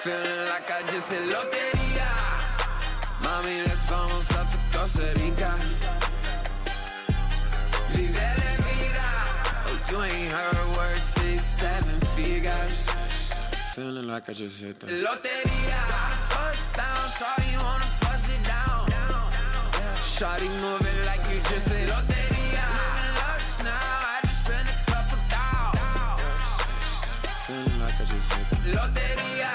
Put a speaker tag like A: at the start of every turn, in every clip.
A: Feeling like I just hit lotería. Mami, let's vamos a tu Costa Rica. Vive la vida. Oh, you ain't heard words, 6, 7 figures. Feeling like I just hit the lotería. Bust down, shawty wanna bust it down. Shawty moving like you just hit lotería. Living lush now, I just spent a couple thousand. Feeling like I just hit the lotería.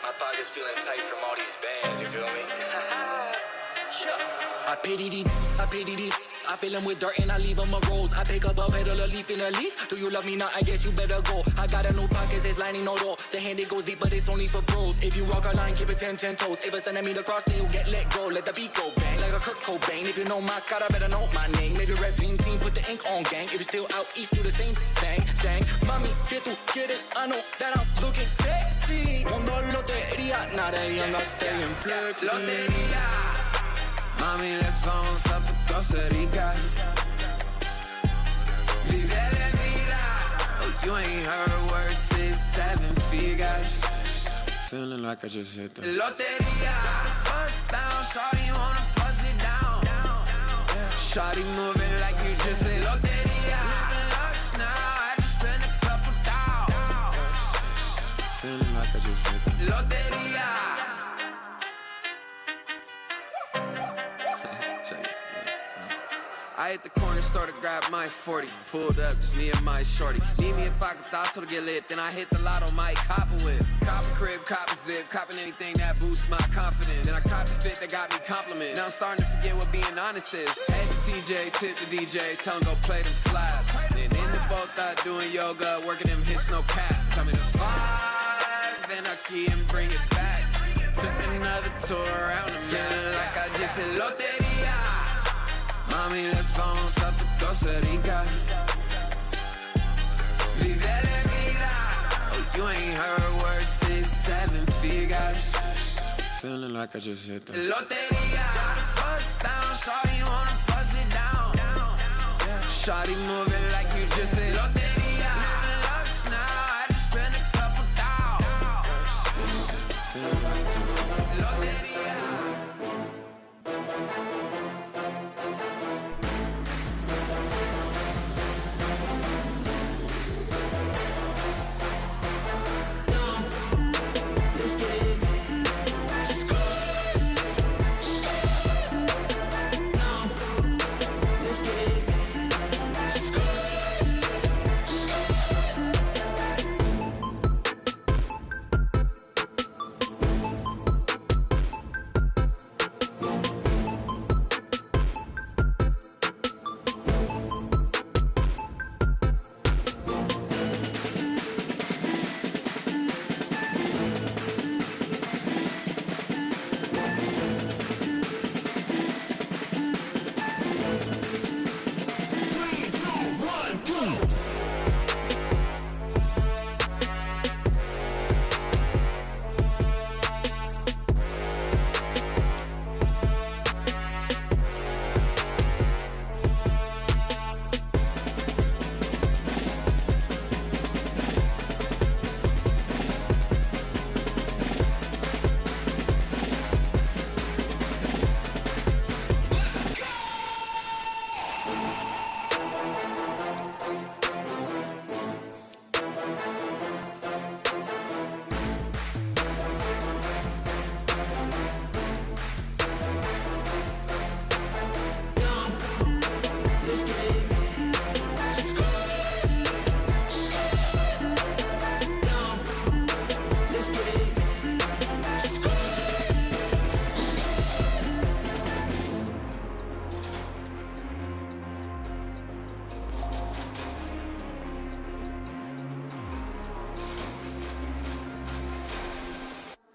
B: My pocket's feeling tight from all these bands, you feel me? I pity these. I fill them with dirt and I leave them a rose. I pick up a petal, a leaf in a leaf. Do you love me now? I guess you better go. I got a new pockets, it's lining no door. The hand it goes deep, but it's only for bros. If you walk a line, keep it 10 toes. If a centimeter cross, then you get let go. Let the beat go bang like a Kurt Cobain. If you know my God, I better know my name. If you rep dream team, put the ink on gang. If you're still out east, do the same thing. Dang, mami, que tú quieres? I know that I'm looking sexy. Mundo lotería, now they young, I stay in flex.
A: Lotería. Mami, let's vamos a tu Costa Rica. Vive la vida. Oh, you ain't heard words, 6, 7 figures. Feeling like I just hit the lotería. Bust down, shawty wanna bust it down. Shawty moving like you just hit lotería. Living lush now, I just spent a couple thousand. Feeling like I just hit the lotería. I hit the corner store to grab my 40. Pulled up, just me and my shorty. Need me a pocket thousand to get lit. Then I hit the lotto, might cop a whip. Cop a crib, cop a zip. Copping anything that boosts my confidence. Then I cop the fit that got me compliments. Now I'm starting to forget what being honest is. Head to TJ, tip the DJ. Tell him go play them slaps. Then in the boat, doing yoga. Working them hips, no cap. Tell me the vibe, then I key and bring it back. Took another tour around the feeling like I just hit lotería. Mami, let's vamos a tu Costa Rica. Vive la vida. Oh, you ain't heard words, 6, 7 figures. Feeling like I just hit the lotería. Bust down, shawty wanna bust it down. Shawty moving like you just hit lotería. Living lush now, I just spent a couple thousand. Feeling like I just hit the lotería.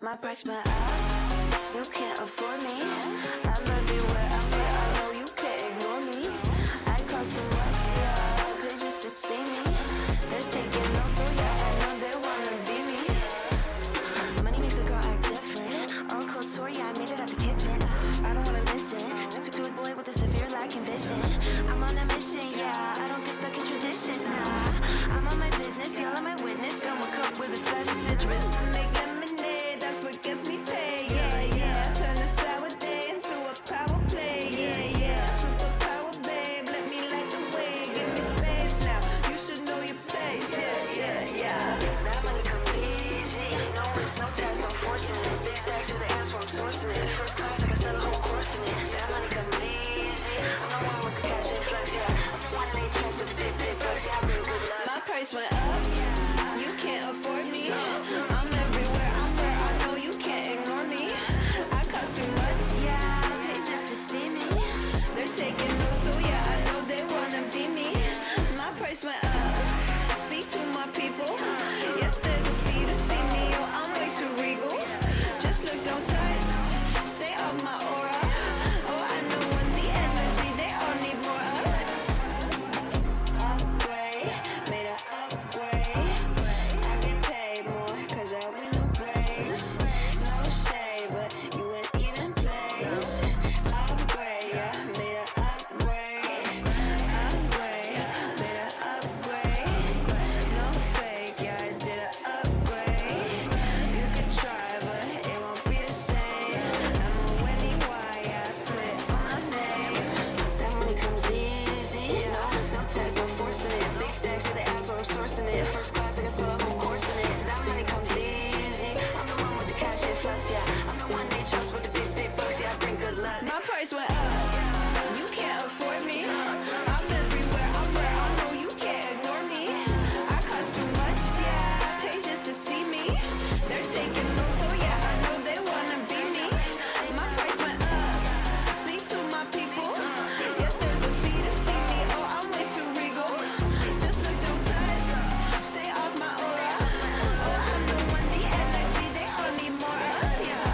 C: My price went up, you can't afford me. I'm everywhere, I know you can't ignore me. I cost too much, yeah, I pay just to see me. They're taking notes, so yeah, I know they wanna be me. Money makes a girl act different. All couture, yeah, I made it out the kitchen. I don't wanna listen to a boy with a severe lack in vision. I'm on a mission, yeah, I don't get stuck in traditions, nah. I'm on my business, y'all are my witness. Fill my cup with a splash of citrus. Make them Yes, there's a fee to see me, oh, I'm way too regal. Just look, don't touch, stay off my aura. Oh, I know when the energy, they all need more of. Upgrade, made an upgrade. I get paid more, cause I win the race. No shade, but you ain't even place. Upgrade, yeah, made an upgrade. Upgrade, made an upgrade. No fake, yeah, I did an upgrade. You could try, but it won't be the same. I'm a winning why I put it on my name. That money comes easy, no risk, no tax, no forcing it. Big stacks of the ass or sourcing it. First class, I got so whole course in it. That money comes easy. I'm the one with the cash influx, yeah. I'm the one they trust with the big bucks, yeah. I bring good luck. My price went up. You can't afford me. I'm everywhere. I'm where I know you can't ignore me. I cost too much, yeah. Pay just to see me. They're taking notes, oh yeah. I know they wanna be me. My price went up. Speak to my people. Yes, there's a fee to see me. Oh, I'm way too regal. Just look, don't touch. Stay off my aura. Oh, I know when the energy, they all need more of, yeah.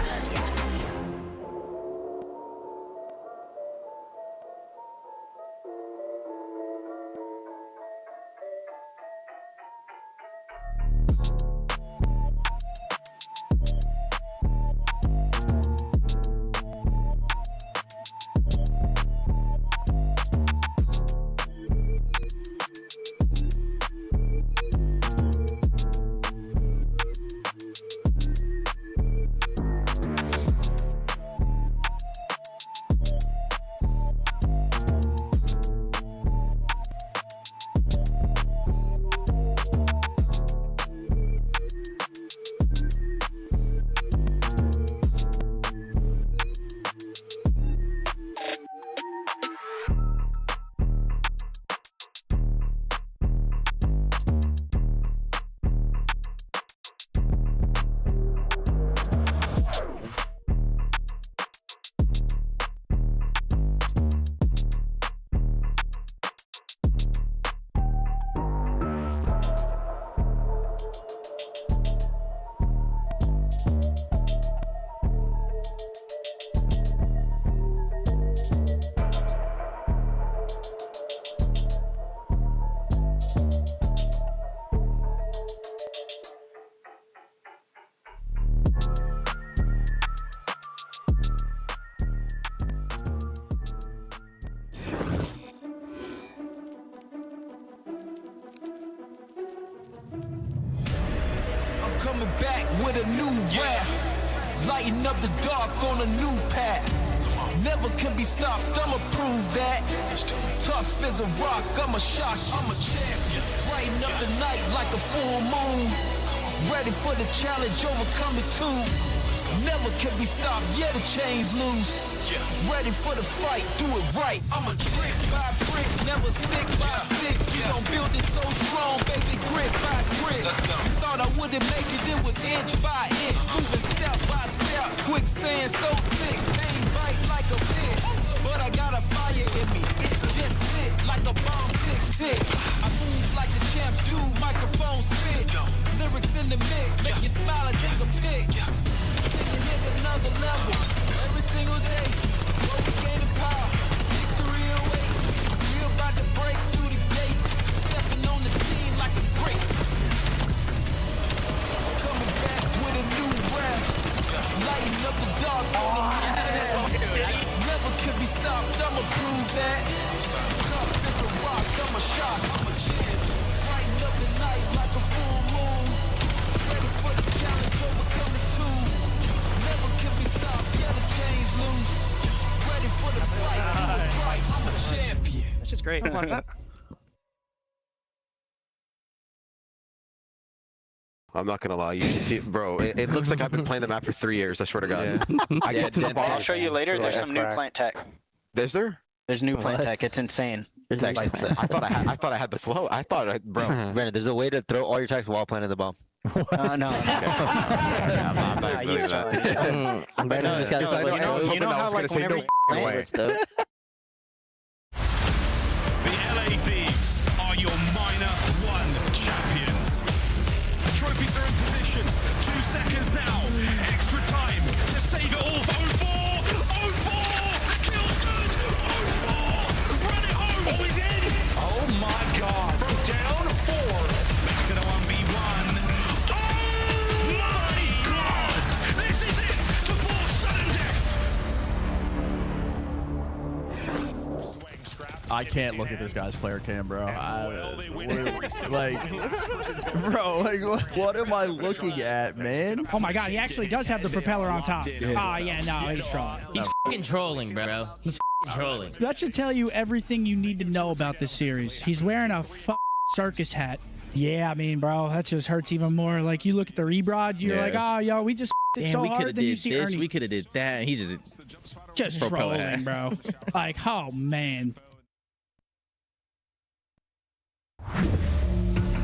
B: I'm coming back with a new rap. Lighten up the dark on a new path. Never can be stopped, I'ma prove that. Tough as a rock, I'm a shock, I'm a champion. Brighten up the night like a full moon. Ready for the challenge, overcome it too. Never can be stopped, yeah, the chains loose. Ready for the fight, do it right. I'm a brick by brick, never stick by stick. We gon' build it so strong, baby, grit by grit. Let's go. Thought I wouldn't make it was inch by inch. Moving step by step, quicksand so thick. Pain bite like a pit, but I got a fire in me. It just lit like a bomb tick tick. I move like the champs do, microphone spit. Lyrics in the mix, make you smile and take a pic. Hit another level every single day. What we gaining power, victory awaits. We about to break through the gate, stepping on the scene like a great. Coming back with a new breath, lighting up the dark on the night. Never can be stopped, I'ma prove that. Tough as a rock, I'm a shock, I'm a champ. Brighten up the night like a full moon. Ready for the challenge, overcome it too. Never can be stopped, yeah, the chains loose. Ready for the fight, do it right, I'm a champion.
D: That's just great.
E: I'm not gonna lie, you should see it, bro. It looks like I've been playing the map for 3 years. I swear to God. I get to the
F: I'll
E: ball.
F: show you later. There's some new plant tech.
E: Is there?
F: There's new plant tech. It's insane.
D: It's actually,
E: I thought I had the flow. I thought, bro.
G: Brandon, there's a way to throw all your attacks while planting the bomb.
F: No.
E: I'm not believing that.
G: Brandon, this guy's
E: I know how, like, whenever way.
H: The LA Thieves are your minor one champions. Trophy
D: seconds now. Extra time to save it all for 0-4. 0-4. The kill's good. 0-4. Run it home. Oh, he's in. Oh my God. From down 4. Makes it a 1v1. Oh my God. This is it to force sudden death.
H: I can't look at this guy's player cam, bro. What am I looking at, man?
I: Oh my God, he actually does have the propeller on top. Ah, yeah, no, he's trolling.
J: He's fucking trolling, bro. He's trolling.
I: That should tell you everything you need to know about this series. He's wearing a circus hat. Yeah, I mean, bro, that just hurts even more. Like, you look at the rebroad, you're like, oh, yo, we just it so hard. Then you see Ernie.
G: We could have did that, and he's
I: just trolling, bro. Like, oh, man.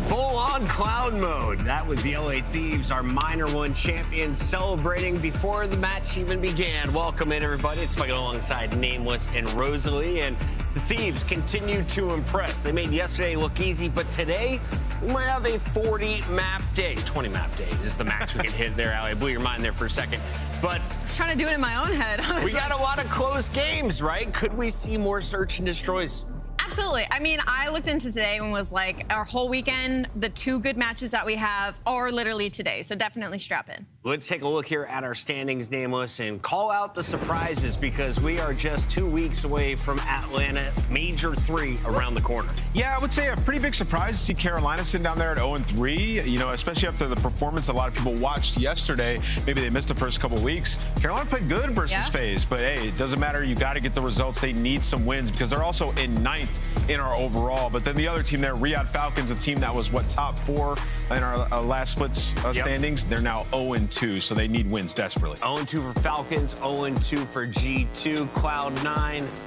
K: Full-on cloud mode. That was the LA Thieves, our Minor 1 champion, celebrating before the match even began. Welcome in, everybody. It's Mike alongside Nameless and Rosalie, and the Thieves continue to impress. They made yesterday look easy, but today we might have a 40-map day. 20-map day is the max we can hit there, Ali. I blew your mind there for a second. But
L: I was trying to do it in my own head.
K: We got a lot of close games, right? Could we see more search and destroys?
L: Absolutely. I mean, I looked into today and was like, our whole weekend, the 2 good matches that we have are literally today. So definitely strap in.
K: Let's take a look here at our standings, Nameless, and call out the surprises because we are just 2 weeks away from Atlanta, Major 3 around the corner.
M: Yeah, I would say a pretty big surprise to see Carolina sitting down there at 0-3, you know, especially after the performance a lot of people watched yesterday. Maybe they missed the first couple weeks. Carolina played good versus FaZe, but hey, it doesn't matter. You got to get the results. They need some wins because they're also in 9th in our overall. But then the other team there, Riyadh Falcons, a team that was, what, top 4 in our last splits standings, they're now 0-2, so they need wins desperately.
K: 0-2 for Falcons, 0-2 for G2, Cloud9.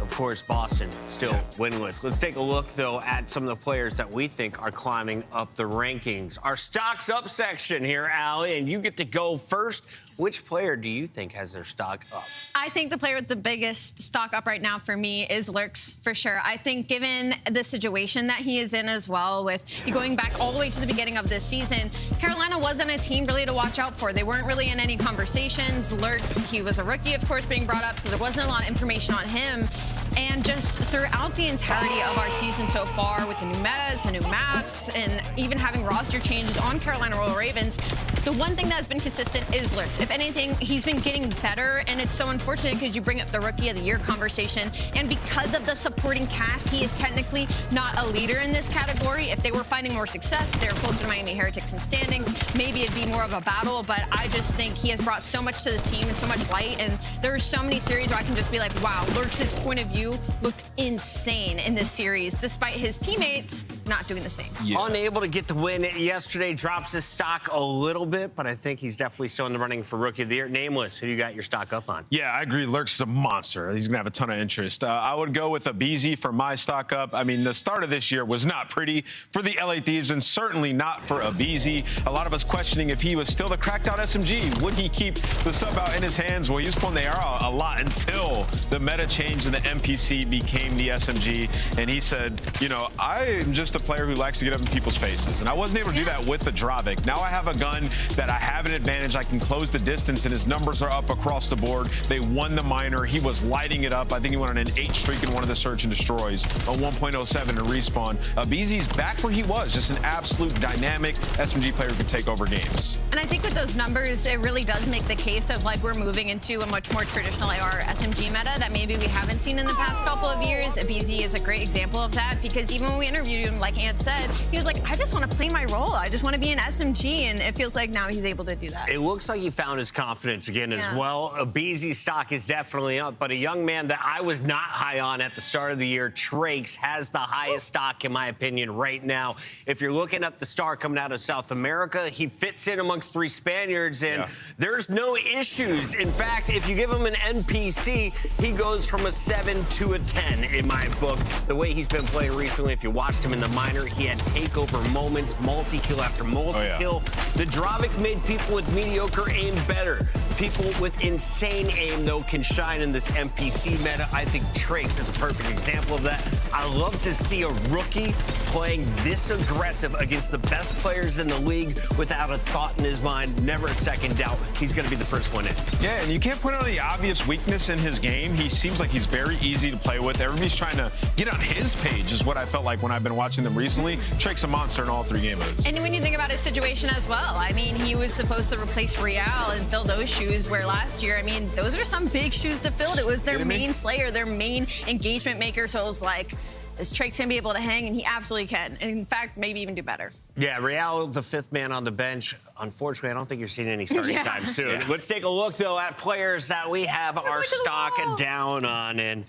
K: Of course, Boston still winless. Let's take a look, though, at some of the players that we think are climbing up the rankings. Our stocks up section here, Allie, and you get to go first. Which player do you think has their stock up?
L: I think the player with the biggest stock up right now for me is Lurks, for sure. I think given the situation that he is in as well, with going back all the way to the beginning of this season, Carolina wasn't a team really to watch out for. They weren't really in any conversations. Lurks, he was a rookie, of course, being brought up, so there wasn't a lot of information on him. And just throughout the entirety of our season so far, with the new metas, the new maps, and even having roster changes on Carolina Royal Ravens, the one thing that has been consistent is Lurks. If anything, he's been getting better, and it's so unfortunate because you bring up the Rookie of the Year conversation, and because of the supporting cast, he is technically not a leader in this category. If they were finding more success, they're closer to Miami Heretics in standings, maybe it'd be more of a battle, but I just think he has brought so much to this team and so much light, and there are so many series where I can just be like, wow, Lurks' point of view looked insane in this series, despite his teammates not doing the same.
K: Unable to get the win yesterday, drops his stock a little bit, but I think he's definitely still in the running for Rookie of the Year. Nameless, who do you got your stock up on?
M: Yeah, I agree. Lurks is a monster. He's going to have a ton of interest. I would go with a BZ for my stock up. I mean, the start of this year was not pretty for the LA Thieves, and certainly not for a BZ. A lot of us questioning if he was still the cracked out SMG. Would he keep the sub out in his hands? Well, he was pulling the arrow a lot until the meta changed and the NPC became the SMG. And he said, you know, I'm just a player who likes to get up in people's faces. And I wasn't able to do that with the Dravic. Now I have a gun that I have an advantage. I can close the distance, and his numbers are up across the board. They won the minor. He was lighting it up. I think he went on an 8 streak in one of the search and destroys, a 1.07 in respawn. BZ's back where he was, just an absolute dynamic SMG player who could take over games.
L: And I think with those numbers, it really does make the case of like we're moving into a much more traditional AR SMG meta that maybe we haven't seen in the past couple of years. BZ is a great example of that, because even when we interviewed him, like Ant said, he was like, I just want to play my role. I just want to be an SMG, and it feels like now he's able to do that.
K: It looks like he found his confidence again as well. BZ stock is definitely up, but a young man that I was not high on at the start of the year, Trakes, has the highest stock, in my opinion, right now. If you're looking at the star coming out of South America, he fits in amongst 3 Spaniards, and there's no issues. In fact, if you give him an NPC, he goes from a 7 to a 10 in my book. The way he's been playing recently, if you watched him in the minor. He had takeover moments, multi-kill after multi-kill. The Drovic made people with mediocre aim better. People with insane aim, though, can shine in this NPC meta. I think Trace is a perfect example of that. I love to see a rookie playing this aggressive against the best players in the league without a thought in his mind, never a second doubt. He's going to be the first one in.
M: Yeah, and you can't point out any obvious weakness in his game. He seems like he's very easy to play with. Everybody's trying to get on his page is what I felt like when I've been watching them recently. Trake's a monster in all 3 game modes.
L: And when you think about his situation as well, I mean, he was supposed to replace Real and fill those shoes, where last year, I mean, those are some big shoes to fill. It was their main slayer, their main engagement maker. So it was like, is Trake's going to be able to hang? And he absolutely can. And in fact, maybe even do better.
K: Yeah, Real, the 5th man on the bench. Unfortunately, I don't think you're seeing any starting time soon. Let's take a look, though, at players that we have our stock down on. And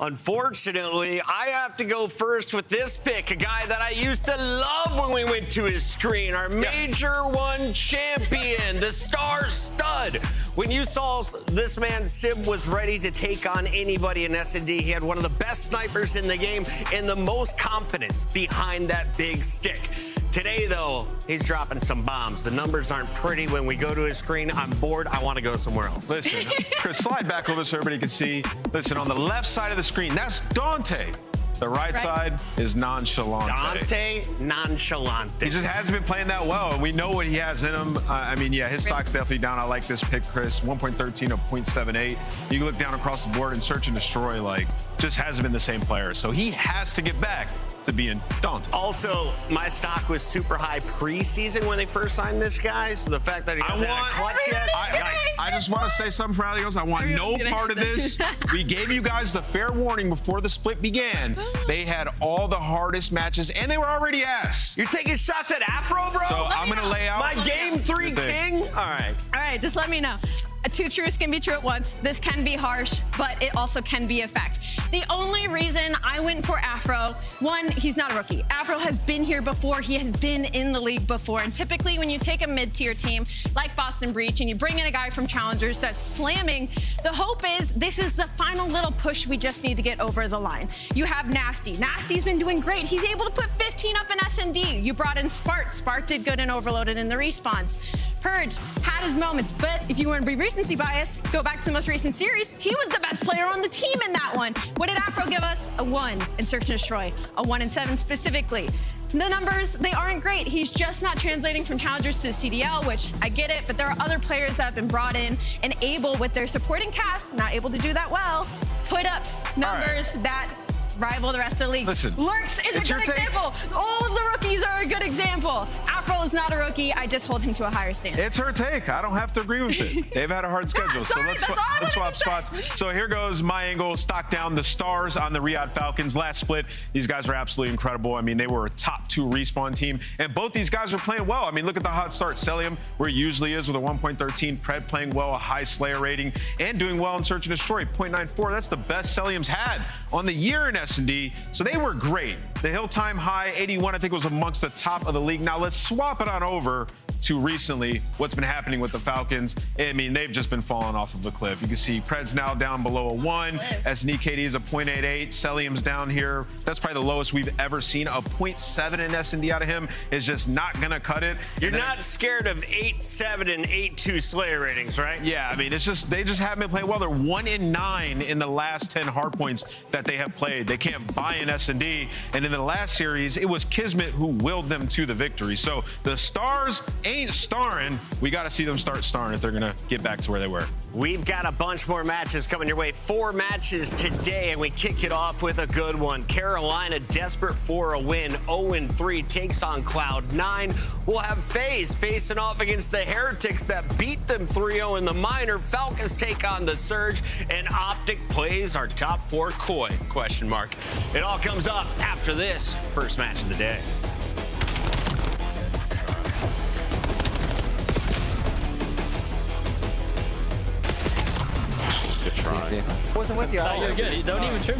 K: unfortunately, I have to go first with this pick, a guy that I used to love when we went to his screen, our Major 1 champion, the star stud. When you saw this man, Sib was ready to take on anybody in S&D. He had one of the best snipers in the game and the most confidence behind that big stick. Today, though, he's dropping some bombs. The numbers aren't pretty. When we go to his screen, I'm bored. I want to go somewhere else.
M: Listen, Chris, slide back a little bit so everybody can see. Listen, on the left side of the screen, that's Dante. The right side is Nonchalante.
K: Dante Nonchalante.
M: He just hasn't been playing that well, and we know what he has in him. I mean, yeah, his stock's definitely down. I like this pick, Chris. 1.13 of 0.78. You can look down across the board and search and destroy, like, just hasn't been the same player. So he has to get back to being Dante.
K: Also, my stock was super high preseason when they first signed this guy. So the fact that he hasn't had a clutch yet.
M: I just want to say something for Alios. I want no part of this. We gave you guys the fair warning before the split began. They had all the hardest matches, and they were already ass.
K: You're taking shots at Afro, bro?
M: So I'm going to lay out
K: my game 3 king? All right.
L: All right, just let me know. 2 truths can be true at once. This can be harsh, but it also can be a fact. The only reason I went for Afro, 1, he's not a rookie. Afro has been here before. He has been in the league before. And typically when you take a mid-tier team like Boston Breach and you bring in a guy from Challengers that's slamming, the hope is this is the final little push we just need to get over the line. You have Nasty. Nasty's been doing great. He's able to put 15 up in S&D. You brought in Spart. Spart did good and overloaded in the respawns. Purge had his moments, but if you want to be recency bias, go back to the most recent series. He was the best player on the team in that one. What did Afro give us? A 1 in Search and Destroy, a 1 in 7 specifically. The numbers, they aren't great. He's just not translating from Challengers to CDL, which I get it, but there are other players that have been brought in and able, with their supporting cast, not able to do that well, put up numbers that rival the rest of the league.
M: Listen,
L: Lurks is a good example. All of the rookies are a good example. Afro is not a rookie. I just hold him to a higher standard.
M: It's her take. I don't have to agree with it. They've had a hard schedule, so let's swap spots. So here goes my angle. Stock down the stars on the Riyadh Falcons. Last split, these guys are absolutely incredible. I mean, they were a top 2 respawn team, and both these guys are playing well. I mean, look at the hot start. Celium, where he usually is with a 1.13. Pred playing well, a high Slayer rating, and doing well in Search and Destroy, 0.94. That's the best Celium's had on the year in S&D. So they were great. The hill time high, 81, I think was amongst the top of the league. Now let's swap it on over to recently what's been happening with the Falcons. I mean, they've just been falling off of the cliff. You can see Pred's now down below a 1. S&D KD is a 0.88. Celium's down here. That's probably the lowest we've ever seen. A 0.7 in S&D out of him is just not going to cut it.
K: You're not scared of 8.7 and 8.2 Slayer ratings, right?
M: Yeah, I mean, it's just, they just haven't been playing well. They're 1 in 9 in the last 10 hardpoints that they have played. They can't buy in S&D. And in the last series, it was Kismet who willed them to the victory. So the stars ain't starring. We got to see them start starring if they're going to get back to where they were.
K: We've got a bunch more matches coming your way. 4 matches today, and we kick it off with a good one. Carolina, desperate for a win. 0-3 takes on Cloud9. We'll have FaZe facing off against the Heretics that beat them 3-0 in the minor. Falcons take on the Surge, and Optic plays our top 4 Koi, ? It all comes up after this first match of the day.
E: Good try.
G: Wasn't with you.
J: Oh, you're good. You don't even trim.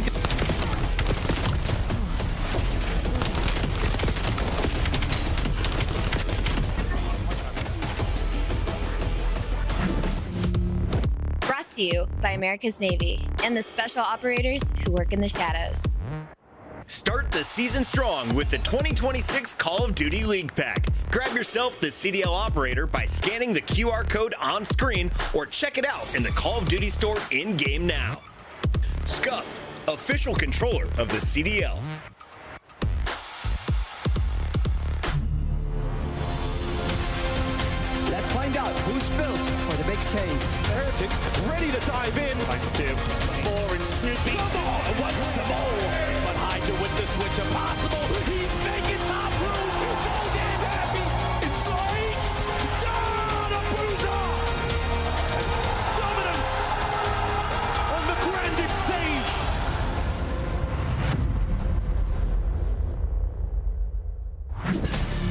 C: Brought to you by America's Navy and the special operators who work in the shadows.
N: Start the season strong with the 2026 Call of Duty League Pack. Grab yourself the CDL operator by scanning the QR code on screen or check it out in the Call of Duty store in-game now. Scuff, official controller of the CDL.
O: Let's find out who's built for the big save.
D: The Heretics ready to dive in. Thanks, Tim.
O: Four and Snoopy.
D: Come on, once more. But Hydra with the switch impossible. He's making top room. So damn happy. It's Sykes. Down a bruiser. Dominance on the grandest stage.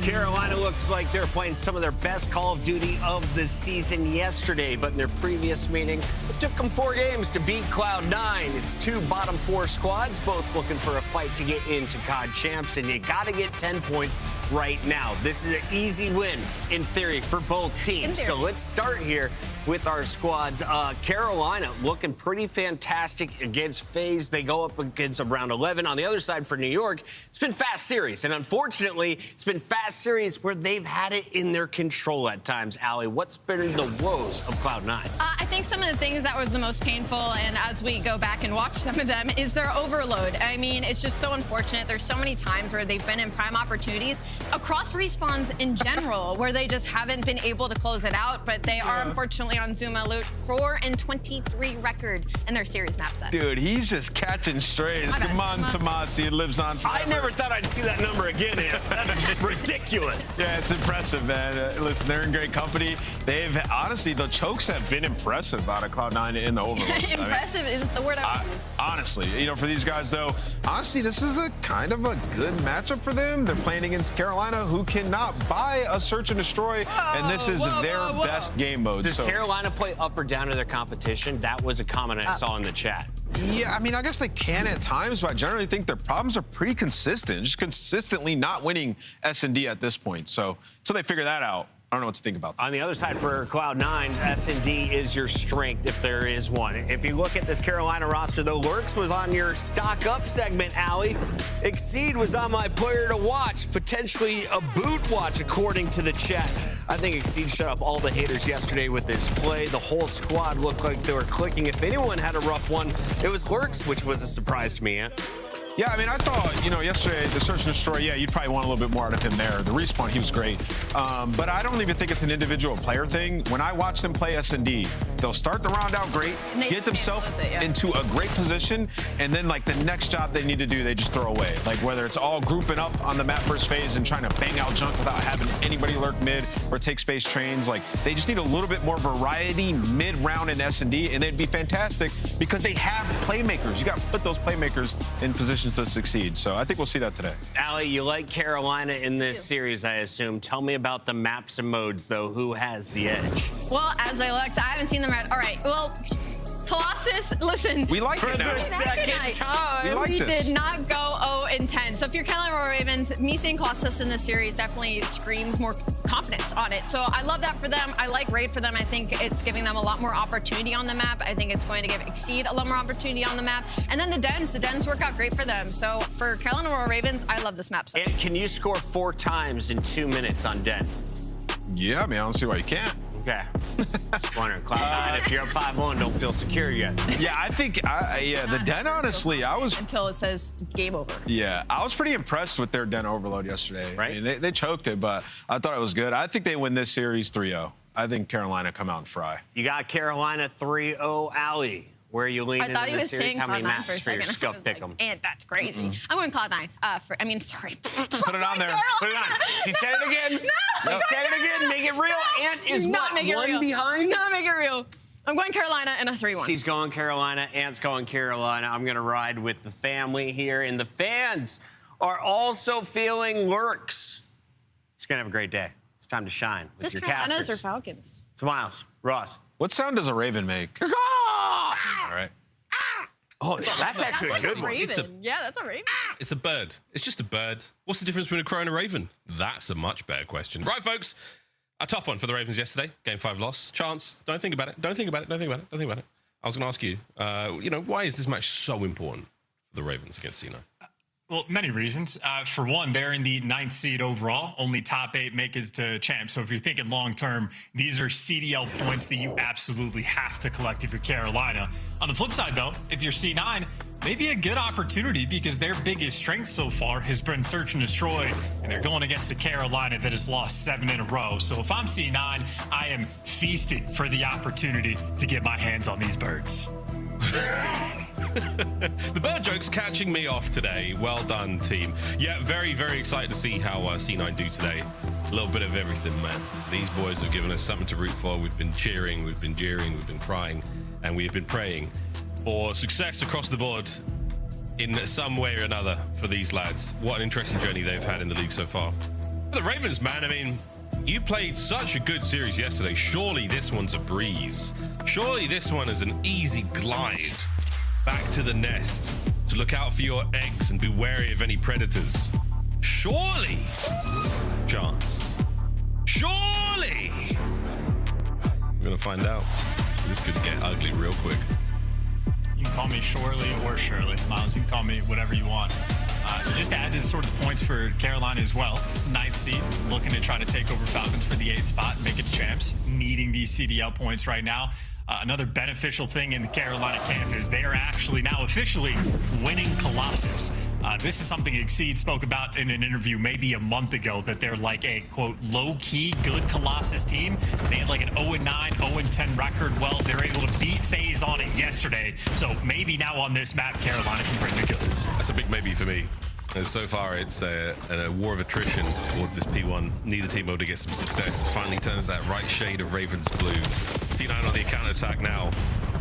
K: Carolina looks like they're playing some of their best Call of Duty of the season yesterday, but in their previous meeting, it took them 4 games to beat Cloud9. It's 2 bottom 4 squads, both looking for a fight to get into COD Champs, and you got to get 10 points right now. This is an easy win, in theory, for both teams. So let's start here with our squads. Carolina looking pretty fantastic against FaZe. They go up against a round 11. On the other side for New York, it's been fast series, and unfortunately, it's been fast series where they've had it in their control at times. Allie, what's been the woes of Cloud9?
L: I think some of the things that was the most painful, and as we go back and watch some of them, is their overload. I mean, it's just so unfortunate. There's so many times where they've been in prime opportunities across respawns in general where they just haven't been able to close it out, but they are unfortunately on Zuma Loot 4-23 record in their series map set.
M: Dude, he's just catching strays. Come on, Tomasi, it lives on forever.
K: I never thought I'd see that number again, Ant. That's ridiculous.
M: Yeah, it's impressive, man. Listen, they're in great company. They've, honestly, the chokes have been impressive out of Cloud9 in the overload.
L: Impressive is the word I would use.
M: Honestly, you know, for these guys, though, honestly, this is a kind of a good matchup for them. They're playing against Carolina, who cannot buy a search and destroy, and this is their best game mode.
K: Does Carolina play up or down to their competition? That was a comment I saw in the chat.
M: Yeah, I mean, I guess they can at times, but I generally think their problems are pretty consistent. Just consistently not winning S&D at this point. So until they figure that out, I don't know what to think about that.
K: On the other side for Cloud9, S&D is your strength if there is one. If you look at this Carolina roster, though, Lurks was on your stock up segment, Allie. Exceed was on my player to watch, potentially a boot watch, according to the chat. I think Exceed shut up all the haters yesterday with his play. The whole squad looked like they were clicking. If anyone had a rough one, it was Lurks, which was a surprise to me, Ant.
M: Yeah, I mean, I thought, you know, yesterday, the search and destroy, yeah, you'd probably want a little bit more out of him there. The respawn, he was great. But I don't even think it's an individual player thing. When I watch them play S&D, they'll start the round out great, get themselves into a great position, and then, like, the next job they need to do, they just throw away. Like, whether it's all grouping up on the map first phase and trying to bang out junk without having anybody lurk mid or take space trains, like, they just need a little bit more variety mid-round in S&D, and they'd be fantastic because they have playmakers. You got to put those playmakers in position to succeed. So I think we'll see that today.
K: Allie, you like Carolina in this series, I assume. Tell me about the maps and modes, though. Who has the edge?
L: Well, as I looked, I haven't seen them yet. All right, well, Colossus, listen.
M: We like it now.
K: For the second time.
L: We did not go 0-10. So if you're Carolina Ravens, me seeing Colossus in this series definitely screams more confidence on it. So I love that for them. I like Raid for them. I think it's giving them a lot more opportunity on the map. I think it's going to give Exceed a lot more opportunity on the map. And then the dens work out great for them. So for Carolina Ravens, I love this map set.
K: And can you score 4 times in 2 minutes on Den?
M: Yeah, I mean, I don't see why you can't.
K: Okay. Wondering, Cloud9, if you're up 5-1, don't feel secure yet.
M: Yeah, I think, the Den, honestly, I was...
L: Until it says game over.
M: Yeah, I was pretty impressed with their Den overload yesterday.
K: Right.
M: I mean, they choked it, but I thought it was good. I think they win this series 3-0. I think Carolina come out and fry.
K: You got Carolina 3-0, Allie. Where are you leaning in the series? How many maps for your scuff pick 'em?
L: And that's crazy. I'm going Cloud9. Sorry.
M: Put it on there.
K: Put it on. She said it again.
L: No.
K: She said it again. Make it real. Ant is
L: not
K: what,
L: make it
K: one
L: real.
K: behind?
L: Not make it real. I'm going Carolina in a 3-1.
K: She's going Carolina. Ant's going Carolina. I'm going to ride with the family here. And the fans are also feeling Lurks. It's going to have a great day. It's time to shine with your
L: Carolinas
K: casters.
L: or Falcons?
K: It's Miles. Ross.
M: What sound does a raven make? All right.
K: Oh, that's actually a good one.
L: Yeah, that's a raven.
D: It's a bird. It's just a bird. What's the difference between a crow and a raven? That's a much better question. Right, folks. A tough one for the Ravens yesterday. Game 5 loss. Chance, don't think about it. Don't think about it. Don't think about it. Don't think about it. I was going to ask you, why is this match so important for the Ravens against Cena? Well, many reasons. For one, they're in the 9th seed overall. Only top 8 make it to champ. So if you're thinking long term, these are CDL points that you absolutely have to collect if you're Carolina. On the flip side, though, if you're C9, maybe a good opportunity because their biggest strength so far has been search and destroy, and they're going against a Carolina that has lost 7 in a row. So if I'm C9, I am feasting for the opportunity to get my hands on these birds.
P: The bird joke's catching me off today. Well done, team. Yeah, very, very excited to see how C9 do today. A little bit of everything, man. These boys have given us something to root for. We've been cheering, we've been jeering, we've been crying, and we've been praying for success across the board in some way or another for these lads. What an interesting journey they've had in the league so far. The Ravens, man, I mean, you played such a good series yesterday. Surely this one's a breeze. Surely this one is an easy glide back to the nest to look out for your eggs and be wary of any predators. Surely. Chance. Surely. We're gonna find out. This could get ugly real quick.
D: You can call me Shorley or Shirley. Miles, you can call me whatever you want. Just to add to sort of the points for Carolina as well. 9th seed, looking to try to take over Falcons for the 8th spot and make it champs, needing these CDL points right now. Another beneficial thing in the Carolina camp is they are actually now officially winning Colossus. This is something Exceed spoke about in an interview maybe a month ago, that they're like a, quote, low-key good Colossus team. They had like an 0-9, 0-10 record. Well, they're able to beat FaZe on it yesterday. So maybe now on this map, Carolina can bring the goods.
P: That's a big maybe for me. So far, it's a war of attrition towards this P1. Neither team able to get some success. It finally turns that right shade of Ravens blue. C9 on the counter-attack now.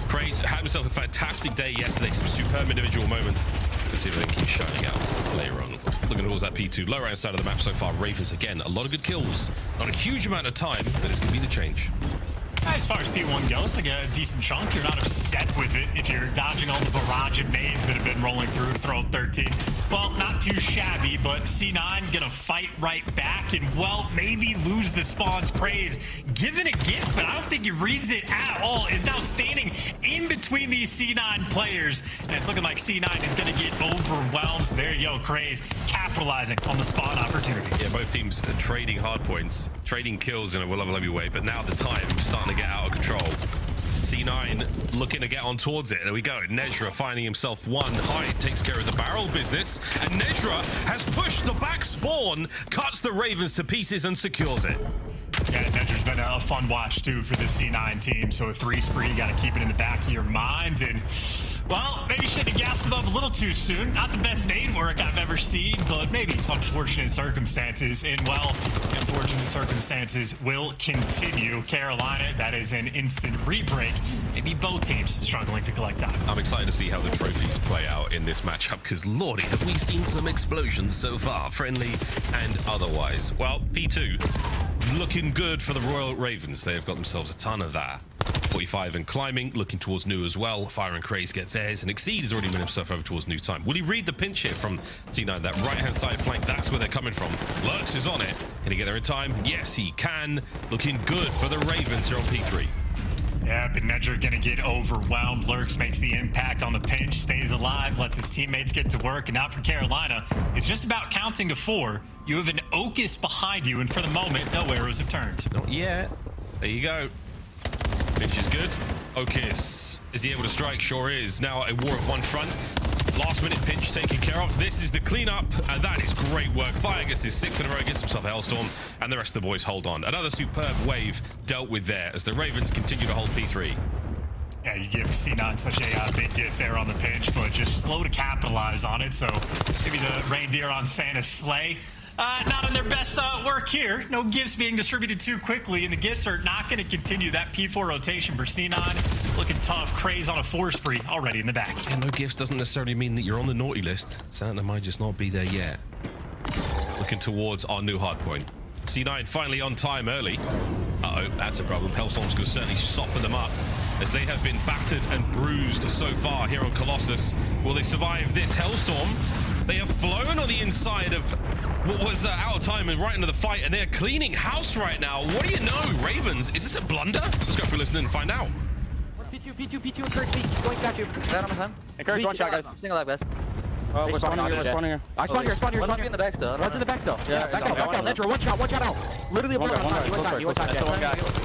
P: Craze had himself a fantastic day yesterday. Some superb individual moments. Let's see if they can keep shining out later on. Looking towards that P2. Lower end side of the map so far. Ravens, again, a lot of good kills. Not a huge amount of time, but it's going to be the change.
D: As far as P1 goes, like a decent chunk. You're not upset with it if you're dodging all the barrage invades that have been rolling through to throw up 13. Well, not too shabby, but C9 gonna fight right back and, well, maybe lose the spawns. Craze given a gift, but I don't think he reads it at all. Is now standing in between these C9 players, and it's looking like C9 is gonna get overwhelmed. So there you go, Craze capitalizing on the spawn opportunity.
P: Yeah, both teams are trading hard points, trading kills in a will-level heavyweight, but now the time is starting to get out of control. C9 looking to get on towards it. There we go. Nezra finding himself one. Hyde takes care of the barrel business, and Nezra has pushed the back spawn, cuts the Ravens to pieces, and secures it.
D: Yeah, Nezra's been a fun watch, too, for the C9 team. So a 3 spree, you got to keep it in the back of your mind. And, well, maybe shouldn't have gassed him up a little too soon. Not the best nade work I've ever seen, but maybe unfortunate circumstances. And, well, the unfortunate circumstances will continue. Carolina, that is an instant re-break. Maybe both teams struggling to collect time.
P: I'm excited to see how the trophies play out in this matchup, because, lordy, have we seen some explosions so far, friendly and otherwise. Well, P2 looking good for the Royal Ravens. They have got themselves a ton of that. 45 and climbing, looking towards New as well. Fire and Craze get theirs, and Exceed has already moved himself over towards New time. Will he read the pinch here from C9? That right-hand side flank, that's where they're coming from. Lurks is on it. Can he get there in time? Yes, he can. Looking good for the Ravens here on P3.
D: Yeah, but Nedger gonna get overwhelmed. Lurks makes the impact on the pinch, stays alive, lets his teammates get to work, and now for Carolina, it's just about counting to 4. You have an Ocus behind you, and for the moment, no arrows have turned.
P: Not yet. There you go. Pinch is good. Ocus, is he able to strike? Sure is. Now a war of one front. Last minute pinch taken care of. This is the cleanup, and that is great work. Fire gets his 6th in a row, gets himself a Hellstorm, and the rest of the boys hold on. Another superb wave dealt with there as the Ravens continue to hold P3.
D: Yeah, you give C9 such a big gift there on the pinch, but just slow to capitalize on it. So maybe the reindeer on Santa's sleigh. Not in their best work here. No gifts being distributed too quickly, and the gifts are not going to continue that P4 rotation for C9. Looking tough. Craze on a 4 spree already in the back.
P: And no gifts doesn't necessarily mean that you're on the naughty list. Santa might just not be there yet. Looking towards our new hardpoint. C9 finally on time early. Uh-oh, that's a problem. Hellstorm's going to certainly soften them up, as they have been battered and bruised so far here on Colossus. Will they survive this Hellstorm? They have flown on the inside of what was out of time and right into the fight, and they're cleaning house right now. What do you know, Ravens? Is this a blunder? Let's go through listening and find out.
G: P2, encourage me. Going back to you. That on my time.
Q: Encourage, one shot, guys.
G: Single live, guys. We're spawning here. I spawn here. Spawn in the back still. Runs in the back still. Yeah, back out. Nedra, one shot out. Literally one shot. You one shot.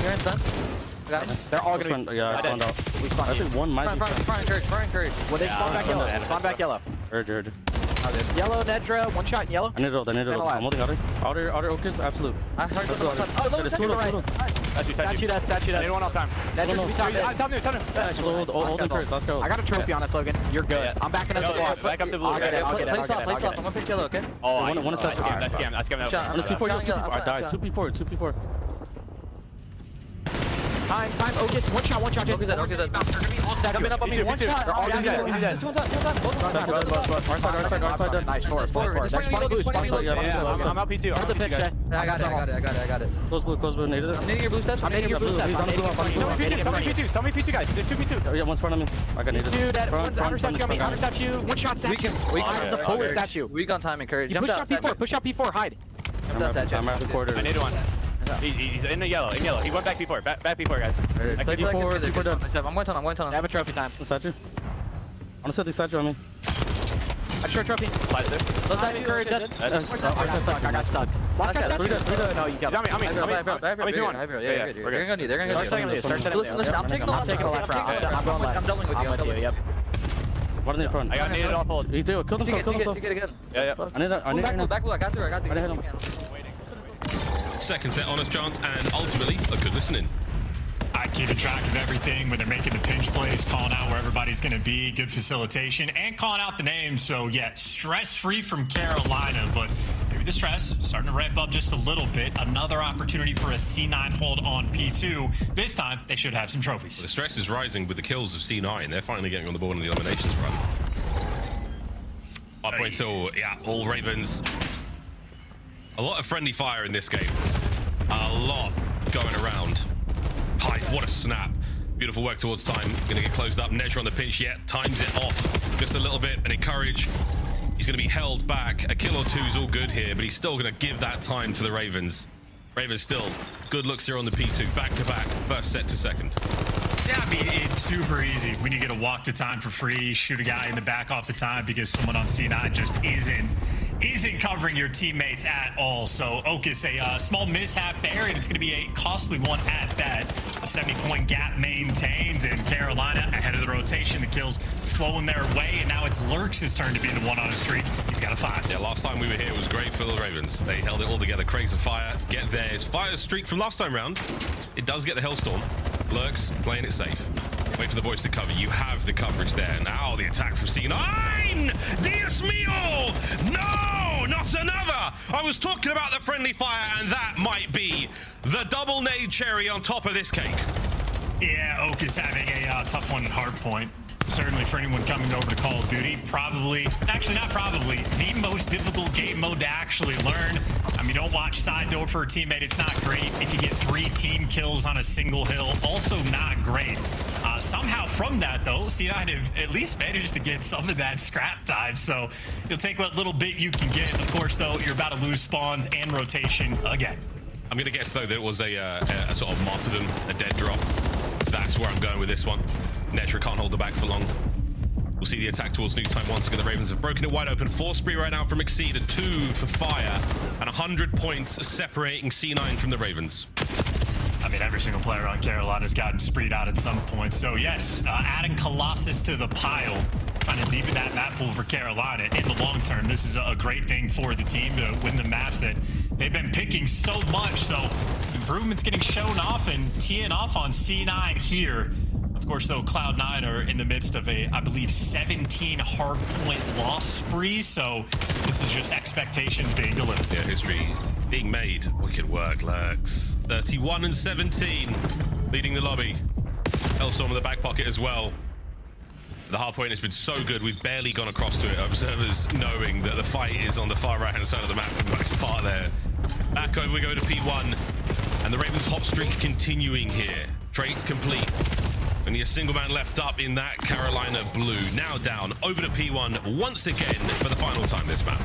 G: You're in stun. They're all gonna be. Yeah, I spawned out. We spawned. I think one might be. Front encourage. When they spawn back yellow. Spawn back yellow. Urge. Yellow, Nedra, one shot in yellow. I need to I'm holding outer Ocus, absolute. I heard the right. Statue that. I need one all time. Tell me. Old encourage, let's go. I got a trophy on us, Logan. You're good. I'm backing up the wall. Back up the blue. I'll get it. Play soft. I'm gonna pick yellow, okay?
Q: Oh,
G: one assess.
Q: That's scam.
G: One is P4, I died. 2P4. Time, Ocus, one shot. Ocus dead. They're gonna be all stacked. Coming up on me, one shot. They're all gonna be dead. Our side. Nice, four. They're spawning blue. I'm out P2. I'm the pitch, I got it. Close blue, nated it. I'm needing your blue steps. He's on the blue. Tell me P2, guys. There's 2P2. Yeah, one's front of me. I got nated. Outer statue. One shot statue. We got the polar statue. Weak on time, encourage. Push out P4, hide. I'm at the quarter.
Q: I need one. He's in the yellow. He went back P4. Back P4, guys.
G: Play P4 done. I'm going tunnel. They have a trophy time. Statue. I want to set the statue on me. Extra trophy. Slide there. Let's dive encourage. I got stuck. Watch that statue. No, you got me. They're gonna do. Listen, I'm taking the left route. I'm doubling with you. Yep. One in the front.
Q: I got needed off hold.
G: You do. Kill himself.
Q: Take it again. Yeah.
G: I need back blue. I got through.
P: Second set honest chance and ultimately a good listening.
D: Keeping track of everything when they're making the pinch plays, calling out where everybody's going to be, good facilitation, and calling out the names. So, yeah, stress-free from Carolina, but maybe the stress starting to ramp up just a little bit. Another opportunity for a C9 hold on P2. This time, they should have some trophies.
P: Well, the stress is rising with the kills of C9. They're finally getting on the board in the eliminations run. Hardpoint still, yeah, all Ravens. A lot of friendly fire in this game. A lot going around. Hype, what a snap. Beautiful work towards time. Gonna get closed up. Nedra on the pinch yet. Times it off just a little bit and encourage. He's gonna be held back. A kill or two is all good here, but he's still gonna give that time to the Ravens. Ravens still good looks here on the P2. Back to back, first set to second.
D: Yeah, I mean, it's super easy when you get a walk to time for free, shoot a guy in the back off the time because someone on C9 just isn't covering your teammates at all. So Ocus, a small mishap there, and it's going to be a costly one at that. A 70-point gap maintained, and Carolina ahead of the rotation. The kills flowing their way, and now it's Lurks' turn to be the one on a streak. He's got a 5.
P: Yeah, last time we were here was great for the Ravens. They held it all together. Craze of fire, get theirs. Fire streak from last time round. It does get the Hellstorm. Lurks playing it safe. Wait for the boys to cover. You have the coverage there. Now the attack from C9. Dios mio! No, not another. I was talking about the friendly fire, and that might be the double nade cherry on top of this cake.
D: Yeah, Ocus having a tough one in Hardpoint. Certainly for anyone coming over to Call of Duty, actually not probably, the most difficult game mode to actually learn. I mean, don't watch side door for a teammate. It's not great. If you get 3 team kills on a single hill, also not great. Somehow from that, though, C9 have at least managed to get some of that scrap time. So you'll take what little bit you can get. Of course, though, you're about to lose spawns and rotation again.
P: I'm going to guess, though, that it was a sort of martyrdom, a dead drop. That's where I'm going with this one. Nedra can't hold the back for long. We'll see the attack towards new time once again. The Ravens have broken it wide open. 4 spree right now from Exceed, a 2 for Fire, and 100 points separating C9 from the Ravens.
D: I mean, every single player on Carolina's gotten spreed out at some point. So, yes, adding Colossus to the pile, trying to deepen that map pool for Carolina. In the long term, this is a great thing for the team to win the maps that they've been picking so much. So, improvements getting shown off and teeing off on C9 here. Of course, though, Cloud9 are in the midst of a, I believe, 17 hardpoint loss spree. So, this is just expectations being delivered.
P: Yeah, history being made. Wicked work, Lurks. 31 and 17, leading the lobby. Hellstorm in the back pocket as well. The hardpoint has been so good, we've barely gone across to it. Observers knowing that the fight is on the far right-hand side of the map for the most part there. Back over we go to P1, and the Ravens hot streak continuing here. Trades complete. Only a single man left up in that Carolina blue. Now down, over to P1 once again for the final time this map.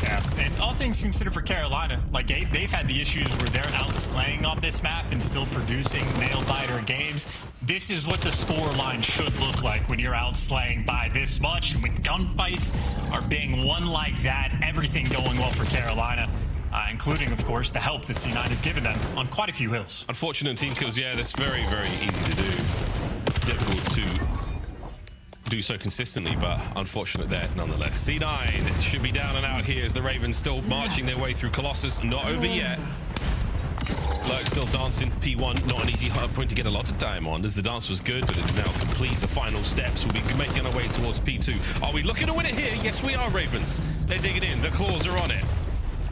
D: Yeah, and all things considered for Carolina, like they've had the issues where they're out slaying on this map and still producing nail-biter games.
R: This is what the score line should look like when you're out slaying by this much. And when gunfights are being won like that, everything going well for Carolina, including, of course, the help that C9 has given them on quite a few hills.
P: Unfortunate team kills, yeah, that's very, very easy to do. Difficult to do so consistently, but unfortunate there nonetheless. C9 should be down and out here as the Ravens still marching their way through Colossus. Not over yet. Lurk still dancing. P1, not an easy hard point to get a lot of time on, as the dance was good, but it is now complete. The final steps will be making our way towards P2. Are we looking to win it here? Yes, we are, Ravens. They're digging in. The claws are on it.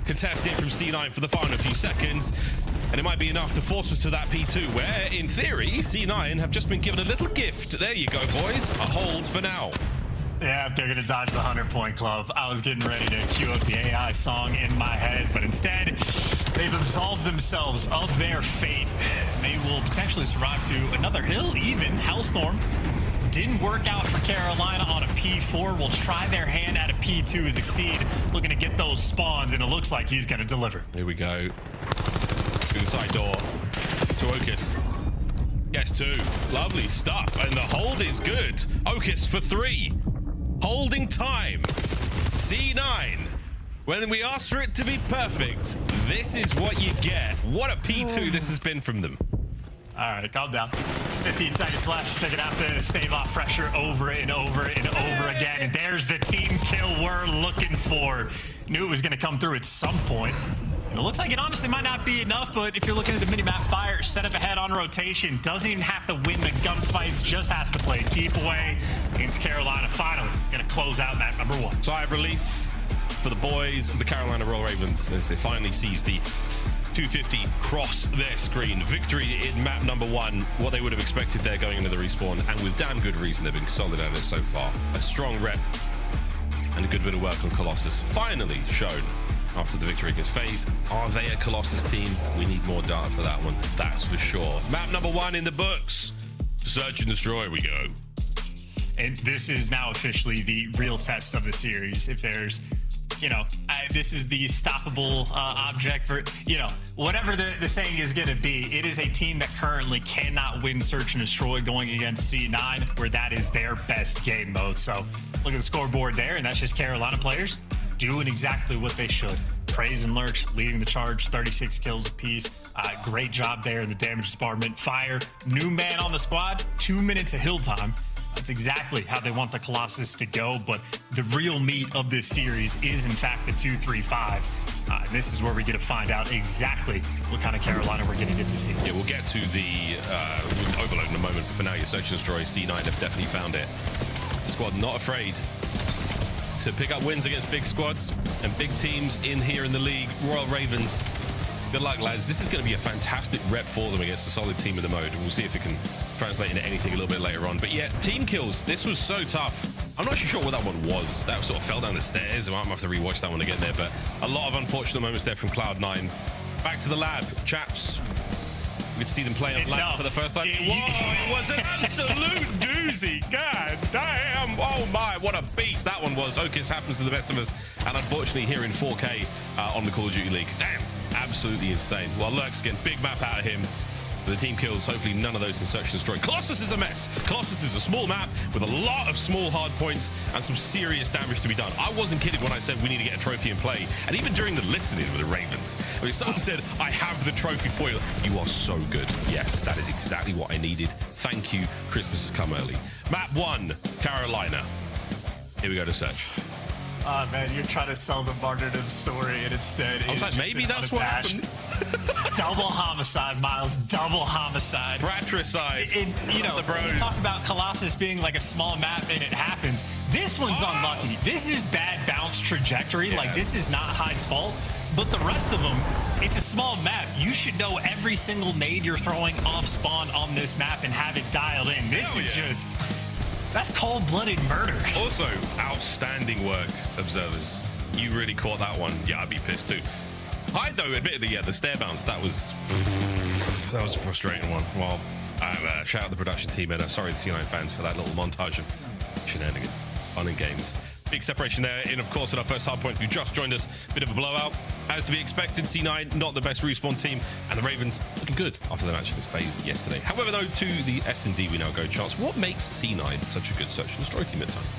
P: Contested from C9 for the final few seconds, and it might be enough to force us to that P2, where, in theory, C9 have just been given a little gift. There you go, boys. A hold for now.
R: Yeah, if they're going to dodge the 100-point club, I was getting ready to cue up the AI song in my head, but instead, they've absolved themselves of their fate. They will potentially survive to another hill, even. Hellstorm didn't work out for Carolina on a P4. Will try their hand at a P2 as Exceed, looking to get those spawns, and it looks like he's going to deliver.
P: Here we go. Through the side door to Okus. Yes, 2. Lovely stuff, and the hold is good. Okus for 3. Holding time. C9. When we asked for it to be perfect, this is what you get. What a P2 this has been from them.
R: All right, calm down. 15 seconds left. They're going to have to stave off pressure over and over and over again. And there's the team kill we're looking for. Knew it was going to come through at some point. And it looks like it honestly might not be enough, but if you're looking at the mini-map, Fire set up ahead on rotation. Doesn't even have to win the gunfights, just has to play keep away against Carolina. Finally, going to close out map number 1.
P: Sigh of relief for the boys of the Carolina Royal Ravens as they finally seize the 250 cross their screen. Victory in map number 1, what they would have expected there going into the respawn, and with damn good reason. They've been solid at it so far. A strong rep and a good bit of work on Colossus finally shown after the victory against FaZe. Are they a Colossus team? We need more data for that one, that's for sure. Map number 1 in the books. Search and destroy we go.
R: And this is now officially the real test of the series. If there's, you know, this is the stoppable object for, you know, whatever the saying is going to be. It is a team that currently cannot win Search and Destroy going against C9, where that is their best game mode. So look at the scoreboard there, and that's just Carolina players doing exactly what they should. Praise and Lurks leading the charge, 36 kills apiece. Great job there in the damage department. Fire, new man on the squad, 2 minutes of hill time. That's exactly how they want the Colossus to go, but the real meat of this series is, in fact, the 2-3-5. And this is where we get to find out exactly what kind of Carolina we're going to get to see.
P: Yeah, we'll get to the overload in a moment, but for now, your Search and Destroy, C9 have definitely found it. The squad not afraid to pick up wins against big squads and big teams in here in the league. Royal Ravens, good luck, lads. This is going to be a fantastic rep for them against a solid team in the mode. We'll see if it can translate into anything a little bit later on. But yeah, team kills. This was so tough. I'm not sure what that one was. That sort of fell down the stairs. I might have to rewatch that one again there. But a lot of unfortunate moments there from Cloud9. Back to the lab, chaps. We could see them play on lab for the first time. Whoa, it was an absolute doozy. God damn. Oh my, what a beast that one was. Okus happens to the best of us. And unfortunately here in 4K on the Call of Duty League. Damn, absolutely insane. Well, Lurk's getting big map out of him. The team kills, hopefully none of those in Search and Destroy. Colossus is a mess. Colossus is a small map with a lot of small hard points and some serious damage to be done. I wasn't kidding when I said we need to get a trophy in play. And even during the listening with the Ravens, I mean, someone said, I have the trophy for you. You are so good. Yes, that is exactly what I needed. Thank you. Christmas has come early. Map 1, Carolina. Here we go to Search.
R: Oh, man, you're trying to sell the martyrdom story, and instead...
P: I was like, maybe that's what happened.
R: Double homicide, Miles. Double homicide.
P: Fratricide.
R: You know, when you talk about Colossus being like a small map and it happens, this one's unlucky. This is bad bounce trajectory. Like, this is not Hyde's fault. But the rest of them, it's a small map. You should know every single nade you're throwing off spawn on this map and have it dialed in. This is just... That's cold-blooded murder.
P: Also, outstanding work, observers. You really caught that one. Yeah, I'd be pissed too. Hyde, though, admittedly, yeah, the stair bounce, that was a frustrating one. Well, shout out the production team and sorry to C9 fans for that little montage of shenanigans, fun and games. Big separation there in, of course, in our first hard point. If you just joined us, bit of a blowout. As to be expected, C9 not the best respawn team, and the Ravens looking good after the match against FaZe yesterday. However, though, to the S&D we now go, Chance. What makes C9 such a good search and destroy team at times?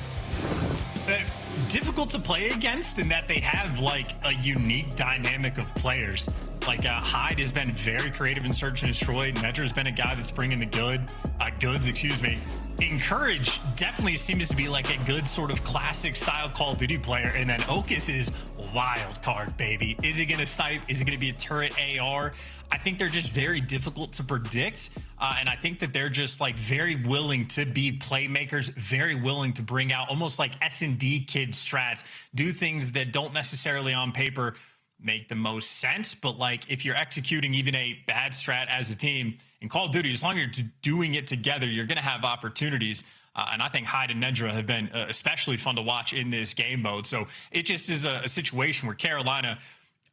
R: Difficult to play against in that they have like a unique dynamic of players. Like Hyde has been very creative in search and destroy. Nedra's been a guy that's bringing the goods, excuse me. Encourage definitely seems to be like a good sort of classic style Call of Duty player. And then Ocus is wild card, baby. Is he going to snipe? Is he going to be a turret AR? I think they're just very difficult to predict. And I think that they're just like very willing to be playmakers, very willing to bring out almost like S&D kid strats, do things that don't necessarily on paper make the most sense. But like if you're executing even a bad strat as a team in Call of Duty, as long as you're doing it together, you're going to have opportunities. And I think Hyde and Nedra have been especially fun to watch in this game mode. So it just is a situation where Carolina,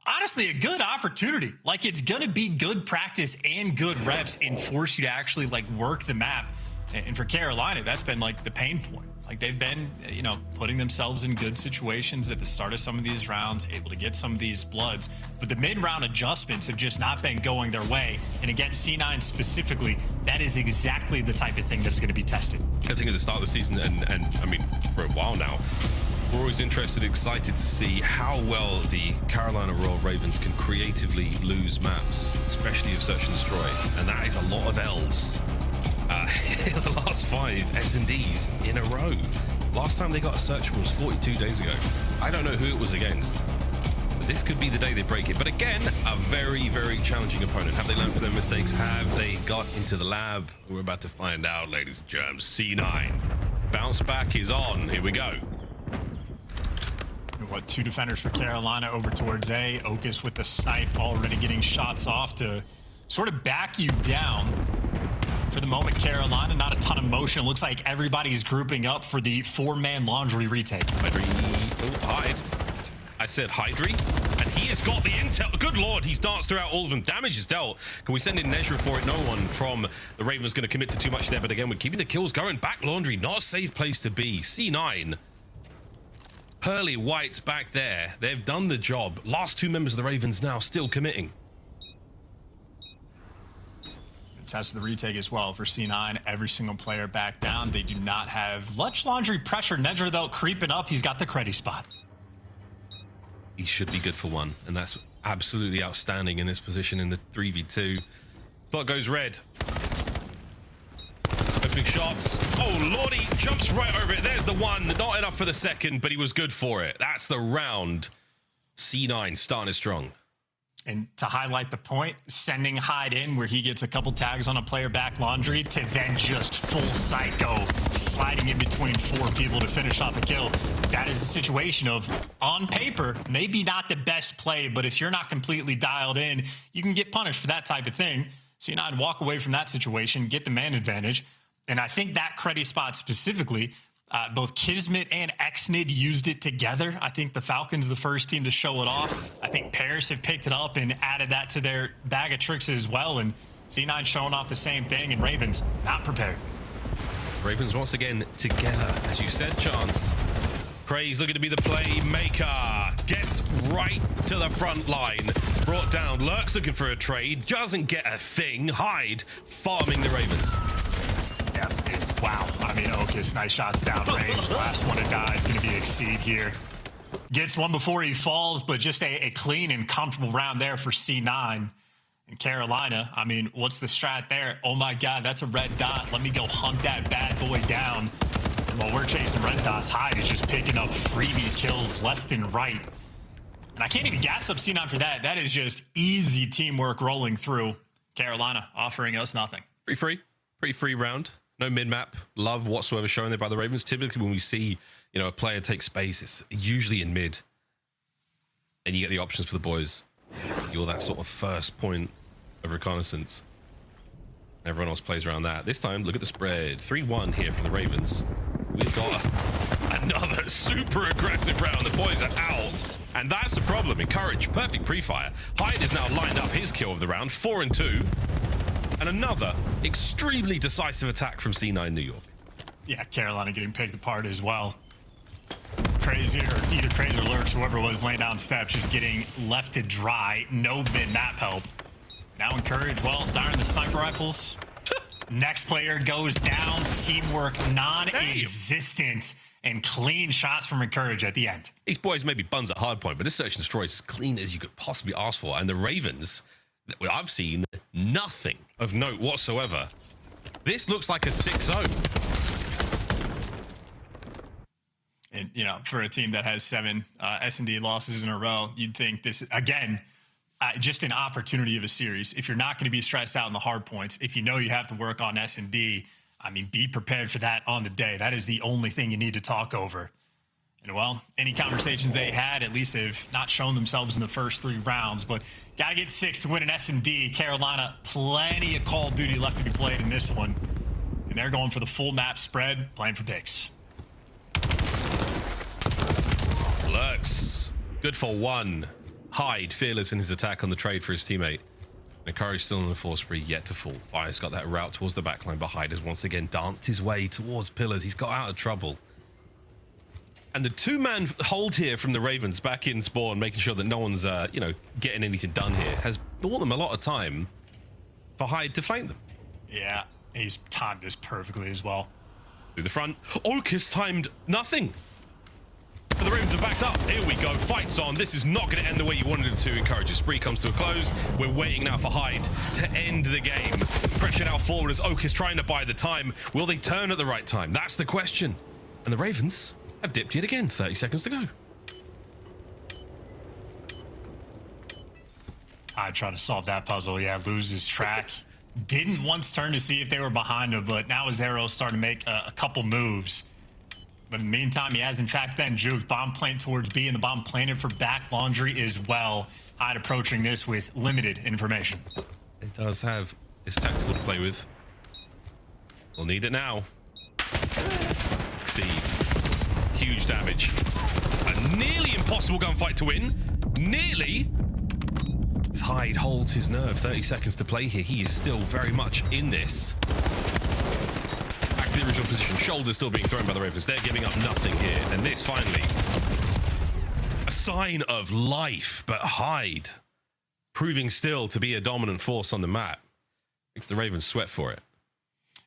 R: honestly, a good opportunity. Like it's going to be good practice and good reps and force you to actually like work the map. And for Carolina, that's been like the pain point. Like they've been, you know, putting themselves in good situations at the start of some of these rounds, able to get some of these bloods. But the mid-round adjustments have just not been going their way. And against C9 specifically, that is exactly the type of thing that is going to be tested.
P: I think at the start of the season, and I mean, for a while now, we're always interested, excited to see how well the Carolina Royal Ravens can creatively lose maps, especially of search and destroy. And that is a lot of L's. The last 5 S&Ds in a row. Last time they got a search was 42 days ago. I don't know who it was against, but this could be the day they break it. But again, a very, very challenging opponent. Have they learned from their mistakes? Have they got into the lab? We're about to find out, ladies and germs. C9. Bounce back is on. Here we go.
R: What, 2 defenders for Carolina over towards A. Ocus with the snipe already getting shots off to sort of back you down. For the moment, Carolina, not a ton of motion. It looks like everybody's grouping up for the 4-man laundry retake.
P: Hyde. I said Hydry, and he has got the intel. Good lord, he's danced throughout all of them. Damage is dealt. Can we send in Nezra for it? No one from the Ravens going to commit to too much there, but again, we're keeping the kills going. Back laundry, not a safe place to be. C9. Pearly White's back there. They've done the job. Last 2 members of the Ravens now still committing.
R: Test the retake as well for C9. Every single player back down. They do not have much laundry pressure. Nedra, though, creeping up. He's got the credit spot.
P: He should be good for 1, and that's absolutely outstanding in this position in the 3v2. Clock goes red. Opening shots. Oh, lordy, jumps right over it. There's the 1. Not enough for the 2nd, but he was good for it. That's the round. C9 starting strong.
R: And to highlight the point, sending Hyde in where he gets a couple tags on a player back laundry to then just full psycho sliding in between 4 people to finish off a kill. That is a situation of, on paper, maybe not the best play, but if you're not completely dialed in, you can get punished for that type of thing. So you know, I'd walk away from that situation, get the man advantage. And I think that credit spot specifically, both Kismet and Xnid used it together. I think the Falcons the first team to show it off. I think Paris have picked it up and added that to their bag of tricks as well. And C9 showing off the same thing, and Ravens not prepared.
P: Ravens once again together, as you said, Chance. Craig's looking to be the playmaker. Gets right to the front line. Brought down. Lurk's looking for a trade. Doesn't get a thing. Hyde farming the Ravens.
R: Yeah, wow. I mean, Ocus, nice shots down range. Last one to die is going to be Exceed here. Gets one before he falls, but just a clean and comfortable round there for C9. And Carolina, I mean, what's the strat there? Oh my God, that's a red dot. Let me go hunt that bad boy down. And while we're chasing red dots, Hyde is just picking up freebie kills left and right. And I can't even gas up C9 for that. That is just easy teamwork rolling through. Carolina offering us nothing.
P: Pretty free round. No mid-map love whatsoever shown there by the Ravens. Typically when we see, you know, a player take space, it's usually in mid. And you get the options for the boys. You're that sort of first point of reconnaissance. Everyone else plays around that. This time, look at the spread. 3-1 here from the Ravens. We've got another super aggressive round. The boys are out. And that's the problem. Encourage, perfect pre-fire. Hyde is now lined up his kill of the round. 4-2. And another extremely decisive attack from C9 New York.
R: Yeah, Carolina getting picked apart as well. Crazy, or either Crazy or Lurks, whoever was laying down steps, just getting left to dry. No mid-map help. Now Encourage, well, darn the sniper rifles. Next player goes down. Teamwork non-existent. And clean shots from Encourage at the end.
P: These boys may be buns at Hardpoint, but this search and destroy is as clean as you could possibly ask for. And the Ravens, I've seen nothing of note whatsoever. This looks like a 6-0.
R: And, you know, for a team that has 7 S&D losses in a row, you'd think this, again, just an opportunity of a series. If you're not going to be stressed out in the hard points, if you know you have to work on S&D, I mean, be prepared for that on the day. That is the only thing you need to talk over. And, well, any conversations they had at least have not shown themselves in the first 3 rounds. But got to get 6 to win an S&D. Carolina, plenty of Call of Duty left to be played in this one. And they're going for the full map spread, playing for picks.
P: Lurks. Good for 1. Hyde, fearless in his attack on the trade for his teammate. Encourage still on the force spree, yet to fall. Fire's got that route towards the backline, but Hyde has once again danced his way towards pillars. He's got out of trouble. And the 2-man hold here from the Ravens back in spawn, making sure that no one's, you know, getting anything done here, has bought them a lot of time for Hyde to flank them.
R: Yeah, he's timed this perfectly as well.
P: Through the front. Oakis timed nothing. But the Ravens are backed up. Here we go. Fight's on. This is not going to end the way you wanted it to. Encourage. Spree comes to a close. We're waiting now for Hyde to end the game. Pressure now forward as Oak is trying to buy the time. Will they turn at the right time? That's the question. And the Ravens have dipped yet again. 30 seconds to go.
R: I try to solve that puzzle. Yeah, loses track. Didn't once turn to see if they were behind him, but now his arrows starting to make a couple moves. But in the meantime, he has in fact been juked. Bomb plant towards B, and the bomb planted for back laundry as well. Hyde approaching this with limited information.
P: It does have his tactical to play with. We'll need it now. Exceed. Huge damage. A nearly impossible gunfight to win. Nearly. As Hyde holds his nerve. 30 seconds to play here. He is still very much in this. Back to the original position. Shoulders still being thrown by the Ravens. They're giving up nothing here. And this finally, a sign of life. But Hyde proving still to be a dominant force on the map. Makes the Ravens sweat for it.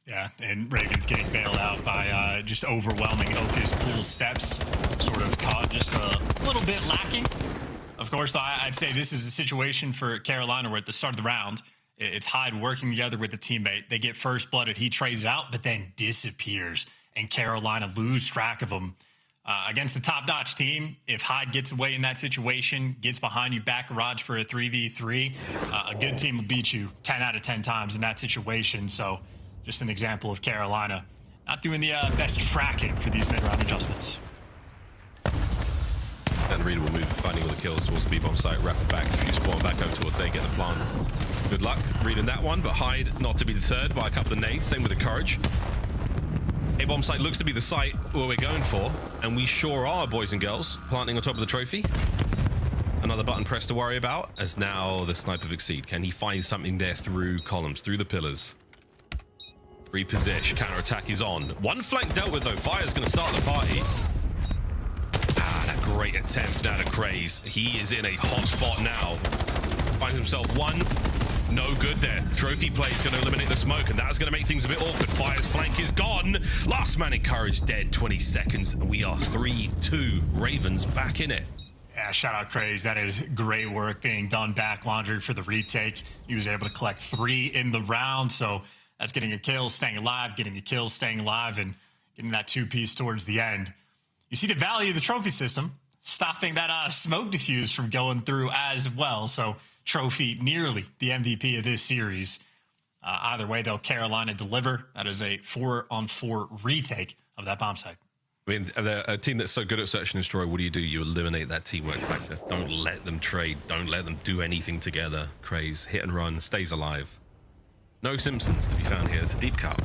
R: Yeah, and Ravens getting bailed out by just overwhelming Oka's pool steps. Sort of caught just a little bit lacking. Of course, I'd say this is a situation for Carolina where at the start of the round, it's Hyde working together with the teammate. They get first blooded. He trades it out, but then disappears. And Carolina lose track of him. Against the top-notch team, if Hyde gets away in that situation, gets behind you, back garage for a 3v3, a good team will beat you 10 out of 10 times in that situation. So just an example of Carolina not doing the best tracking for these mid-round adjustments.
P: And Reader will move, finding all the kills towards the B-bomb site, wrap it back through spawn, back over towards A, get the plant. Good luck reading that one, but Hyde not to be deterred by a couple of nades. Same with the Courage. A-bomb site looks to be the site where we're going for, and we sure are, boys and girls. Planting on top of the trophy. Another button press to worry about, as now the sniper of Exceed. Can he find something there through columns, through the pillars? Reposition, counter-attack is on. One flank dealt with though. Fire's going to start the party. That great attempt now to Craze. He is in a hot spot now. Finds himself one. No good there. Trophy play is going to eliminate the smoke, and that's going to make things a bit awkward. Fire's flank is gone. Last man in Courage dead. 20 seconds, and we are 3-2. Ravens back in it.
R: Yeah, shout out Craze. That is great work being done back laundry for the retake. He was able to collect 3 in the round, so that's getting a kill, staying alive, getting a kill, staying alive, and getting that 2-piece towards the end. You see the value of the trophy system, stopping that smoke diffuse from going through as well. So trophy nearly the MVP of this series. Either way, though, Carolina deliver. That is a 4-on-4 retake of that bomb site.
P: I mean, a team that's so good at search and destroy, what do? You eliminate that teamwork factor. Don't let them trade. Don't let them do anything together. Craze, hit and run, stays alive. No Simpsons to be found here. It's a deep cut.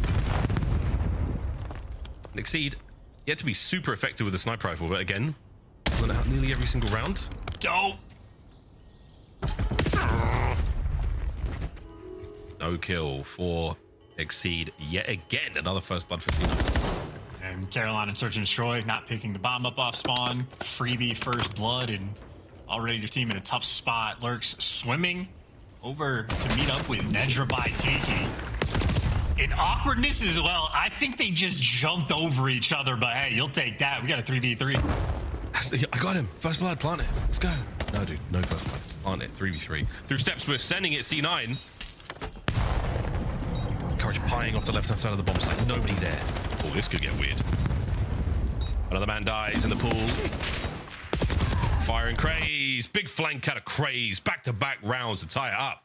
P: And Exceed, yet to be super effective with the sniper rifle, but again, run out nearly every single round.
R: Dope.
P: No kill for Exceed yet again. Another first blood for C9.
R: And Carolina and Search and Destroy not picking the bomb up off spawn. Freebie first blood, and already your team in a tough spot. Lurks swimming over to meet up with Nedra by Tiki. In awkwardness as well, I think they just jumped over each other, but hey, you'll take that. We got a 3v3.
P: I got him. First blood, plant it. Let's go. No, dude, no first blood. Plant it. 3v3. Through steps, we're sending it C9. Courage pieing off the left-hand side of the bomb site. Nobody there. Oh, this could get weird. Another man dies in the pool. Firing Craze. Big flank out of Craze. Back-to-back rounds to tie it up.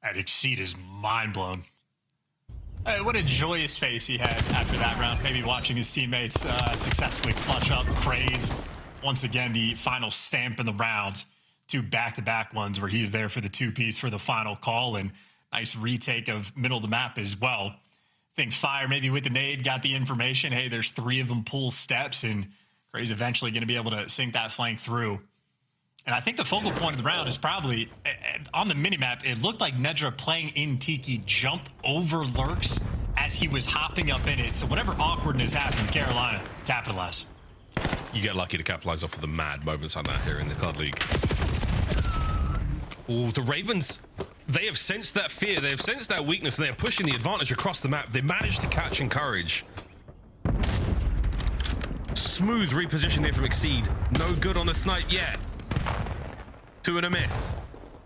R: That Exceed is mind blown. Hey, what a joyous face he had after that round. Maybe watching his teammates successfully clutch up Craze. Once again, the final stamp in the round. 2 back-to-back ones where he's there for the 2-piece for the final call, and nice retake of middle of the map as well. I think Fire maybe with the nade got the information. Hey, there's 3 of them pull steps, and Craze eventually going to be able to sink that flank through. And I think the focal point of the round is probably, on the minimap, it looked like Nedra playing in Tiki jumped over Lurks as he was hopping up in it. So whatever awkwardness happened, Carolina capitalized.
P: You get lucky to capitalize off of the mad moments like that here in the COD League. Oh, the Ravens, they have sensed that fear. They have sensed that weakness, and they are pushing the advantage across the map. They managed to catch Encourage. Smooth reposition here from Exceed. No good on the snipe yet. 2 and a miss.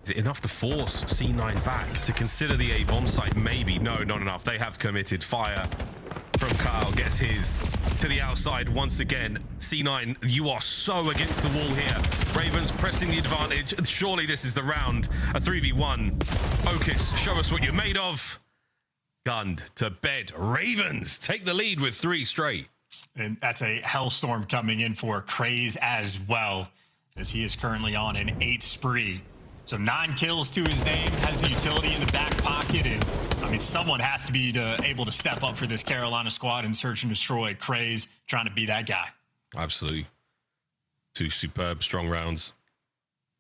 P: Is it enough to force C9 back to consider the A bomb site? Maybe. No, not enough. They have committed. Fire from Kyle gets his to the outside once again. C9, you are so against the wall here. Ravens pressing the advantage. Surely this is the round. A 3v1. Otis, show us what you're made of. Gunned to bed. Ravens take the lead with 3 straight.
R: And that's a hellstorm coming in for Craze as well, as he is currently on an 8 spree. So 9 kills to his name, has the utility in the back pocket, and I mean, someone has to be able to step up for this Carolina squad and Search and Destroy. Craze trying to be that guy.
P: Absolutely. 2 superb, strong rounds.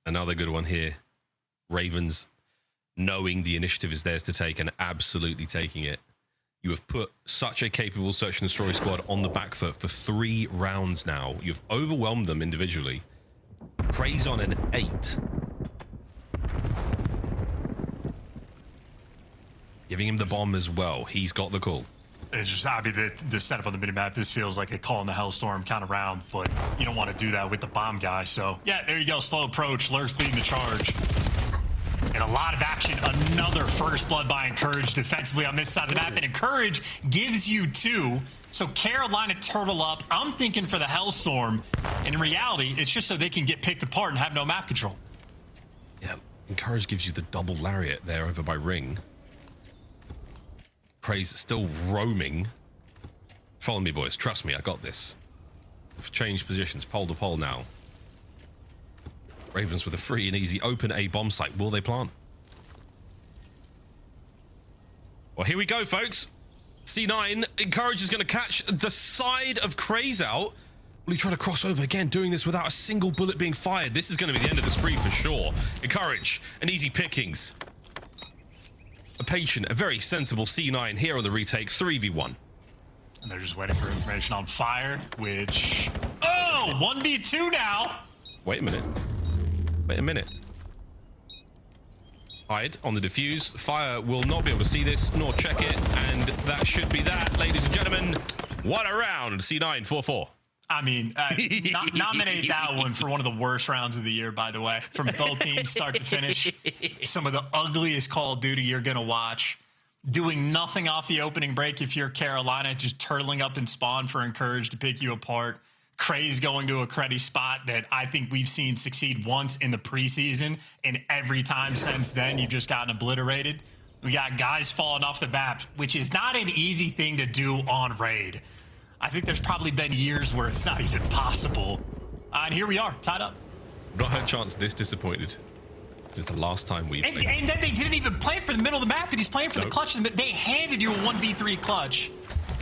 P: Another good one here. Ravens knowing the initiative is theirs to take and absolutely taking it. You have put such a capable Search and Destroy squad on the back foot for 3 rounds now. You've overwhelmed them individually. Craze on an 8. Giving him the bomb as well. He's got the call.
R: It's just, I mean, the setup on the minimap, this feels like a call in the hellstorm kind of round, but you don't want to do that with the bomb guy. So, yeah, there you go. Slow approach. Lurks leading the charge. And a lot of action. Another first blood by Encourage defensively on this side of the map. And Encourage gives you 2. So Carolina turtle up. I'm thinking for the hellstorm. And in reality, it's just so they can get picked apart and have no map control.
P: Yeah, Encourage gives you the double lariat there over by Ring. Craze still roaming. Follow me, boys. Trust me, I got this. We've changed positions, pole to pole now. Ravens with a free and easy open A bomb site. Will they plant? Well, here we go, folks. C9, Encourage is going to catch the side of Craze out. Will he try to cross over again, doing this without a single bullet being fired? This is going to be the end of the spree for sure. Encourage, an easy pickings. A patient, a very sensible C9 here on the retake, 3v1.
R: And they're just waiting for information on Fire, which... Oh, 1v2 now!
P: Wait a minute. Wait a minute. Hide on the defuse. Fire will not be able to see this, nor check it, and that should be that, ladies and gentlemen. What a round. C9, 4-4.
R: I mean, nominate that one for one of the worst rounds of the year, by the way, from both teams, start to finish. Some of the ugliest Call of Duty you're going to watch. Doing nothing off the opening break if you're Carolina, just turtling up in spawn for Encourage to pick you apart. Craze going to a cruddy spot that I think we've seen succeed once in the preseason, and every time since then, you've just gotten obliterated. We got guys falling off the map, which is not an easy thing to do on raid. I think there's probably been years where it's not even possible. And here we are, tied up.
P: Not had a chance this disappointed. This is the last time we've played.
R: And then they didn't even play for the middle of the map, and he's playing for the clutch. They handed you a 1v3 clutch,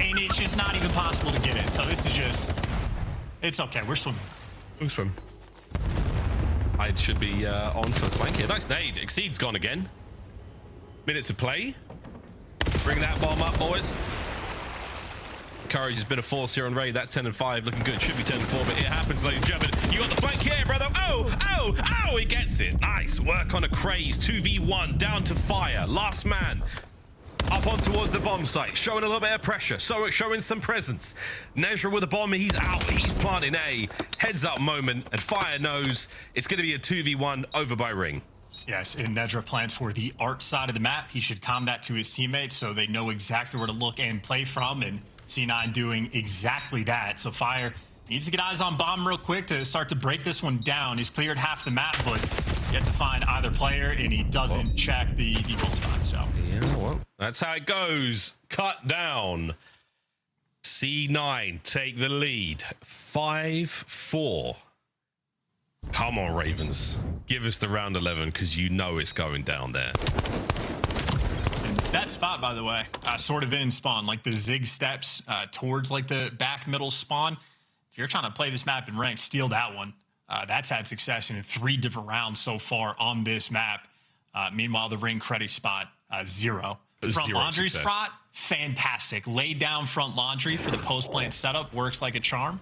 R: and it's just not even possible to get it. So this is just... It's okay, we're swimming.
P: We'll swim. Hyde should be on for the flank here. Nice nade. Exceed's gone again. Minute to play. Bring that bomb up, boys. Courage has been a force here on Raid. That 10 and 5 looking good. Should be 10 and 4, but it happens, ladies and gentlemen. You got the flank here, brother. Oh, he gets it. Nice work on a Craze. 2v1 down to fire. Last man up on towards the bomb site, showing a little bit of pressure, so showing some presence. Nezra with a bomb, he's out, he's planting A. Heads up moment, and Fire knows it's going to be a 2v1 over by Ring.
R: Yes, and Nedra plans for the art side of the map. He should comm that to his teammates so they know exactly where to look and play from, and C9 doing exactly that. So Fire needs to get eyes on bomb real quick to start to break this one down. He's cleared half the map, but yet to find either player, and he doesn't check the default spot. So
P: yeah, well, that's how it goes. Cut down. C9 take the lead. 5-4. Come on, Ravens. Give us the round 11 because you know it's going down there.
R: That spot, by the way, sort of in spawn, like the zig steps towards like the back middle spawn. If you're trying to play this map in ranked, steal that one. That's had success in 3 different rounds so far on this map. Meanwhile, the Ring credit spot, 0. Front laundry spot, fantastic. Laid down front laundry for the post plant setup works like a charm.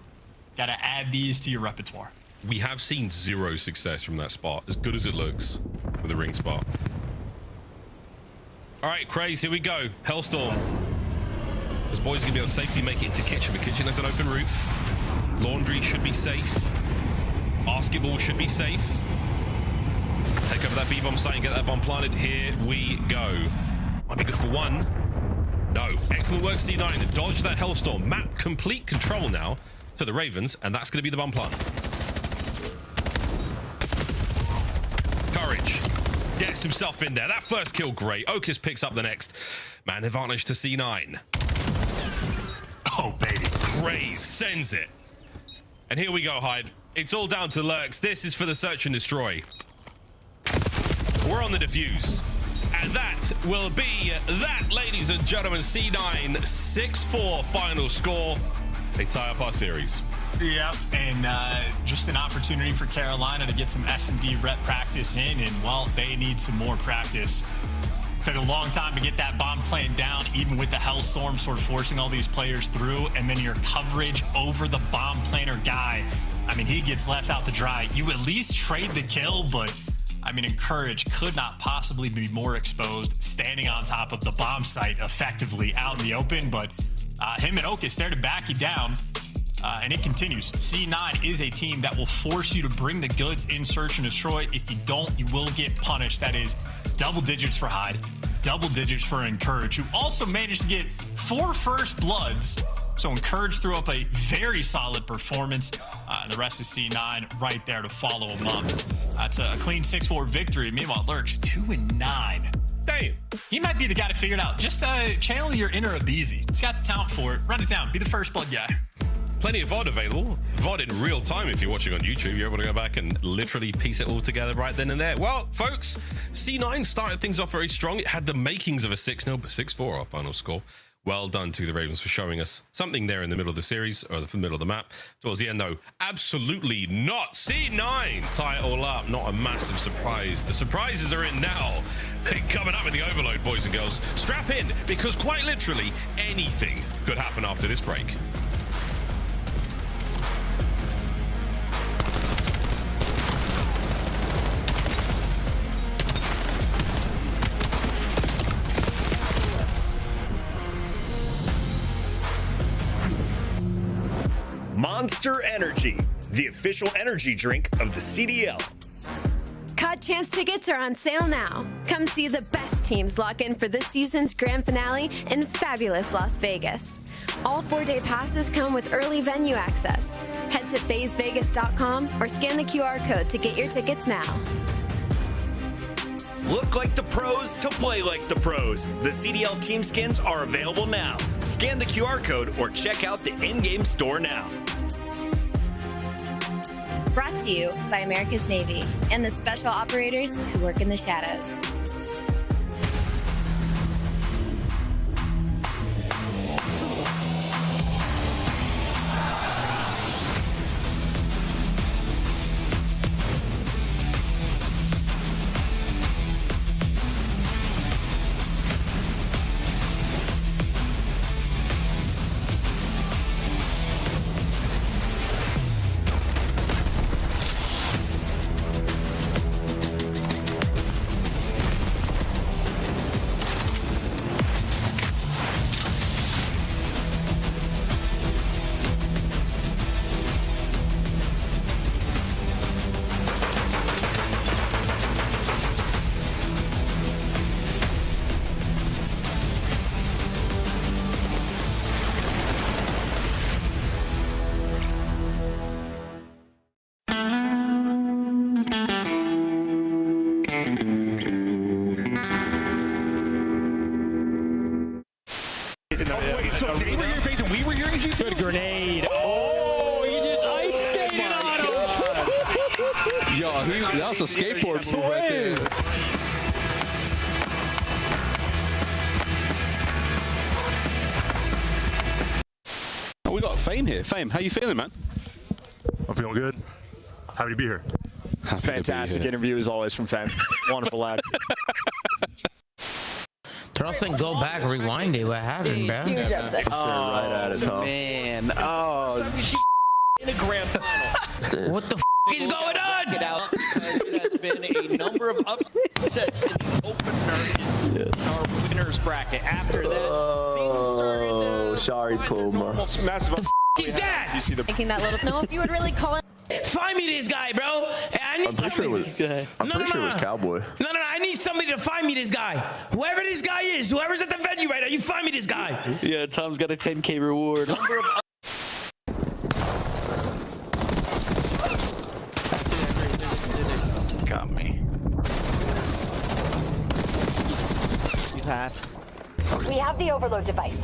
R: Got to add these to your repertoire.
P: We have seen 0 success from that spot, as good as it looks with the Ring spot. All right, Craze, here we go. Hellstorm. This boy's gonna be able to safely make it into kitchen. The kitchen has an open roof. Laundry should be safe. Basketball should be safe. Take over that B-bomb site and get that bomb planted. Here we go. Might be good for 1. No. Excellent work, C9. Dodge that Hellstorm. Map complete control now to the Ravens, and that's gonna be the bomb plant. Courage gets himself in there. That first kill, great. Okus picks up the next. Man advantage to C9.
R: Oh, baby.
P: Craze sends it. And here we go, Hyde. It's all down to Lurks. This is for the search and destroy. We're on the defuse. And that will be that, ladies and gentlemen. C9, 6-4 final score. They tie up our series.
R: Yep, and just an opportunity for Carolina to get some S&D rep practice in, and well, they need some more practice. Took a long time to get that bomb plant down, even with the Hellstorm sort of forcing all these players through, and then your coverage over the bomb planter guy. I mean, he gets left out to dry. You at least trade the kill, but I mean, Courage could not possibly be more exposed, standing on top of the bomb site effectively out in the open, but him and Okus there to back you down. And it continues. C9 is a team that will force you to bring the goods in search and destroy. If you don't, you will get punished. That is double digits for Hyde, double digits for Encourage, who also managed to get 4 first bloods. So Encourage threw up a very solid performance. And the rest is C9 right there to follow him up. That's a clean 6-4 victory. Meanwhile, Lurks 2-9.
P: Damn.
R: He might be the guy to figure it out. Just channel your inner Abizi. He's got the talent for it. Run it down. Be the first blood guy.
P: Plenty of VOD available. VOD in real time if you're watching on YouTube. You're able to go back and literally piece it all together right then and there. Well, folks, C9 started things off very strong. It had the makings of a 6-0, but 6-4 our final score. Well done to the Ravens for showing us something there in the middle of the series, or the middle of the map. Towards the end, though, absolutely not. C9 tie it all up. Not a massive surprise. The surprises are in now. Coming up in the overload, boys and girls. Strap in, because quite literally anything could happen after this break.
N: Monster Energy, the official energy drink of the CDL.
S: COD Champs tickets are on sale now. Come see the best teams lock in for this season's grand finale in fabulous Las Vegas. All 4-day passes come with early venue access. Head to phasevegas.com or scan the QR code to get your tickets now.
N: Look like the pros to play like the pros. The CDL team skins are available now. Scan the QR code or check out the in-game store now.
T: Brought to you by America's Navy and the special operators who work in the shadows.
D: Wait, so they were hearing Faze and we were hearing G2?
G: Good grenade. Oh, you just ice skated on him.
E: Yo, that was a skateboard move right there.
D: We got Fame here. Fame, how you feeling, man?
U: I'm feeling good. Happy to be here.
V: Fantastic interview as always from Fame. Wonderful lad.
J: Trusting, go back, rewind it. What happened, bro?
V: Huge upset.
G: Right at it, huh? Man. Oh.
V: In a grand final.
J: What the is going on?
V: It has been a number of upsets in the opener in our winners bracket. After that, things started
H: sorry, Puma.
V: Massive.
J: He's dead.
L: Making that little. No, if you would really call it.
J: Find me this guy, bro.
H: I'm pretty sure it was. I'm pretty sure it was Cowboy.
J: No, I need somebody to find me this guy. Whoever this guy is, whoever's at the venue right now, you find me this guy.
G: Yeah, Tom's got a 10K reward.
V: Got me.
T: We have the overload device.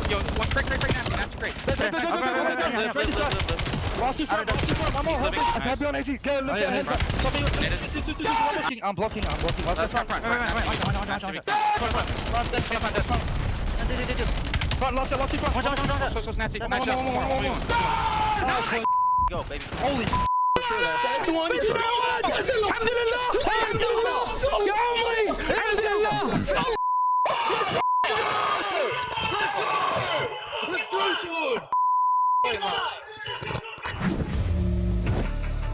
G: Yo, one break now. That's great. Lost his front. One more. Heavy on AG. Get him. I'm blocking. Let's front. Lost his front. So nasty. Go, baby. Holy that's the one.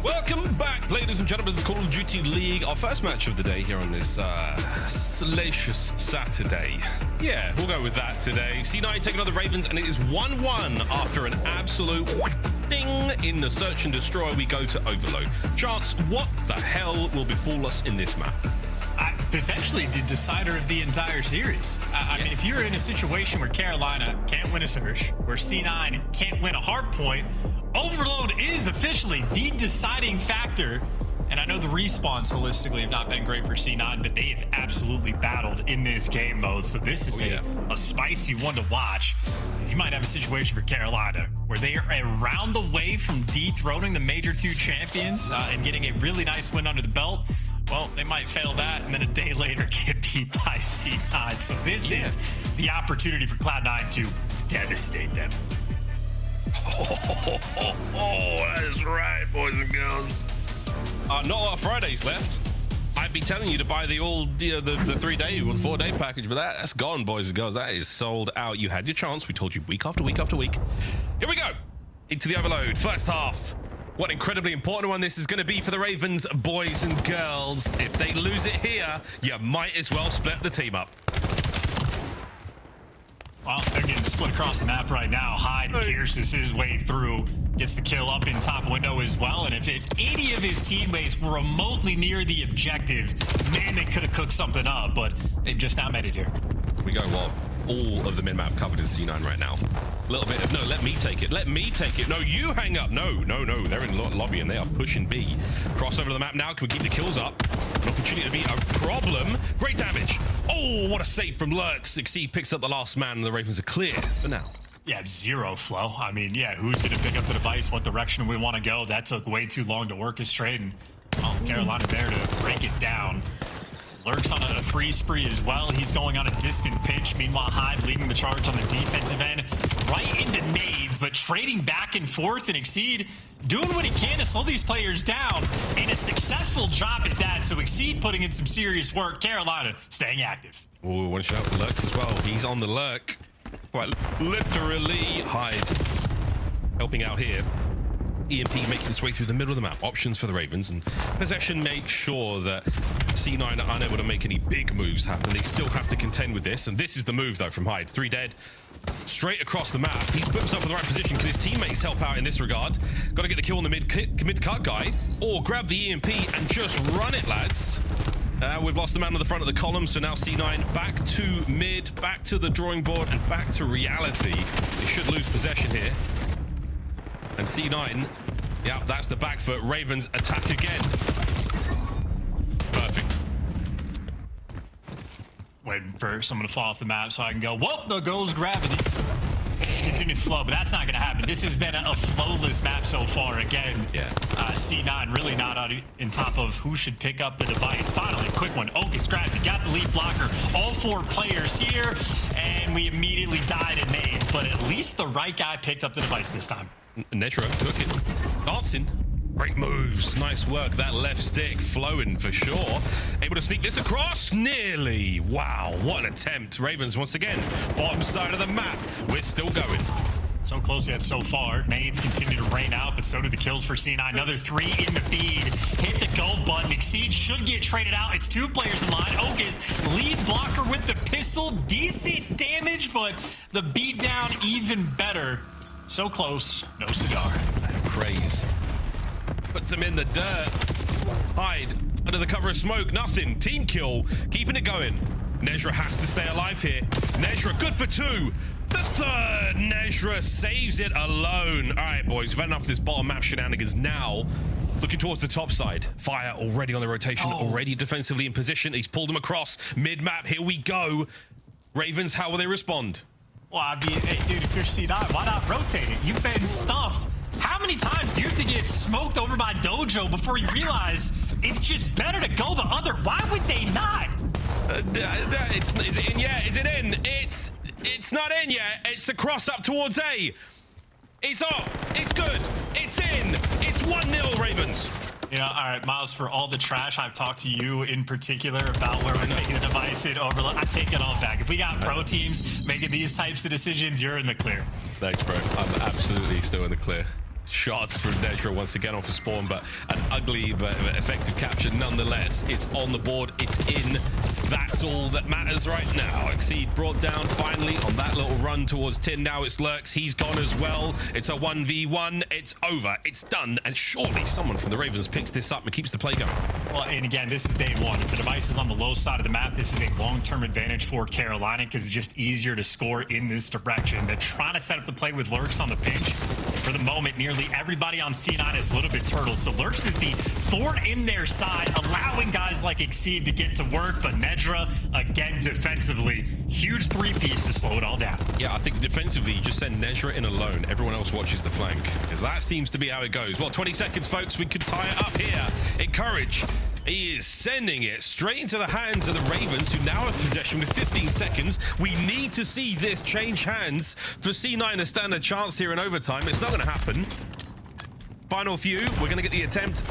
P: Welcome back, ladies and gentlemen, to the Call of Duty League. Our first match of the day here on this salacious Saturday. Yeah, we'll go with that today. C9 taking on the Ravens, and it is 1-1 after an absolute ding in the search and destroy. We go to Overload. Chance, what the hell will befall us in this map?
R: Potentially the decider of the entire series. I mean, if you're in a situation where Carolina can't win a search, where C9 can't win a hardpoint, Overload is officially the deciding factor. And I know the respawns holistically have not been great for C9, but they have absolutely battled in this game mode. So this is a spicy one to watch. You might have a situation for Carolina where they are around the way from dethroning the Major 2 champions and getting a really nice win under the belt. Well, they might fail that and then a day later get beat by C9. So this is the opportunity for Cloud9 to devastate them.
P: That is right, boys and girls. Not a lot of Fridays left. I'd be telling you to buy the 3-day or 4-day package, but that's gone, boys and girls. That is sold out. You had your chance. We told you week after week after week. Here we go. Into the Overload. First half. What an incredibly important one this is going to be for the Ravens, boys and girls. If they lose it here, you might as well split the team up.
R: Well, they're getting split across the map right now. Hyde pierces his way through, gets the kill up in top window as well. And if any of his teammates were remotely near the objective, man, they could have cooked something up, but they've just not made it here.
P: We go well. All of the mid-map covered in C9 right now. A little bit of, no, let me take it. Let me take it. No, you hang up. No. They're in lobby and they are pushing B. Cross over to the map now. Can we keep the kills up? An opportunity to be a problem. Great damage. Oh, what a save from Lurk. Succeed picks up the last man and the Ravens are clear for now.
R: Yeah, zero flow. I mean, yeah, who's going to pick up the device? What direction we want to go? That took way too long to orchestrate. And Carolina there to break it down. Lurk's on a 3 spree as well. He's going on a distant pitch. Meanwhile, Hyde leading the charge on the defensive end. Right into nades, but trading back and forth, and Exceed doing what he can to slow these players down. And a successful job at that. So Exceed putting in some serious work. Carolina staying active.
P: Oh, one shout out for Lurks as well. He's on the Lurk. Quite literally. Hyde helping out here. EMP making its way through the middle of the map. Options for the Ravens, and possession makes sure that C9 are unable to make any big moves happen. They still have to contend with this, and this is the move though from Hyde. 3 dead, straight across the map. He's put himself in the right position. Can his teammates help out in this regard? Got to get the kill on the mid-cut guy, or grab the EMP and just run it, lads. We've lost the man on the front of the column, so now C9 back to mid, back to the drawing board, and back to reality. They should lose possession here. And C9 Yeah, that's the back foot. Ravens attack again. Perfect.
R: Waiting for someone to fall off the map so I can go, whoop, there goes gravity. Continue to flow, but that's not going to happen. This has been a flowless map so far. Again, C9 really not on top of who should pick up the device. Finally, quick one. Okis grabs it, got the lead blocker. All 4 players here, and we immediately died in nades, but at least the right guy picked up the device this time.
P: Nedra cooking, dancing. Great moves, nice work. That left stick flowing for sure. Able to sneak this across, nearly. Wow, what an attempt. Ravens once again, bottom side of the map. We're still going.
R: So close yet so far. Nades continue to rain out, but so do the kills for C9. Another 3 in the feed. Hit the go button. Exceed should get traded out. It's 2 players in line. Okis, lead blocker with the pistol. Decent damage, but the beat down even better. So close, no cigar.
P: Craze. Puts him in the dirt. Hide under the cover of smoke. Nothing. Team kill. Keeping it going. Nezra has to stay alive here. Nezra good for 2. The third. Nezra saves it alone. All right, boys. We've had enough of this bottom map shenanigans now. Looking towards the top side. Fire already on the rotation. Already defensively in position. He's pulled them across. Mid-map. Here we go. Ravens, how will they respond?
R: Well, I mean, hey, dude, if you're C9, why not rotate it? You've been stuffed. How many times do you have to get smoked over by Dojo before you realize it's just better to go the other? Why would they not?
P: Is it in yet? Is it in? It's not in yet. It's a cross up towards A. It's up. It's good. It's in. It's 1-0 Ravens.
R: You know, all right, Miles, for all the trash I've talked to you in particular about where we're taking the device in overload, I take it all back. If we got pro teams making these types of decisions, you're in the clear.
P: Thanks, bro. I'm absolutely still in the clear. Shots from Nedra once again off a spawn, but an ugly but effective capture nonetheless. It's on the board. It's in. That's all that matters right now. Exceed brought down finally on that little run towards Tin. Now it's Lurks. He's gone as well. It's a 1v1. It's over. It's done. And surely someone from the Ravens picks this up and keeps the play going.
R: Well, and again, this is day 1. If the device is on the low side of the map, this is a long-term advantage for Carolina because it's just easier to score in this direction. They're trying to set up the play with Lurks on the pinch. For the moment, nearly everybody on C9 is a little bit turtle. So Lurks is the thorn in their side, allowing guys like Exceed to get to work. But Nedra, again, defensively, huge 3-piece to slow it all down.
P: Yeah, I think defensively, you just send Nedra in alone. Everyone else watches the flank because that seems to be how it goes. Well, 20 seconds, folks. We could tie it up here. Encourage. He is sending it straight into the hands of the Ravens, who now have possession with 15 seconds. We need to see this change hands for C9 to stand a chance here in overtime. It's not going to happen. Final few. We're going to get the attempt.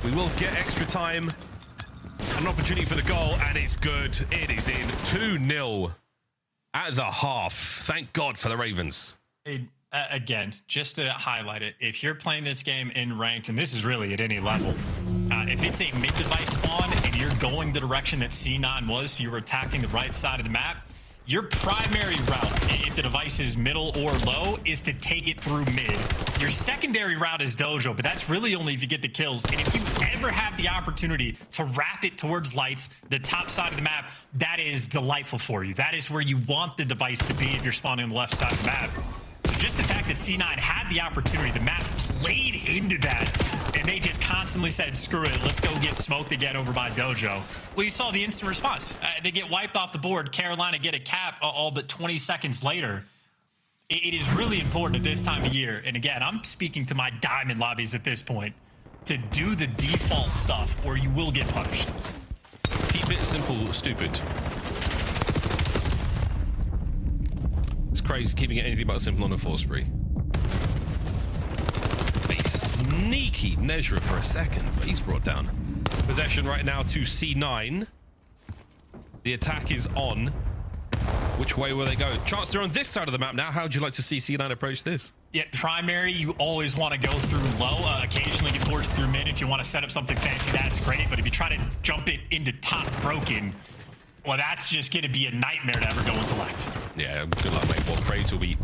P: We will get extra time. An opportunity for the goal, and it's good. It is in 2-0 at the half. Thank God for the Ravens.
R: Again, just to highlight it, if you're playing this game in ranked, and this is really at any level, if it's a mid-device spawn and you're going the direction that C9 was, so you're attacking the right side of the map, your primary route, if the device is middle or low, is to take it through mid. Your secondary route is Dojo, but that's really only if you get the kills. And if you ever have the opportunity to wrap it towards lights, the top side of the map, that is delightful for you. That is where you want the device to be if you're spawning on the left side of the map. So just the fact that C9 had the opportunity, the map played into that, and they just constantly said, screw it, let's go get smoked again over by Dojo. Well, you saw the instant response. They get wiped off the board. Carolina get a cap all but 20 seconds later. It is really important at this time of year, and again, I'm speaking to my diamond lobbies at this point, to do the default stuff or you will get punished.
P: Keep it simple, stupid. It's crazy keeping it anything but simple on a 4-spree. A sneaky Nezra for a second, but he's brought down. Possession right now to C9. The attack is on. Which way will they go? Chance, they're on this side of the map now. How would you like to see C9 approach this?
R: Yeah, primary, you always want to go through low. Occasionally get forced through mid if you want to set up something fancy. That's great. But if you try to jump it into top broken, well, that's just going to be a nightmare to ever go and collect.
P: Yeah, good luck, mate. Well, Praise will be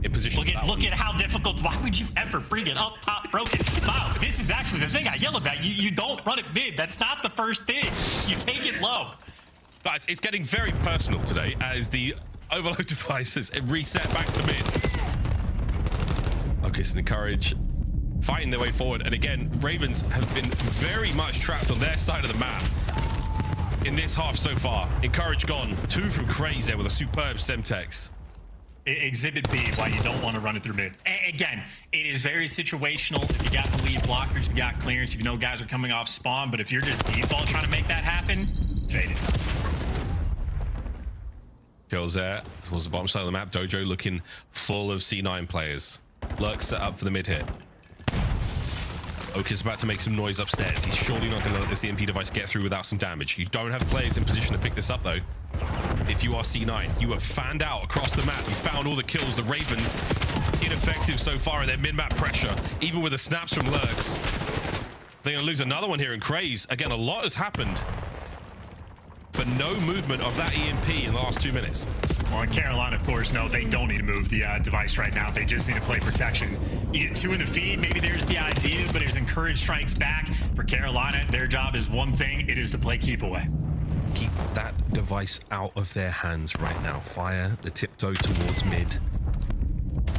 P: in position.
R: Look at how difficult. Why would you ever bring it up top broken? Miles, this is actually the thing I yell about. You don't run it mid. That's not the first thing. You take it low.
P: Guys, it's getting very personal today as the overload devices reset back to mid. Okay, so encourage fighting their way forward. And again, Ravens have been very much trapped on their side of the map in this half so far. Encourage gone. 2 from Craze there with a superb Semtex.
R: Exhibit B, why you don't want to run it through mid. Again, it is very situational. If you got the lead blockers, if you got clearance, if you know guys are coming off spawn, but if you're just default trying to make that happen, fade it.
P: Kills there towards the bottom side of the map. Dojo looking full of C9 players. Lurk set up for the mid hit. Oak is about to make some noise upstairs. He's surely not going to let this EMP device get through without some damage. You don't have players in position to pick this up, though. If you are C9, you have fanned out across the map. You found all the kills. The Ravens, ineffective so far in their mid-map pressure, even with the snaps from Lurks. They're going to lose another one here in Craze. Again, a lot has happened for no movement of that EMP in the last 2 minutes.
R: Well, in Carolina, of course, no, they don't need to move the device right now. They just need to play protection. You get 2 in the feed, maybe there's the idea, but as Encourage strikes back, for Carolina, their job is one thing. It is to play keep away.
P: Keep that device out of their hands right now. Fire the tiptoe towards mid.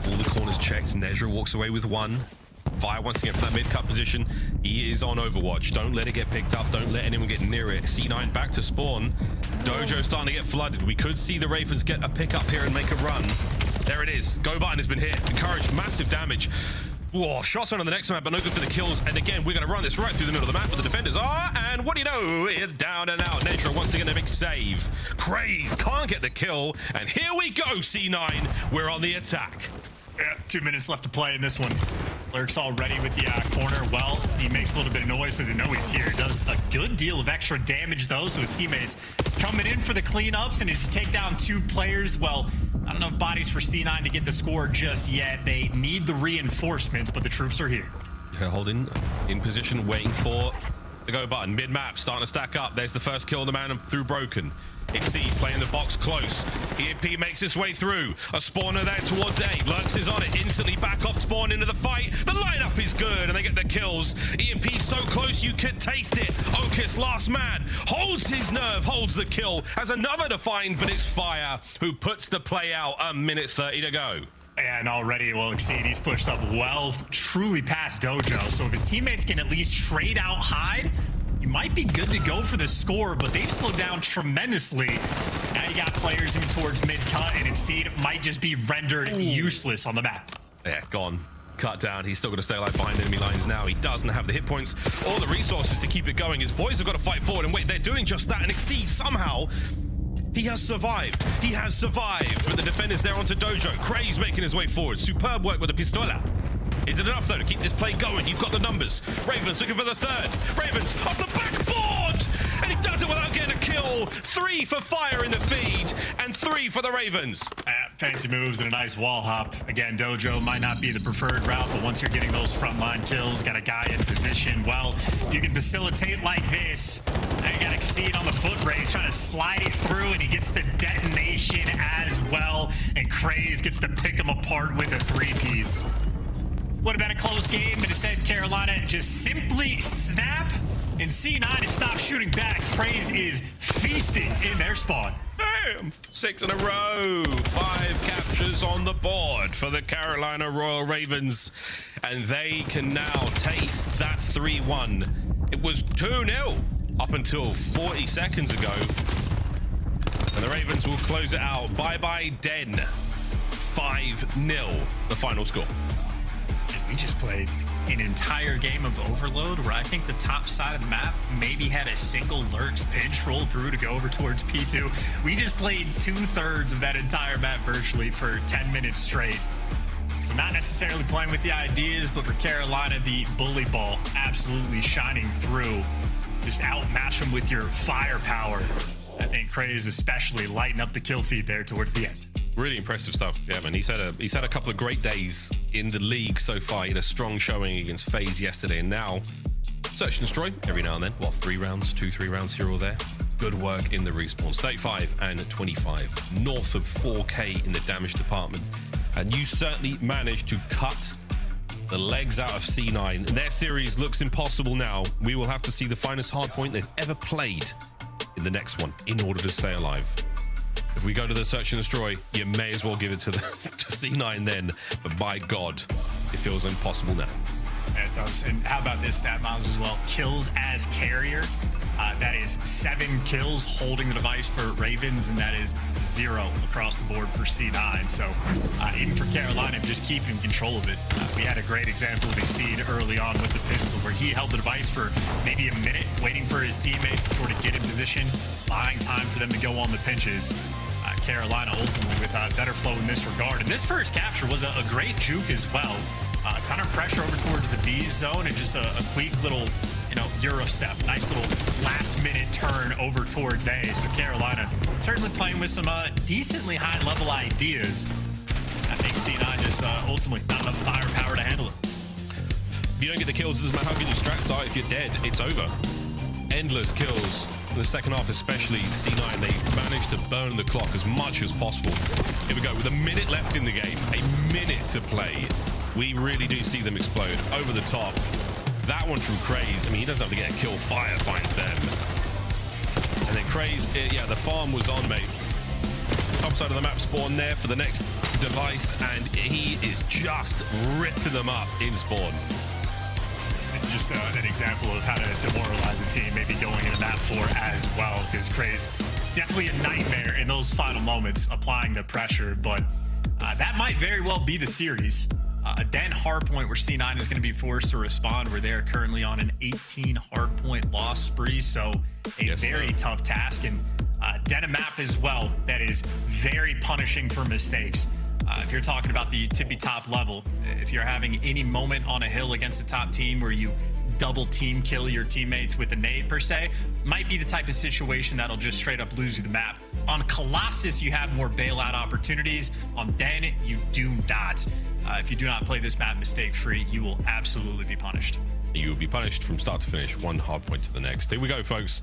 P: All the corners checked. Nezra walks away with 1. Fire once again for that mid-cut position. He is on Overwatch. Don't let it get picked up. Don't let anyone get near it. C9 back to spawn. Dojo starting to get flooded. We could see the Ravens get a pick up here and make a run. There it is. Go button has been hit. Encourage massive damage. Whoa, shots on the next map, but no good for the kills. And again, we're going to run this right through the middle of the map where the defenders are. And what do you know? It's down and out. Nezra once again a big save. Craze can't get the kill. And here we go, C9. We're on the attack.
R: Yeah, 2 minutes left to play in this one. Lurks already with the corner. Well, he makes a little bit of noise so they know he's here. Does a good deal of extra damage, though, so his teammates coming in for the cleanups. And as you take down 2 players, well, I don't have bodies for C9 to get the score just yet. They need the reinforcements, but the troops are here.
P: Yeah, holding in position, waiting for the go button. Mid-map, starting to stack up. There's the first kill on the man through Broken. Exceed playing the box close. EMP makes its way through. A spawner there towards A. Lurks is on it. Instantly back off spawn into the fight. The lineup is good and they get the kills. EMP so close you could taste it. Okus, last man, holds his nerve, holds the kill. As another defined, but it's Fire who puts the play out. 1:30 to go.
R: And already, well, Exceed, he's pushed up well, truly past Dojo. So if his teammates can at least trade out Hyde, you might be good to go for the score, but they've slowed down tremendously. Now you got players in towards mid-cut, and Exceed might just be rendered useless on the map.
P: Yeah, gone. Cut down. He's still going to stay alive behind enemy lines now. He doesn't have the hit points or the resources to keep it going. His boys have got to fight forward, and wait, they're doing just that. And Exceed somehow, he has survived. He has survived. But the defender's there onto Dojo. Craze making his way forward. Superb work with the Pistola. Is it enough, though, to keep this play going? You've got the numbers. Ravens looking for the 3rd. Ravens off the backboard! And he does it without getting a kill. 3 for Fire in the feed, and 3 for the Ravens.
R: Fancy moves and a nice wall hop. Again, Dojo might not be the preferred route, but once you're getting those frontline kills, got a guy in position, well, you can facilitate like this. Now you got Exceed on the foot race, trying to slide it through, and he gets the detonation as well. And Craze gets to pick him apart with a 3-piece. Would have been a close game, but instead Carolina just simply snap, and C9 has stopped shooting back. Craze is feasting in their spawn.
P: Bam! 6 in a row. 5 captures on the board for the Carolina Royal Ravens. And they can now taste that 3-1. It was 2-0 up until 40 seconds ago. And the Ravens will close it out. Bye-bye, Den. 5-0, the final score.
R: We just played an entire game of Overload where I think the top side of the map maybe had a single Lurks pinch roll through to go over towards P2. We just played 2/3 of that entire map virtually for 10 minutes straight. So not necessarily playing with the ideas, but for Carolina, the bully ball absolutely shining through. Just outmatch them with your firepower. I think Craze especially lighten up the kill feed there towards the end.
P: Really impressive stuff. Yeah, man. He's had a couple of great days in the league so far. He had a strong showing against FaZe yesterday, and now search and destroy every now and then. What, 3 rounds, 2-3 rounds here or there? Good work in the respawns. 35 and 25, north of 4K in the damage department, and you certainly managed to cut the legs out of C9. Their series looks impossible now. We will have to see the finest hardpoint they've ever played in the next one in order to stay alive. If we go to the search and destroy, you may as well give it to C9 then. But by God, it feels impossible now.
R: It does. And how about this stat, Miles, as well? Kills as carrier. That is 7 kills holding the device for Ravens, and that is 0 across the board for C9. So even for Carolina, just keeping control of it. We had a great example of Exceed early on with the pistol, where he held the device for maybe a minute, waiting for his teammates to sort of get in position, buying time for them to go on the pinches. Carolina ultimately with better flow in this regard. And this first capture was a great juke as well. A ton of pressure over towards the B zone, and just a quick little, Euro step. Nice little last-minute turn over towards A. So Carolina certainly playing with some decently high-level ideas. I think C9 just ultimately not enough firepower to handle it.
P: If you don't get the kills, it doesn't matter how good your strats are. If you're dead, it's over. Endless kills in the second half, especially C9. They managed to burn the clock as much as possible. Here we go, with a minute left in the game, a minute to play. We really do see them explode over the top. That one from Craze, I mean, he doesn't have to get a kill. Fire finds them. And then Craze, yeah, the farm was on, mate. Top side of the map spawn there for the next device, and he is just ripping them up in spawn.
R: Just an example of how to demoralize a team, maybe going into map 4 as well, because Craze definitely a nightmare in those final moments, applying the pressure, but that might very well be the series. Then Hardpoint, where C9 is going to be forced to respond, where they're currently on an 18 Hardpoint loss spree, so a very tough task. And then a map as well that is very punishing for mistakes. If you're talking about the tippy top level, if you're having any moment on a hill against a top team where you double team kill your teammates with a nade per se, might be the type of situation that'll just straight up lose you the map. On Colossus, you have more bailout opportunities. On Den, you do not. If you do not play this map mistake-free, you will absolutely be punished.
P: You will be punished from start to finish, one hard point to the next. Here we go, folks.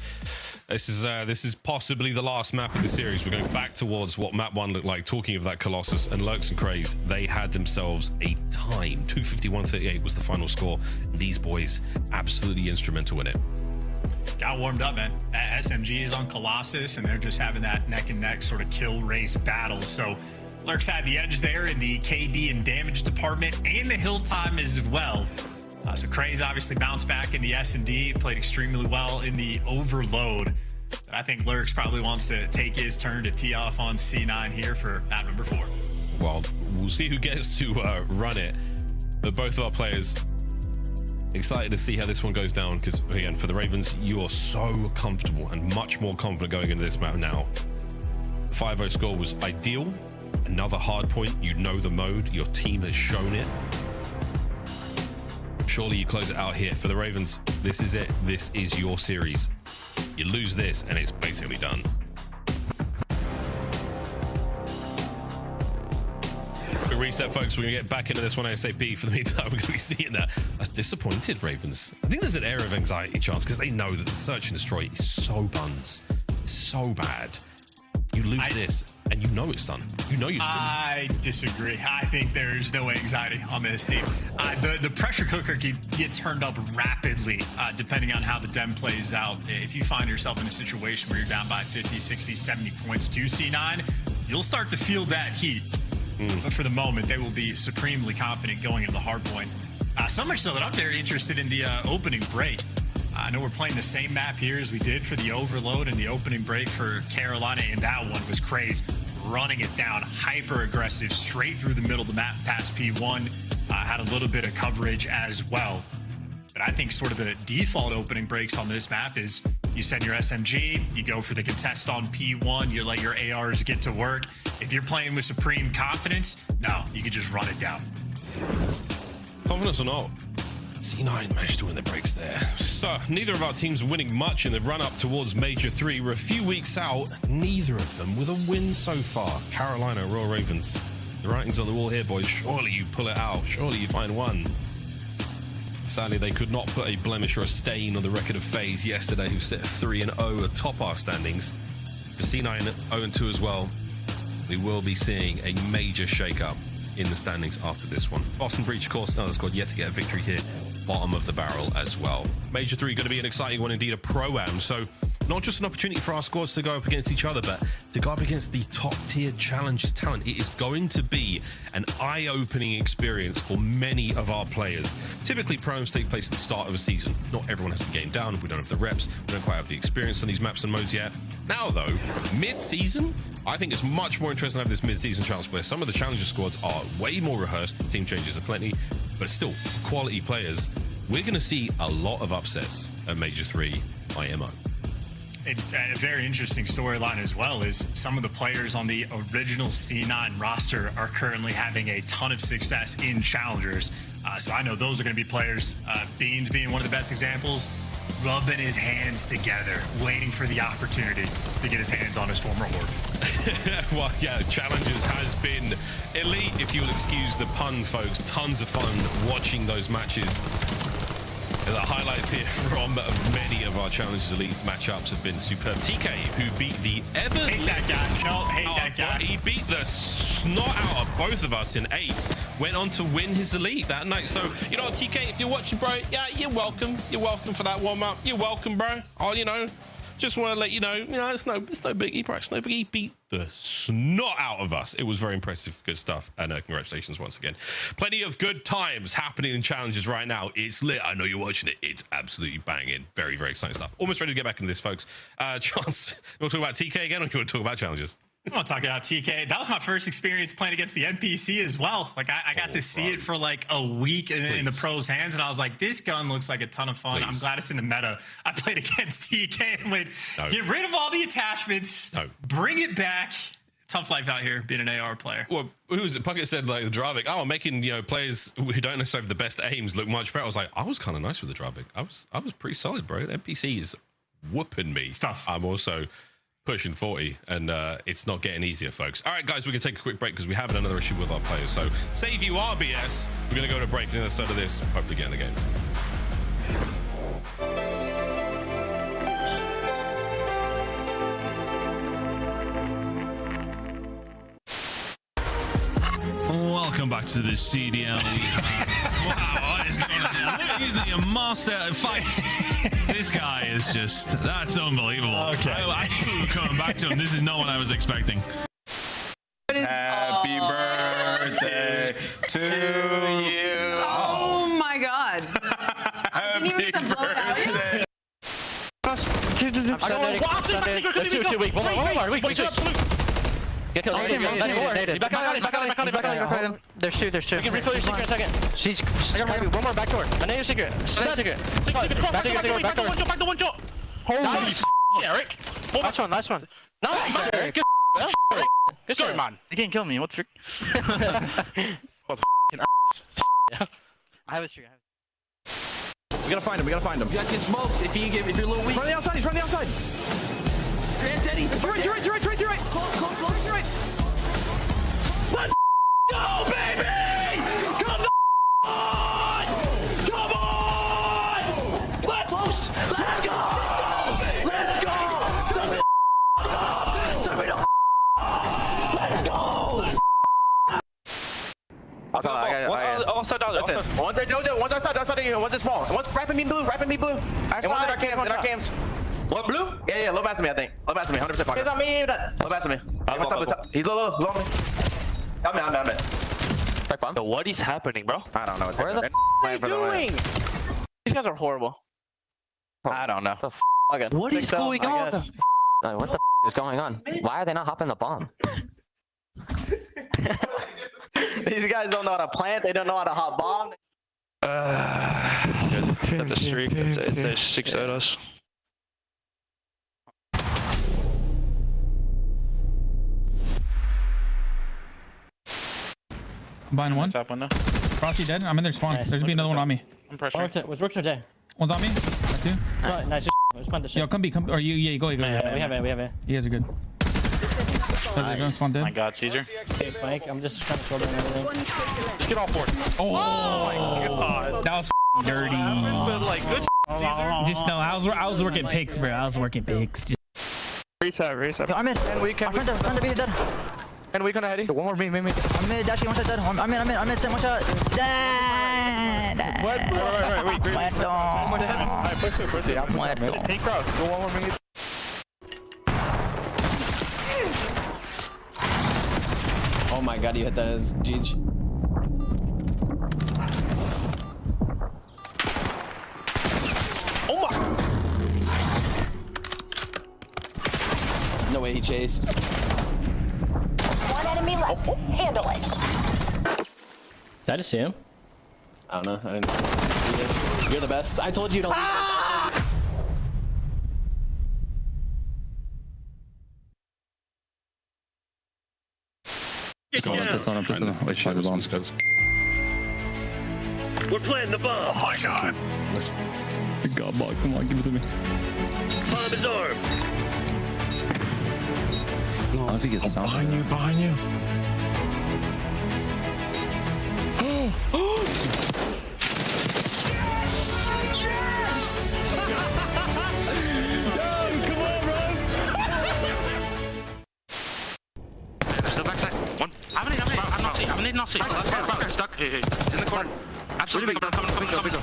P: This is possibly the last map of the series. We're going back towards what map 1 looked like. Talking of that Colossus and Lurks and Craze, they had themselves a time. 251-38 was the final score. These boys, absolutely instrumental in it.
R: Got warmed up, man. SMG is on Colossus, and they're just having that neck-and-neck sort of kill race battle. So Lurks had the edge there in the KD and damage department, and the hill time as well. So Craze obviously bounced back in the S&D, played extremely well in the overload. But I think Lurks probably wants to take his turn to tee off on C9 here for map number 4.
P: Well, we'll see who gets to run it. But both of our players excited to see how this one goes down, because again, for the Ravens, you are so comfortable and much more confident going into this map now. The 5-0 score was ideal. Another hard point. You know the mode. Your team has shown it. Surely you close it out here. For the Ravens, this is it. This is your series. You lose this, and it's basically done. Quick reset, folks. We're going to get back into this one ASAP. For the meantime, we're going to be seeing that as disappointed Ravens. I think there's an air of anxiety chance, because they know that the search and destroy is so buns. It's so bad. You lose this, and you know it's done. You know you're screwed.
R: I disagree. I think there's no anxiety on this team. The pressure cooker can get turned up rapidly, depending on how the dem plays out. If you find yourself in a situation where you're down by 50, 60, 70 points to C9, you'll start to feel that heat. But for the moment, they will be supremely confident going into the hard point. So much so that I'm very interested in the opening break. I know we're playing the same map here as we did for the overload and the opening break for Carolina, and that one was Craze running it down, hyper aggressive, straight through the middle of the map past P1. Had a little bit of coverage as well. But I think sort of the default opening breaks on this map is you send your SMG, you go for the contest on P1, you let your ARs get to work. If you're playing with supreme confidence, no, you can just run it down.
P: Confidence or not, C9 managed to win the breaks there. So neither of our teams winning much in the run-up towards Major 3. We're a few weeks out, neither of them with a win so far. Carolina, Royal Ravens. The writing's on the wall here, boys. Surely you pull it out. Surely you find one. Sadly, they could not put a blemish or a stain on the record of FaZe yesterday, who sit 3-0 atop our standings. For C9, 0-2 as well. We will be seeing a major shake-up in the standings after this one. Boston Breach, of course, another squad yet to get a victory here. Bottom of the barrel as well. Major 3 going to be an exciting one indeed, a pro-am. So not just an opportunity for our squads to go up against each other, but to go up against the top-tier Challengers talent. It is going to be an eye-opening experience for many of our players. Typically, promos take place at the start of a season. Not everyone has the game down. We don't have the reps. We don't quite have the experience on these maps and modes yet. Now, though, mid-season, I think it's much more interesting to have this mid-season chance where some of the Challenger squads are way more rehearsed. Team changes are plenty, but still quality players. We're going to see a lot of upsets at Major 3 IMO.
R: A very interesting storyline as well is some of the players on the original C9 roster are currently having a ton of success in Challengers. So I know those are going to be players, Beans being one of the best examples, rubbing his hands together, waiting for the opportunity to get his hands on his former Horde.
P: Well, yeah, Challengers has been elite, if you'll excuse the pun, folks. Tons of fun watching those matches. The highlights here from many of our Challengers Elite matchups have been superb. TK, who beat the ever...
R: Hate that guy. No, hate that guy.
P: He beat the snot out of both of us in 8s. Went on to win his Elite that night. So, you know, TK, if you're watching, bro, yeah, you're welcome. You're welcome for that warm-up. You're welcome, bro. Oh, you know, just want to let you know, it's no biggie, bro. It's no biggie. He beat the snot out of us. It was very impressive. Good stuff. And congratulations once again. Plenty of good times happening in Challenges right now. It's lit. I know you're watching it. It's absolutely banging. Very, very exciting stuff. Almost ready to get back into this, folks. Chance, you want to talk about TK again, or you want to talk about Challenges?
R: I want to talk about TK. That was my first experience playing against the NPC as well. Like I got to see it for like a week in the pros' hands, and I was like, this gun looks like a ton of fun. I'm glad it's in the meta. I played against TK and went, get rid of all the attachments, bring it back. Tough life out here being an AR player.
P: Well, who was it? Puckett said like the Dravik. Oh, making players who don't necessarily have the best aims look much better. I was like, I was kind of nice with the Dravik. I was pretty solid, bro. The NPC is whooping me.
R: It's tough.
P: I'm also pushing 40, and it's not getting easier, folks. All right, guys, we're gonna take a quick break because we have another issue with our players. So save you RBS. We're gonna go to break on the other side of this. Hopefully get in the game.
D: Welcome back to the CDL. Wow, what is going on? He's the master of fight. This guy is just, that's unbelievable.
R: Okay.
D: I knew we were coming back to him. This is not what I was expecting.
M: Happy birthday to you.
A: Oh my God.
M: Happy birthday.
G: Too weak. Get killed. There's two. You can refill your secret in a second. She's one more back door. I know your secret. Secret. Back door. One shot. Holy Eric. Last one. Nice, Eric. Good story, man.
B: You can't kill me. What's your...
G: I have a streak.
B: We gotta find him. You guys get smokes if you're a little weak. He's from the outside. Eddie. You're right. Close, you're right. Let's go, baby! Come on! Let's go! Let's go!
G: Outside. One's outside. One's small. One's wrapping me blue. And one's in our cams. What, blue? Yeah, low mass me, I think. Low mass me, 100% pocket. He's on me. Low mass me. He's low. I'm in. Back bomb.
B: So what is happening, bro?
G: I don't know.
B: Where the f are you doing? These guys are horrible.
G: I don't know.
B: What is going on?
G: What the f is going on? Why are they not hopping the bomb? These guys don't know how to plant. They don't know how to hop bomb.
B: Got the streak. It's 6 at us.
I: Behind one.
B: Top one now.
I: Frosty dead. I'm in their spawn. There's gonna be another one on me.
B: I'm pressuring.
A: Was Rooks or Jay?
I: One's on me. That's two.
A: Nice. Respond to shit.
I: Yo, come B. Or you. Yeah, go.
A: We have it.
I: You guys are good.
A: Nice.
I: Spawn dead.
B: My God, Caesar.
A: Okay, Mike, I'm just trying to shoulder and everything.
B: Just get all 4.
I: Oh my God. That was dirty.
B: But like good.
I: Just no. I was working picks, bro. Just...
B: Reset.
A: Yo, I'm in. And we can. Front of me dead.
G: And we gonna head. One more me.
A: I'm in. Dashie, one shot dead. I'm in. One shot. Dead.
B: Wait.
A: Muerto.
B: Alright, push it.
A: Muerto.
B: Pink cross. Go one more me.
G: Oh my god, you hit that as Jeej. Oh my! No way he chased.
C: One enemy left. Handle it.
F: Did I just see him?
G: I don't know. I didn't see it. You're the best. I told you don't.
W: Pistol on. Wait, try the bombs, guys.
C: We're planting the bomb.
W: Oh my god. God, ball, come on, give it to me.
C: Bomb is armed.
W: No, I don't know if he gets some.
H: Behind you.
C: I'm not seeing. Stuck. Hey. In the corner. Absolutely. Coming.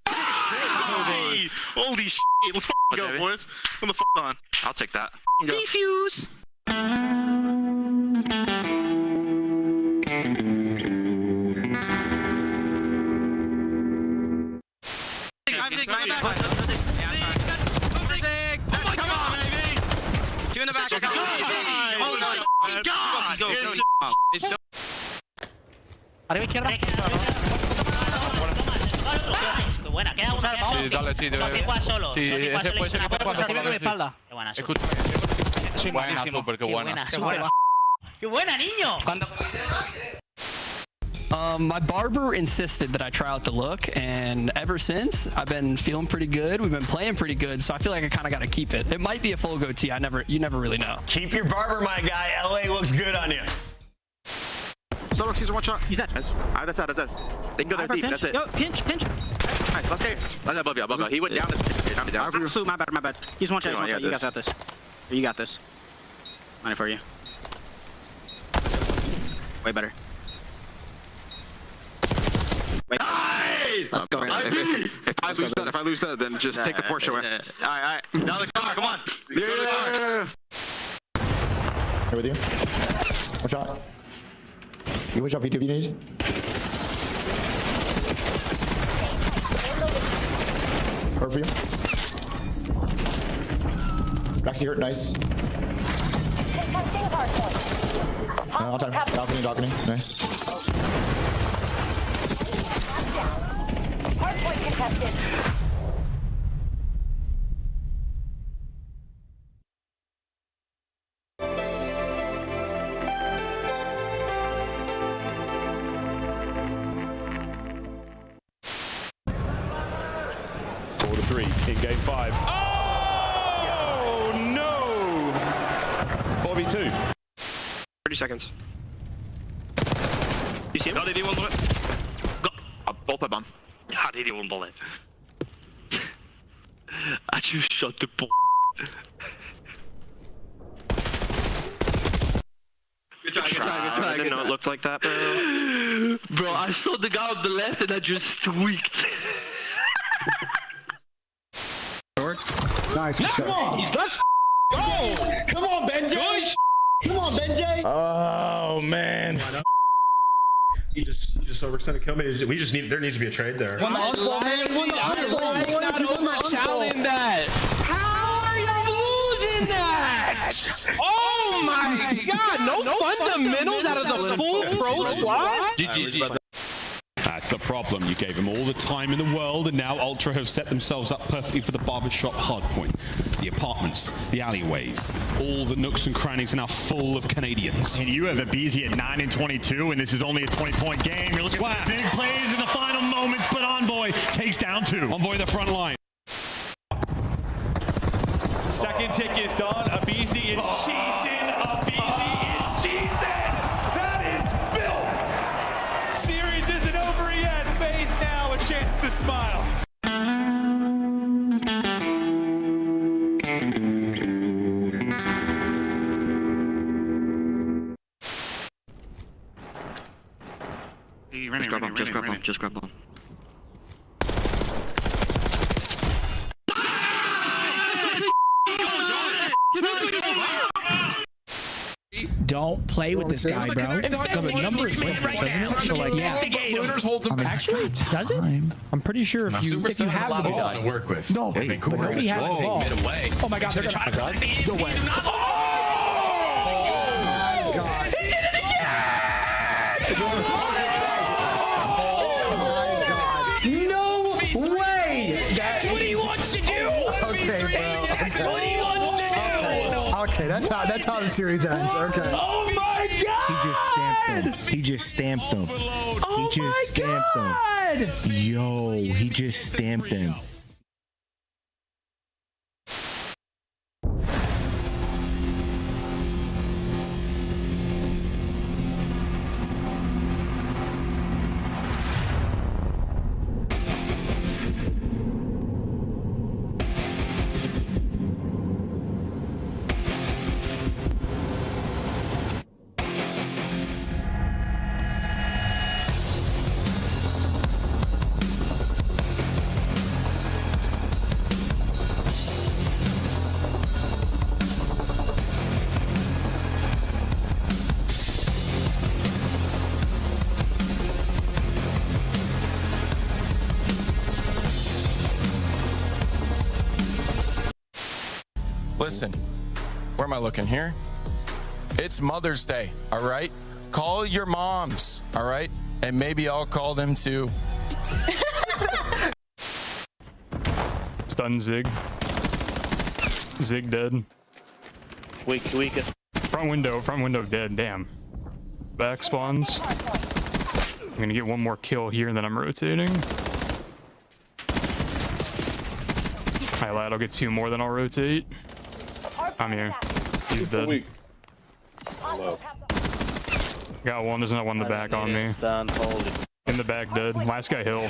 C: Hey! Holy shit. Let's go, boys. What the fuck on? I'll take that. Defuse. Come on, baby. Two in the back. Oh my god.
G: Arriba izquierda.
C: Buena, queda uno.
B: Sí, dale, sí, debe.
C: Solo.
B: Sí, ese puede ser que esté jugando con la
G: espalda.
C: Qué buena,
B: Escucha. Buena, súper, qué buena.
C: ¡Qué buena, niño!
F: My barber insisted that I try out the look, and ever since, I've been feeling pretty good. We've been playing pretty good, so I feel like I kind of got to keep it. It might be a full goatee. You never really know.
N: Keep your barber, my guy. LA looks good on you.
V: Starbucks, he's one shot. He's dead. That's it. They can go there deep. That's it.
G: Yo, pinch.
V: Nice, let's get it. That's above you. He went down. My bad. He's one shot. You guys got this. You got this. Money for you. Way better.
H: Nice! Let's go. If I lose that, then just take the Porsche away.
V: All right. Now the car. Come on.
H: Yeah.
X: Here with you. One shot. You one shot P2 if you need. Hurt for you. Maxi hurt, nice. All time. Balcony. Nice.
C: Hardpoint contested.
Y: In game 5. Oh no! 4v2.
V: 30 seconds. You see him? God, 81 bullet.
H: Both of them.
V: God, 81 bullet. I just shot the ball. Good try. I didn't know it looked like that, bro. Bro, I saw the guy on the left and I just tweaked.
X: Nice.
V: Come on! Let's go!
J: Come on, Benjay! Come on, Benjay!
Y: Oh man.
U: He just overextended kill me. There needs to be a trade there.
C: Won the uncle, man. Won the uncle. Challenge that. How are you losing that? Oh my god! No fundamentals out of the full pro squad?
V: GG.
Y: That's the problem. You gave them all the time in the world, and now Ultra have set themselves up perfectly for the barbershop hardpoint. The apartments, the alleyways, all the nooks and crannies are now full of Canadians.
R: And you have a BZ at 9 and 22, and this is only a 20-point game. You're looking at big plays in the final moments, but Envoy takes down 2.
Y: Envoy the front line.
D: Second tick is done. A BZ is cheating. A BZ is cheating. That is filth. Series isn't over yet. FaZe now a chance to smile.
V: Just grab him.
I: Don't don't play with this guy, bro. The number is
J: right now.
I: so like,
J: Investigate him.
I: Actually, does it? I'm pretty sure if you have the ball
B: to work with.
X: No,
I: nobody has the ball. Oh my God, they're
J: Try
I: gonna.
J: to find the
X: No way.
J: He did it again! No way! That's what he wants to do!
X: Okay, bro.
J: That's what he wants to do!
X: Okay, that's how the series ends. Okay.
J: Oh my God!
X: He just stamped him.
J: Oh
X: He just stamped him. Yo, he just stamped him.
E: Listen, where am I looking here? It's Mother's Day, all right? Call your moms, all right? And maybe I'll call them too.
W: Stun Zig. Zig dead.
V: Weak.
W: Front window dead, damn. Back spawns. I'm gonna get one more kill here and then I'm rotating. Alright, lad, I'll get 2 more, then I'll rotate. I'm here. He's dead. Got one, there's another one in the back on me. In the back dead. Last guy hill.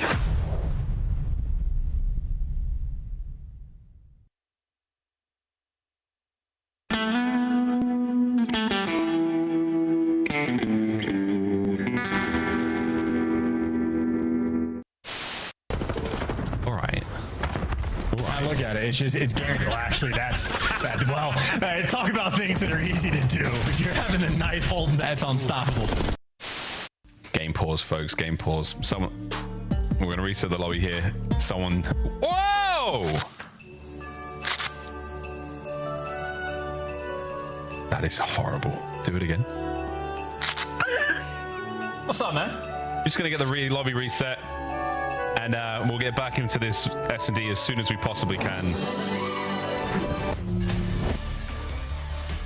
R: Look at it. It's just, it's Gary. Actually, that's well. Talk about things that are easy to do. If you're having a knife holding, that's unstoppable.
P: Game pause, folks. Game pause. Someone. We're gonna reset the lobby here. Someone. Whoa! That is horrible. Do it again.
R: What's up, man?
P: Just gonna get the lobby reset. And we'll get back into this S&D as soon as we possibly can.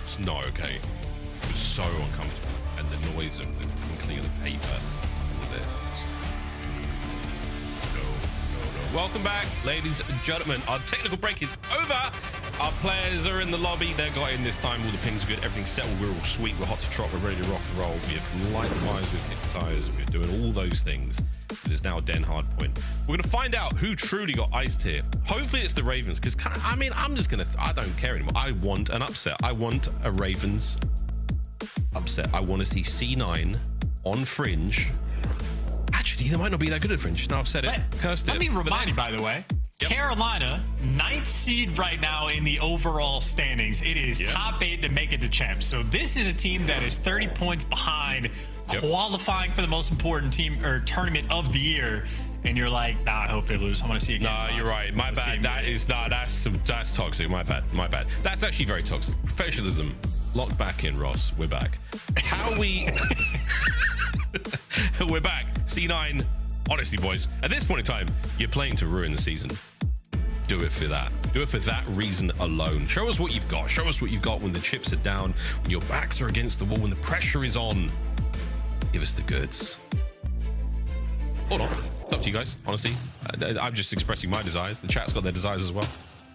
P: It's not okay. It was so uncomfortable. And the noise of the crinkling of the paper. No. Welcome back, ladies and gentlemen. Our technical break is over. Our players are in the lobby. They got in this time. All the pings are good. Everything's settled. We're all sweet. We're hot to trot. We're ready to rock and roll. We have light fires. We've hit the tires. We're doing all those things. It is now Den Hardpoint. We're going to find out who truly got iced here. Hopefully it's the Ravens, because, I mean, I don't care anymore. I want an upset. I want a Ravens upset. I want to see C9 on Fringe. Actually, they might not be that good at Fringe. No, I've said it. Cursed it.
R: Let me remind you, by the way, Carolina, 9th seed right now in the overall standings. It is top 8 to make it to champs. So this is a team that is 30 points behind qualifying for the most important team or tournament of the year. And you're like, nah, I hope they lose. I want to see a game.
P: Nah, you're right. My bad. That's toxic. My bad. That's actually very toxic. Professionalism. Locked back in, Ross. We're back. How we... We're back. C9. Honestly, boys, at this point in time, you're playing to ruin the season. Do it for that. Do it for that reason alone. Show us what you've got. Show us what you've got when the chips are down, when your backs are against the wall, when the pressure is on. Give us the goods. Hold on. It's up to you guys, honestly. I'm just expressing my desires. The chat's got their desires as well.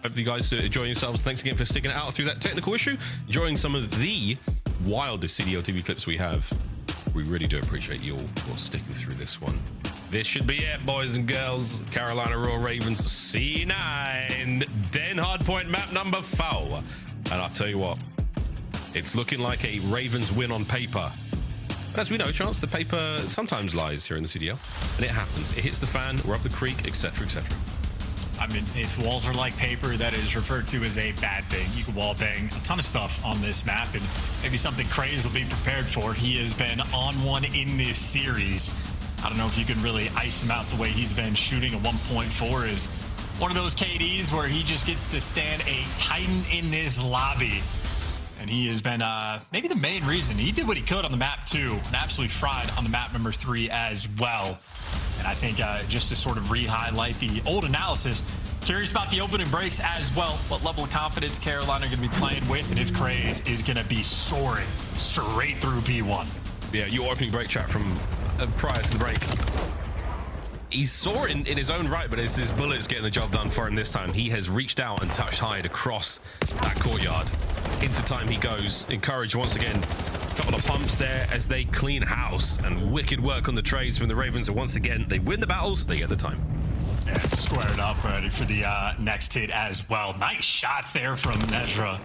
P: Hope you guys are enjoying yourselves. Thanks again for sticking it out through that technical issue. Enjoying some of the wildest CDL TV clips we have. We really do appreciate you all for sticking through this one. This should be it, boys and girls. Carolina Royal Ravens C9. Den Hardpoint map number 4. And I'll tell you what, it's looking like a Ravens win on paper. But as we know, Chance, the paper sometimes lies here in the CDL. And it happens. It hits the fan, we're up the creek, etc., etc.
R: I mean, if walls are like paper, that is referred to as a bad thing. You can wall bang a ton of stuff on this map, and maybe something crazy will be prepared for. He has been on one in this series. I don't know if you can really ice him out the way he's been shooting. A 1.4 is one of those KDs where he just gets to stand a Titan in this lobby. And he has been maybe the main reason. He did what he could on the map 2, and absolutely fried on the map number 3 as well. And I think just to sort of re-highlight the old analysis, curious about the opening breaks as well. What level of confidence Carolina are going to be playing with, and if Craze is going to be soaring straight through P1.
P: Yeah, your opening break chat from prior to the break. He's soaring in his own right, but it's his bullets getting the job done for him this time. He has reached out and touched Hyde across that courtyard. Into time he goes. Encouraged once again. Couple of pumps there as they clean house, and wicked work on the trades from the Ravens. And once again, they win the battles, they get the time.
R: Yeah, it's squared up, ready for the next hit as well. Nice shots there from Nezra,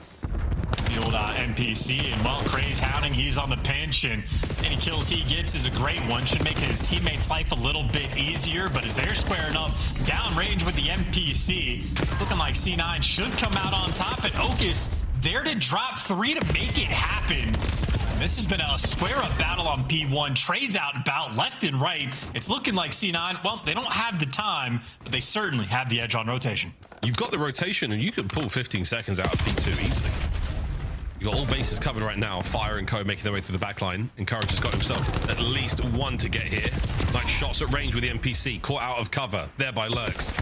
R: the old NPC. And while Craze hounding, he's on the pinch, and any kills he gets is a great one. Should make his teammates' life a little bit easier, but as they're squaring up downrange with the NPC, it's looking like C9 should come out on top, and Okus there to drop 3 to make it happen. This has been a square-up battle on P1. Trades out about left and right. It's looking like C9, well, they don't have the time, but they certainly have the edge on rotation.
P: You've got the rotation, and you can pull 15 seconds out of P2 easily. You've got all bases covered right now. Fire and Co making their way through the back line. Encourage has got himself at least one to get here. Nice shots at range with the NPC. Caught out of cover. Thereby lurks.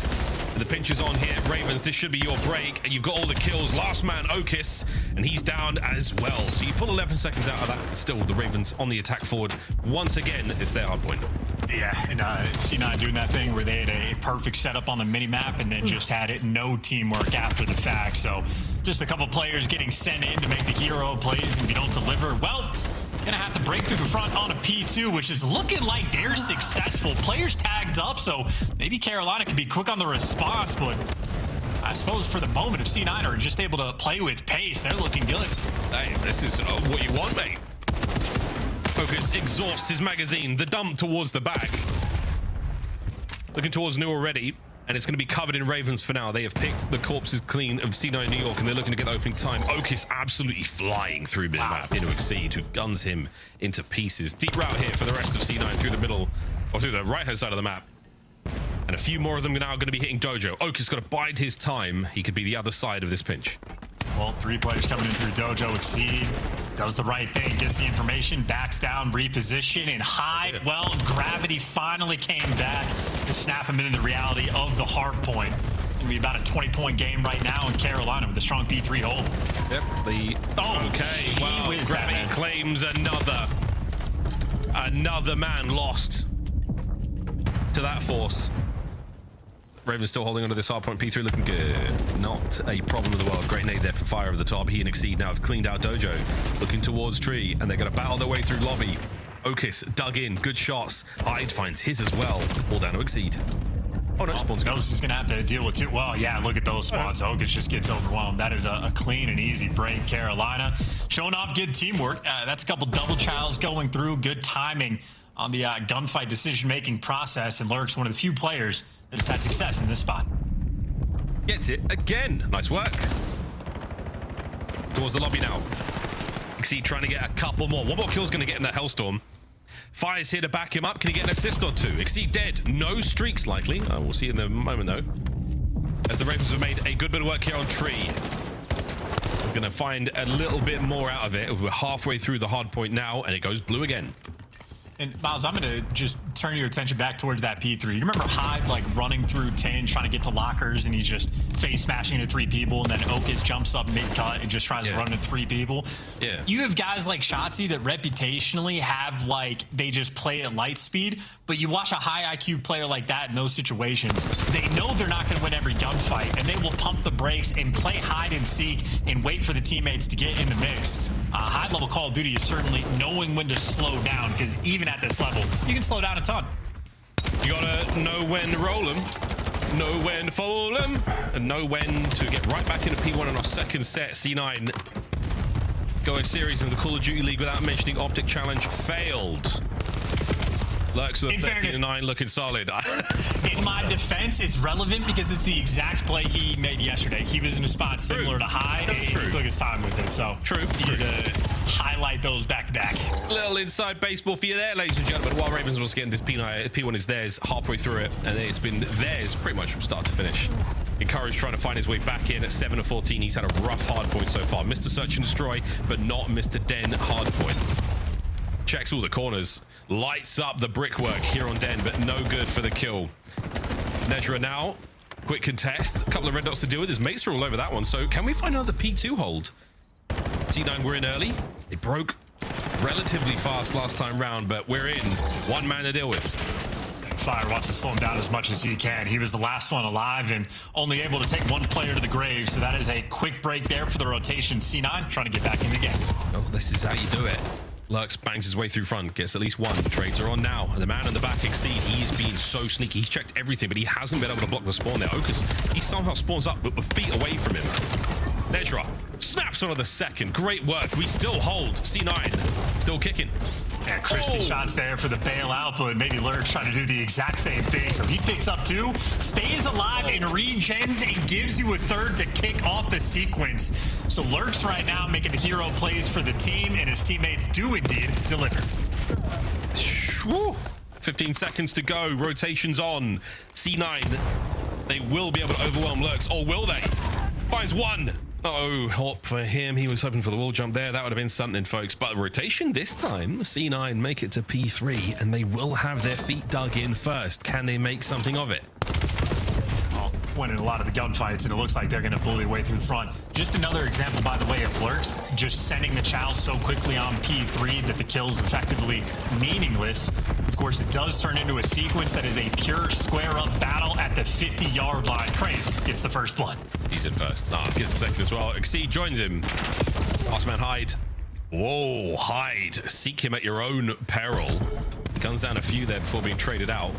P: The pinch is on here. Ravens, this should be your break. And you've got all the kills. Last man, Okus, and he's down as well. So you pull 11 seconds out of that. Still, the Ravens on the attack forward. Once again, it's their hard point.
R: Yeah, and C9 doing that thing where they had a perfect setup on the mini-map and then just had it no teamwork after the fact. So just a couple players getting sent in to make the hero plays, and if you don't deliver, well, gonna have to break through the front on a P2, which is looking like they're successful. Players tagged up, so maybe Carolina can be quick on the response, but I suppose for the moment, if C9 are just able to play with pace, they're looking good.
P: Hey, this is what you want, mate. Focus exhausts his magazine. The dump towards the back. Looking towards new already, and it's going to be covered in Ravens for now. They have picked the corpses clean of C9 New York, and they're looking to get the opening time. Okus absolutely flying through mid-map into Exceed, who guns him into pieces. Deep route here for the rest of C9 through the middle, or through the right-hand side of the map. And a few more of them are now going to be hitting Dojo. Okus got to bide his time. He could be the other side of this pinch.
R: Well, 3 players coming in through Dojo. Exceed does the right thing, gets the information, backs down, reposition, and Hyde, well, gravity finally came back to snap him into the reality of the Hardpoint. Gonna be about a 20-point game right now in Carolina with a strong B3 hold.
P: Yep, okay, wow, gravity claims another man lost to that force. Ravens still holding onto this hard point. P3 looking good. Not a problem in the world. Great nade there for Fire over the top. He and Exceed now have cleaned out Dojo. Looking towards Tree, and they're going to battle their way through lobby. Okus dug in. Good shots. Hyde finds his as well. All down to Exceed. Oh, no, spawns.
R: Nose is going to have to deal with it. Well, yeah, look at those spawns. Okus just gets overwhelmed. That is a clean and easy break. Carolina showing off good teamwork. That's a couple double childs going through. Good timing on the gunfight decision-making process, and Lurk's one of the few players that has had success in this spot.
P: Gets it again. Nice work. Towards the lobby now. Exceed trying to get a couple more. One more kill's going to get in that Hellstorm. Fire's here to back him up. Can he get an assist or two? Exceed dead. No streaks likely. We'll see in a moment though. As the Ravens have made a good bit of work here on Tree. We're going to find a little bit more out of it. We're halfway through the hard point now, and it goes blue again.
R: And Miles, I'm going to just turn your attention back towards that P3. You remember Hyde like running through 10, trying to get to lockers, and he's just face smashing into 3 people, and then Okus jumps up mid-cut and just tries to run into 3 people.
P: Yeah.
R: You have guys like Shotzi that reputationally have like, they just play at light speed, but you watch a high IQ player like that in those situations, they know they're not going to win every gunfight, and they will pump the brakes and play hide and seek and wait for the teammates to get in the mix. High-level Call of Duty is certainly knowing when to slow down, because even at this level, you can slow down a ton.
P: You gotta know when to roll them, know when to fold them, and know when to get right back into P1 on our second set. C9 going series in the Call of Duty League without mentioning Optic Challenge failed. Lurks with a
R: In fairness,
P: 13-9 looking solid.
R: in my defense, it's relevant because it's the exact play he made yesterday. He was in a spot similar to High, and he took his time with it. So
P: True.
R: You need to highlight those back to back.
P: Little inside baseball for you there, ladies and gentlemen. While Ravens was getting this P1 is theirs halfway through it, and it's been theirs pretty much from start to finish. Encouraged trying to find his way back in at 7 of 14. He's had a rough hardpoint so far. Mr. Search and Destroy, but not Mr. Den hardpoint. Checks all the corners, lights up the brickwork here on Den, but no good for the kill. Nejra now, quick contest, a couple of red dots to deal with. His mates are all over that one, so can we find another P2 hold? C9 were in early. It broke relatively fast last time round, but we're in. One man to deal with.
R: Fire wants to slow him down as much as he can. He was the last one alive and only able to take one player to the grave, so that is a quick break there for the rotation. C9 trying to get back in the game.
P: Oh, this is how you do it. Lurks bangs his way through front, gets at least one. Trades are on now. And the man in the back, Exceed, he is being so sneaky. He's checked everything, but he hasn't been able to block the spawn there. Okus, he somehow spawns up, but we're feet away from him. Nejra snaps onto the second. Great work. We still hold. C9 still kicking.
R: Yeah, crispy shots there for the bailout, but maybe Lurch trying to do the exact same thing. So he picks up two, stays alive and regens and gives you a third to kick off the sequence. So Lurch right now making the hero plays for the team, and his teammates do indeed deliver.
P: 15 seconds to go. Rotations on. C9, they will be able to overwhelm Lurks, or will they? Finds one. Oh, hop for him. He was hoping for the wall jump there. That would have been something, folks. But rotation this time, C9 make it to P3, and they will have their feet dug in first. Can they make something of it?
R: Winning a lot of the gunfights, and it looks like they're going to bully their way through the front. Just another example, by the way, of Lurks just sending the chow so quickly on P3 that the kill's effectively meaningless. Of course, it does turn into a sequence that is a pure square-up battle at the 50-yard line. Craze gets the first blood.
P: He's in first. Gets the second as well. Exceed joins him. Last man Hide. Whoa, Hide. Seek him at your own peril. Guns down a few there before being traded out.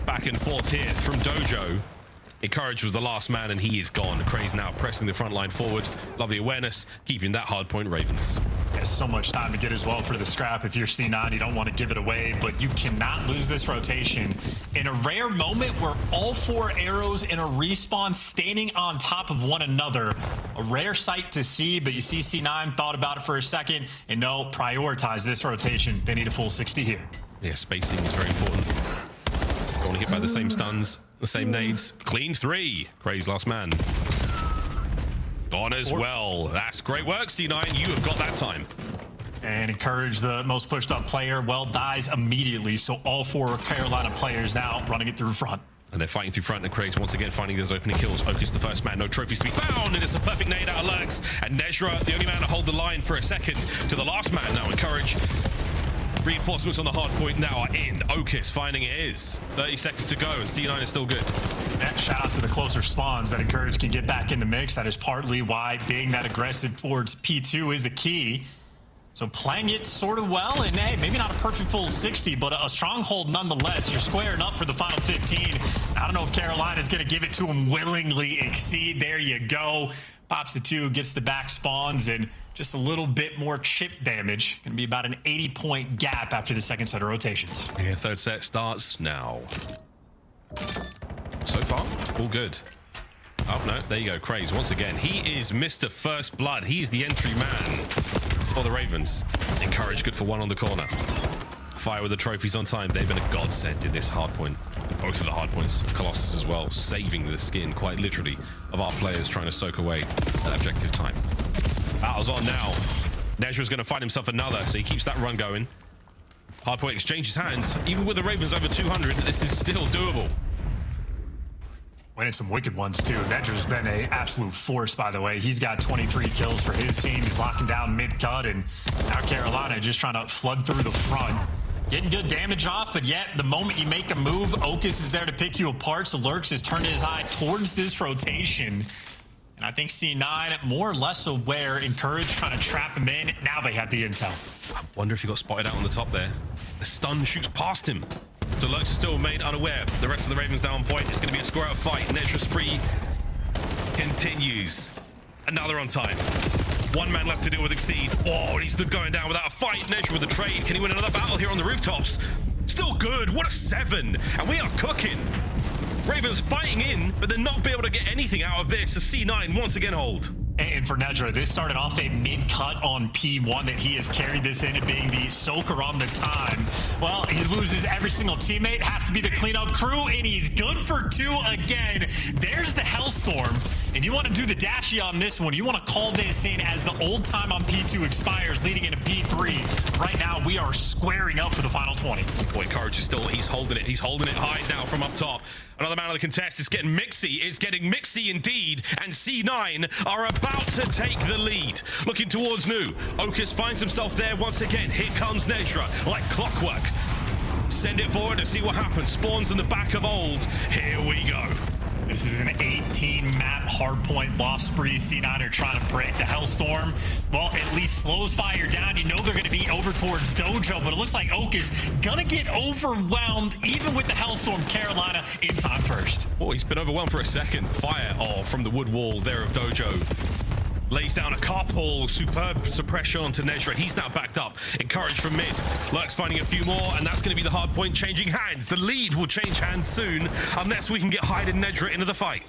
P: Back and forth here from Dojo. Encourage was the last man, and he is gone. Craze now pressing the front line forward. Lovely awareness, keeping that hard point Ravens.
R: There's so much time to get as well for the scrap. If you're C9, you don't want to give it away, but you cannot lose this rotation. In a rare moment where all four arrows in a respawn standing on top of one another. A rare sight to see, but you see C9 thought about it for a second, and no, prioritize this rotation. They need a full 60 here.
P: Yeah, spacing is very important. Don't want to hit by the same stuns. The same nades. Clean three. Craze last man. Gone as well. That's great work, C9. You have got that time.
R: And Encourage, the most pushed up player, well, dies immediately. So all four Carolina players now running it through front.
P: And they're fighting through front, and Craze once again finding those opening kills. Okus the first man, no trophies to be found, and it's a perfect nade out of Lurks. And Nejra, the only man to hold the line for a second, to the last man now. Encourage. Reinforcements on the hard point now are in. Okus finding it is. 30 seconds to go, and C9 is still good.
R: That shout out to the closer spawns that Encourage can get back in the mix. That is partly why being that aggressive towards P2 is a key. So playing it sort of well, and hey, maybe not a perfect full 60, but a stronghold nonetheless. You're squaring up for the final 15. I don't know if Carolina's going to give it to him willingly. Exceed, there you go. Pops the two, gets the back spawns, and just a little bit more chip damage. Going to be about an 80-point gap after the second set of rotations.
P: Yeah, third set starts now. So far, all good. Oh, no, there you go. Craze once again. He is Mr. First Blood. He's the entry man for the Ravens. Encourage, good for one on the corner. Fire with the trophies on time. They've been a godsend in this hardpoint. Both of the hardpoints. Colossus as well, saving the skin, quite literally, of our players trying to soak away that objective time. Battle's on now. Nejra's going to find himself another, so he keeps that run going. Hardpoint exchanges hands. Even with the Ravens over 200, this is still doable.
R: Winning some wicked ones, too. Nejra's been an absolute force, by the way. He's got 23 kills for his team. He's locking down mid-cut, and now Carolina just trying to flood through the front. Getting good damage off, but yet the moment you make a move, Okus is there to pick you apart, so Lurks has turned his eye towards this rotation. And I think C9 more or less aware. Encourage trying to trap him in. Now they have the intel.
P: I wonder if he got spotted out on the top there. The stun shoots past him. So Lurks is still made unaware. The rest of the Ravens now on point. It's going to be a square up fight. Nejra spree continues. Another on time. One man left to deal with Exceed. Oh, he's still going down without a fight. Nejra with the trade. Can he win another battle here on the rooftops? Still good. What a 7. And we are cooking. Ravens fighting in, but they're not be able to get anything out of this. A C9 once again hold.
R: And for Nedra, this started off a mid-cut on P1 that he has carried this in, being the soaker on the time. Well, he loses every single teammate, has to be the cleanup crew, and he's good for 2 again. There's the Hellstorm, and you want to do the dashy on this one. You want to call this in as the old time on P2 expires, leading into P3. Right now, we are squaring up for the final 20.
P: Boy, Courage is still, he's holding it. He's holding it high now from up top. Another man of the contest. It's getting mixy. It's getting mixy indeed. And C9 are about to take the lead. Looking towards Nu. Okus finds himself there once again. Here comes Nedra like clockwork. Send it forward to see what happens. Spawns in the back of old. Here we go.
R: This is an 18-map hardpoint loss spree. C9 are trying to break the Hellstorm. Well, at least slows fire down. You know they're going to be over towards Dojo, but it looks like Oak is going to get overwhelmed, even with the Hellstorm. Carolina in time first.
P: Oh, he's been overwhelmed for a second. Fire from the wood wall there of Dojo. Lays down a carpool, superb suppression onto Nedra. He's now backed up. Encouraged from mid. Lurk's finding a few more, and that's going to be the hard point changing hands. The lead will change hands soon, unless we can get Hyde and Nedra into the fight.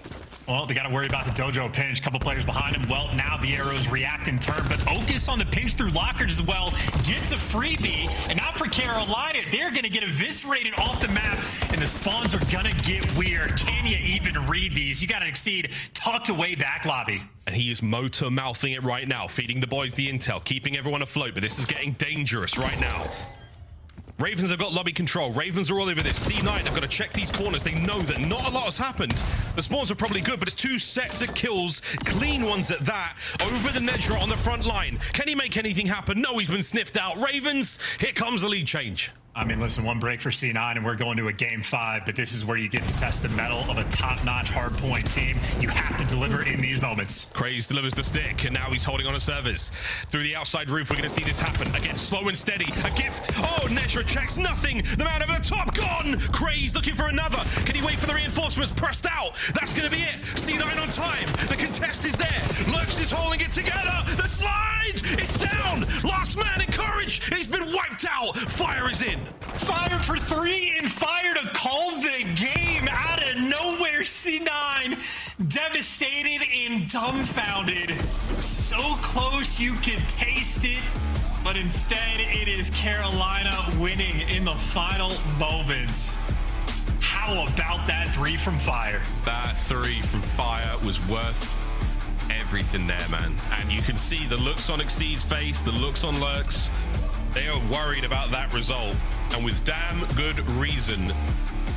R: Well, they got to worry about the Dojo pinch. Couple players behind him. Well, now the arrows react in turn, but Okus on the pinch through lockers as well gets a freebie. And now for Carolina, they're going to get eviscerated off the map, and the spawns are going to get weird. Can you even read these? You got to exceed tucked away back lobby.
P: And he is motor mouthing it right now, feeding the boys the intel, keeping everyone afloat, but this is getting dangerous right now. Ravens have got lobby control. Ravens are all over this. C9 have got to check these corners. They know that not a lot has happened. The spawns are probably good, but it's 2 sets of kills, clean ones at that, over the Nedra on the front line. Can he make anything happen? No, he's been sniffed out. Ravens, here comes the lead change.
R: I mean, listen, one break for C9 and we're going to a game 5, but this is where you get to test the mettle of a top-notch hardpoint team. You have to deliver in these moments.
P: Craze delivers the stick, and now he's holding on to servers. Through the outside roof, we're going to see this happen. Again, slow and steady. A gift. Oh, Nedra checks nothing. The man over the top gone. Craze looking for another. Can he wait for the reinforcements? Pressed out. That's going to be it. C9 on time. The contest is there. Lurks is holding it together. The slide. It's down. Last man in Courage. He's been wiped out. Fire is in.
R: Fire for 3 and fire to call the game out of nowhere. C9 devastated and dumbfounded. So close you could taste it, but instead it is Carolina winning in the final moments. How about that 3 from Fire?
P: That 3 from Fire was worth everything there, man. And you can see the looks on Xyz's face, the looks on Lurk's. They are worried about that result, and with damn good reason.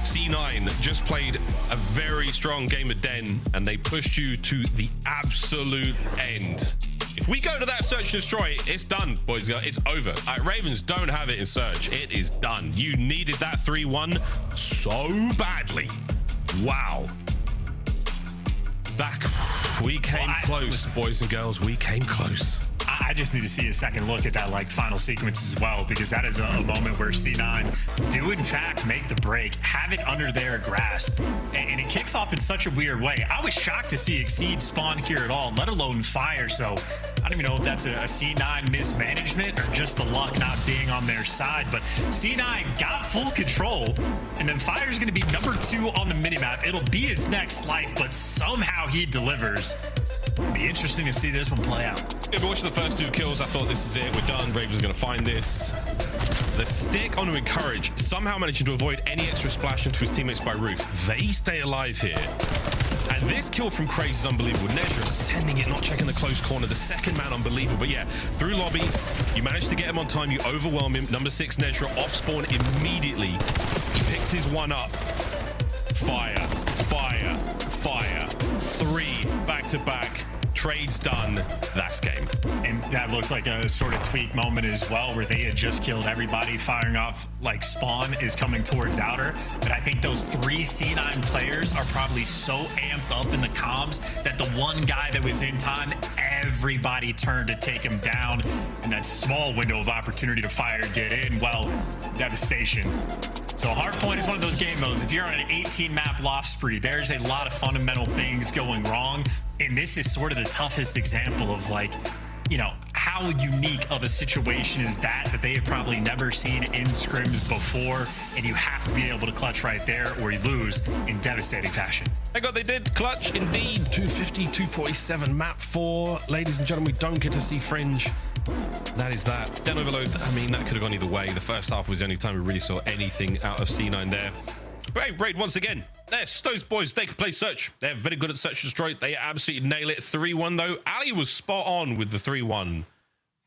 P: C9 just played a very strong game of Den, and they pushed you to the absolute end. If we go to that search and destroy, it's done, boys. It's over. Ravens don't have it in search. It is done. You needed that 3-1 so badly. Wow. We came close, boys and girls. We came close.
R: I just need to see a second look at that final sequence as well, because that is a moment where C9 do in fact make the break, have it under their grasp, and it kicks off in such a weird way. I was shocked to see Exceed spawn here at all, let alone Fire. So I don't even know if that's a C9 mismanagement or just the luck not being on their side, but C9 got full control, and then Fire's going to be number 2 on the minimap. It'll be his next life, but somehow he delivers. It'll be interesting to see this one play out.
P: If we watch the first 2 kills, I thought this is it. We're done. Ravens going to find this. The stick on to Encourage, somehow managing to avoid any extra splash into his teammates by roof. They stay alive here. And this kill from Craze is unbelievable. Nedra sending it, not checking the close corner. The second man, unbelievable. But yeah, through lobby, you manage to get him on time. You overwhelm him. Number 6, Nedra, off spawn immediately. He picks his one up. Fire, fire, fire. 3 back-to-back. Trades done. That's game.
R: And that looks like a sort of tweak moment as well, where they had just killed everybody, firing off like spawn is coming towards outer. But I think those 3 C9 players are probably so amped up in the comms that the one guy that was in time, everybody turned to take him down. And that small window of opportunity to fire get in, well, devastation. So Hardpoint is one of those game modes. If you're on an 18-map loss spree, there's a lot of fundamental things going wrong. And this is sort of the toughest example of, like, you know, how unique of a situation is that they have probably never seen in scrims before, and you have to be able to clutch right there or you lose in devastating fashion.
P: Thank God they did clutch indeed. 250, 247, map 4. Ladies and gentlemen, we don't get to see Fringe. That is that. Den Overload, I mean, that could have gone either way. The first half was the only time we really saw anything out of C9 there. But hey, Raid, once again, those boys, they can play Search. They're very good at Search and Destroy. They absolutely nail it. 3-1 though. Ali was spot on with the 3-1.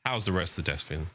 P: How's the rest of the desk feeling?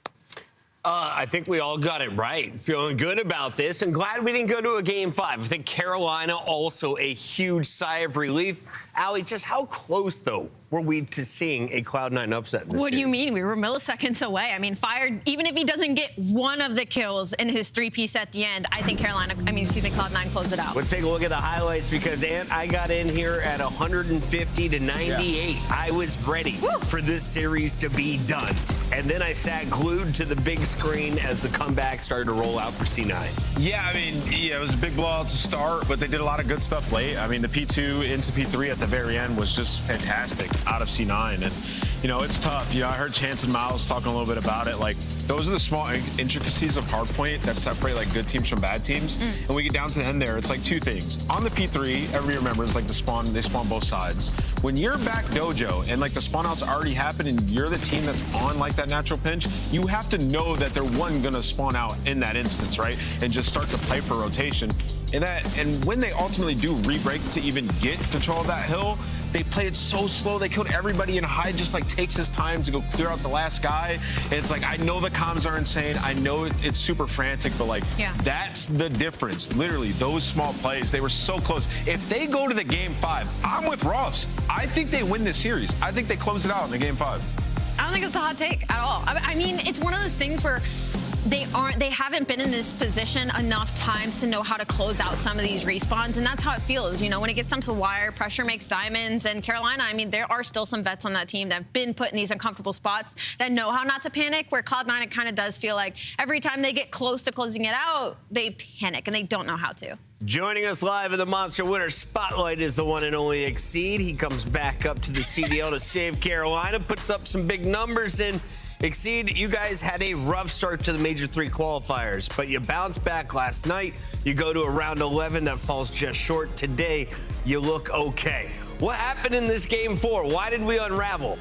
K: I think we all got it right. Feeling good about this and glad we didn't go to a game 5. I think Carolina also a huge sigh of relief. Ali, just how close, though, were we to seeing a Cloud9 upset in this
L: What do you
K: series?
L: mean? We were milliseconds away. I mean, Fire, even if he doesn't get one of the kills in his 3-piece at the end, I think Cloud9 close it out.
K: Let's take a look at the highlights because I got in here at 150 to 98. Yeah. I was ready for this series to be done. And then I sat glued to the big screen as the comeback started to roll out for C9.
M: Yeah, I mean, it was a big blowout to start, but they did a lot of good stuff late. I mean, the P2 into P3 at the very end was just fantastic out of C9. And, you know, it's tough. You know, I heard Chance and Miles talking a little bit about it. Like, those are the small intricacies of Hardpoint that separate, like, good teams from bad teams. And we get down to the end there, it's like two things. On the P3, everybody remembers, like, they spawn both sides. When you're back dojo and, like, the spawn outs already happened and you're the team that's on, like, that natural pinch, you have to know that they're gonna spawn out in that instance, right? And just start to play for rotation. And when they ultimately do re-break to even get control of that hill, they play it so slow. They killed everybody, and Hyde just like takes his time to go clear out the last guy. And it's like, I know the comms are insane. I know it's super frantic, but like, that's the difference. Literally, those small plays, they were so close. If they go to the game 5, I'm with Ross. I think they win this series. I think they close it out in the game 5.
L: I don't think it's a hot take at all. I mean, it's one of those things where they haven't been in this position enough times to know how to close out some of these respawns, and that's how it feels. You know, when it gets down to the wire, pressure makes diamonds. And Carolina, I mean, there are still some vets on that team that have been put in these uncomfortable spots that know how not to panic, where Cloud9, it kind of does feel like every time they get close to closing it out, they panic, and they don't know how to.
K: Joining us live in the Monster Winner Spotlight is the one and only Exceed. He comes back up to the CDL to save Carolina, puts up some big numbers, and Exceed, you guys had a rough start to the Major 3 qualifiers, but you bounced back last night. You go to a round 11 that falls just short. Today, you look okay. What happened in this game 4? Why did we unravel?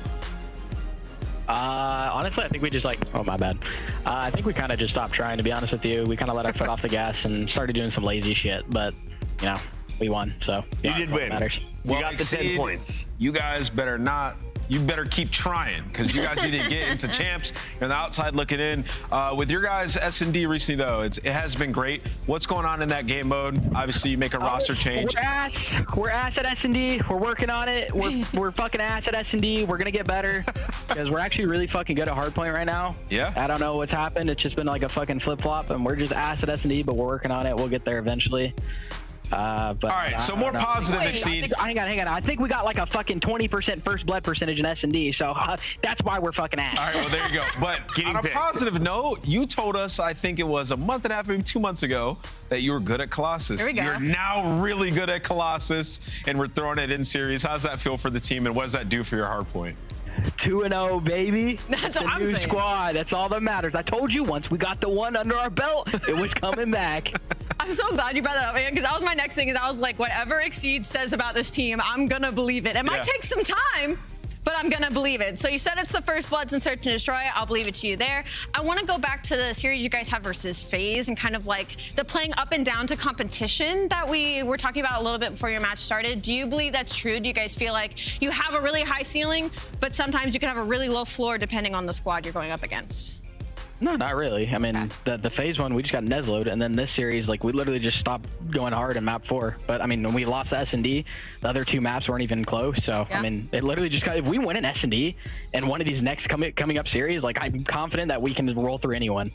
G: Honestly, I think we just my bad. I think we kind of just stopped trying, to be honest with you. We kind of let our foot off the gas and started doing some lazy shit, but, you know, we won, so.
K: You did win. You got the 10 points.
M: You guys better not. You better keep trying, because you guys need to get into champs. You're on the outside looking in. With your guys' S&D recently, though, it has been great. What's going on in that game mode? Obviously, you make a roster change.
G: We're ass at S&D. We're working on it. We're fucking ass at S&D. We're going to get better, because we're actually really fucking good at Hardpoint right now.
M: Yeah.
G: I don't know what's happened. It's just been like a fucking flip-flop, and we're just ass at S&D, but we're working on it. We'll get there eventually.
M: But all right, so more positive, Exceed.
G: Hang on. I think we got like a fucking 20% first blood percentage in S&D, so that's why we're fucking ass.
M: All right, well, there you go. But on a positive note, you told us, I think it was a month and a half, maybe 2 months ago, that you were good at Colossus.
L: There we go.
M: You're now really good at Colossus, and we're throwing it in series. How does that feel for the team, and what does that do for your Hardpoint?
G: 2-0, baby.
L: That's what I'm saying.
G: Squad. That's all that matters. I told you once we got the one under our belt, it was coming back.
L: I'm so glad you brought that up, man, because that was my next thing. Is I was like, whatever Exceed says about this team, I'm gonna believe it. It might take some time, but I'm gonna believe it. So you said it's the first Bloods in Search and Destroy. I'll believe it to you there. I want to go back to the series you guys have versus FaZe and kind of like the playing up and down to competition that we were talking about a little bit before your match started. Do you believe that's true? Do you guys feel like you have a really high ceiling, but sometimes you can have a really low floor depending on the squad you're going up against?
G: No, not really. I mean, the FaZe one, we just got Nezloed, and then this series, like, we literally just stopped going hard in map 4. But, I mean, when we lost to S&D, the other 2 maps weren't even close. So, I mean, it literally just got, if we win in S&D and one of these next coming up series, like, I'm confident that we can roll through anyone.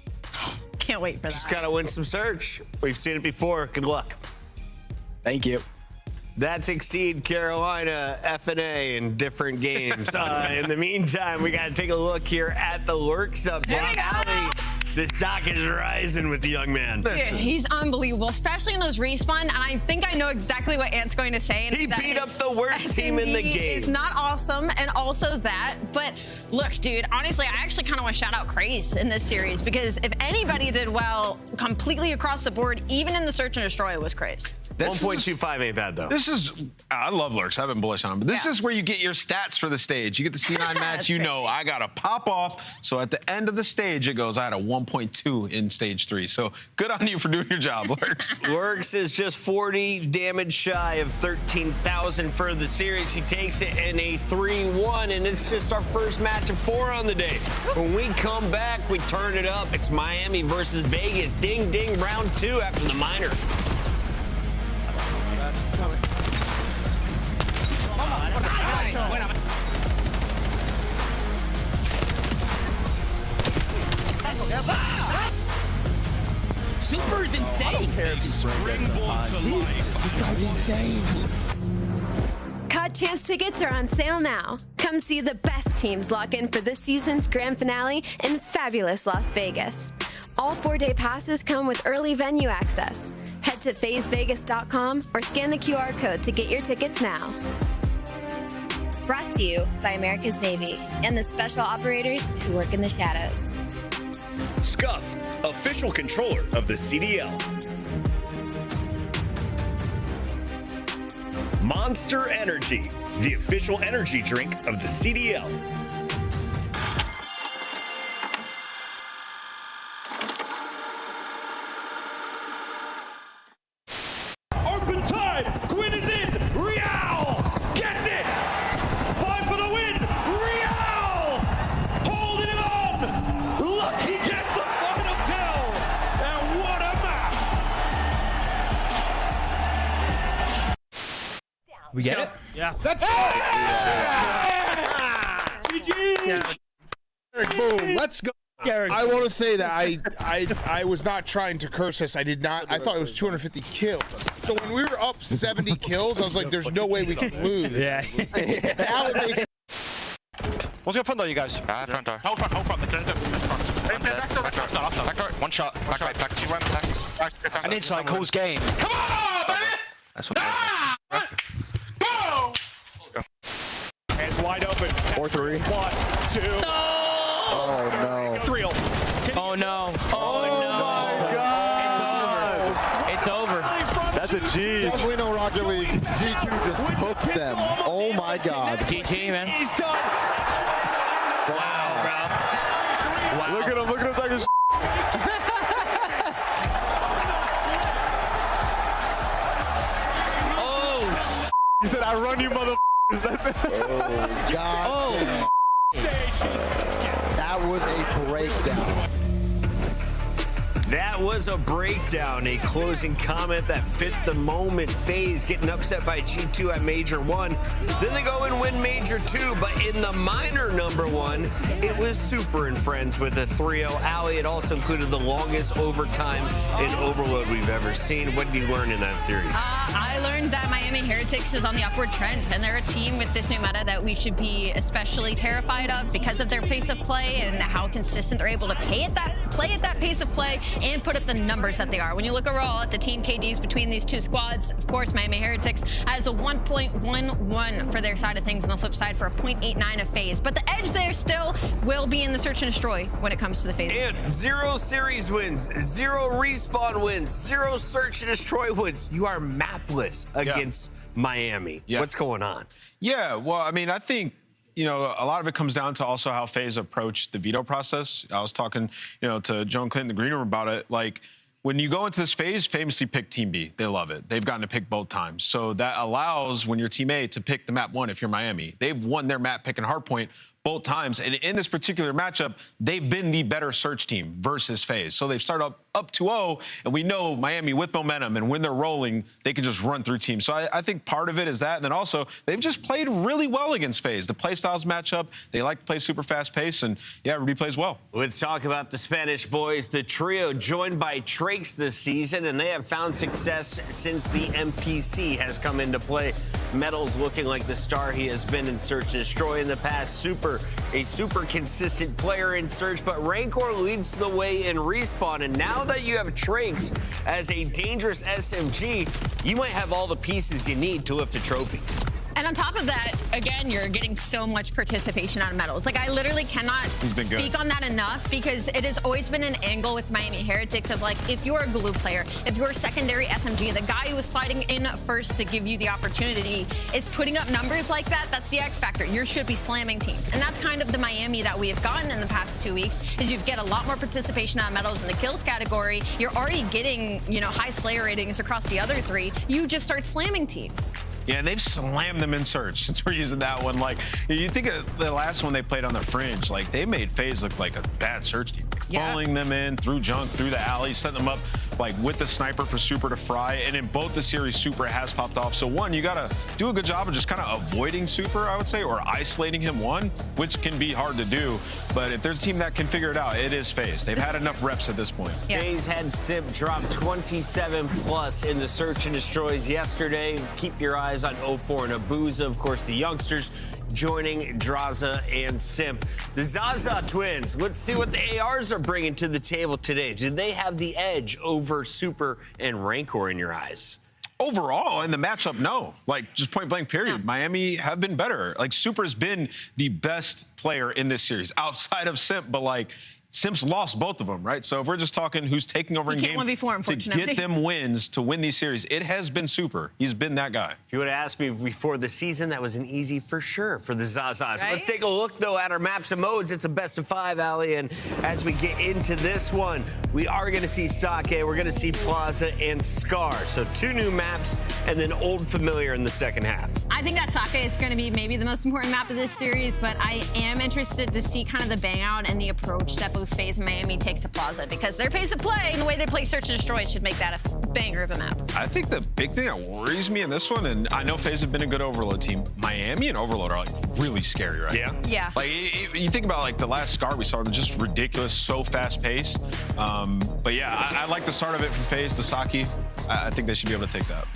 L: Can't wait for that.
K: Just got to win some Search. We've seen it before. Good luck.
G: Thank you.
K: That's Exceed Carolina FNA in different games. In the meantime, we got to take a look here at the lurks update. The stock is rising with the young man.
L: Dude, he's unbelievable, especially in those respawn. And I think I know exactly what Ant's going to say. And
K: He beat up the worst team in the game.
L: It's not awesome, and also that. But look, dude, honestly, I actually kind of want to shout out Craze in this series, because if anybody did well completely across the board, even in the search and destroy, it was Craze.
K: 1.25 ain't bad, though.
M: This is, I love Lurks. I've been bullish on him. But this is where you get your stats for the stage. You get the C9 match, you know, I got to pop off. So at the end of the stage, it goes, I had a 1.2 in stage 3. So good on you for doing your job, Lurks.
K: Lurks is just 40 damage shy of 13,000 for the series. He takes it in a 3-1, and it's just our first match of 4 on the day. When we come back, we turn it up. It's Miami versus Vegas. Ding, ding, round 2 after the minor.
J: Super is insane.
P: Springboard to life.
X: This guy's insane.
A: COD Champs tickets are on sale now. Come see the best teams lock in for this season's grand finale in fabulous Las Vegas. All 4-day passes come with early venue access. Head to phasevegas.com or scan the QR code to get your tickets now.
O: Brought to you by America's Navy and the special operators who work in the shadows.
N: Scuff, official controller of the CDL. Monster Energy, the official energy drink of the CDL.
D: Open time. Quinn is in. Real gets it. 5 for the win. Real holding it on. Lucky gets the final kill. And what a map.
J: We get it?
U: Yeah.
X: That's
U: GG.
Q: Boom. Let's go. I want to say that I was not trying to curse this. I did not. I thought it was 250 kills. So when we were up 70 kills, I was like, "There's no way we can lose."
W: Yeah.
Q: Now it makes.
S: What's your front door, you guys? Front door. Hold front. Back door. One shot. Back right. Back. And inside calls game. Come on, baby! That's what.
U: Hands wide open.
X: 4-3.
U: 1, 2.
X: Oh no.
U: It's real.
J: Oh no. Oh
X: my God.
J: It's over.
X: That's a G. Definitely no Rocket League. G2 just hooked them. Oh my God.
J: GG, man.
U: He's done.
J: Wow, bro. Wow.
X: Look at him talking
J: Oh,
X: He said, I run you motherfuckers. That's it. Oh God.
J: oh.
X: That was a breakdown.
K: That was a breakdown, a closing comment that fit the moment. FaZe getting upset by G2 at Major 1. Then they go and win Major 2, but in the minor number 1, it was Super and Friends with a 3-0 alley. It also included the longest overtime in Overload we've ever seen. What did you learn in that series?
L: I learned that Miami Heretics is on the upward trend, and they're a team with this new meta that we should be especially terrified of because of their pace of play and how consistent they're able to play at that pace of play and put up the numbers that they are. When you look overall at the team KDs between these two squads, of course, Miami Heretics has a 1.11 for their side of things, on the flip side for a 0.89 of FaZe. But the edge there still will be in the search and destroy when it comes to the FaZe.
K: And 0 series wins, 0 respawn wins, 0 search and destroy wins. You are mapless against Miami.
M: Yeah.
K: What's going on?
M: Yeah, well, I mean, I think, you know, a lot of it comes down to also how FaZe approached the veto process. I was talking, you know, to Joan Clinton in the green room about it. Like, when you go into this phase, famously pick Team B. They love it. They've gotten to pick both times. So that allows, when you're Team A, to pick the map 1 if you're Miami. They've won their map pick in Hardpoint both times. And in this particular matchup, they've been the better search team versus FaZe. So they've started up 2-0, and we know Miami with momentum, and when they're rolling, they can just run through teams. So I think part of it is that. And then also, they've just played really well against FaZe. The play styles match up. They like to play super fast pace, and yeah, Ruby plays well.
K: Let's talk about the Spanish boys. The trio joined by Trakes this season, and they have found success since the MPC has come into play. Metal's looking like the star he has been in Search and Destroy in the past. Super longer a super consistent player in Surge, but Rancor leads the way in Respawn. And now that you have Tranks as a dangerous SMG, you might have all the pieces you need to lift a trophy.
L: And on top of that, again, you're getting so much participation out of medals. Like, I literally cannot speak on that enough, because it has always been an angle with Miami Heretics of, like, if you're a glue player, if you're a secondary SMG, the guy who was fighting in first to give you the opportunity is putting up numbers like that. That's the X factor. You should be slamming teams. And that's kind of the Miami that we have gotten in the past 2 weeks, is you get a lot more participation out of medals in the kills category. You're already getting, you know, high Slayer ratings across the other three. You just start slamming teams.
M: Yeah, they've slammed them in Surge since we're using that one. Like, you think of the last one they played on the Fringe, like, they made FaZe look like a bad Surge team. Falling them in through junk, through the alley, setting them up, like, with the sniper for Super to fry. And in both the series, Super has popped off. So, one, you got to do a good job of just kind of avoiding Super, I would say, or isolating him, one, which can be hard to do. But if there's a team that can figure it out, it is FaZe. They've had enough reps at this point.
K: FaZe had Simp drop 27+ in the Search and Destroys yesterday. Keep your eyes on 04 and Abuza, of course, the youngsters joining Draza and Simp. The Zaza twins, let's see what the ARs are bringing to the table today. Do they have the edge over Super and Rancor in your eyes?
M: Overall, in the matchup, no. Like, just point blank, period. Miami have been better. Like, Super's been the best player in this series outside of Simp, but, like, Simp's lost both of them, right? So if we're just talking who's taking over in game to get them wins to win these series, it has been Super. He's been that guy.
K: If you would have asked me before the season, that was an easy for sure for the Zazas. Right? Let's take a look, though, at our maps and modes. It's a best of 5, Ali, and as we get into this one, we are going to see Sake, we're going to see Plaza and Scar. So 2 new maps and then Old Familiar in the second half.
L: I think that Sake is going to be maybe the most important map of this series, but I am interested to see kind of the bang out and the approach that both FaZe and Miami take to Plaza, because their pace of play and the way they play Search and Destroy should make that a banger of a map.
M: I think the big thing that worries me in this one, and I know FaZe have been a good Overload team, Miami and Overload are, like, really scary, right?
L: Yeah.
M: Like, you think about, like, the last Scar we saw, just ridiculous, so fast-paced. But yeah, I like the start of it from FaZe to Saki. I think they should be able to take that.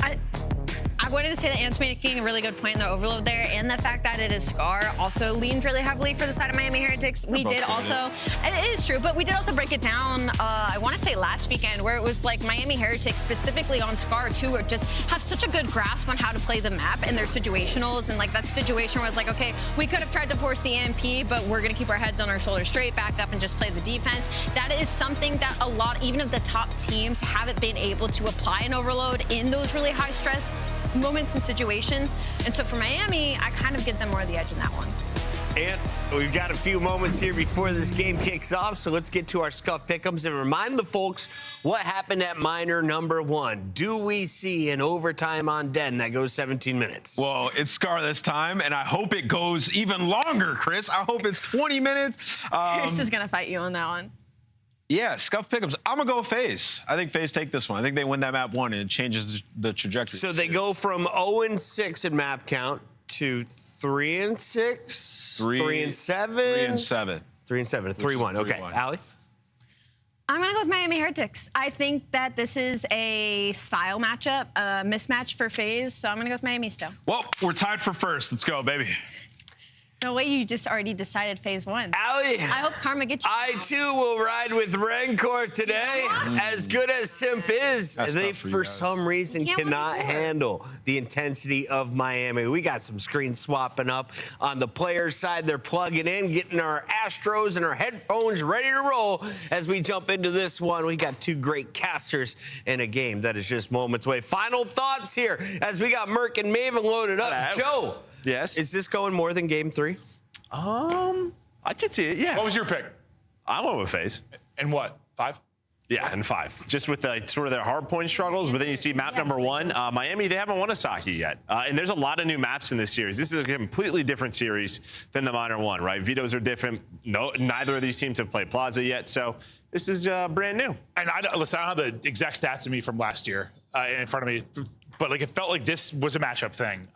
L: I wanted to say that Ant's making a really good point in the Overload there, and the fact that it is Scar also leans really heavily for the side of Miami Heretics. We did also, and it is true, but we did also break it down, I want to say last weekend, where it was like Miami Heretics, specifically on Scar too, where just have such a good grasp on how to play the map and their situationals, and like that situation where it's like, okay, we could have tried to force the EMP, but we're going to keep our heads on our shoulders straight, back up, and just play the defense. That is something that a lot, even of the top teams, haven't been able to apply in Overload in those really high stress moments and situations. And so for Miami, I kind of give them more of the edge in that one.
K: And we've got a few moments here before this game kicks off, so let's get to our Scuff Pick'ems and remind the folks what happened at Miner number 1. Do we see an overtime on Den that goes 17 minutes?
M: Well, it's Scar this time, and I hope it goes even longer, Chris. I hope it's 20 minutes.
L: Chris is going to fight you on that one.
M: Yeah, Scuff Pick'ems. I'm going to go with FaZe. I think FaZe take this one. I think they win that map 1, and it changes the trajectory.
K: So they go from 0-6 in map count to 3-6, 3-7,
M: 3-7,
K: 3-7, 3-1. Okay, Ali?
L: I'm going to go with Miami Heretics. I think that this is a style matchup, a mismatch for FaZe, so I'm going to go with Miami still.
M: Well, we're tied for first. Let's go, baby.
L: No way, you just already decided phase one.
K: Ali,
L: I hope karma gets you.
K: I too will ride with Rancor today. As good as Simp is, they for some reason cannot handle the intensity of Miami. We got some screen swapping up on the players' side. They're plugging in, getting our Astros and our headphones ready to roll as we jump into this one. We got two great casters in a game that is just moments away. Final thoughts here as we got Merc and Maven loaded up. Joe,
C: yes,
K: is this going more than game 3?
C: I can see it, yeah.
U: What was your pick?
C: I went with FaZe.
U: And what, 5?
C: Yeah, and 5. Just with the sort of their hardpoint struggles, but then you see map number 1, Miami, they haven't won a Saki yet. And there's a lot of new maps in this series. This is a completely different series than the Minor 1, right? Vetoes are different. No, neither of these teams have played Plaza yet, so this is brand new.
U: And listen, I don't have the exact stats of me from last year in front of me, but like it felt like this was a matchup thing.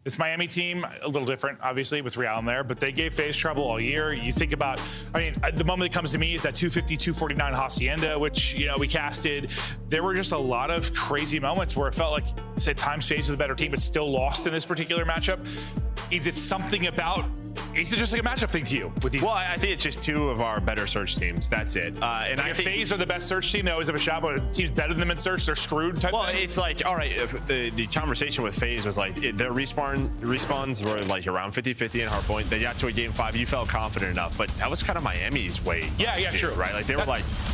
U: This Miami team, a little different, obviously, with Real in there, but they gave FaZe trouble all year. You think about, I mean, the moment that comes to me is that 250, 249 Hacienda, which, you know, we casted. There were just a lot of crazy moments where it felt like, say, times FaZe was the better team, but still lost in this particular matchup. Is it something about? Is it just like a matchup thing to you with these?
C: Well, I think it's just two of our better search teams. That's it. And
U: I think FaZe are the best search team. They always have a shot, but a team's better than them in search. They're screwed. Type thing.
C: It's like, all right, if the conversation with FaZe was like their respawns were like around 50-50 in Hardpoint. They got to a game 5. You felt confident enough, but that was kind of Miami's way.
U: Yeah, true.
C: Right? Like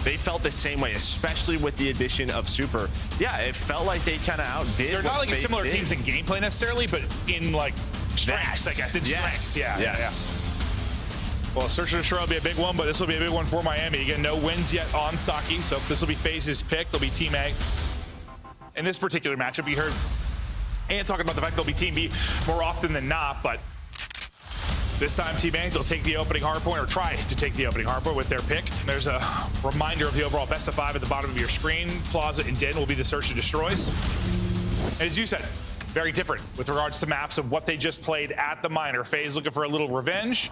C: they felt the same way, especially with the addition of Super. Yeah, it felt like they kind of outdid.
U: They're not like similar teams in gameplay necessarily, but in like strengths, I guess. In strength. Yeah. Well, Search and Destroy will be a big one, but this will be a big one for Miami. Again, no wins yet on Saki, so this will be FaZe's pick. They'll be Team A. In this particular matchup, you heard and talking about the fact they'll be Team B more often than not, but this time Team A, they'll take the opening hardpoint, or try to take the opening hardpoint with their pick. There's a reminder of the overall best of 5 at the bottom of your screen. Plaza and Den will be the Search and Destroys. And as you said, very different with regards to maps of what they just played at the minor. FaZe looking for a little revenge.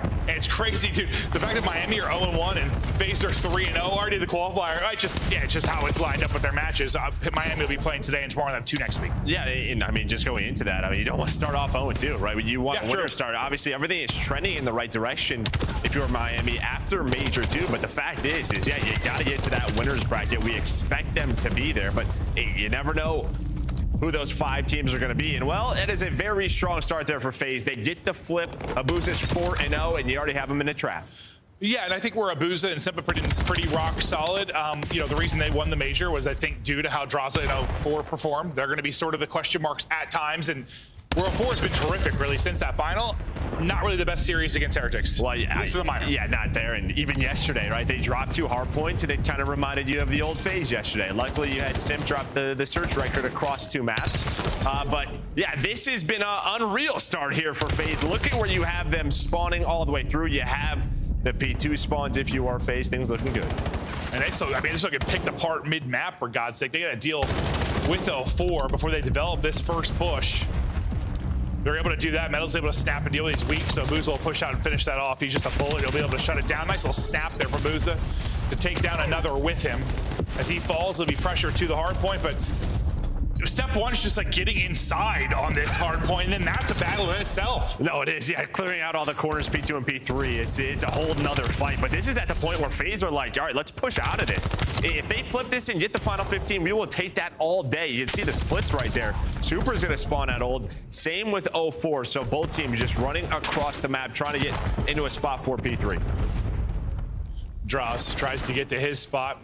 U: And it's crazy, dude. The fact that Miami are 0-1 and FaZe are 3-0 already, the qualifier. It's just how it's lined up with their matches. Miami will be playing today and tomorrow, and have 2 next week.
C: Yeah, and I mean, just going into that, I mean, you don't want to start off 0-2, right? You want a winner start. Obviously, everything is trending in the right direction if you're Miami after Major 2. But the fact is yeah, you got to get to that winner's bracket. We expect them to be there, but hey, you never know who those 5 teams are going to be. And well, it is a very strong start there for FaZe. They get the flip. Abuza's 4-0, and you already have them in a trap.
U: Yeah, and I think we're Abuza and Simpa pretty rock solid. The reason they won the major was, I think, due to how Draza 4 performed. They're going to be sort of the question marks at times, and World 4 has been terrific, really, since that final. Not really the best series against Heretics.
C: Well,
U: at least in the minor.
C: Yeah, not there. And even yesterday, right? They dropped 2 hard points, and it kind of reminded you of the old FaZe yesterday. Luckily, you had Sim drop the search record across 2 maps. But yeah, this has been an unreal start here for FaZe. Look at where you have them spawning all the way through. You have the P2 spawns if you are FaZe. Things looking good.
U: And they still, they still get picked apart mid-map, for God's sake. They got to deal with 04 before they develop this first push. They're able to do that. Metal's able to snap and deal. He's weak, so Booza will push out and finish that off. He's just a bullet. He'll be able to shut it down. Nice little snap there from Booza to take down another with him. As he falls, there'll be pressure to the hard point, but step 1 is just like getting inside on this hard point, and then that's a battle in itself.
C: No, it is. Yeah, clearing out all the corners, P2 and P3. It's a whole nother fight. But this is at the point where FaZe are like, all right, let's push out of this. If they flip this and get the final 15, we will take that all day. You can see the splits right there. Super's going to spawn at old. Same with 04. So both teams just running across the map, trying to get into a spot for P3.
U: Dross tries to get to his spot.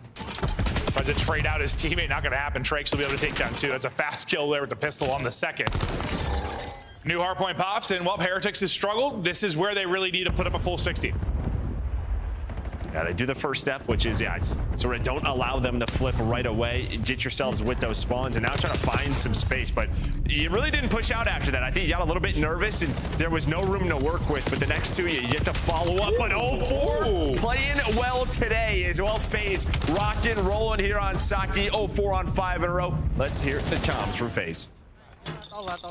U: Tries to trade out his teammate. Not going to happen. Trakes will be able to take down 2. That's a fast kill there with the pistol on the second. New hardpoint pops, and well, Heretics has struggled. This is where they really need to put up a full 60.
C: Yeah, they do the first step, which is, sort of don't allow them to flip right away. Get yourselves with those spawns, and now trying to find some space. But you really didn't push out after that. I think you got a little bit nervous, and there was no room to work with. But the next 2, you get to follow up. But 04 playing well today as well. FaZe rocking, rolling here on Saki. 04 on 5 in a row. Let's hear the comms from FaZe.
G: I'll left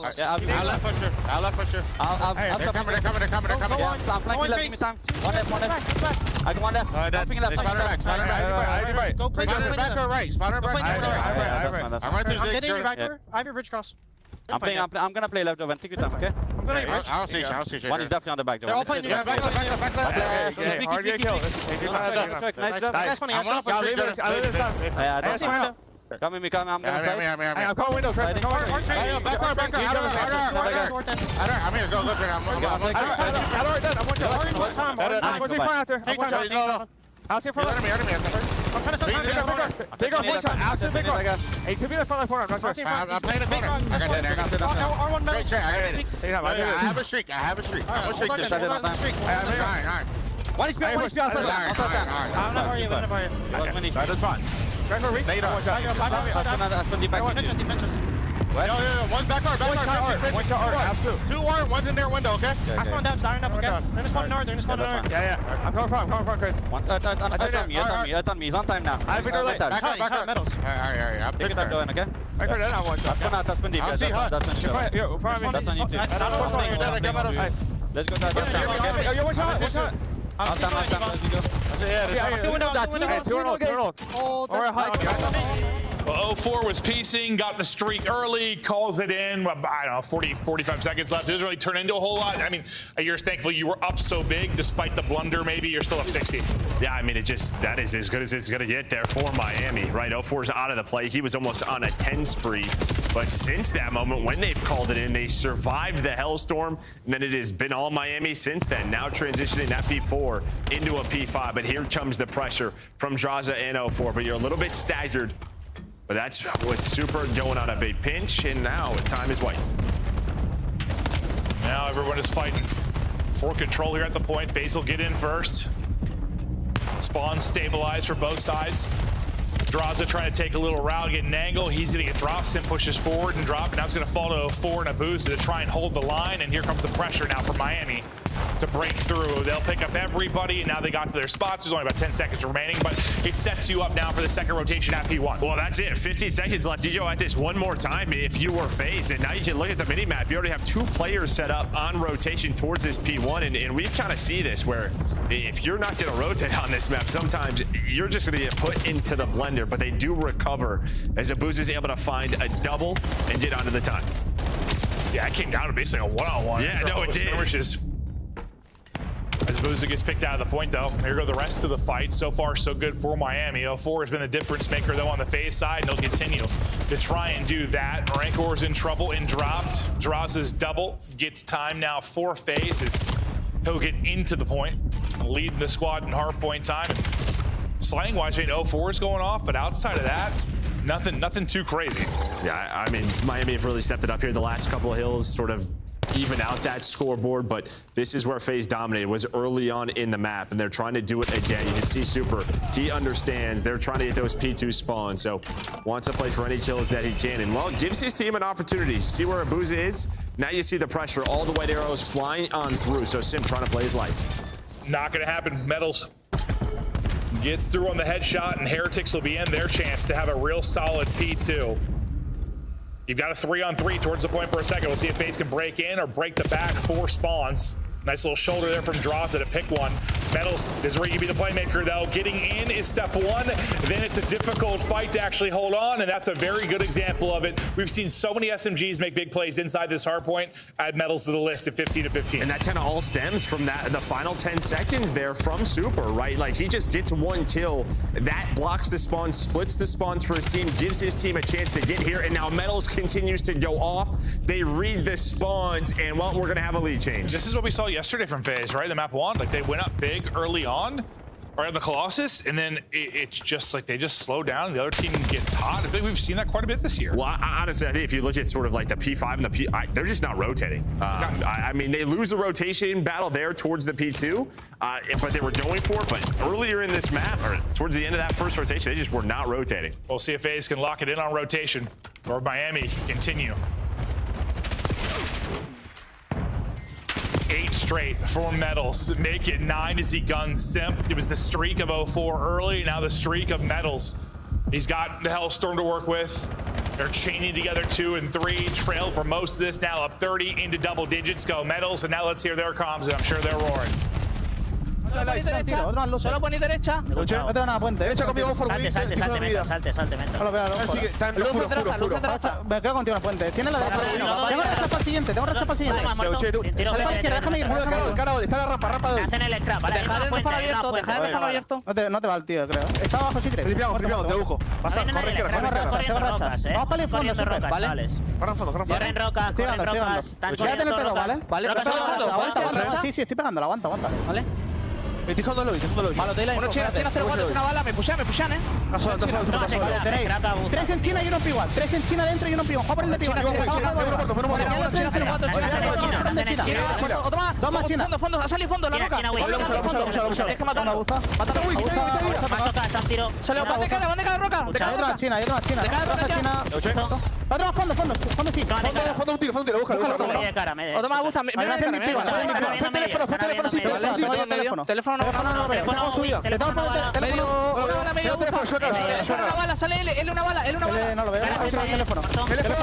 G: pusher. They're coming. Yeah, I'm flanking left, give me time. One left. I can one left. Flanking left.
Q: Right. Go play back or right. Spawner back.
G: I'm right there. I'm getting you back there. I have your bridge cross. I'm gonna play left over. Take your time, okay? I'm gonna bridge.
Q: I'll see you.
G: One is definitely on the back door.
Q: They're all playing back left.
G: Hard get kill. Nice funny. Yeah, come with me, I'm gonna play.
Q: I'm calling window, Chris. Back. I'm here, go look at him.
G: I'll see for me. I'm trying to set big one shot. I'll see big one. Hey, give me the front corner.
Q: I'm playing the corner.
G: R1 metal.
Q: I have a streak. I'm gonna streak this. Alright.
G: One is behind outside. I'm not worried.
Q: That's fine. One's back art. One shot art. 2 art, one's in their window, okay?
G: I spawned down, dying up, okay? They're gonna spawn north,
Q: Yeah. I'm coming from, Chris.
G: On me, he's on time now.
Q: Back up.
G: Metals.
Q: Alright. I'm
G: picking that going, okay? That's been deep.
Q: I'll see HUD.
G: That's on you too. Let's go.
Q: Yo, one shot.
G: On time, let's go.
Q: Two windows.
G: Or HUD.
U: Well, 04 was piecing, got the streak early, calls it in. I don't know, 40, 45 seconds left. It doesn't really turn into a whole lot. I mean, you're thankful you were up so big, despite the blunder. Maybe you're still up 60.
C: Yeah, I mean, that is as good as it's going to get there for Miami, right? 04's out of the play. He was almost on a 10 spree. But since that moment, when they've called it in, they survived the Hellstorm. And then it has been all Miami since then, now transitioning that P4 into a P5. But here comes the pressure from Draza and 04. But you're a little bit staggered. But that's with Super going on a big pinch, and now time is white.
U: Now everyone is fighting for control here at the point. FaZe will get in first. Spawn stabilized for both sides. Draza trying to take a little route, get an angle. He's gonna get dropped, Sim pushes forward and drop. And now it's gonna fall to 04 and a boost to try and hold the line. And here comes the pressure now for Miami to break through. They'll pick up everybody, and now they got to their spots. There's only about 10 seconds remaining, but it sets you up now for the second rotation at P1.
C: Well, that's it. 15 seconds left. You go at this one more time if you were FaZe, and now you can look at the mini-map. You already have 2 players set up on rotation towards this P1, and we've kind of see this where if you're not going to rotate on this map, sometimes you're just going to get put into the blender, but they do recover as Abuz is able to find a double and get onto the time.
U: Yeah, it came down to basically a one-on-one.
C: Yeah, no, it did.
U: As Booza gets picked out of the point, though, here go the rest of the fight. So far, so good for Miami. 04 has been the difference maker, though, on the FaZe side, and they'll continue to try and do that. Rancor's in trouble and dropped. Draza's double gets time now for FaZe as he'll get into the point, leading the squad in hardpoint time. Sliding-wise, 04 is going off, but outside of that, nothing too crazy.
C: Yeah, I mean, Miami have really stepped it up here the last couple of hills, sort of even out that scoreboard, but this is where FaZe dominated, was early on in the map, and they're trying to do it again. You can see Super, he understands. They're trying to get those P2 spawns, so wants to play for any kills that he can, and well, gives his team an opportunity. See where Abuza is? Now you see the pressure, all the white arrows flying on through, so Sim trying to play his life.
U: Not gonna happen. Metals gets through on the headshot, and Heretics will be in their chance to have a real solid P2. You've got a 3-on-3 towards the point for a second. We'll see if FaZe can break in or break the back 4 spawns. Nice little shoulder there from Draza to pick one. Metals is where you can be the playmaker, though. Getting in is step 1. Then it's a difficult fight to actually hold on, and that's a very good example of it. We've seen so many SMGs make big plays inside this hardpoint. Add Metals to the list at 15-15.
C: And that kind of all stems from the final 10 seconds there from Super, right? Like, he just gets 1 kill. That blocks the spawn, splits the spawns for his team, gives his team a chance to get here, and now Metals continues to go off. They read the spawns, and, well, we're going to have a lead change.
U: This is what we saw yesterday from FaZe, right? The map 1, like they went up big early on, or at the Colossus, and then it's just like they just slow down and the other team gets hot. I think we've seen that quite a bit this year.
C: Well, honestly, I think if you look at sort of like the P5 and the P, they're just not rotating. I mean, they lose the rotation battle there towards the P2, but they were going for it. But earlier in this map, or towards the end of that first rotation, they just were not rotating.
U: We'll see if FaZe can lock it in on rotation, or Miami continue. 8 straight for Metals. Make it 9 as he guns Simp. It was the streak of 04 early, now the streak of Metals. He's got the Hellstorm to work with. They're chaining together 2 and 3. Trailed for most of this, now up 30 into double digits. Go Metals, and now let's hear their comms, and I'm sure they're roaring.
G: Solo ponéis derecha.
X: No tengo nada puente. Derecha conmigo, for win.
G: Salte, Mentos.
X: No lo veo, está en luz oscuro. Me quedo contigo en la puente. Tiene la derecha. Tengo recha para el siguiente, Sale para izquierda, déjame ir. Carol, está la rampa.
G: Me hacen el scrap, ¿vale?
X: Dejar el dejar abierto. No te va el tío, creo. Está abajo, sí, creo. Flipiamo, te busco. Pasa, corre izquierda. Vamos para el fondo, ¿vale? Corre fondo.
G: Corren rocas,
X: Quédate en el pedo, ¿vale? Aguanta. Sí, estoy pegando, aguanta. ¿Vale? Me estoy jugando Luis.
G: Malo, te la
X: Una China, 0-4, una bala, me pushan, Tenéis 3 en China y uno en P1. 3 en China dentro y uno en P1. Juega por el de P1. Otro más. 2 más China. Fondo, ha salido fondo, la roca. Es que mata una buza. Mata a Wii, salió, ¿dónde queda roca? Hay otra más China. Otro más fondo, sí. Fondo un tiro, busca.
G: Otro más buza,
X: Teléfono no veo.
G: Una bala, sale L, una bala.
X: No lo veo. Teléfono.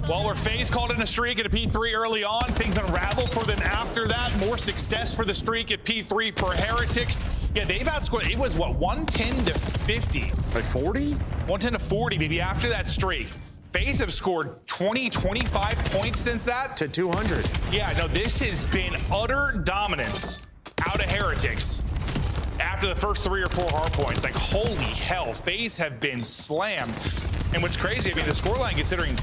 U: Well, where FaZe called in a streak at a P3 early on, things unraveled for them after that. More success for the streak at P3 for Heretics. Yeah, they've outscored. It was what, 110 to 50?
C: Like 40?
U: 110 to 40, maybe after that streak. FaZe have scored 20, 25 points since that.
C: To 200.
U: Yeah, no, this has been utter dominance out of Heretics after the first 3 or 4 hard points. Like, holy hell, FaZe have been slammed. And what's crazy, I mean, the scoreline, considering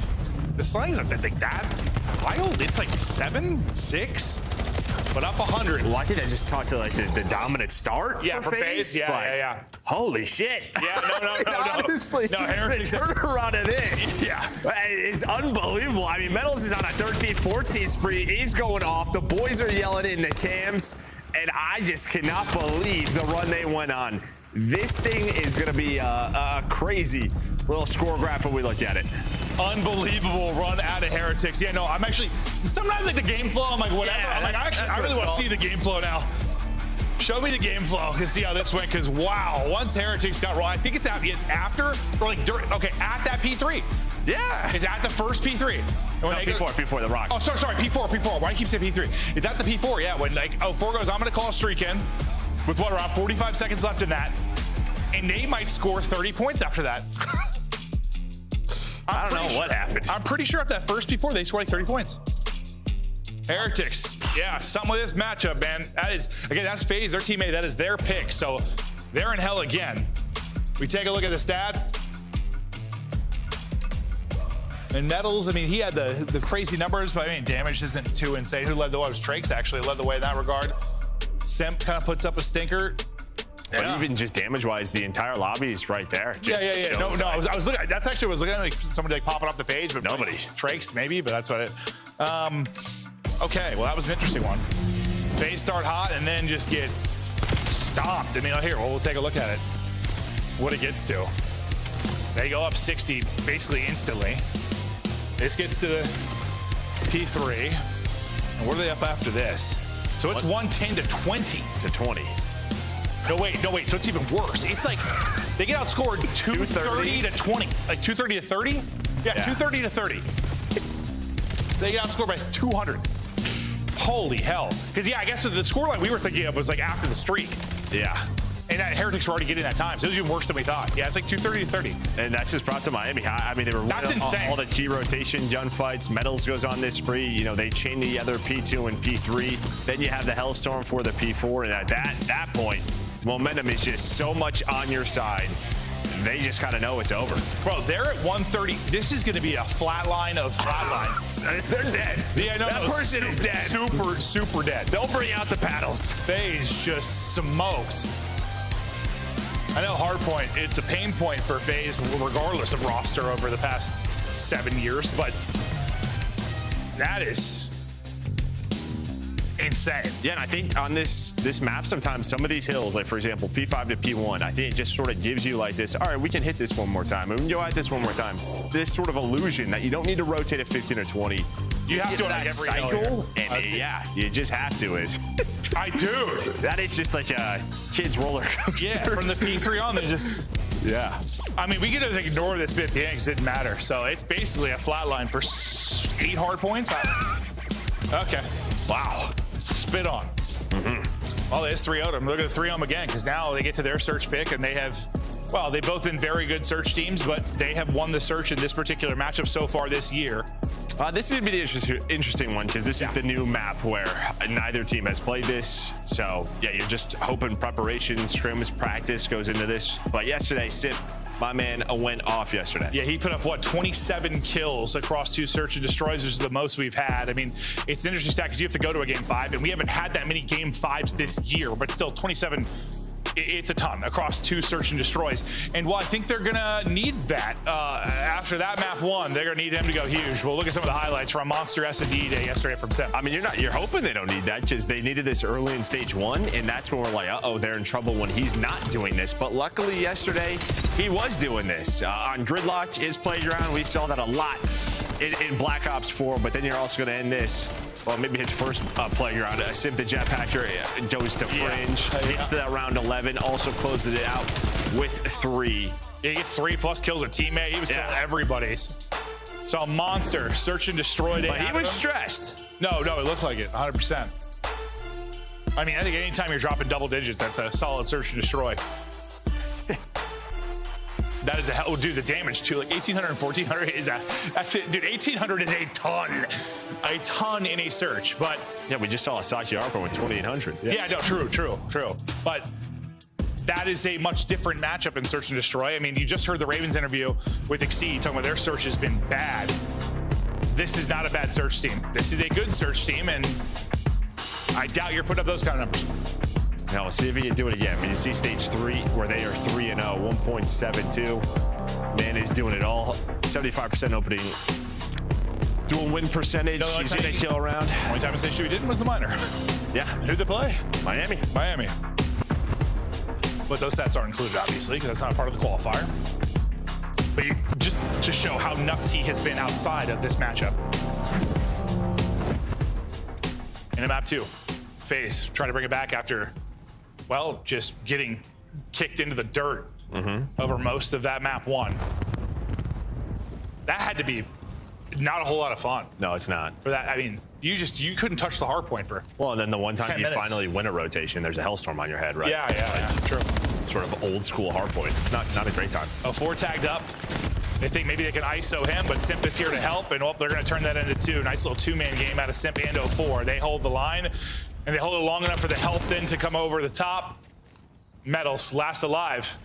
U: the slang is not that wild. It's like 7-6, but up 100.
C: Well, I think I just talked to like the dominant start.
U: Yeah, for FaZe. Yeah.
C: Holy shit.
U: Yeah, no.
C: Honestly,
U: no, Heretics.
C: the turnaround of this
U: Yeah.
C: is unbelievable. I mean, Metals is on a 13-14 spree. He's going off. The boys are yelling in the cams, and I just cannot believe the run they went on. This thing is going to be a crazy little score graph when we look at it.
U: Unbelievable run out of Heretics. Yeah, no, I'm actually, sometimes like the game flow, I'm like, whatever.
C: Yeah,
U: I'm like, I really want to see the game flow now. Show me the game flow to see how this went, because wow, once Heretics got rolling, I think it's after, or like during, okay, at that P3.
C: Yeah.
U: It's at the first P3.
C: No, P4, the Rock.
U: Oh, sorry, P4. Why do you keep saying P3? It's at the P4, yeah, when like, 4 goes, I'm going to call a streak in with what, around 45 seconds left in that, and they might score 30 points after that.
C: I don't know what happened.
U: I'm pretty sure at that first P4, they scored like 30 points. Heretics, yeah, something with this matchup, man. That is, again, that's FaZe, their teammate, that is their pick, so they're in hell again. We take a look at the stats. And Metals, I mean, he had the crazy numbers, but I mean, damage isn't too insane. Who led the way? It was Trakes, actually, led the way in that regard. Simp kind of puts up a stinker.
C: But even just damage-wise, the entire lobby is right there.
U: Yeah. No, I was looking. That's actually what I was looking at, like somebody like popping up the page, but
C: nobody.
U: Trakes maybe, but that's what it. Okay, well that was an interesting one. FaZe start hot and then just get stomped. I mean, here, we'll take a look at it. What it gets to. They go up 60 basically instantly. This gets to the P3, and what are they up after this? So it's 110 to 20.
C: To 20.
U: No, wait. So it's even worse. It's like they get outscored 230 to 20. Like 230 to 30? Yeah, 230 to 30. They get outscored by 200. Holy hell. Because, yeah, I guess the scoreline we were thinking of was like after the streak.
C: Yeah.
U: And that Heretics were already getting that time. So it was even worse than we thought. Yeah, it's like 230 to 30.
C: And that's just brought to Miami. I mean, they were winning all the G rotation gunfights. Metals goes on this spree. You know, they chain together P2 and P3. Then you have the Hellstorm for the P4. And at that point, momentum is just so much on your side. They just kind of know it's over.
U: Bro, they're at 130. This is going to be a flat line of flat lines.
C: They're dead.
U: Yeah, no,
C: that person is dead.
U: Super dead.
C: Don't bring out the paddles.
U: FaZe just smoked. I know Hardpoint, it's a pain point for FaZe regardless of roster over the past 7 years, but that is insane.
C: Yeah, and I think on this map, sometimes some of these hills, like for example, P5 to P1, I think it just sort of gives you like this, all right, we can hit this one more time, and we can go at this one more time. This sort of illusion that you don't need to rotate at 15 or 20.
U: You have to
C: that
U: every
C: cycle, and yeah, you just have to.
U: I do.
C: That is just like a kid's roller coaster.
U: Yeah, from the P3 on, they just.
C: Yeah.
U: I mean, we could just ignore this bit at the end because it didn't matter. So it's basically a flat line for 8 hard points. Okay. Wow. Spit on. Well, there's 3-0 them. Look at the 3-0 them again, because now they get to their search pick and they have, well, they've both been very good search teams, but they have won the search in this particular matchup so far this year.
C: This is going to be the interesting one, because this is the new map where neither team has played this. So, yeah, you're just hoping preparation, scrims, practice goes into this. But yesterday, Sip, my man, went off yesterday.
U: Yeah, he put up, what, 27 kills across 2 search and destroys, which is the most we've had. I mean, it's an interesting stat because you have to go to a game 5, and we haven't had that many game 5s this year, but still 27, it's a ton across 2 search and destroys. And while I think they're gonna need that after that map 1, they're gonna need him to go huge. We'll look at some of the highlights from Monster S&D day yesterday from Sip.
C: I mean, you're hoping they don't need that, because they needed this early in stage 1, and that's when we're like, uh-oh, they're in trouble when he's not doing this. But luckily yesterday, he was doing this. On Gridlock, his playground, we saw that a lot in Black Ops 4, but then you're also gonna end this. Well, maybe his first playground. Simp the Jetpacker goes to Fringe, hits to that round 11, also closes it out with 3.
U: Yeah, he gets 3 plus kills a teammate. He was killing everybody's. So Monster, search and destroy.
C: But he was stressed.
U: No, it looked like it, 100%. I mean, I think anytime you're dropping double digits, that's a solid search and destroy. That is a hell. Dude, the damage too. Like 1,800 and 1,400 is that's it. Dude, 1,800 is a ton in a search. But
C: yeah, we just saw a Sachi Harpo with 2,800.
U: Yeah, no, true. But that is a much different matchup in search and destroy. I mean, you just heard the Ravens interview with Exceed talking about their search has been bad. This is not a bad search team. This is a good search team, and I doubt you're putting up those kind of numbers.
C: Now, we'll see if he can do it again. I mean, you see stage 3 where they are 3-0, 1.72. Man is doing it all. 75% opening. Dual win percentage. He's in a kill round.
U: Only time I say we didn't was the minor.
C: Yeah.
U: Who'd they play?
C: Miami.
U: But those stats aren't included, obviously, because that's not part of the qualifier. But you, just to show how nuts he has been outside of this matchup. In a map 2, FaZe try to bring it back after, well, just getting kicked into the dirt over most of that map 1. That had to be not a whole lot of fun.
C: No, it's not.
U: For that, I mean, you couldn't touch the hardpoint for.
C: Well, and then the one time you
U: 10 minutes.
C: finally win a rotation, there's a hellstorm on your head, right?
U: Yeah, true.
C: Sort of old school hardpoint. It's not a great time.
U: 4 tagged up. They think maybe they can ISO him, but Simp is here to help, and they're going to turn that into 2. Nice little 2-man game out of Simp and 04. They hold the line, and they hold it long enough for the help then to come over the top. Metals, last alive.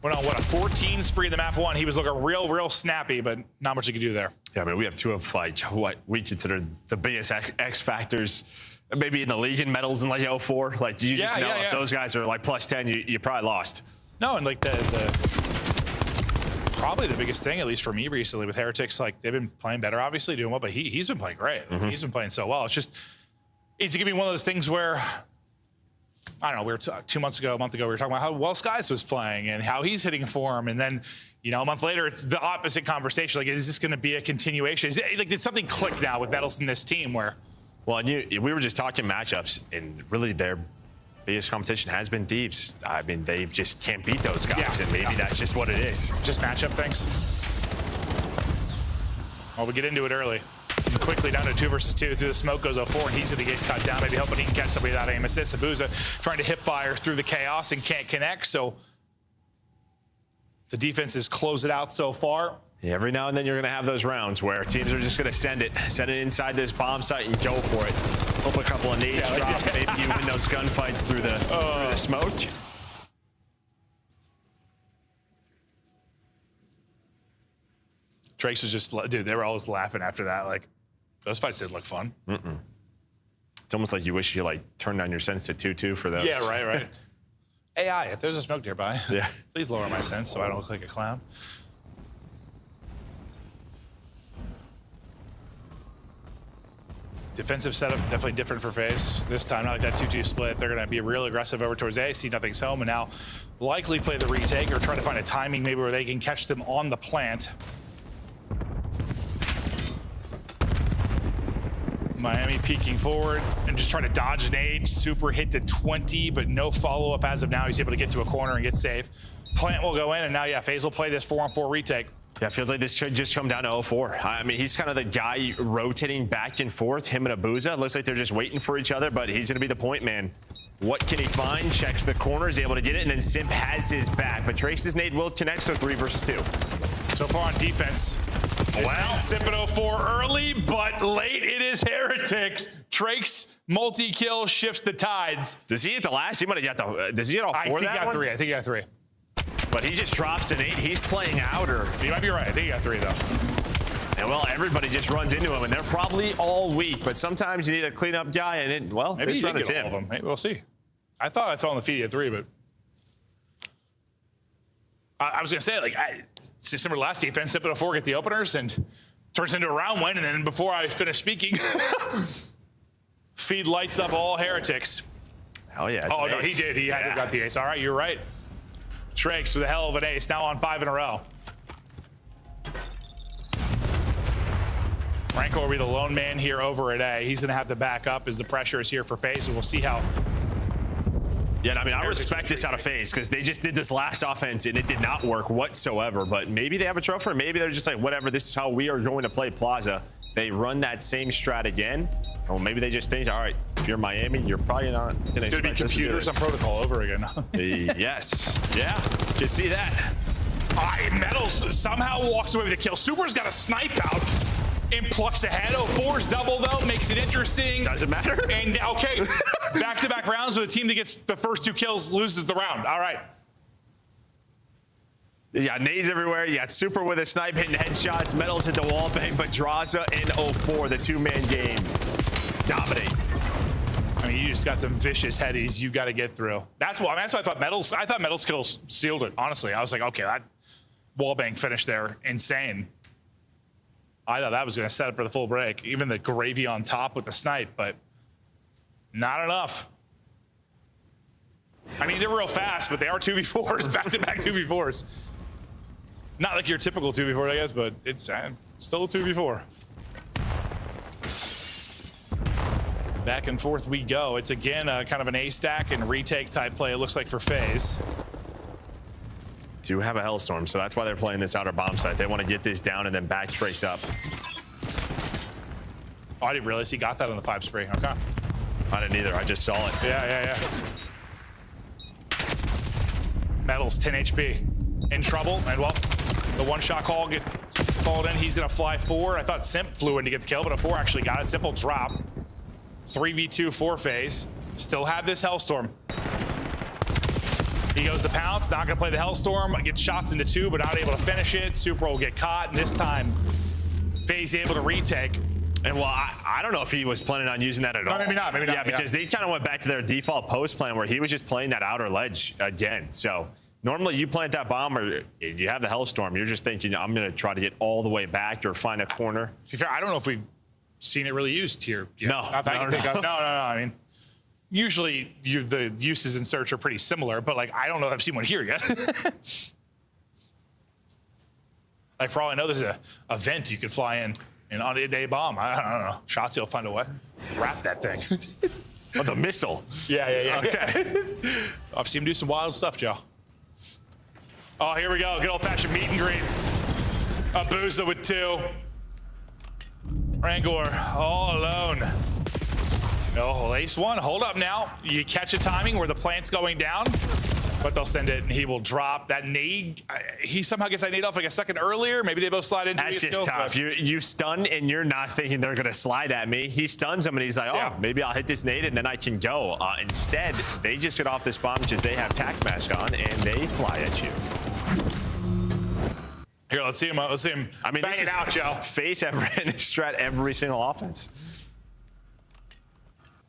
U: Went on, a 14 spree in the map 1. He was looking real snappy, but not much he could do there.
C: Yeah, I mean, we have 2 of, like, what we consider the biggest X factors maybe in the league in medals in, like, 04. Like, you just know if those guys are, like, plus 10, you probably lost.
U: No, and, like, probably the biggest thing, at least for me recently with Heretics, like, they've been playing better, obviously, doing well, but he's been playing great. He's been playing so well. It's going to be one of those things where, I don't know, we were 2 months ago, a month ago, we were talking about how well Skies was playing and how he's hitting form, and then, you know, a month later, it's the opposite conversation. Like, is this going to be a continuation? Did something click now with Metals in this team where?
C: Well, we were just talking matchups, and really their biggest competition has been Thieves. I mean, they just can't beat those guys, and maybe that's just what it is.
U: Just matchup things. Well, we get into it early. And quickly down to 2 versus 2. Through the smoke goes 04, and he's going to get cut down. Maybe hoping he can catch somebody without aim assist. Abuza trying to hip fire through the chaos and can't connect, so the defenses close it out so far.
C: Yeah, every now and then you're going to have those rounds where teams are just going to send it inside this bomb site and go for it. Hope a couple of nades drop. Maybe you win those gunfights through the smoke.
U: Drakes was just, dude, they were always laughing after that. Like, those fights didn't look fun.
C: It's almost like you wish you, like, turned down your sense to 2-2 for those.
U: Yeah, right. AI, if there's a smoke nearby, please lower my sense so I don't look like a clown. Defensive setup, definitely different for FaZe. This time, not like that 2-2 split. They're going to be real aggressive over towards A, see nothing's home, and now likely play the retake or try to find a timing maybe where they can catch them on the plant. Miami peeking forward and just trying to dodge an age. Super hit to 20, but no follow-up as of now. He's able to get to a corner and get safe. Plant will go in, and now, FaZe will play this 4-on-4 retake.
C: Yeah, it feels like this should just come down to 04. I mean, he's kind of the guy rotating back and forth, him and Abuza. Looks like they're just waiting for each other, but he's going to be the point man. What can he find? Checks the corners, able to get it, and then Simp has his back. But Trace's nade will connect, so 3 versus 2.
U: So far on defense, well, Simp at 04 early, but late it is Heretics. Trace multi-kill shifts the tides.
C: Does he hit the last? He might have got the. Does he get all 4
U: I think
C: that
U: he got
C: one?
U: 3. I think he got 3.
C: But he just drops an 8. He's playing outer.
U: You might be right. I think he got 3 though.
C: And well, everybody just runs into him, and they're probably all weak. But sometimes you need a cleanup guy, and
U: maybe
C: this
U: you
C: run
U: did
C: it's
U: get
C: him.
U: all of them. Maybe we'll see. I thought I saw on the feed at 3, but I was gonna say, like, it's similar to last defense. Simp at 04, get the openers, and turns into a round win. And then before I finish speaking, feed lights up all Heretics.
C: Hell yeah!
U: Oh no, he did. He had to have got the ace. All right, you're right. Trakes with a hell of an ace, now on 5 in a row. Franco will be the lone man here over at A. He's going to have to back up as the pressure is here for FaZe, and we'll see how.
C: Yeah, I mean, I respect this out of FaZe because they just did this last offense and it did not work whatsoever. But maybe they have a trophy, or maybe they're just like, whatever, this is how we are going to play Plaza. they run that same strat again, well, maybe they just think, all right, if you're Miami, you're probably not going to
U: It's going to be computers on protocol over again.
C: Yes. Yeah. Can see that.
U: Metals somehow walks away with a kill. Super's got a snipe out and plucks ahead. 04's double, though, makes it interesting.
C: Doesn't matter.
U: And, okay, back-to-back rounds where the team that gets the first 2 kills loses the round. All right.
C: You got nades everywhere. You got Super with a snipe hitting headshots. Metals hit the wall bang, but Draza and 04, the 2-man game, dominate.
U: I mean, you just got some vicious headies you got to get through. That's why I thought Metals kills sealed it, honestly. I was like, okay, that wallbang finish there, insane. I thought that was going to set up for the full break. Even the gravy on top with the snipe, but not enough. I mean, they're real fast, but they are 2v4s, back-to-back 2v4s. Not like your typical 2v4, I guess, but it's still a 2v4. Back and forth we go. It's again kind of an A-stack and retake type play, it looks like, for FaZe.
C: Do have a Hellstorm, so that's why they're playing this outer bomb site. They want to get this down and then back trace up.
U: Oh, I didn't realize he got that on the 5 spray. Okay.
C: I didn't either. I just saw it.
U: Yeah. Metals, 10 HP. In trouble, and well, the one-shot call gets called in. He's going to fly 4. I thought Simp flew in to get the kill, but a 4 actually got it. Simple drop. 3v2 for FaZe. Still have this Hellstorm. He goes to pounce, not going to play the Hellstorm. Gets shots into 2, but not able to finish it. Super will get caught, and this time, FaZe able to retake.
C: And well, I don't know if he was planning on using that at all.
U: No, maybe not.
C: Yeah, because they kind of went back to their default post plan where he was just playing that outer ledge again. So normally you plant that bomb or you have the Hellstorm, you're just thinking, I'm going to try to get all the way back or find a corner.
U: To be fair, I don't know if we've seen it really used here.
C: No.
U: I mean, usually the uses in search are pretty similar, but like I don't know if I've seen one here yet. Like for all I know, there's a vent you could fly in and on a day bomb. I don't know. Shotzzy will find a way. Wrap that thing.
C: With a missile.
U: Yeah.
C: Okay.
U: I've seen him do some wild stuff, Joe. Oh, here we go. Good old-fashioned meet and greet. Abuza with 2. Rangor all alone. Oh, ace 1. Hold up now. You catch a timing where the plant's going down, but they'll send it and he will drop that nade. He somehow gets that nade off like a second earlier. Maybe they both slide into it.
C: That's just tough. You stun and you're not thinking they're going to slide at me. He stuns him and he's like, oh, maybe I'll hit this nade and then I can go. Instead, they just get off this bomb because they have tac mask on and they fly at you.
U: Here, let's see him. I mean, bang it out, Joe.
C: FaZe have ran this strat every single offense.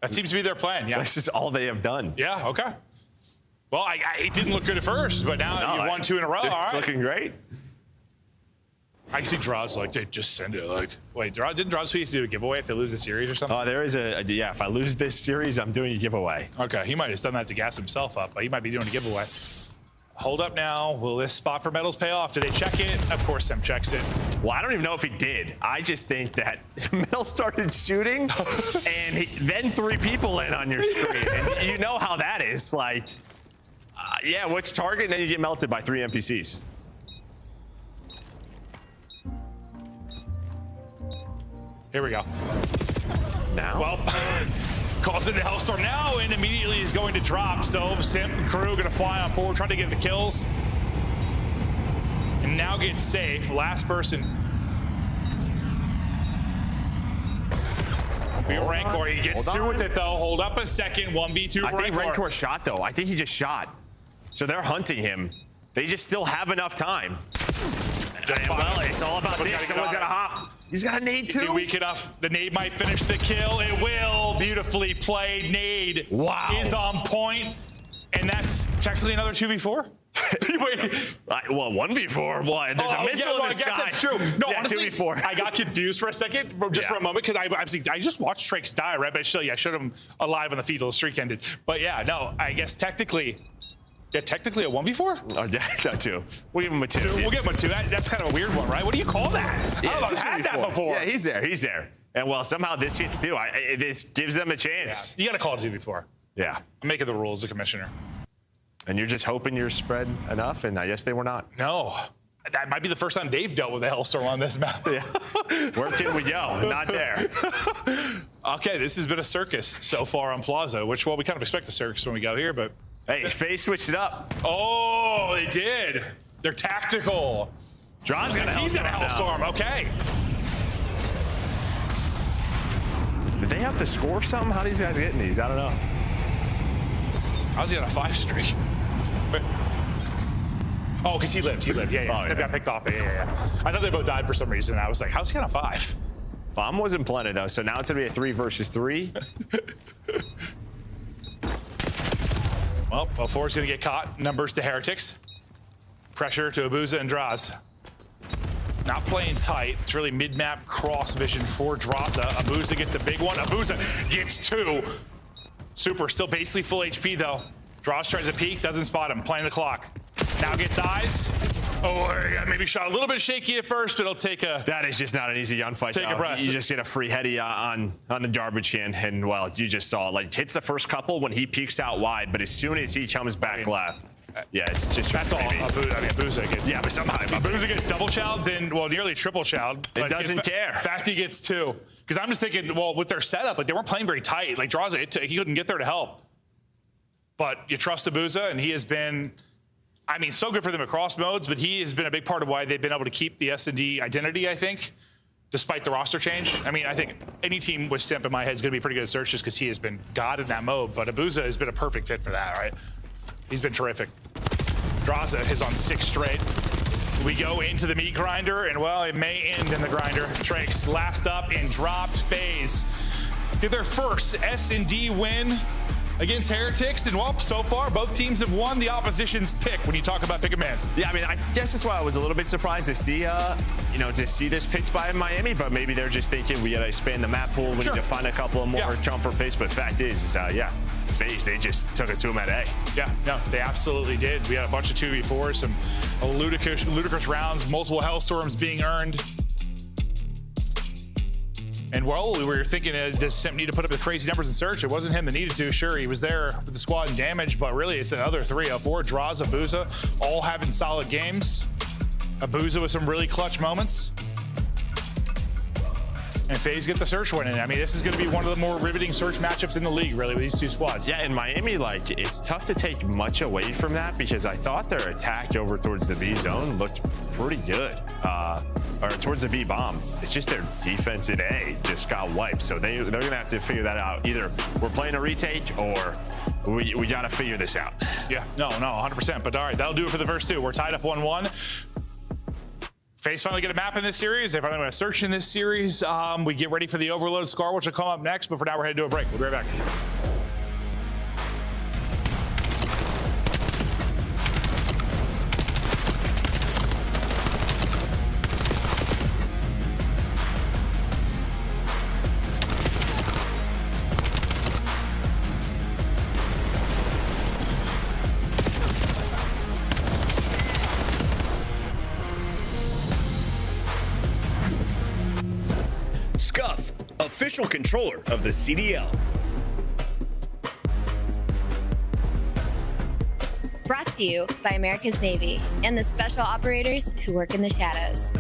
U: That seems to be their plan. Yeah,
C: this is all they have done.
U: Yeah. Okay. Well, it didn't look good at first, but now you've won 2 in a row.
C: It's
U: all right.
C: looking great.
U: I can see Draws like they just send it. Like, wait, didn't Draws used to do a giveaway if they lose a series or something?
C: Oh, there is yeah. If I lose this series, I'm doing a giveaway.
U: Okay, he might have done that to gas himself up, but he might be doing a giveaway. Hold up now. Will this spot for Metals pay off? Do they check it? Of course, Sim checks it.
C: Well, I don't even know if he did. I just think that Metals started shooting, and then 3 people in on your screen. And you know how that is. Like, yeah, which target? And then you get melted by 3 NPCs.
U: Here we go.
C: Now?
U: Well, calls into Hellstorm now and immediately is going to drop. So Simp and crew going to fly on forward, trying to get the kills. And now gets safe. Last person. Rancor, he gets 2 with it though. Hold up a second. 1v2
C: I think Rancor shot though. I think he just shot. So they're hunting him. They just still have enough time. Well, it's all about this. Someone's got to hop. He's got a nade too.
U: Is he weak enough? The nade might finish the kill. It will. Beautifully played. Nade is on point. And that's technically another 2v4?
C: Well, 1v4. What? There's a missile in the sky.
U: That's true. No,
C: yeah,
U: honestly,
C: 2v4.
U: I got confused for a second, just for a moment, because I just watched Trakes die, right? But I showed him alive on the feed till the streak ended. But yeah, no, I guess technically a 1v4?
C: Oh, yeah, that too. We'll give him a 2.
U: We'll give him a 2. That's kind of a weird one, right? What do you call that?
C: Yeah,
U: I've had that before.
C: Yeah, he's there. And well, somehow this hits too. This gives them a chance.
U: Yeah. You got to call it 2v4.
C: Yeah.
U: I'm making the rules, the commissioner.
C: And you're just hoping you're spread enough, and I guess they were not.
U: No. That might be the first time they've dealt with a Hellstorm on this map.
C: Yeah. Where can we go? Not there.
U: Okay, this has been a circus so far on Plaza, which, well, we kind of expect a circus when we go here, but...
C: Hey, FaZe switched it up.
U: Oh, they did. They're tactical.
C: He's got a
U: Hellstorm. Okay.
C: Did they have to score something? How are these guys getting these? I don't know.
U: How's he on a 5 streak? Oh, because he lived. Yeah. Seb got picked off. Yeah. I thought they both died for some reason. I was like, how's he on a 5?
C: Bomb wasn't planted, though, so now it's going to be a 3 versus 3.
U: Well, 4 is going to get caught. Numbers to Heretics. Pressure to Abuza and Draz. Not playing tight. It's really mid-map cross vision for Draza. Abuza gets a big one. Abuza gets 2. Super still basically full HP, though. Draz tries to peek, doesn't spot him. Playing the clock. Now gets eyes. Oh, maybe shot a little bit shaky at first, but it'll take a...
C: That is just not an easy gunfight.
U: Take a breath.
C: You just get a free heady on the garbage can, and, well, you just saw, like, hits the first couple when he peeks out wide, but as soon as he comes back left, yeah, it's just...
U: That's all Abuza gets.
C: Yeah, but somehow...
U: Abuza gets double chowed, then, well, nearly triple chowed.
C: It doesn't care.
U: In fact, he gets 2. Because I'm just thinking, well, with their setup, like, they weren't playing very tight. Like, Draza, he couldn't get there to help. But you trust Abuza, and he has been... I mean, so good for them across modes, but he has been a big part of why they've been able to keep the S&D identity, I think, despite the roster change. I mean, I think any team with Simp in my head is going to be pretty good at search just because he has been God in that mode, but Abuza has been a perfect fit for that, right? He's been terrific. Draza is on 6 straight. We go into the meat grinder, and, well, it may end in the grinder. Trakes last up and dropped. FaZe get their first S&D win against Heretics, and well, so far both teams have won the opposition's pick when you talk about pick and bans.
C: Yeah, I mean, I guess that's why I was a little bit surprised to see, to see this picked by Miami, but maybe they're just thinking we gotta expand the map pool, we need to find a couple of more comfort picks, but fact is FaZe, they just took it to him at A.
U: Yeah, no, they absolutely did. We had a bunch of 2v4s, some ludicrous rounds, multiple Hellstorms being earned. And, well, we were thinking, does Simp need to put up the crazy numbers in search? It wasn't him that needed to. Sure, he was there with the squad and damage, but really it's the other 3. 4, Draws, Abuza, all having solid games. Abuza with some really clutch moments. And FaZe get the search win. And I mean, this is going to be one of the more riveting search matchups in the league, really, with these 2 squads.
C: Yeah, in Miami, like, it's tough to take much away from that because I thought their attack over towards the B zone looked pretty good. Or towards the B bomb. It's just their defense in A just got wiped. So they're going to have to figure that out. Either we're playing a retake or we got to figure this out.
U: Yeah, no, 100%. But all right, that'll do it for the first 2. We're tied up 1-1. FaZe finally get a map in this series. They finally want to search in this series. We get ready for the Overload Scar, which will come up next. But for now, we're headed to a break. We'll be right back.
N: Scuff, official controller of the CDL.
O: Brought to you by America's Navy and the special operators who work in the shadows.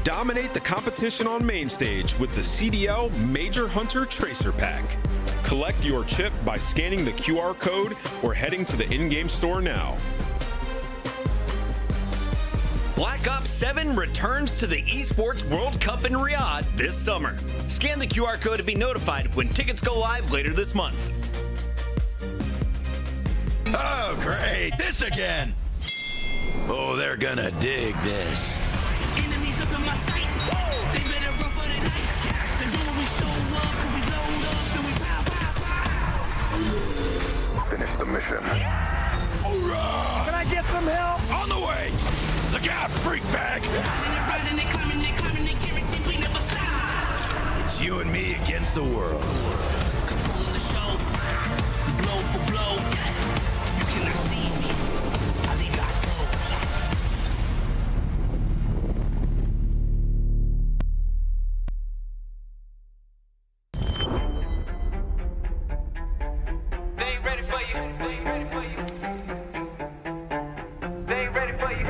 B: Dominate the competition on main stage with the CDL Major Hunter Tracer Pack. Collect your chip by scanning the QR code or heading to the in-game store now.
N: Black Ops 7 returns to the Esports World Cup in Riyadh this summer. Scan the QR code to be notified when tickets go live later this month.
F: Oh, great. This again. Oh, they're gonna dig this.
D: Enemies up in my sight. They better run for the night. There's when we show up, cause we load up, then we pow, pow, pow.
F: Finish the mission.
D: Hoorah!
F: Can I get some help? On the way. Look out, freak bag.
D: They climbing, guarantee we never stop.
F: It's you and me against the world.
D: Controlling the show. Blow for blow. You cannot see me. I leave you exposed.
H: They ain't ready for you. They ain't ready for you. They ain't ready for you.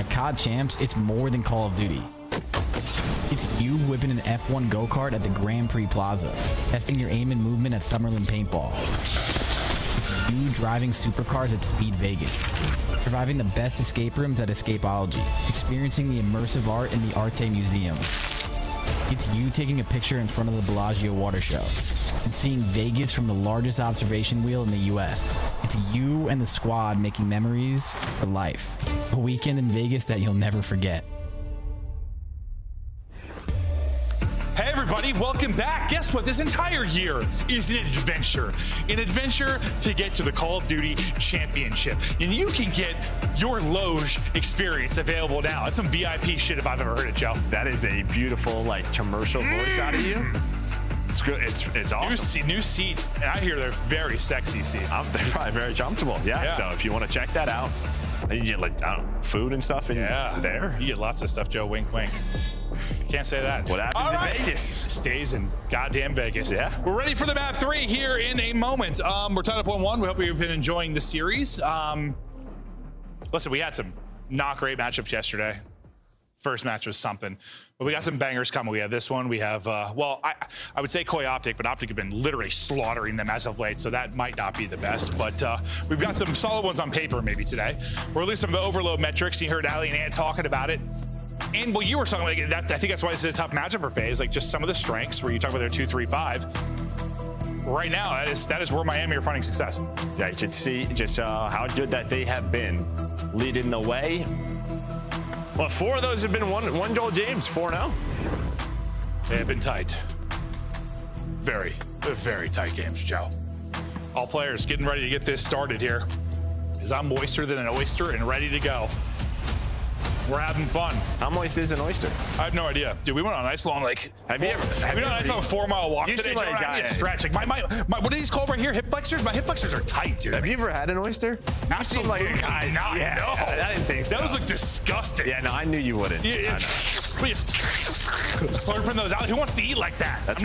E: At COD Champs, it's more than Call of Duty. It's you whipping an F1 go-kart at the Grand Prix Plaza, testing your aim and movement at Summerlin Paintball. It's you driving supercars at Speed Vegas, surviving the best escape rooms at Escapology, experiencing the immersive art in the Arte Museum. It's you taking a picture in front of the Bellagio Water Show and seeing Vegas from the largest observation wheel in the US. It's you and the squad making memories for life. A weekend in Vegas that you'll never forget.
U: Hey everybody, welcome back. Guess what? This entire year is an adventure. An adventure to get to the Call of Duty Championship. And you can get your Loge experience available now. That's some VIP shit if I've ever heard it, Joe.
C: That is a beautiful, like, commercial voice out of you. It's good. It's awesome.
U: New seats, and I hear they're very sexy seats.
C: They're probably very comfortable. Yeah. So if you want to check that out, and you get, like, I don't know, food and stuff in there.
U: You get lots of stuff, Joe. Wink, wink. Can't say that.
C: What happens in Vegas
U: stays in goddamn Vegas.
C: Yeah.
U: We're ready for the map 3 here in a moment. We're tied up 1-1. We hope you've been enjoying the series. Listen, we had some not great matchups yesterday. First match was something, but we got some bangers coming. We have this one. We have, well, I would say Koi Optic, but Optic have been literally slaughtering them as of late, so that might not be the best. But we've got some solid ones on paper maybe today. We're at least some of the overload metrics. You heard Ali and Ann talking about it. And what you were talking about, I think that's why this is a tough matchup for FaZe, like just some of the strengths where you talk about their 2-3-5. Right now, that is where Miami are finding success.
C: Yeah, you can see just how good that they have been leading the way. Well, 4 of those have been one goal games, 4-0.
U: They have been tight. Very, very tight games, Joe. All players getting ready to get this started here. As I'm moister than an oyster and ready to go. We're having fun.
C: How moist is an oyster?
U: I have no idea. Dude, we went on a nice long, like,
C: have you ever
U: on a nice long 4-mile walk
C: you
U: today.
C: Seem like a guy.
U: Stretch. Like my, what are these called right here? Hip flexors? My hip flexors are tight, dude.
C: Have you ever had an oyster?
U: You seem like a guy. No,
C: I didn't think so.
U: Those look disgusting.
C: Yeah, no, I knew you wouldn't.
U: Yeah. Slurping those out. Who wants to eat like that? I'm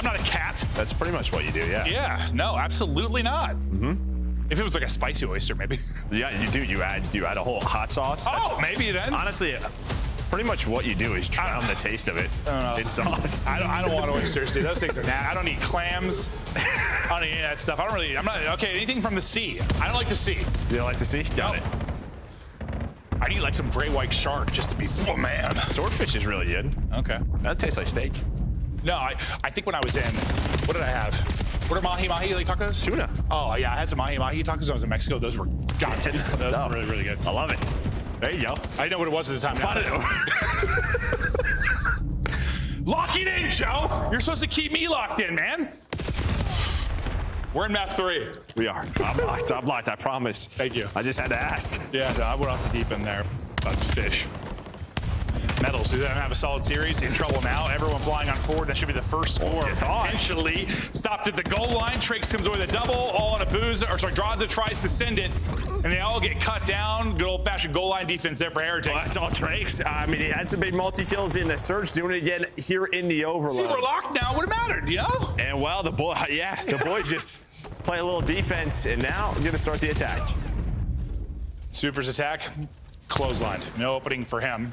U: not a cat.
C: That's pretty much what you do, yeah.
U: Yeah, no, absolutely not.
C: Mm-hmm.
U: If it was like a spicy oyster, maybe.
C: Yeah, you do. You add a whole hot sauce.
U: Oh, maybe then.
C: Honestly, pretty much what you do is drown the taste of it in sauce.
U: I don't want oysters, dude. Those things are nasty. I don't eat clams. I don't eat any of that stuff. I'm not, okay, anything from the sea. I don't like the sea.
C: You don't like the sea? Got it.
U: I'd eat like some gray white shark just to be, oh man.
C: Swordfish is really good.
U: Okay.
C: That tastes like steak.
U: No, I think when I was in, what did I have? What are mahi like tacos?
C: Tuna.
U: Oh yeah, I had some mahi tacos when I was in Mexico. Those were gotten. Those were really, really good.
C: I love it. There you go.
U: I didn't know what it was at the time. Lock it in, Joe. You're supposed to keep me locked in, man. We're in map 3.
C: We are. I'm locked. I promise.
U: Thank you.
C: I just had to ask.
U: Yeah, no, I went off the deep end there. About fish. Metals, who doesn't have a solid series, in trouble now. Everyone flying on forward. That should be the first score. Potentially stopped at the goal line. Trakes comes away with a double, all on a booze. Or sorry, Draza tries to send it, and they all get cut down. Good old-fashioned goal line defense there for Heritage.
C: Well, that's all Trakes. I mean, he had some big multi-kills in the Surge, doing it again here in the Overload.
U: See, we're locked now. Would have mattered, you know?
C: And well, the boys just play a little defense, and now I'm going to start the attack.
U: Super's attack, clotheslined. No opening for him.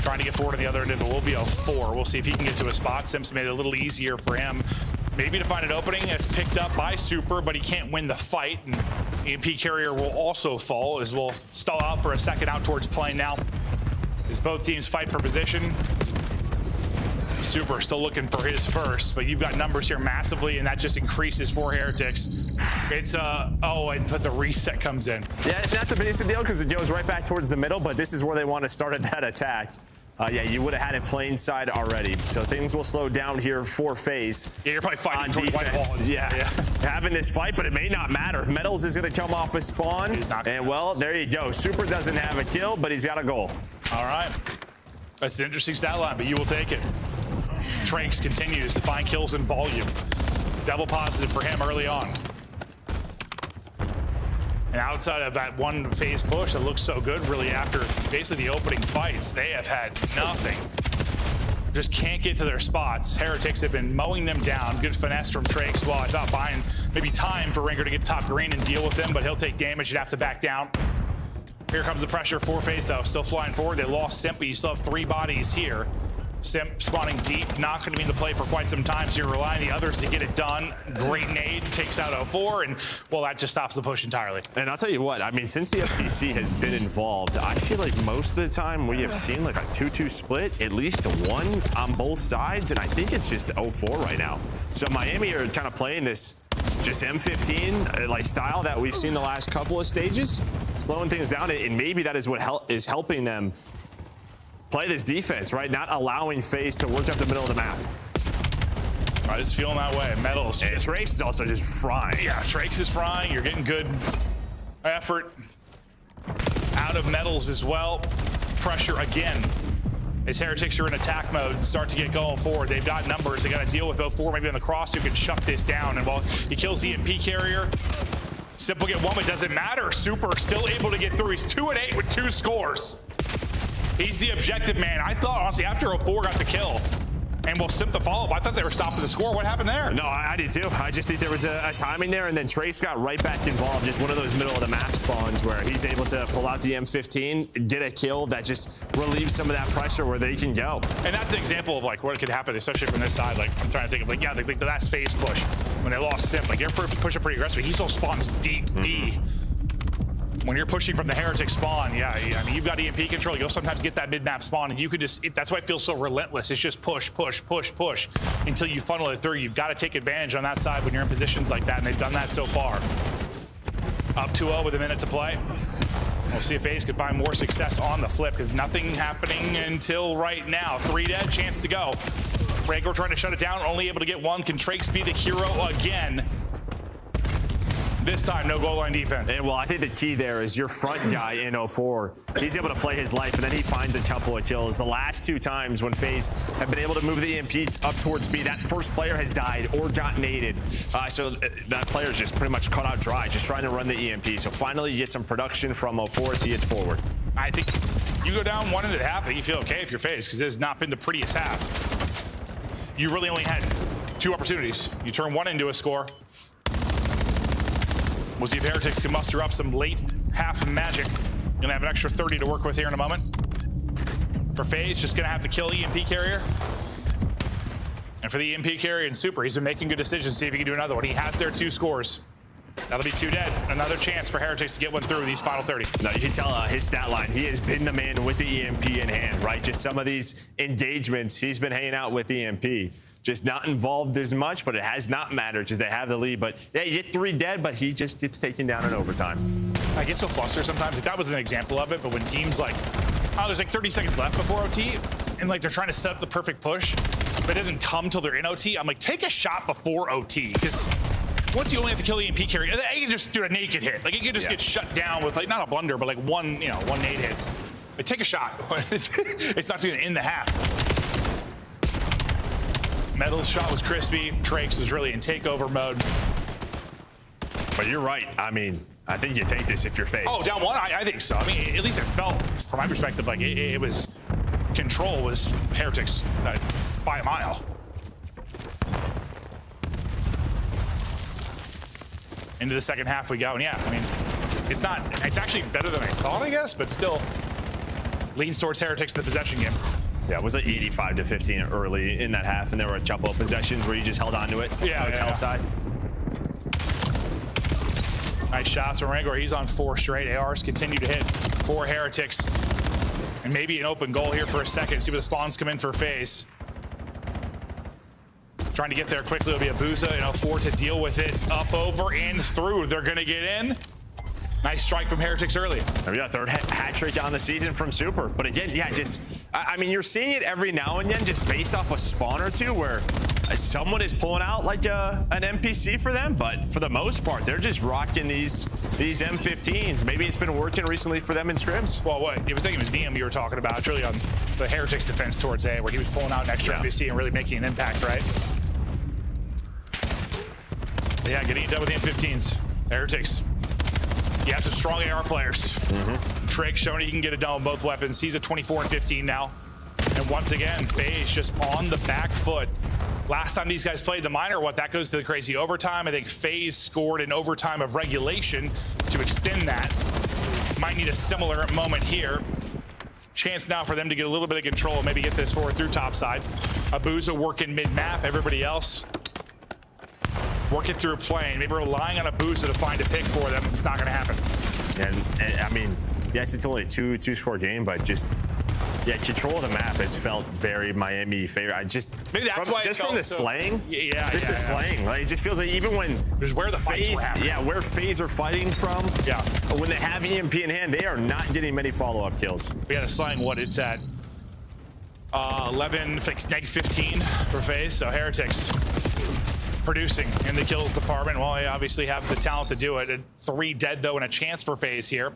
U: Trying to get forward to the other end, and it will be a 4. We'll see if he can get to a spot. Sims made it a little easier for him. Maybe to find an opening. It's picked up by Super, but he can't win the fight. And EMP Carrier will also fall as we'll stall out for a second out towards plane now. As both teams fight for position. Super still looking for his first, but you've got numbers here massively, and that just increases for Heretics. It's, but the reset comes in.
C: Yeah, that's a basic deal because it goes right back towards the middle, but this is where they want to start at that attack. Yeah, you would have had it plain side already. So things will slow down here for FaZe.
U: Yeah, you're probably fighting
C: on defense.
U: Yeah.
C: Having this fight, but it may not matter. Metals is going to come off a spawn. And well, there you go. Super doesn't have a kill, but he's got a goal.
U: All right. That's an interesting stat line, but you will take it. Tranks continues to find kills in volume. Double positive for him early on. And outside of that one phase push that looks so good, really after basically the opening fights, they have had nothing. Just can't get to their spots. Heretics have been mowing them down. Good finesse from Trakes. Well, I thought buying maybe time for Ringer to get top green and deal with him, but he'll take damage and have to back down. Here comes the pressure for FaZe, though. Still flying forward. They lost Simp, but you still have 3 bodies here. Simp spawning deep, not going to be in the play for quite some time, so you're relying on the others to get it done. Great nade, takes out 04, and, well, that just stops the push entirely.
C: And I'll tell you what, I mean, since the FTC has been involved, I feel like most of the time we have seen like a 2-2 split, at least 1 on both sides, and I think it's just 04 right now. So Miami are kind of playing this just M15 like style that we've seen the last couple of stages, slowing things down, and maybe that is what is helping them play this defense, right? Not allowing FaZe to work up the middle of the map.
U: I just feeling that way. Metals.
C: And Trace is also just frying.
U: Yeah, Trace is frying. You're getting good effort out of Metals as well. Pressure again. As Heretics are in attack mode, start to get going forward. They've got numbers. They got to deal with 04, maybe on the cross, who can shut this down. And while he kills the EMP carrier, Simple get 1, but it doesn't matter. Super still able to get through. He's 2-8 with 2 scores. He's the objective man. I thought, honestly, after 04 got the kill, and we'll Simp the follow-up, I thought they were stopping the score. What happened there?
C: No, I did too. I just think there was a timing there, and then Trace got right back involved. Just one of those middle-of-the-map spawns where he's able to pull out the M15, get a kill that just relieves some of that pressure where they can go.
U: And that's an example of like what could happen, especially from this side. Like, I'm trying to think of like, yeah, like the last FaZe push when they lost Simp. Like, you're pushing pretty aggressively. He still spawns deep B. When you're pushing from the Heretic spawn, yeah, I mean, you've got EMP control. You'll sometimes get that mid-map spawn, and you could just, that's why it feels so relentless. It's just push, push, push, push until you funnel it through. You've got to take advantage on that side when you're in positions like that, and they've done that so far. Up 2-0 with a minute to play. We'll see if FaZe could find more success on the flip, because nothing happening until right now. 3 dead, chance to go. Rago trying to shut it down, only able to get 1. Can Trakes be the hero again? This time, no goal line defense.
C: And well, I think the key there is your front guy in 04. He's able to play his life, and then he finds a couple of kills. The last 2 times when FaZe have been able to move the EMP up towards B, that first player has died or got naded. So that player's just pretty much cut out dry, just trying to run the EMP. So finally, you get some production from 04 as he gets forward.
U: I think you go down 1 into the half, I think you feel okay if you're FaZe, because it has not been the prettiest half. You really only had 2 opportunities. You turn 1 into a score. We'll see if Heretics can muster up some late half magic. Gonna have an extra 30 to work with here in a moment. For FaZe, just gonna have to kill EMP carrier. And for the EMP carrier and Super, he's been making good decisions. See if he can do another one. He has their 2 scores. That'll be 2 dead. Another chance for Heretics to get one through these final 30.
C: No, you can tell his stat line. He has been the man with the EMP in hand, right? Just some of these engagements, he's been hanging out with EMP. Just not involved as much, but it has not mattered because they have the lead. But yeah, you get 3 dead, but he just gets taken down in overtime.
U: I get so flustered sometimes. Like, that was an example of it, but when teams like, oh, there's like 30 seconds left before OT, and like they're trying to set up the perfect push, but it doesn't come till they're in OT. I'm like, take a shot before OT, because once you only have to kill the EMP carrier, you can just do a naked hit. Like, it can just get shut down with like, not a blunder, but like one nade hits. Like, take a shot. It's not going to end the half. Metal's shot was crispy. Trakes was really in takeover mode.
C: But you're right. I mean, I think you take this if you're FaZe.
U: Oh, down 1? I think so. I mean, at least it felt, from my perspective, like it was, control was Heretics by a mile. Into the second half we go, and yeah, I mean, it's actually better than I thought, I guess, but still leans towards Heretics in the possession game.
C: Yeah, it was like 85-15 early in that half, and there were a couple of possessions where you just held on to it.
U: Yeah,
C: Hotel side.
U: Nice shots from Rangor. He's on 4 straight. ARs continue to hit for Heretics. And maybe an open goal here for a second. See where the spawns come in for FaZe. Trying to get there quickly. It'll be a Booza and 04 to deal with it. Up, over, and through. They're going to get in. Nice strike from Heretics early.
C: Yeah, 3rd hat trick on the season from Super. But again, yeah, I mean, you're seeing it every now and then just based off a spawn or 2 where someone is pulling out like an NPC for them. But for the most part, they're just rocking these M15s. Maybe it's been working recently for them in scrims.
U: Well, what? It was thinking it was DM you were talking about. It's really on the Heretics defense towards A, where he was pulling out an extra NPC and really making an impact, right? But yeah, getting it done with the M15s. Heretics. You have some strong AR players. Trake showing he can get it done with both weapons. He's at 24-15 now. And once again, FaZe just on the back foot. Last time these guys played the minor, that goes to the crazy overtime. I think FaZe scored an overtime of regulation to extend that. might need a similar moment here. Chance now for them to get a little bit of control, maybe get this forward through top side. Abuza working mid-map, everybody else working through plane, maybe relying on Abuza to find a pick for them. It's not going to happen.
C: And I mean, yes, it's only a two-score game, but just control of the map has felt very Miami favorite.
U: Maybe that's why
C: just from the slaying.
U: The
C: slaying. Like, it just feels like even when
U: there's where the fights were happening.
C: Yeah, where FaZe are fighting from.
U: Yeah.
C: When they have EMP in hand, they are not getting many follow-up kills.
U: We got a slaying what it's at 11, negative 15 for FaZe. So Heretics producing in the kills department. Well, they obviously have the talent to do it. 3 dead though, and a chance for FaZe here.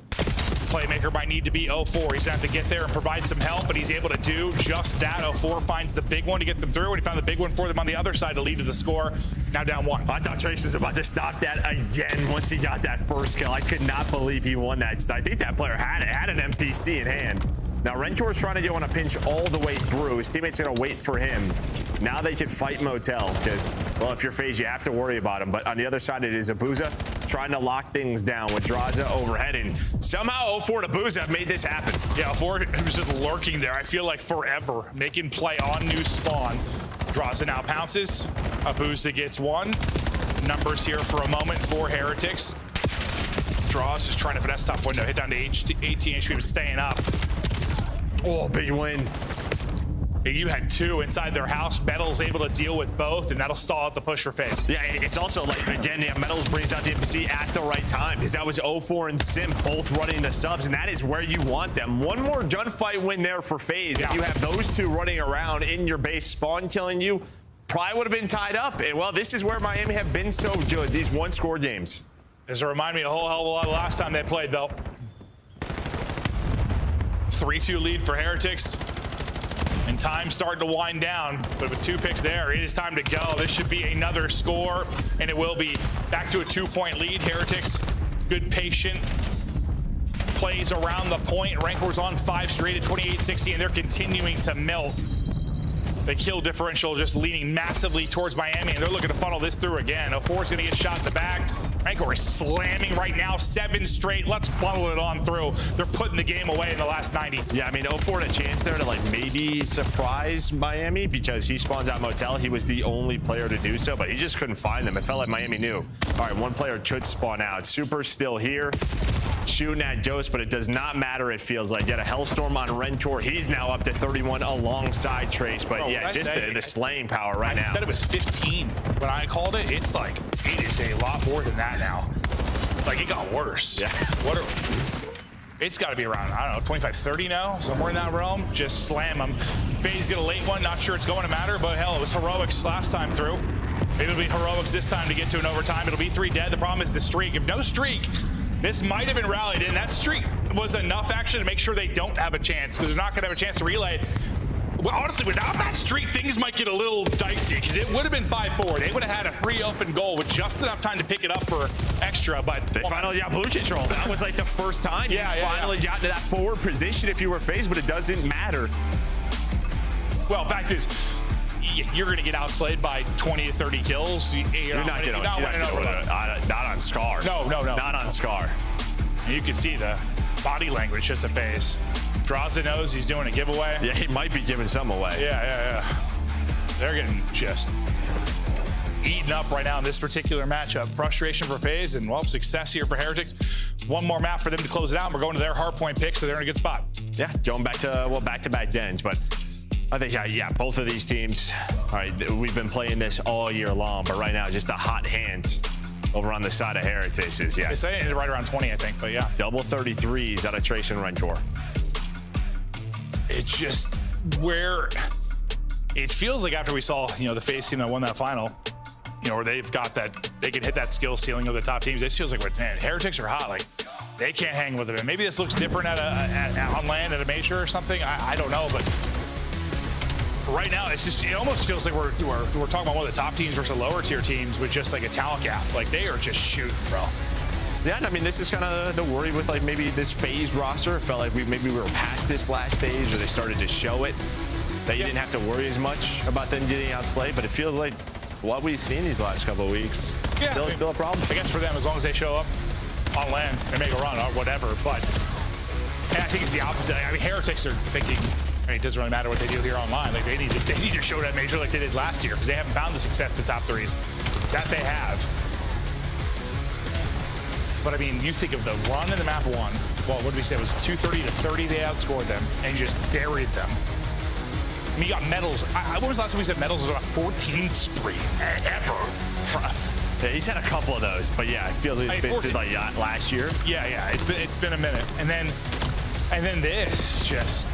U: Playmaker might need to be 0-4. He's gonna have to get there and provide some help, but he's able to do just that. 0-4 finds the big one to get them through, and he found the big one for them on the other side to lead to the score. Now down 1.
C: I thought Trace was about to stop that again once he got that first kill. I could not believe he won that. I think that player had an MPC in hand. Now Rentor's trying to go on a pinch all the way through. His teammates are gonna wait for him. Now they can fight Motel because, well, if you're FaZe, you have to worry about him. But on the other side, it is Abuza trying to lock things down with Draza overhead. And somehow 0-4 to Abuza made this happen.
U: Yeah, 0-4 was just lurking there. I feel like forever, making play on new spawn. Draza now pounces. Abuza gets 1. Numbers here for a moment for Heretics. Draws just trying to finesse top window. Hit down to 18 HP, but staying up.
C: Oh, big win.
U: You had 2 inside their house. Metal's able to deal with both, and that'll stall out the push for FaZe.
C: Yeah, it's also like, again, Metals brings out the MPC at the right time because that was 0-4 and Sim both running the subs, and that is where you want them. One more gunfight win there for FaZe. If you have those 2 running around in your base, spawn killing you, probably would have been tied up. And, well, this is where Miami have been so good, these 1-score games.
U: This will remind me a whole hell of a lot of last time they played, though. 3-2 lead for Heretics. And time starting to wind down, but with 2 picks there, it is time to go. This should be another score, and it will be. Back to a 2-point lead. Heretics, good patient plays around the point. Rancor's on 5 straight at 28-60, and they're continuing to melt. The kill differential just leaning massively towards Miami, and they're looking to funnel this through again. 0-4 is going to get shot in the back. Rancor is slamming right now, 7 straight. Let's funnel it on through. They're putting the game away in the last 90.
C: Yeah, I mean, 0-4 had a chance there to like maybe surprise Miami because he spawns out Motel. He was the only player to do so, but he just couldn't find them. It felt like Miami knew. All right, 1 player could spawn out. Super's still here, shooting at Ghost, but it does not matter, it feels like. Yet a Hellstorm on Rentor. He's now up to 31 alongside Trace, but yeah, just the slaying power right now.
U: I said it was 15 when I called it. It's like, it is a lot more than that now. Like, it got worse.
C: Yeah.
U: It's got to be around, I don't know, 25, 30 now, somewhere in that realm. Just slam them. FaZe get a late one. Not sure it's going to matter, but hell, it was Heroics last time through. Maybe it'll be Heroics this time to get to an overtime. It'll be 3 dead. The problem is the streak. If no streak, this might have been rallied in. That streak was enough actually to make sure they don't have a chance, because they're not going to have a chance to relay it. Well, honestly, without that streak, things might get a little dicey, because it would have been 5-4. They would have had a free open goal with just enough time to pick it up for extra, but
C: they finally got blue control. That was like the first time you finally got to that forward position if you were FaZe, but it doesn't matter.
U: Well, fact is, you're going to get outslayed by 20 to 30 kills. You're not
C: on Scar.
U: No.
C: Not on Scar.
U: And you can see the body language just a FaZe. Draza knows he's doing a giveaway.
C: Yeah, he might be giving some away.
U: Yeah. They're getting just eaten up right now in this particular matchup. Frustration for FaZe, and, well, success here for Heretics. 1 more map for them to close it out, and we're going to their hardpoint pick, so they're in a good spot.
C: Yeah, going back to, well, back-to-back dens, but I think, yeah, both of these teams, all right, we've been playing this all year long, but right now, just a hot hand over on the side of Heretics is, yeah.
U: They say it right around 20, I think, but yeah.
C: Double 33s out of Trace and Rentor.
U: It's just where it feels like after we saw, the FaZe team that won that final, where they've got that, they can hit that skill ceiling of the top teams. This feels like, man, Heretics are hot. Like, they can't hang with them. And maybe this looks different on land at a major or something. I don't know, but right now it almost feels like we're talking about one of the top teams versus lower tier teams with just like a talent gap. Like, they are just shooting, bro.
C: Yeah, I mean, this is kind of the worry with, like, maybe this FaZe roster. It felt like we were past this last stage, or they started to show it, that you didn't have to worry as much about them getting outslayed. But it feels like what we've seen these last couple of weeks, still a problem.
U: I guess for them, as long as they show up on land and make a run or whatever. But And I think it's the opposite. I mean, Heretics are thinking, I mean, it doesn't really matter what they do here online. Like, they need to show that major like they did last year because they haven't found the success to top threes that they have. But I mean, you think of the run in the map one. Well, what did we say? It was 230 to 30. They outscored them and just buried them. I mean, you got Metals. When was the last time we said Metals was on a 14 spree ever?
C: Yeah, he's had a couple of those, but yeah, it feels like it's been since like last year.
U: Yeah, it's been a minute, and then this just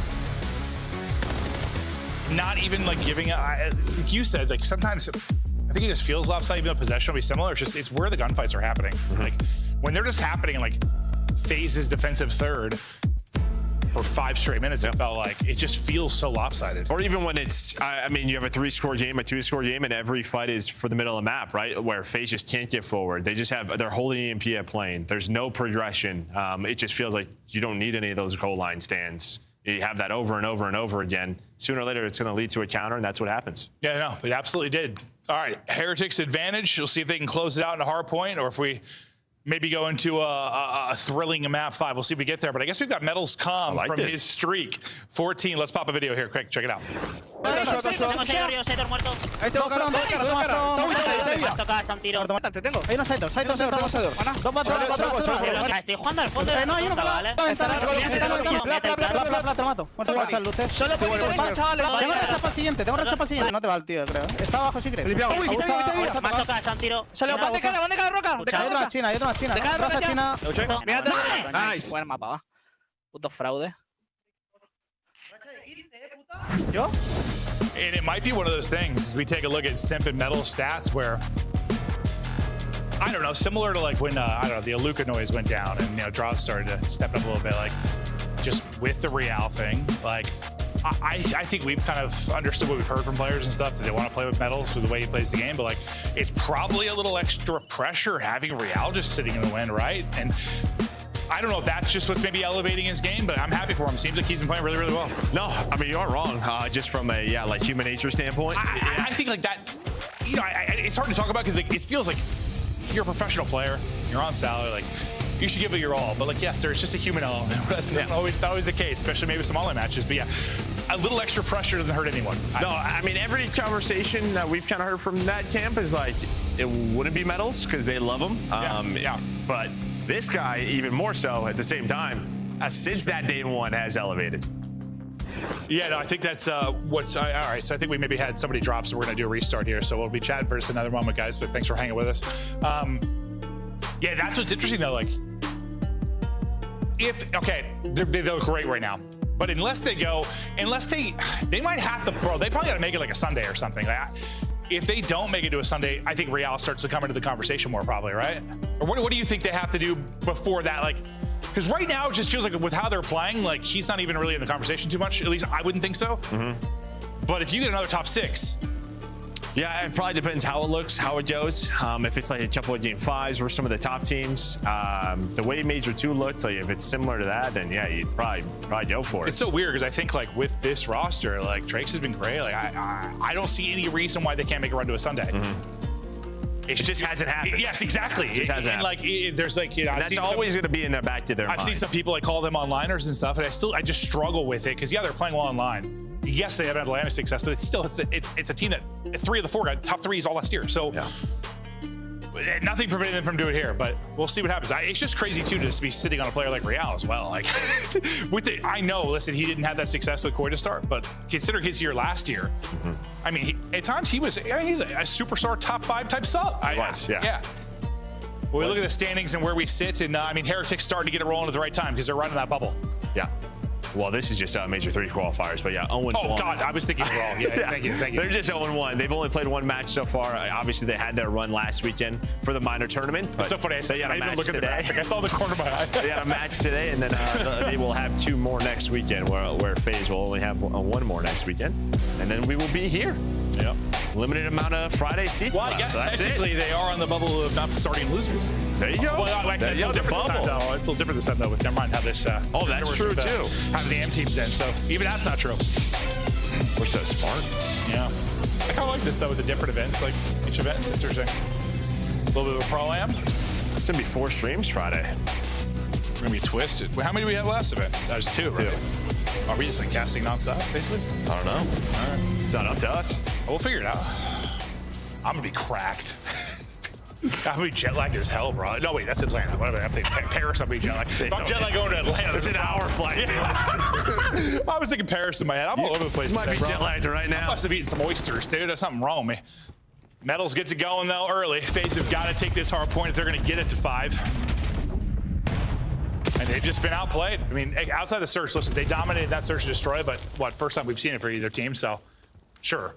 U: not even like giving. Like you said, like sometimes I think it just feels lopsided, even though possession will be similar. It's where the gunfights are happening. Like when they're just happening in like FaZe's defensive third for 5 straight minutes, it felt like it just feels so lopsided.
C: Or even when it's, I mean, you have a 3-score game, a 2-score game, and every fight is for the middle of the map, right? Where FaZe just can't get forward. They're holding EMP at plane. There's no progression. It just feels like you don't need any of those goal line stands. You have that over and over and over again. Sooner or later, it's going to lead to a counter, and that's what happens.
U: Yeah, no, it absolutely did. All right, Heretics advantage. You'll see if they can close it out into Hardpoint, or if we maybe go into a thrilling map 5. We'll see if we get there. But I guess we've got Metals Calm from his streak. 14. Let's pop a video here quick. Check it out.
X: Estoy jugando al fondo de la zona, ¿vale? Te mato. Tengo recha para el siguiente, No te va el tío, creo. Está abajo, sí, creo. Me ha tocado, está un tiro. ¿Dónde queda Roca? Hay otra más china, Raza china.
G: Nice. Buen mapa, va. Puto fraude.
U: ¿Yo? And it might be one of those things as we take a look at Simp and Metal stats where, I don't know, similar to like when, I don't know, the Aluka noise went down and, you know, Draws started to step up a little bit, like just with the Real thing. Like, I think we've kind of understood what we've heard from players and stuff, that they want to play with Metals for the way he plays the game, but like, it's probably a little extra pressure having Real just sitting in the win, right? And I don't know if that's just what's maybe elevating his game, but I'm happy for him. Seems like he's been playing really, really well.
C: No, I mean, you aren't wrong. Just from a, like human nature standpoint.
U: I think like that, you know, it's hard to talk about because it feels like you're a professional player, you're on salary, like you should give it your all. But like, yes, there's just a human element. That's not always the case, especially maybe some online matches. But yeah, a little extra pressure doesn't hurt anyone.
C: No, I mean, every conversation that we've kind of heard from that camp is like, it wouldn't be Metals because they love him.
U: Yeah.
C: But this guy, even more so at the same time, since that day one, has elevated.
U: Yeah, no, I think that's what's all right. So I think we maybe had somebody drop, so we're gonna do a restart here. So we'll be chatting for just another moment, guys. But thanks for hanging with us. Yeah, that's what's interesting though. Like, they look great right now, but unless they might have to, bro. They probably got to make it like a Sunday or something. Like, if they don't make it to a Sunday, I think Real starts to come into the conversation more, probably, right? Or what do you think they have to do before that? Like, because right now it just feels like with how they're playing, like he's not even really in the conversation too much. At least I wouldn't think so. But if you get another top 6.
C: Yeah, it probably depends how it looks, how it goes. If it's like a couple of game 5s or some of the top teams, the way Major 2 looks, like if it's similar to that, then yeah, you'd probably go for it.
U: It's so weird because I think like with this roster, like Drake's has been great. Like I don't see any reason why they can't make a run to a Sunday.
C: It just hasn't happened.
U: Yes, exactly.
C: It just hasn't happened.
U: Like there's like, you know,
C: that's always going to be in their back to their mind.
U: I've seen some people like call them onliners and stuff, and I just struggle with it because yeah, they're playing well online. Yes, they have Atlanta success, but it's a team that 3 of the 4 got top 3s all last year. So nothing prevented them from doing it here, but we'll see what happens. It's just crazy too to just be sitting on a player like Real as well. Like, I know, listen, he didn't have that success with Koi to start, but considering his year last year, I mean, at times he's a superstar top 5 type sub. Yeah. Well, we look at the standings and where we sit, and I mean, Heretics starting to get it rolling at the right time because they're running that bubble.
C: Yeah. Well, this is just Major 3 qualifiers, but yeah, 0-1.
U: Oh, God, I was thinking wrong. Yeah, thank you.
C: They're just 0-1. They've only played 1 match so far. Obviously, they had their run last weekend for the minor tournament.
U: It's so funny. I didn't even look at the graphic. I saw the corner of my eye.
C: They had a match today, and then they will have 2 more next weekend, where FaZe will only have 1 more next weekend. And then we will be here.
U: Yep.
C: Limited amount of Friday seats.
U: Well, I guess technically they are on the bubble of not starting losers.
C: There you go.
U: Well, it's a little different this time, though. It's a little different this time, though. Never mind how this.
C: That's true, too.
U: Having the AM teams in, so even that's not true.
C: We're so smart.
U: Yeah. I kind of like this, though, with the different events. Like, each event's interesting. A little bit of a pro-am.
C: It's going to be 4 streams Friday.
U: gonna be twisted. How many do we have last event? That was 2, right? 2. Are we just like casting nonstop, basically?
C: I don't know.
U: All right.
C: It's not up to us.
U: We'll figure it out. I'm gonna be cracked. I'm gonna be jet lagged as hell, bro. No, wait, that's Atlanta. Whatever. I'm thinking Paris. I'm gonna be jet lagged. If I'm jet lagged going to Atlanta,
C: it's an hour flight.
U: I was thinking Paris in my head. I'm all over the place.
C: You might
U: today,
C: be jet lagged right now.
U: I must have eaten some oysters, dude. There's something wrong with me. Metals gets it going though early. FaZe have got to take this hard point if they're going to get it to 5. And they've just been outplayed. I mean, outside the search, listen, they dominated that search and destroy, but what, first time we've seen it for either team, so sure.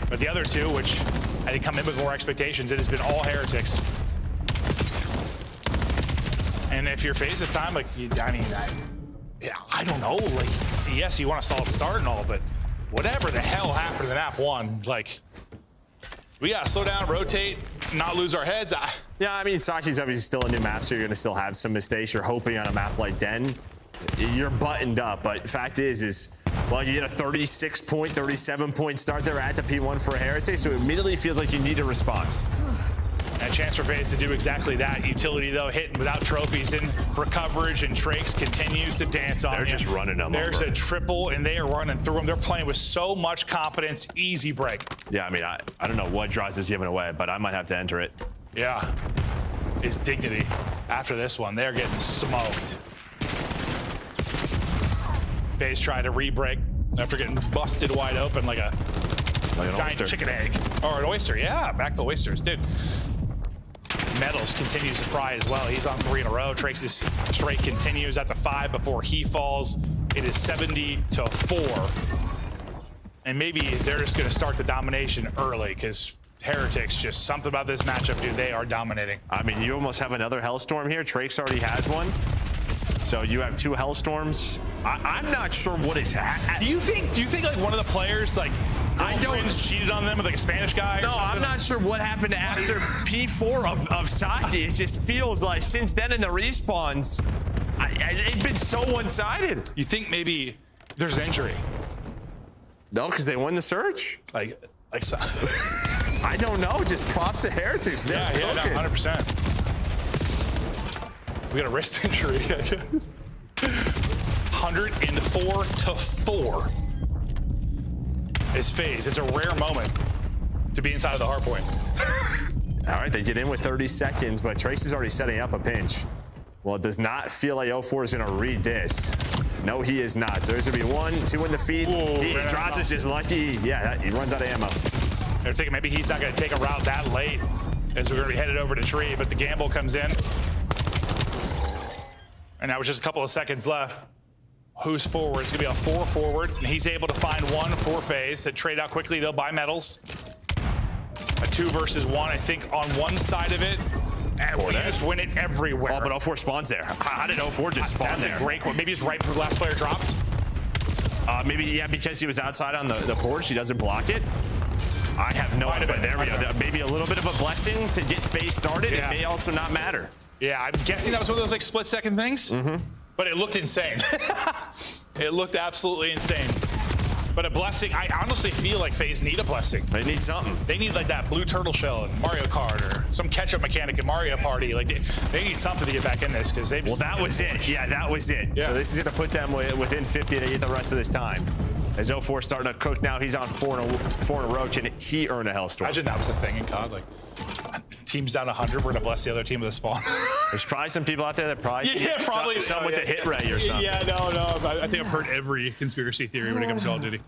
U: But the other two, which I think come in with more expectations, it has been all heretics. And if you're FaZe this time, like, I don't know, like, yes, you want a solid start and all, but whatever the hell happened in map 1, like, we gotta slow down, rotate, not lose our heads.
C: Yeah, I mean, Saki's obviously still a new map, so you're gonna still have some mistakes. You're hoping on a map like Den, you're buttoned up, but the fact is, well, you get a 36-point, 37-point start there at the P1 for a Heretic, so it immediately feels like you need a response.
U: And a chance for FaZe to do exactly that. Utility, though, hitting without trophies in for coverage, and Trakes continues to dance on
C: They're just running them
U: There's
C: over.
U: a triple, and they are running through them. They're playing with so much confidence. Easy break.
C: Yeah, I mean, I don't know what Draws is giving away, but I might have to enter it.
U: Yeah. His dignity after this one. They're getting smoked. FaZe tried to re-break after getting busted wide open like an giant
C: oyster.
U: chicken egg. Or an oyster, yeah, back to oysters, dude. Metals continues to fry as well. He's on 3 in a row. Trakes' straight continues at the 5 before he falls. It is 70-4. And maybe they're just gonna start the domination early because Heretics, just something about this matchup, dude, they are dominating.
C: I mean, you almost have another Hellstorm here. Trakes already has one. So you have 2 Hellstorms. I'm not sure what is happening.
U: Do you think like one of the players, like, girlfriends cheated on them with like a Spanish guy?
C: No, I'm not sure what happened after P4 of Saki. It just feels like since then in the respawns, it's been so one-sided.
U: You think maybe there's an injury?
C: No, because they won the search.
U: Like
C: I don't know. Just props to Heretics.
U: Yeah, no, 100%. We got a wrist injury, I guess. 104-4 is FaZe. It's a rare moment to be inside of the hardpoint.
C: All right, they get in with 30 seconds, but Trace is already setting up a pinch. Well, it does not feel like 04 is going to read this. No, he is not. So there's going to be 1, 2 in the feed. Draws is just lucky. Yeah, he runs out of ammo.
U: They're thinking maybe he's not going to take a route that late as we're going to be headed over to tree, but the gamble comes in. And now with just a couple of seconds left, who's forward? It's going to be a 4 forward, and he's able to find 1 for FaZe. That trade out quickly, they'll buy metals. A 2 versus 1, I think, on one side of it. And we just win it everywhere.
C: Oh, but 04 spawns there. How did 04 just spawn there?
U: That's a great one. Maybe it's right before the last player dropped.
C: Maybe, yeah, because he was outside on the porch, he doesn't block it. I have no idea, but there we go. Maybe a little bit of a blessing to get FaZe started. Yeah. It may also not matter.
U: Yeah, I'm guessing that was one of those like split-second things. But it looked insane. It looked absolutely insane. But a blessing, I honestly feel like FaZe need a blessing.
C: They need something.
U: They need like that blue turtle shell in Mario Kart or some catch-up mechanic in Mario Party. Like they need something to get back in this because they've.
C: Well, that was it. Yeah, that was it. Yeah. So this is going to put them within 50 to get the rest of this time. As 04 starting to cook now, he's on 4 in a row. Can he earn a Hellstorm?
U: Imagine that was a thing in COD. Like, team's down 100, we're going to bless the other team with a spawn.
C: There's probably some people out there that probably
U: probably
C: some with the hit ray or something.
U: Yeah, no. I think I've heard every conspiracy theory when it comes to Call of Duty.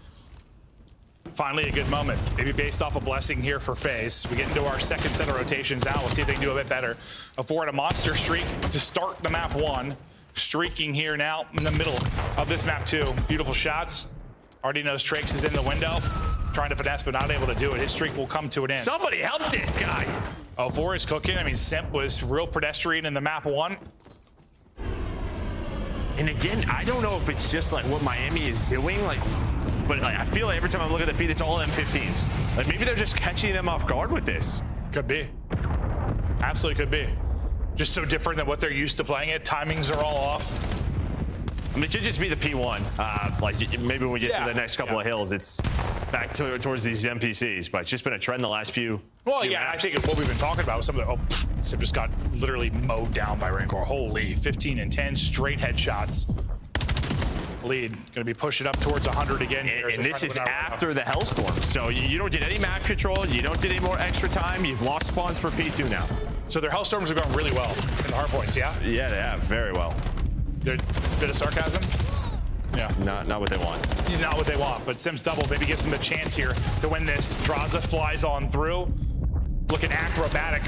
U: Finally, a good moment. Maybe based off a blessing here for FaZe. We get into our second set of rotations now. We'll see if they can do a bit better. 04 at a monster streak to start the map 1. Streaking here now in the middle of this map 2. Beautiful shots. Already knows Trakes is in the window. Trying to finesse, but not able to do it. His streak will come to an end.
C: Somebody help this guy.
U: 04 is cooking. I mean, Simp was real pedestrian in the map 1.
C: And again, I don't know if it's just like what Miami is doing, but I feel like every time I look at the feed, it's all M15s. Like maybe they're just catching them off guard with this.
U: Could be. Absolutely could be. Just so different than what they're used to playing it. Timings are all off.
C: I mean, it should just be the P1. Maybe when we get to the next couple of hills, it's back towards these NPCs. But it's just been a trend the last few.
U: Well, yeah, I think what we've been talking about with some of the Sim just got literally mowed down by Rancor. Holy, 15 and 10 straight headshots. Lead gonna be pushing up towards 100 again.
C: And this is after the Hellstorm. So you don't get any map control. You don't get any more extra time. You've lost spawns for P2 now.
U: So their Hellstorms are going really well in the Hardpoints, yeah?
C: Yeah, they have very well.
U: They're a bit of sarcasm? Yeah.
C: Not what they want.
U: Not what they want, but Sims double maybe gives them a chance here to win this. Draza flies on through. Looking acrobatic.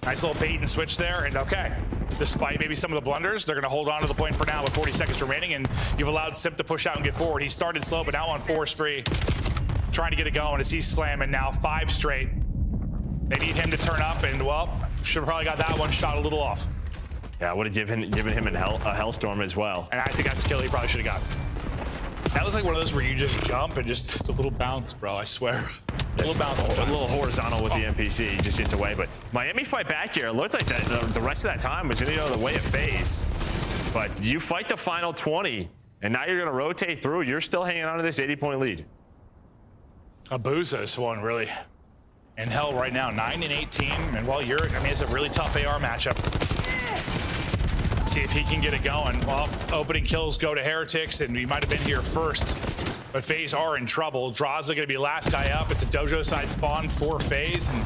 U: Nice little bait and switch there, and okay. Despite maybe some of the blunders, they're gonna hold on to the point for now with 40 seconds remaining, and you've allowed Sim to push out and get forward. He started slow, but now on 4 spree. Trying to get it going as he's slamming now 5 straight. They need him to turn up, and well, should have probably got that one shot a little off.
C: Yeah, I would have given him a Hellstorm as well.
U: And I think that's a kill he probably should have got. That looks like one of those where you just jump and just a little bounce, bro, I swear. A little bounce.
C: A little horizontal with the NPC. He just gets away. But Miami fight back here. It looked like the rest of that time was going to go the way of FaZe. But you fight the final 20, and now you're going to rotate through. You're still hanging on to this 80-point lead.
U: Abuza's one really in hell right now. 9 and 18. And well, it's a really tough AR matchup. See if he can get it going. Well, opening kills go to Heretics, and we might have been here first. But FaZe are in trouble. Draza gonna be last guy up. It's a dojo side spawn for FaZe, and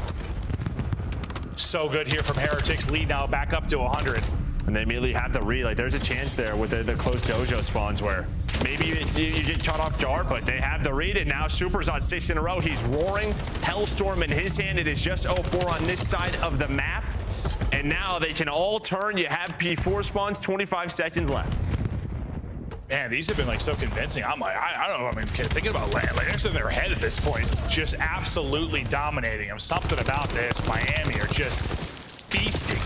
U: so good here from Heretics. Lead now back up to 100.
C: And they immediately have the read. Like, there's a chance there with the close dojo spawns where maybe you get caught off guard, but they have the read, and now Super's on 6 in a row. He's roaring. Hellstorm in his hand. It is just 0-4 on this side of the map. And now they can all turn. You have P4 spawns, 25 seconds left.
U: Man, these have been like so convincing. I'm like, I don't know. I mean, thinking about land, like they're in their head at this point, just absolutely dominating them. Something about this. Miami are just feasting.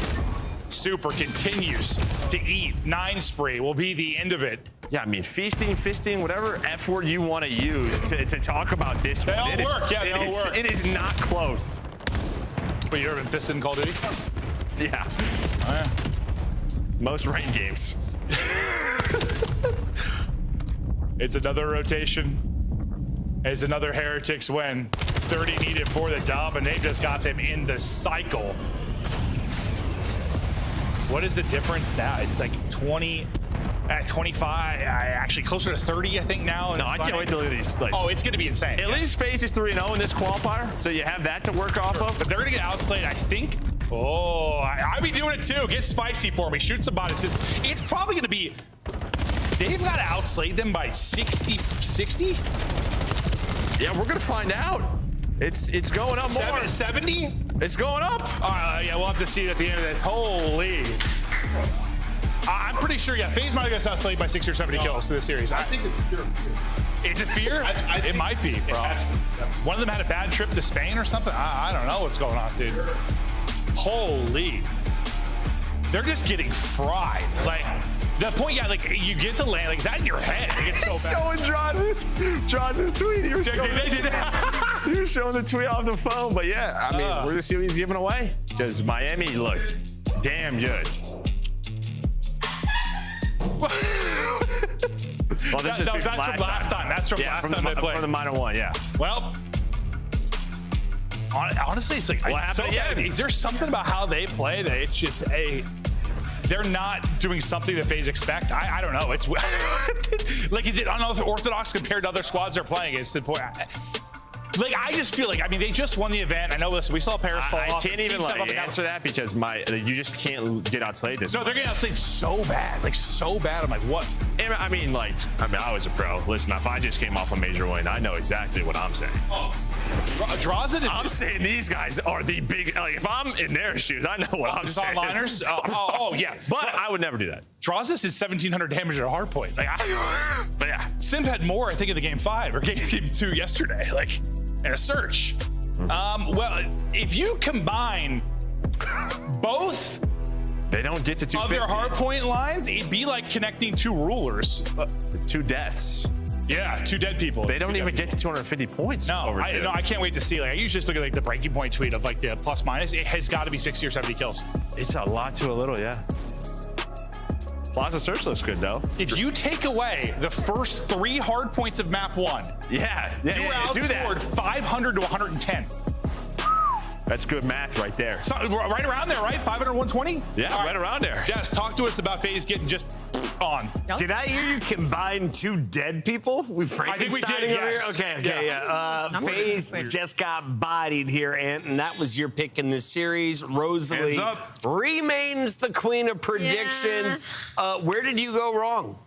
U: Super continues to eat. 9 spree will be the end of it.
C: Yeah, I mean, feasting, fisting, whatever F word you want to use to talk about this
U: They
C: one.
U: all work. Yeah, they all work.
C: It is not close.
U: But you ever been fisted in Call of Duty?
C: Yeah.
U: Oh, yeah.
C: Most rain games.
U: It's another rotation. It's another Heretics win. 30 needed for the dub, and they just got them in the cycle. What is the difference now? It's like 20 at 25, actually closer to 30, I think now.
C: No, I can't wait to look at these. Like,
U: oh, it's going to be insane.
C: At least FaZe is 3-0 in this qualifier, so you have that to work off of.
U: But they're going to get outslayed, I think. Oh, I'd be doing it too. Get spicy for me. Shoot some bodies. It's probably going to be... They've got to outslay them by 60?
C: Yeah, we're going to find out. It's going up more.
U: 70?
C: It's going up.
U: Yeah, we'll have to see it at the end of this. Holy. I'm pretty sure, yeah, FaZe might have got outslayed by 60 or 70 kills to this series.
H: I think it's pure fear.
U: Is it fear? It might be, bro. One of them had a bad trip to Spain or something. I don't know what's going on, dude. Holy. They're just getting fried. Like, the point, yeah, like, you get the land, like, is that in your head? Like, it's so bad.
C: Showing Draza's tweet. He was showing the tweet off the phone, but yeah, I mean, we're just see what he's giving away. Because Miami looked damn good. Well,
U: that's from last time. That's from last time they played.
C: From the minor one, yeah.
U: Well, honestly, it's like, what happened? Yeah, is there something about how they play that it's just they're not doing something that FaZe expect? I don't know. It's like, is it unorthodox compared to other squads they're playing? It's the point. Like, I just feel like, I mean, they just won the event. I know this. We saw Paris fall off.
C: I can't even answer that because you just can't get outslayed this.
U: No, they're getting outslayed so bad, like so bad. I'm like, what?
C: I mean, I was a pro. Listen, if I just came off a major win, I know exactly what I'm saying. I'm saying these guys are the big. Like, if I'm in their shoes, I know what I'm saying.
U: Liners? Yeah.
C: But I would never do that.
U: Draza is 1,700 damage at a hardpoint. Like, but yeah, Sim had more, I think, in the game 5 or game 2 yesterday. Like, in a search. Well, if you combine both,
C: they don't get to 250
U: of their hardpoint lines, it'd be like connecting 2 rulers.
C: 2 deaths.
U: Yeah, 2 dead people.
C: They don't even get to 250 points.
U: No, I can't wait to see. Like, I usually just look at like the breaking point tweet of like the plus minus. It has got to be 60 or 70 kills.
C: It's a lot to a little, yeah. Plaza Search looks good though.
U: If you take away the first 3 hard points of map 1,
C: you were
U: outscored 500 to 110.
C: That's good math right there.
U: So, right around there, right? 500, 120?
C: Yeah, right around there.
U: Yes, talk to us about FaZe getting just on.
K: Did I hear you combine two dead people? We Frankensteining over here? Okay, yeah. FaZe just got bodied here, Ant, and that was your pick in this series. Rosalie remains the queen of predictions. Where did you go wrong?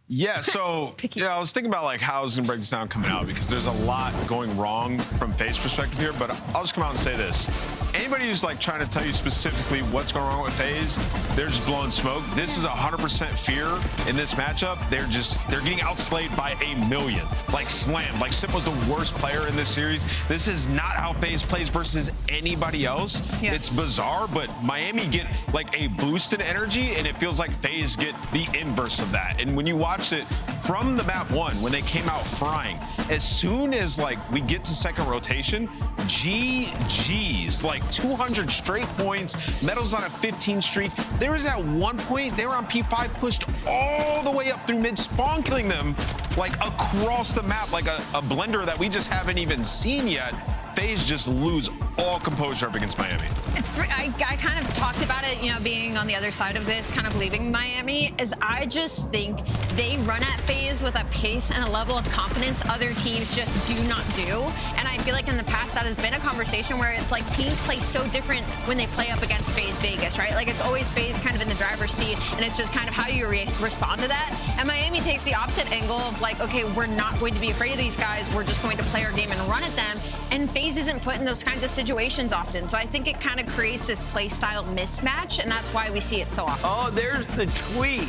M: Yeah, so I was thinking about like how I was gonna break this down coming out because there's a lot going wrong from FaZe perspective here, but I'll just come out and say this. Anybody who's like trying to tell you specifically what's going wrong with FaZe, they're just blowing smoke. This is 100% fear in this matchup. They're getting outslayed by a million. Like slammed. Like Sip was the worst player in this series. This is not how FaZe plays versus anybody else. Yeah. It's bizarre, but Miami get like a boost in energy and it feels like FaZe get the inverse of that. And when you watch it from the map one, when they came out frying, as soon as like we get to second rotation, GG's, like 200 straight points, Metal's on a 15 streak. There was at one point, they were on P5, pushed all the way up through mid, spawn killing them like across the map, like a blender that we just haven't even seen yet. FaZe just lose all composure up against Miami.
L: I kind of talked about it, you know, being on the other side of this, kind of leaving Miami, is I just think they run at FaZe with a pace and a level of confidence other teams just do not do. And I feel like in the past that has been a conversation where it's like teams play so different when they play up against FaZe Vegas, right? Like it's always FaZe kind of in the driver's seat, and it's just kind of how do you respond to that? And Miami takes the opposite angle of like, okay, we're not going to be afraid of these guys, we're just going to play our game and run at them. And FaZe isn't put in those kinds of situations often. So I think it kind of creates this play style mismatch, and that's why we see it so often.
K: Oh, there's the tweet.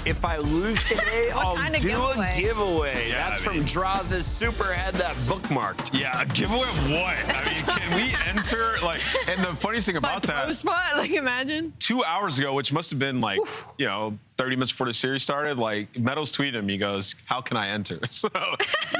K: If I lose today, I'll do a giveaway. Yeah, that's from Draz's Super, had that bookmarked.
M: Yeah, a giveaway of what? I mean, can we enter, like, and the funniest thing about that.
L: Spot, like, imagine.
M: 2 hours ago, which must have been like, you know, 30 minutes before the series started, like, Metal's tweeted him, he goes, how can I enter? So,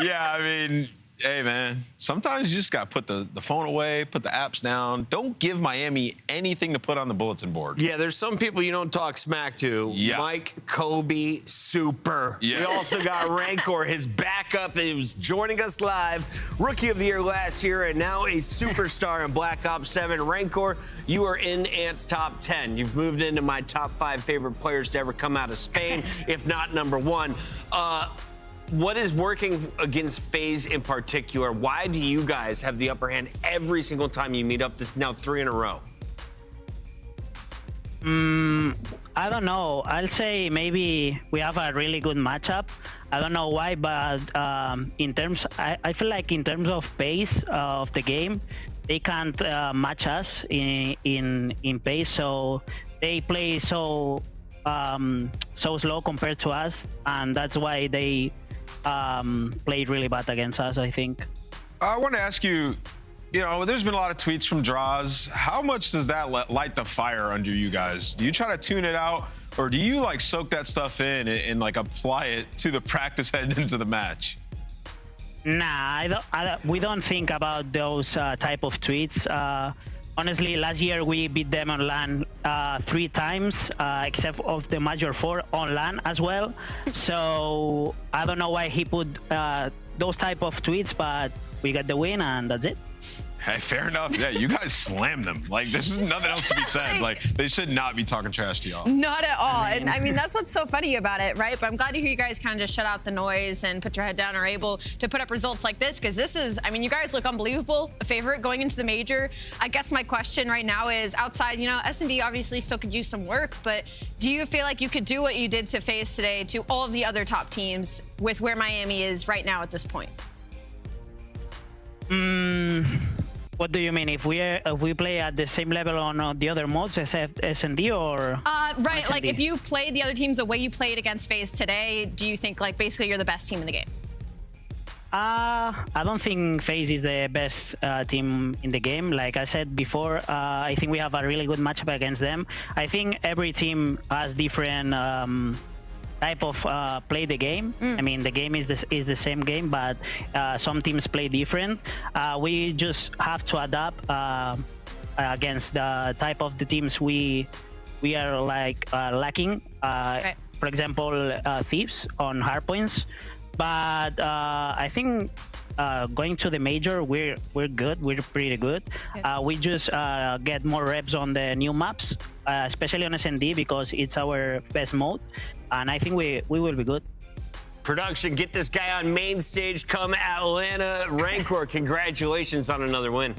M: yeah, I mean, hey, man, sometimes you just got to put the phone away, put the apps down. Don't give Miami anything to put on the bulletin board.
K: Yeah, there's some people you don't talk smack to. Yeah. Mike, Kobe, Super. Yeah. We also got Rancor, his backup. He was joining us live. Rookie of the Year last year and now a superstar in Black Ops 7. Rancor, you are in Ant's top 10. You've moved into my top 5 favorite players to ever come out of Spain, if not #1. What is working against FaZe in particular? Why do you guys have the upper hand every single time you meet up? This is now 3 in a row.
X: I don't know. I'll say maybe we have a really good matchup. I don't know why, but in terms, I feel like in terms of pace of the game, they can't match us in pace. So they play so slow compared to us, and that's why they played really bad against us, I think.
M: I want to ask you, you know, there's been a lot of tweets from Draz. How much does that light the fire under you guys? Do you try to tune it out, or do you like soak that stuff in and like apply it to the practice heading into the match?
X: Nah, we don't think about those type of tweets. Honestly, last year we beat them on LAN 3 times, except of the Major 4 on LAN as well. So I don't know why he put those type of tweets, but we got the win and that's it.
M: Hey, fair enough. Yeah, you guys slammed them. Like, there's nothing else to be said. Like, they should not be talking trash to y'all.
L: Not at all. And I mean, that's what's so funny about it, right? But I'm glad to hear you guys kind of just shut out the noise and put your head down and are able to put up results like this, because this is, I mean, you guys look unbelievable. A favorite going into the major. I guess my question right now is outside, you know, S&D obviously still could use some work, but do you feel like you could do what you did to FaZe today to all of the other top teams with where Miami is right now at this point?
X: What do you mean? If we play at the same level on the other modes except S&D, or?
L: Right, like if you play the other teams the way you played against FaZe today, do you think like basically you're the best team in the game?
X: I don't think FaZe is the best team in the game. Like I said before, I think we have a really good matchup against them. I think every team has different type of play the game. I mean, the game is the same game, but some teams play different. We just have to adapt against the type of the teams we are like lacking.
L: Right.
X: For example, Thieves on Hardpoints. But I think going to the major, we're good. We're pretty good. We just get more reps on the new maps, especially on SND because it's our best mode, and I think we will be good.
K: Production, get this guy on main stage. Come Atlanta. Rancor, congratulations on another win.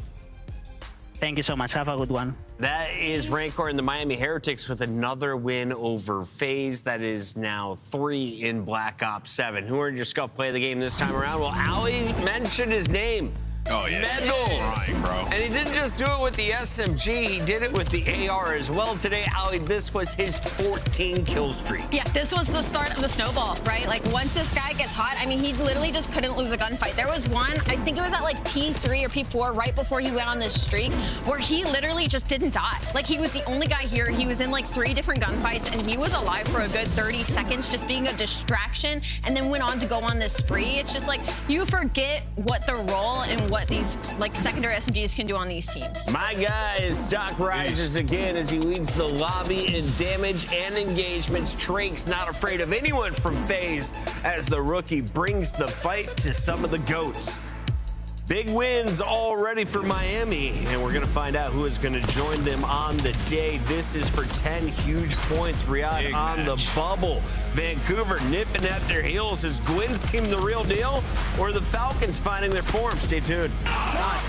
X: Thank you so much. Have a good one.
K: That is Rancor and the Miami Heretics with another win over FaZe. That is now 3 in Black Ops 7. Who earned your Scuff play of the game this time around? Well, Ali mentioned his name.
M: Oh, yeah.
K: Medals.
M: Right, bro.
K: And he didn't just do it with the SMG, he did it with the AR as well today. Ali, this was his 14 kill streak.
L: Yeah, this was the start of the snowball, right? Like, once this guy gets hot, I mean, he literally just couldn't lose a gunfight. There was one, I think it was at like P3 or P4, right before he went on this streak, where he literally just didn't die. Like, he was the only guy here. He was in like 3 different gunfights, and he was alive for a good 30 seconds, just being a distraction, and then went on to go on this spree. It's just like, you forget what the role and what these like secondary SMGs can do on these teams.
K: My guy is Stock rises again as he leads the lobby in damage and engagements. Trake's not afraid of anyone from FaZe as the rookie brings the fight to some of the GOATs. Big wins already for Miami, and we're going to find out who is going to join them on the day. This is for 10 huge points. Riyadh
M: Big
K: on
M: match.
K: the bubble. Vancouver nipping at their heels. Is Gwynn's team the real deal, or the Falcons finding their form? Stay tuned.
J: Come on!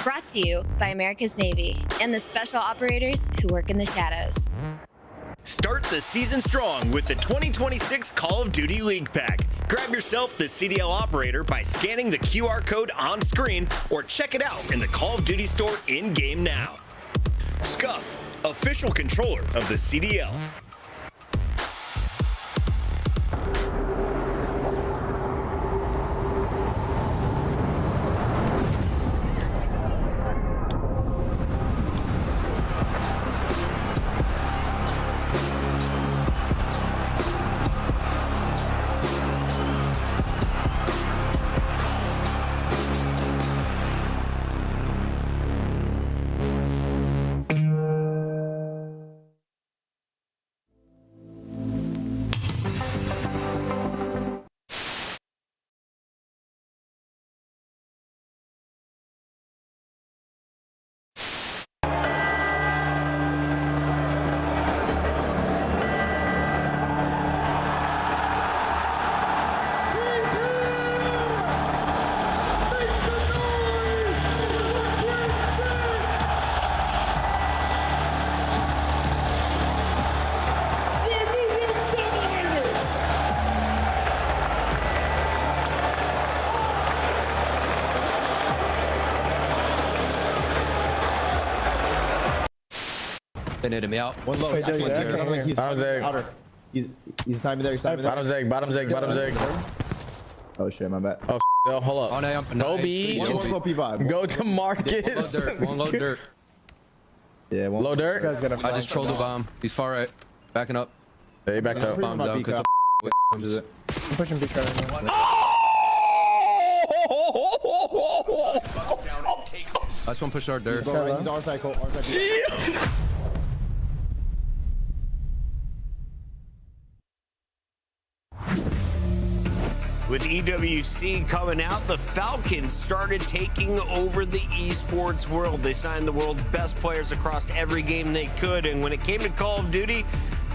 O: Brought to you by America's Navy and the special operators who work in the shadows.
N: Start the season strong with the 2026 Call of Duty League Pack. Grab yourself the CDL operator by scanning the QR code on screen or check it out in the Call of Duty store in-game now. Scuff, official controller of the CDL.
I: They needed me out.
R: One low. Bottom's egg. He's timing there. Bottom's egg. Bottom's egg. Bottom's egg. Oh shit, my bad. Oh, hold up. No B. Go to Marcus.
I: One low dirt.
R: Yeah, one low dirt.
I: I just trolled the bomb. He's far right. Backing up.
R: Yeah, he backed up.
I: Bombs down because
R: I'm pushing big guy right now.
I: Last one pushed our dirt.
R: Our cycle.
K: With EWC coming out, the Falcons started taking over the esports world. They signed the world's best players across every game they could, and when it came to Call of Duty,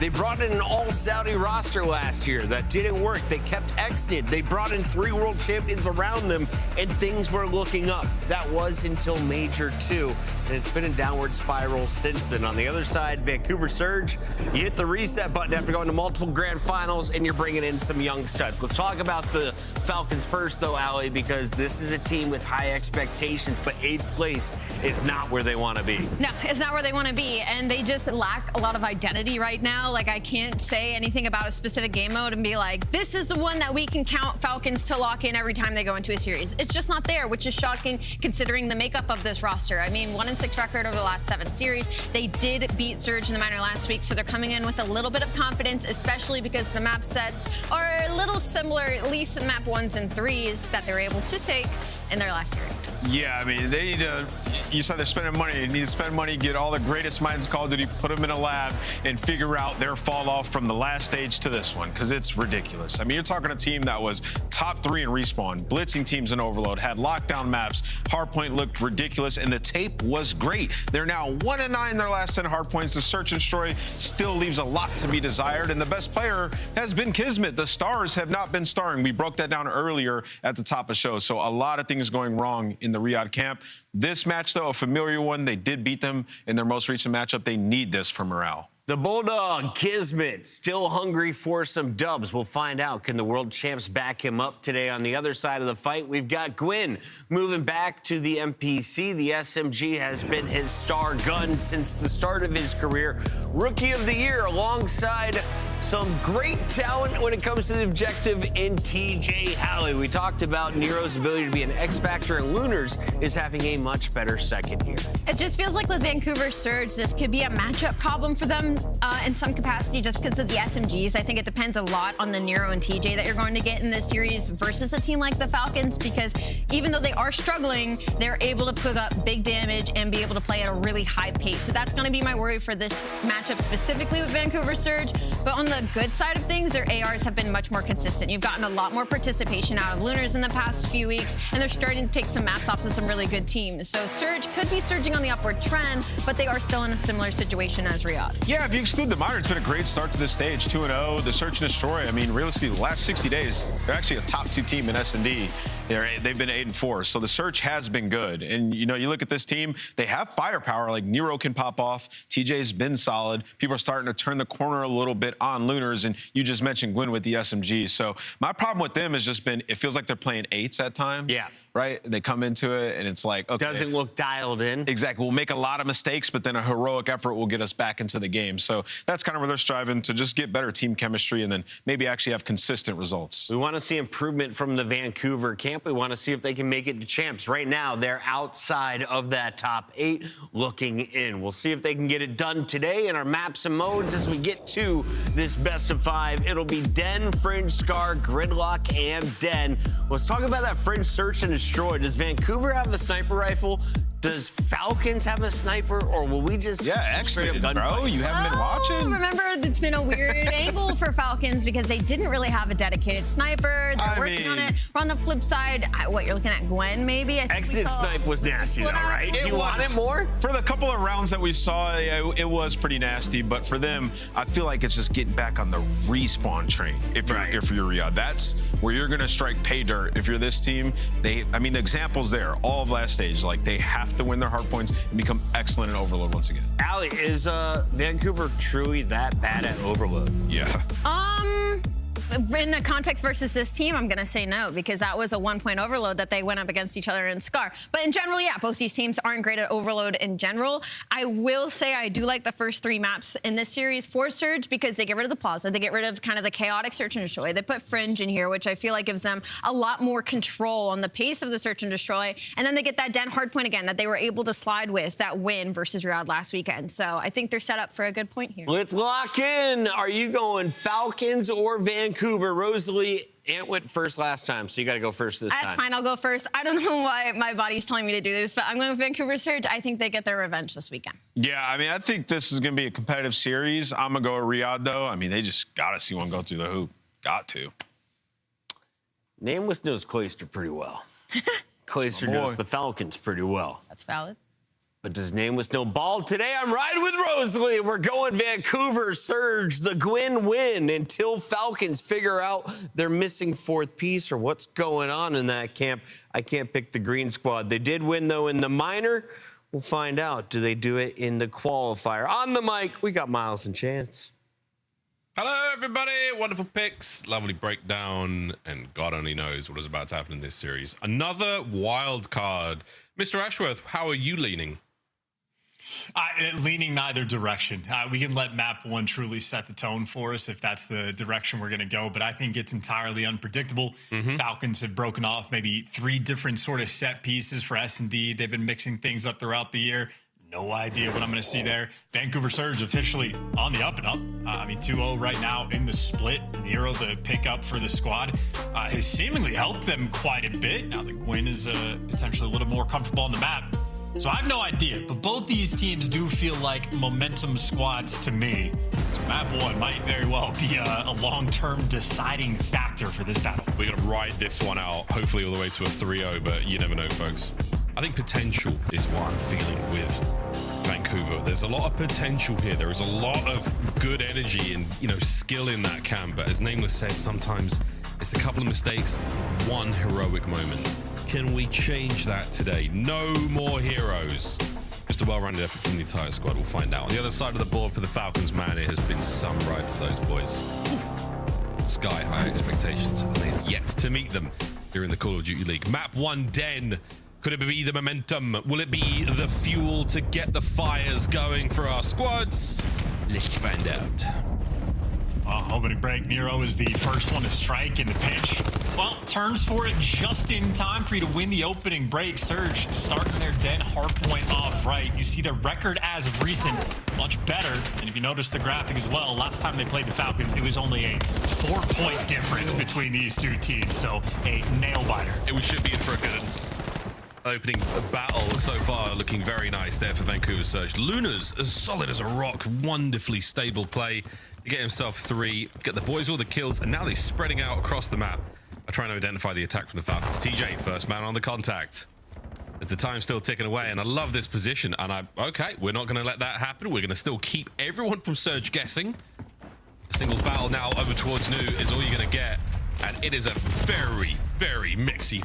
K: they brought in an all-Saudi roster last year. That didn't work. They kept Xnid. They brought in 3 world champions around them, and things were looking up. That was until Major 2, and it's been a downward spiral since then. On the other side, Vancouver Surge, you hit the reset button after going to multiple grand finals, and you're bringing in some young studs. Let's talk about the Falcons first, though, Ali, because this is a team with high expectations, but 8th place is not where they want to be.
L: No, it's not where they want to be, and they just lack a lot of identity right now. Like, I can't say anything about a specific game mode and be like, this is the one that we can count Falcons to lock in every time they go into a series. It's just not there, which is shocking considering the makeup of this roster. I mean, 1-6 record over the last 7 series. They did beat Surge in the minor last week, so they're coming in with a little bit of confidence, especially because the map sets are a little similar, at least in map 1s and 3s that they're able to take. in their last series.
M: Yeah, I mean, they need to, you said they're spending money. They need to spend money, get all the greatest minds of Call of Duty, put them in a lab, and figure out their fall off from the last stage to this one, because it's ridiculous. I mean, you're talking a team that was top 3 in Respawn, blitzing teams in Overload, had lockdown maps. Hardpoint looked ridiculous, and the tape was great. They're now 1-9 in their last 10 hardpoints. The Search and Destroy still leaves a lot to be desired, and the best player has been Kismet. The stars have not been starring. We broke that down earlier at the top of the show, so a lot of things going wrong in the Riyadh camp. This match, though, a familiar one. They did beat them in their most recent matchup. They need this for morale.
K: The Bulldog, Kismet, still hungry for some dubs. We'll find out. Can the world champs back him up today? On the other side of the fight, we've got Gwyn moving back to the MPC. The SMG has been his star gun since the start of his career. Rookie of the Year alongside some great talent when it comes to the objective in TJ Halley. We talked about Nero's ability to be an X Factor, and Lunars is having a much better second year.
L: It just feels like with Vancouver Surge, this could be a matchup problem for them in some capacity just because of the SMGs. I think it depends a lot on the Nero and TJ that you're going to get in this series versus a team like the Falcons, because even though they are struggling, they're able to put up big damage and be able to play at a really high pace. So that's going to be my worry for this matchup specifically with Vancouver Surge. But on the good side of things, their ARs have been much more consistent. You've gotten a lot more participation out of Lunars in the past few weeks, and they're starting to take some maps off to some really good teams. So Surge could be surging on the upward trend, but they are still in a similar situation as Riyadh.
M: Yeah, if you exclude the minor, it's been a great start to this stage. 2-0, the Search and Destroy. I mean, realistically, the last 60 days, they're actually a top 2 team in S&D. They've been 8-4, so the Search has been good. And, you know, you look at this team, they have firepower. Like, Nero can pop off. TJ's been solid. People are starting to turn the corner a little bit on Lunars, and you just mentioned Gwyn with the SMG. So my problem with them has just been, it feels like they're playing 8s at times.
K: Yeah.
M: Right? They come into it, and it's like, okay.
K: Doesn't look dialed in.
M: Exactly. We'll make a lot of mistakes, but then a heroic effort will get us back into the game. So that's kind of where they're striving to just get better team chemistry and then maybe actually have consistent results.
K: We want to see improvement from the Vancouver camp. We want to see if they can make it to champs. Right now, they're outside of that top 8, looking in. We'll see if they can get it done today in our maps and modes as we get to this best of 5. It'll be Den, Fringe, Scar, Gridlock, and Den. Let's talk about that Fringe Search and Destroy. Does Vancouver have the sniper rifle? Does Falcons have a sniper, or will we just straight up gunfight?
M: Bro, you haven't been watching.
L: Remember, it's been a weird angle for Falcons because they didn't really have a dedicated sniper. They're working on it. We're on the flip side. What, you're looking at Gwyn, maybe?
K: Exit snipe was nasty, though, right? Do you want it more?
M: For the couple of rounds that we saw, it was pretty nasty. But for them, I feel like it's just getting back on the respawn train. If you're Riyadh, that's where you're gonna strike pay dirt. If you're this team, I mean, the examples there, all of last stage, like they have to win their hard points and become excellent in Overload once again.
K: Allie, is Vancouver truly that bad at Overload?
M: Yeah.
L: In the context versus this team, I'm going to say no, because that was a 1-point overload that they went up against each other in Scar. But in general, yeah, both these teams aren't great at overload in general. I will say I do like the first 3 maps in this series for Surge because they get rid of the Plaza. They get rid of kind of the chaotic Search and Destroy. They put Fringe in here, which I feel like gives them a lot more control on the pace of the Search and Destroy. And then they get that Den Hardpoint again that they were able to slide with that win versus Riyadh last weekend. So I think they're set up for a good point here.
K: Let's lock in. Are you going Falcons or Vancouver? Rosalie, Ant went first last time, so you got to go first this time.
L: That's fine. I'll go first. I don't know why my body's telling me to do this, but I'm going with Vancouver Surge. I think they get their revenge this weekend.
M: Yeah, I mean, I think this is going to be a competitive series. I'm going to go with Riyadh, though. I mean, they just got to see one go through the hoop. Got to.
K: Nameless knows Clayster pretty well. Clayster knows the Falcons pretty well.
L: That's valid.
K: But does Nameless know ball today? I'm riding with Rosalie. We're going Vancouver Surge, the Gwyn win until Falcons figure out their missing 4th piece or what's going on in that camp. I can't pick the green squad. They did win, though, in the minor. We'll find out. Do they do it in the qualifier? On the mic, we got Miles and Chance.
A: Hello, everybody. Wonderful picks, lovely breakdown, and God only knows what is about to happen in this series. Another wild card. Mr. Ashworth, how are you leaning?
P: Leaning neither direction. We can let map 1 truly set the tone for us if that's the direction we're going to go, but I think it's entirely unpredictable. Falcons have broken off maybe 3 different sort of set pieces for S&D. They've been mixing things up throughout the year. no idea what I'm going to see there. Vancouver Surge officially on the up and up. I mean, 2-0 right now in the split. Nero, the pickup for the squad, has seemingly helped them quite a bit. Now that Gwyn is potentially a little more comfortable on the map. So I have no idea, but both these teams do feel like momentum squads to me. Map 1 might very well be a long-term deciding factor for this battle.
A: We're going to ride this one out, hopefully all the way to a 3-0, but you never know, folks. I think potential is what I'm feeling with Vancouver. There's a lot of potential here. There is a lot of good energy and, you know, skill in that camp. But as Nameless said, sometimes it's a couple of mistakes, one heroic moment. Can we change that today? No more heroes. Just a well-rounded effort from the entire squad. We'll find out. On the other side of the board for the Falcons, man, it has been some ride for those boys. Oof. Sky high expectations, and they have yet to meet them here in the Call of Duty League. Map 1 Den. Could it be the momentum? Will it be the fuel to get the fires going for our squads? Let's find out.
P: Opening break, Nero is the first one to strike in the pinch. Well, turns for it just in time for you to win the opening break. Surge starting their Den Hardpoint off right. You see their record as of recent, much better. And if you notice the graphic as well, last time they played the Falcons, it was only a 4-point difference between these two teams. So a nail biter.
A: We should be in for a good opening battle so far. Looking very nice there for Vancouver Surge. Luna's as solid as a rock. Wonderfully stable play. To get himself 3, get the boys all the kills, and now they're spreading out across the map. I'm trying to identify the attack from the Falcons. TJ, first man on the contact. As the time's still ticking away, and I love this position. And okay, we're not going to let that happen. We're going to still keep everyone from Surge guessing. A single battle now over towards Nu is all you're going to get. And it is a very, very mixy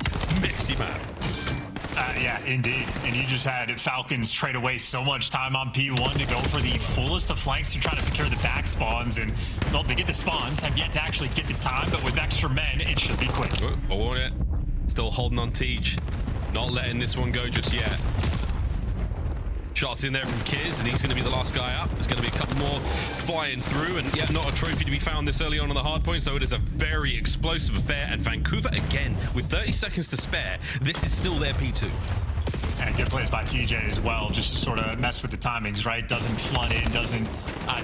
A: map.
P: Yeah, indeed. And you just had Falcons trade away so much time on P1 to go for the fullest of flanks to try to secure the back spawns. And, well, they get the spawns, have yet to actually get the time, but with extra men, it should be quick.
A: I want it. Still holding on Tej. Not letting this one go just yet. Shots in there from Kiz, and he's going to be the last guy up. There's going to be a couple more flying through, and yeah, not a trophy to be found this early on the hard point, so it is a very explosive affair. And Vancouver, again, with 30 seconds to spare, this is still their P2.
P: And good plays by TJ as well, just to sort of mess with the timings, right? Doesn't flood in, doesn't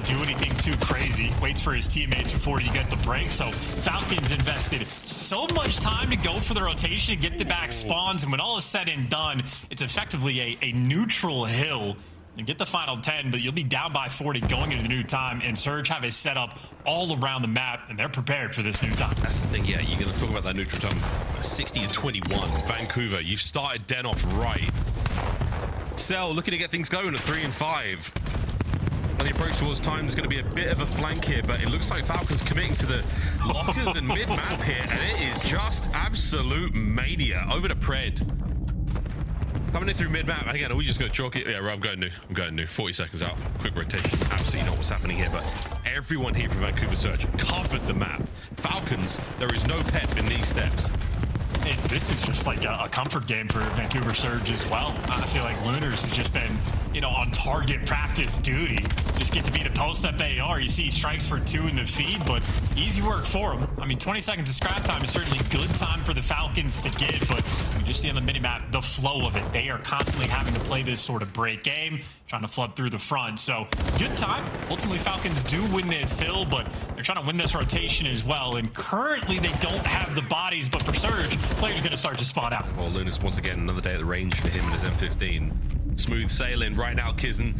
P: do anything too crazy. Waits for his teammates before you get the break. So Falcons invested so much time to go for the rotation and get the back spawns. And when all is said and done, it's effectively a neutral hill. You get the final 10, but you'll be down by 40 going into the new time. And Surge have a setup all around the map, and they're prepared for this new time.
A: That's the thing, yeah. You're going to talk about that neutral time. 60-21. Vancouver, you've started Den off right. Cell looking to get things going at 3 and 5. Well, the approach towards time is going to be a bit of a flank here, but it looks like Falcons committing to the lockers and mid-map here, and it is just absolute mania. Over to Pred. Coming in through mid-map, and again, are we just going to chalk it? Yeah, I'm going new. 40 seconds out. Quick rotation. Absolutely not what's happening here, but everyone here from Vancouver Surge covered the map. Falcons, there is no pep in these steps.
P: And this is just like a comfort game for Vancouver Surge as well. I feel like Lunars has just been, you know, on target practice duty. Just get to be the post-up AR. You see strikes for 2 in the feed, but easy work for him. I mean, 20 seconds of scrap time is certainly good time for the Falcons to get, but you just see on the minimap the flow of it. They are constantly having to play this sort of break game, trying to flood through the front. So good time. Ultimately, Falcons do win this hill, but they're trying to win this rotation as well. And currently, they don't have the bodies, but for Surge, players are going to start to spot out.
A: Well, Lunas, once again, another day at the range for him and his M15. Smooth sailing right now. Kiz and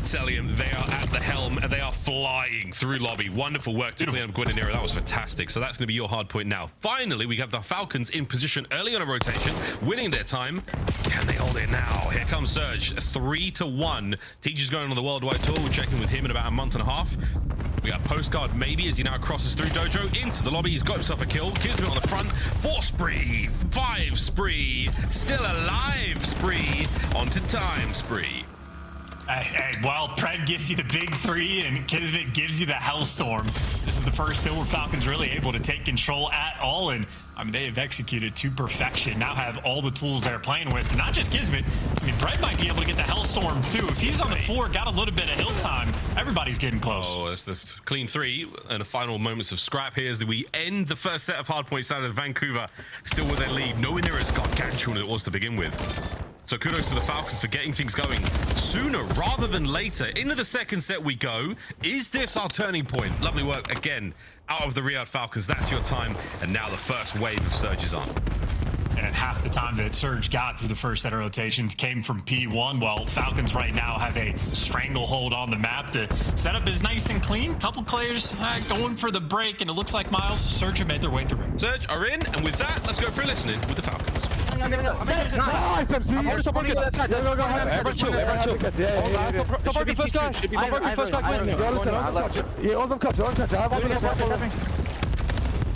A: Celium, they are at the helm and they are flying through lobby. Wonderful work to clean up Gwyn and Nero. That was fantastic. So that's going to be your hard point now. Finally, we have the Falcons in position early on a rotation, winning their time. Can they hold it now? Here comes Surge, 3-1. Teacher's going on the worldwide tour. We'll check in with him in about a month and a half. We got Postcard maybe as he now crosses through Dojo into the lobby. He's got himself a kill. Kismet on the front. 4 spree. 5 spree. Still alive spree. On to time spree.
P: Hey, well, Pred gives you the big 3 and Kismet gives you the Hellstorm. This is the first hill where Falcons really able to take control at all, and I mean, they have executed to perfection. Now have all the tools they're playing with. Not just Kismet. I mean, Pred might be able to get the Hellstorm too. If he's on the 4, got a little bit of hill time, everybody's getting close.
A: Oh, that's the clean 3 and the final moments of scrap here as we end the first set of hardpoints out of Vancouver. Still with their lead, knowing they're as gargantuan as it was to begin with. So kudos to the Falcons for getting things going sooner rather than later. Into the second set we go. Is this our turning point? Lovely work again out of the Riyadh Falcons. That's your time. And now the first wave of Surge is on.
P: And half the time that Surge got through the first set of rotations came from P1. Well, Falcons right now have a stranglehold on the map. The setup is nice and clean. Couple players going for the break, and it looks like Miles, Surge have made their way through.
A: Surge are in, and with that, let's go for a listening with the Falcons.
S: Nice, MC. I'm going to go that side. Go. Everyone chill. Top RP first guy. Top RP first guy. Yeah, all them cups. I have all the cups.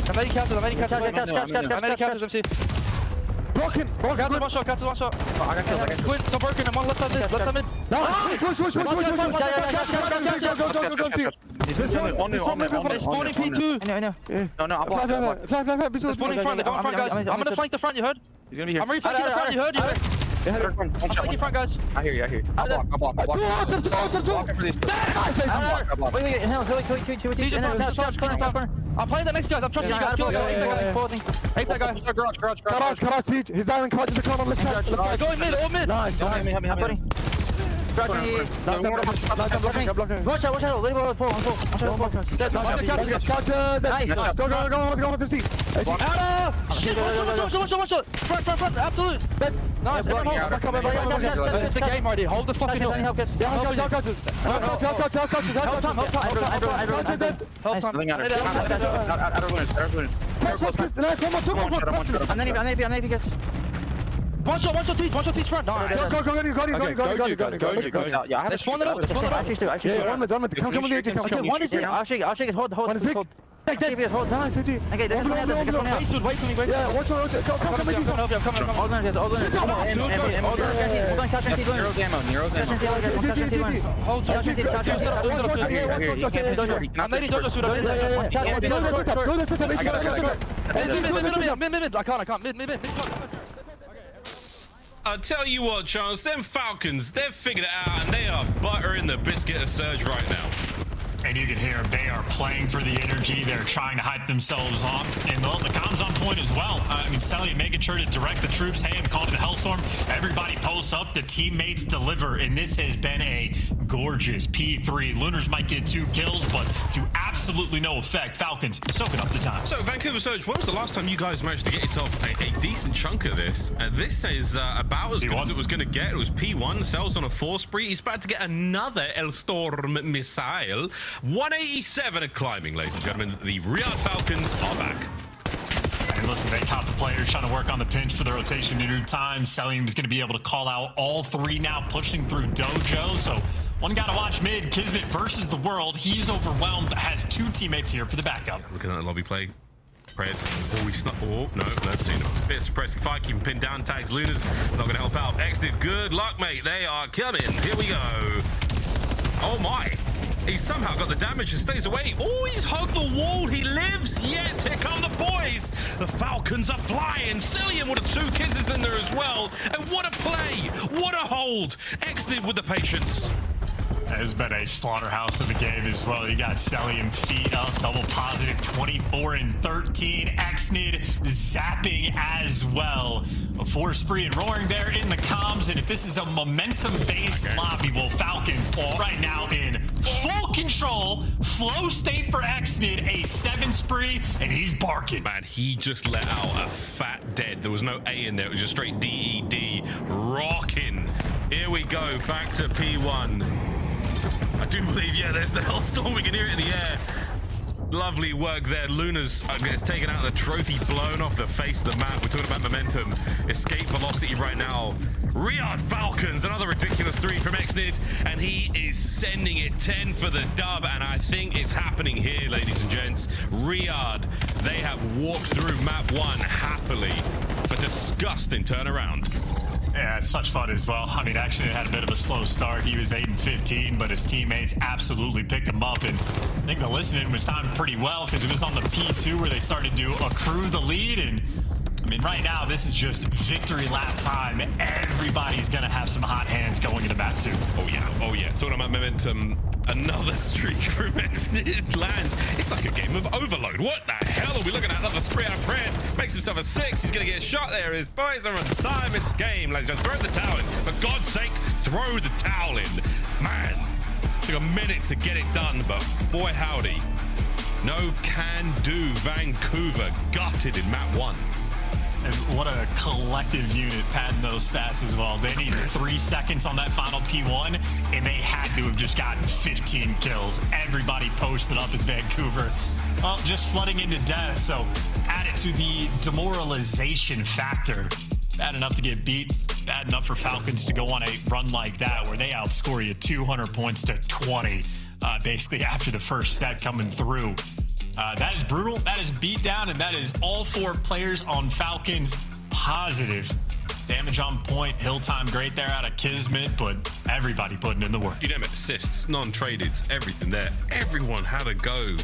S: I'm ready captures, MC. Broken. One shot. I got kills. Quinn, top broken. I'm on left side mid. Push. Go. This one. Spawning P2.
G: I know. No, I'm blocked.
S: Fly. They're spawning front. They're going front, guys. I'm gonna flank the front, you heard?
G: He's gonna be here.
S: I'm reflanking the front, you heard? I'm flanking front, guys.
G: I hear you. I'll block.
S: Wait. I'm playing the next guys. I'm trusting you guys. Kill the guy. Hate that guy. Garage, Teach. His iron cards is the corner on the left side. Going mid, all mid. Nice.
G: Help me.
S: I'm blocking.
G: Watch out. Pull.
S: Go with MC. Shit, one shot. Front. Absolute. Nice. It's the game already. Hold the fucking hill. Help coaches. One shot teach front. Go.
G: Yeah,
S: Let's spawn it up.
G: Yeah,
S: one mid. Come on the edge.
G: Okay, one is it. I'll shake it. Hold.
S: One is it.
G: Hold.
S: Nice, AG.
G: Okay, there's one other.
S: Wait for me. Yeah, watch out. Come with you.
G: All done. Hold on, catch and
S: Nero ammo. Hold. I'm letting Dojo shoot up. Mid. I can't. Mid.
A: I'll tell you what, Chance, them Falcons, they've figured it out, and they are buttering the biscuit of Surge right now.
P: And you can hear they are playing for the energy. They're trying to hype themselves up. And the comms on point as well. I mean, Sally making sure to direct the troops. Hey, I'm calling it a Hellstorm. Everybody posts up. The teammates deliver. And this has been a gorgeous P3. Lunars might get 2 kills, but to absolutely no effect. Falcons soaking up the time.
A: So, Vancouver Surge, when was the last time you guys managed to get yourself a decent chunk of this? This is about as good as it was going to get. It was P1, Cells on a 4 spree. He's about to get another Hellstorm missile. 187 at climbing, ladies and gentlemen. The Riyadh Falcons are back.
P: And listen, they caught the players trying to work on the pinch for the rotation in time. Selim is going to be able to call out all 3 now, pushing through Dojo. So one got to watch mid. Kismet versus the world. He's overwhelmed, has 2 teammates here for the backup.
A: Looking at the lobby play. Pred. Oh, no, let's see him. Bit of suppressing fire, keeping pinned down. Tags Lunas. Not going to help out. Exited. Good luck, mate. They are coming. Here we go. Oh, my. He somehow got the damage and stays away. Oh, he's hugged the wall. He lives. Yet here come the boys. The Falcons are flying. Cillian with 2 kisses in there as well. And what a play. What a hold. Exited with the patience.
P: Has been a slaughterhouse of the game as well. You got Cellium feet up, double positive, 24 and 13. Xnid zapping as well. A 4 spree and roaring there in the comms. And if this is a momentum-based lobby, well, Falcons right now in full control. Flow state for Xnid, a 7 spree, and he's barking.
A: Man, he just let out a fat dead. There was no A in there. It was just straight DED. Rocking. Here we go. Back to P1. I do believe, yeah, there's the Hellstorm. We can hear it in the air. Lovely work there. Luna's gets taken out of the trophy, blown off the face of the map. We're talking about momentum. Escape velocity right now. Riyadh Falcons, another ridiculous 3 from Xnid, and he is sending it 10 for the dub, and I think it's happening here, ladies and gents. Riyadh, they have walked through map 1 happily. A disgusting turnaround.
P: Yeah, it's such fun as well. I mean, actually, it had a bit of a slow start. He was 8 and 15, but his teammates absolutely pick him up. And I think the listening was timed pretty well because it was on the P2 where they started to accrue the lead. And I mean, right now, this is just victory lap time. Everybody's going to have some hot hands going into map 2.
A: Oh, yeah. Oh, yeah. Talking about momentum, another streak from Exnid lands. It's like a game of Overload. What the hell are we looking at? Another spree out of Pred. Makes himself a 6. He's going to get shot there. His boys are on time. It's game, ladies and gentlemen. Throw the towel in. For God's sake, throw the towel in. Man, took a minute to get it done, but boy, howdy. No can do. Vancouver gutted in map 1.
P: And what a collective unit padding those stats as well. They needed 3 seconds on that final P1, and they had to have just gotten 15 kills. Everybody posted up as Vancouver. Well, just flooding into death, so add it to the demoralization factor. Bad enough to get beat, bad enough for Falcons to go on a run like that where they outscore you 200 points to 20, basically after the first set coming through. That is brutal, that is beat down, and that is all 4 players on Falcons positive. Damage on point, hill time great there out of Kismet, but everybody putting in the work.
A: You name it, assists, non-traded, everything there. Everyone had a go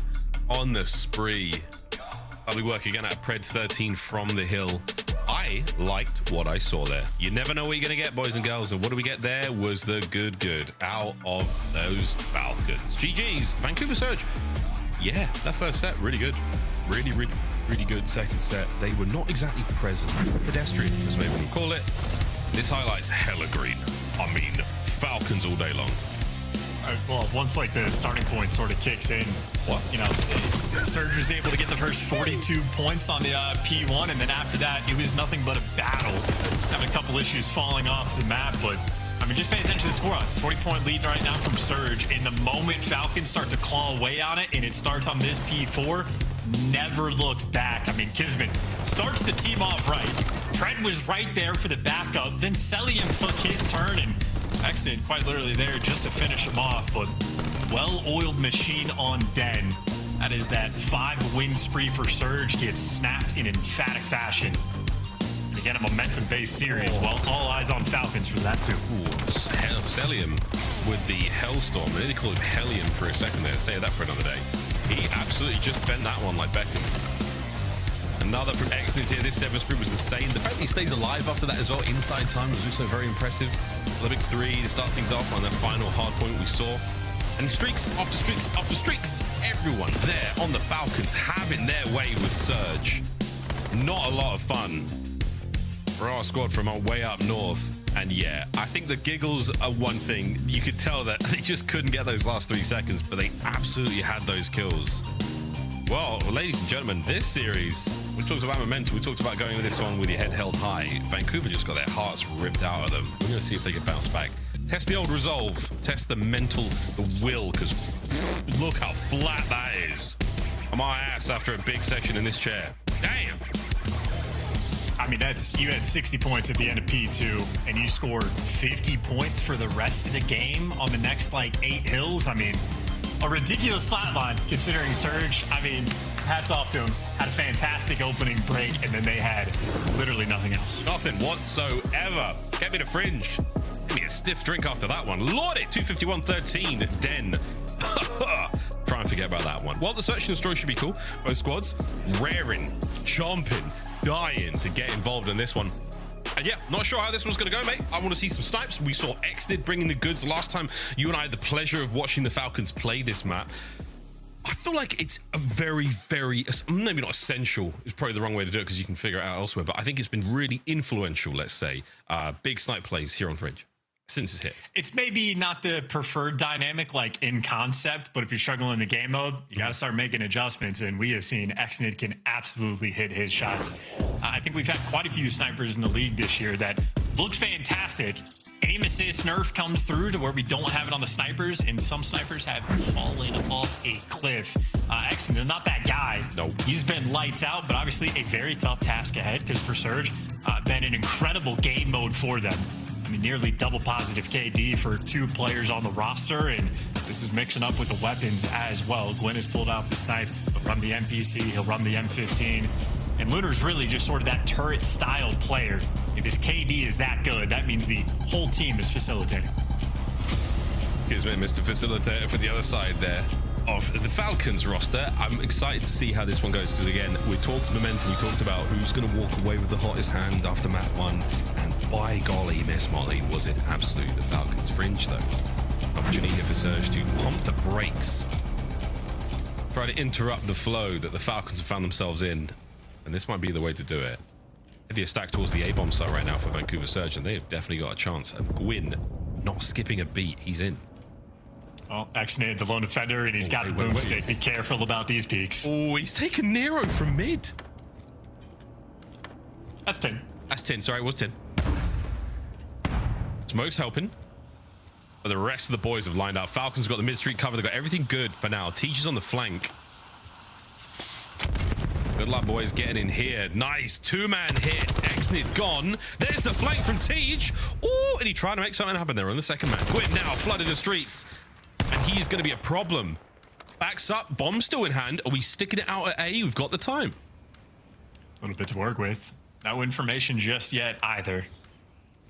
A: on the spree. Lovely work again at Pred 13 from the hill. I liked what I saw there. You never know what you're going to get, boys and girls. And what do we get there was the good out of those Falcons. GG's, Vancouver Surge. Yeah, that first set, really good. Really good second set. They were not exactly present. Pedestrian, as maybe we'll call it. This highlights hella green. I mean, Falcons all day long.
P: Well, once like the starting point sort of kicks in, you know, Surge was able to get the first 42 points on the P1, and then after that, it was nothing but a battle. Having a couple issues falling off the map, but I mean, just pay attention to the score. 40-point lead right now from Surge. In the moment Falcons start to claw away on it, and it starts on this P4, never looked back. I mean, Kismet starts the team off right. Pred was right there for the backup. Then Celium took his turn, and Exit quite literally there just to finish him off. But well-oiled machine on Den. That is that 5-win spree for Surge gets snapped in emphatic fashion. And again, a momentum-based series. Well, all eyes on Falcons for that too.
A: Celium with the Hellstorm. They did call him Helium for a second there. Say that for another day. He absolutely just bent that one like Beckham. Another from Exnid here. This 7th sprint was insane. The fact that he stays alive after that as well, inside time, was also very impressive. The big 3 to start things off on the final hard point we saw. And streaks after streaks after streaks. Everyone there on the Falcons having their way with Surge. Not a lot of fun for our squad from our way up north. And yeah, I think the giggles are one thing. You could tell that they just couldn't get those last 3 seconds, but they absolutely had those kills. Well, ladies and gentlemen, this series, we talked about momentum. We talked about going with this one with your head held high. Vancouver just got their hearts ripped out of them. We're going to see if they can bounce back. Test the old resolve. Test the mental, the will, because look how flat that is. On my ass after a big section in this chair. Damn.
P: I mean, you had 60 points at the end of P2, and you scored 50 points for the rest of the game on the next, like, 8 hills. I mean, a ridiculous flatline considering Surge. I mean, hats off to him. Had a fantastic opening break, and then they had literally nothing else.
A: Nothing whatsoever. Get me to Fringe. Give me a stiff drink after that one. Lord it, 251-13, Den. Try and forget about that one. Well, the search and destroy should be cool. Both squads raring, chomping, dying to get involved in this one. And yeah, not sure how this one's going to go, mate. I want to see some snipes. We saw Exnid bringing the goods last time. You and I had the pleasure of watching the Falcons play this map. I feel like it's a very, maybe not essential is probably the wrong way to do it because you can figure it out elsewhere, but I think it's been really influential, let's say, big snipe plays here on Fringe since it's hit.
P: It's maybe not the preferred dynamic, like in concept, but if you're struggling in the game mode, you got to start making adjustments, and we have seen Exnid can absolutely hit his shots. I think we've had quite a few snipers in the league this year that look fantastic. Aim assist nerf comes through to where we don't have it on the snipers, and some snipers have fallen off a cliff. Exnid, not that guy.
A: No.
P: He's been lights out, but obviously a very tough task ahead because for Surge, been an incredible game mode for them. I mean, nearly double positive KD for 2 players on the roster, and this is mixing up with the weapons as well. Gwen has pulled out the snipe. He'll run the MPC, he'll run the M15. And Lunar's really just sort of that turret-style player. If his KD is that good, that means the whole team is facilitating.
A: Here's Mr. Facilitator for the other side there. of the Falcons roster. I'm excited to see how this one goes because, again, we talked momentum. We talked about who's going to walk away with the hottest hand after map 1. And by golly, Miss Molly, was it absolutely the Falcons. Fringe, though. Opportunity here for Surge to pump the brakes. Try to interrupt the flow that the Falcons have found themselves in. And this might be the way to do it. Heavier stack towards the A-bomb site right now for Vancouver Surge, and they've definitely got a chance. And Gwyn not skipping a beat. He's in.
P: Well, X-Nid, the lone defender, and he's got the boomstick. Be careful about these peaks.
A: Oh, he's taken Nero from mid.
P: That's 10.
A: That's 10. Sorry, it was 10. Smoke's helping. But the rest of the boys have lined up. Falcons got the mid-street cover. They've got everything good for now. Teach is on the flank. Good luck, boys, getting in here. Nice two-man hit. X-Nid gone. There's the flank from Teach. Oh, and he tried to make something happen there on the second man. Gwyn now flooded the streets. And he is going to be a problem. Backs up. Bomb still in hand. Are we sticking it out at A? We've got the time.
P: A little bit to work with. No information just yet either.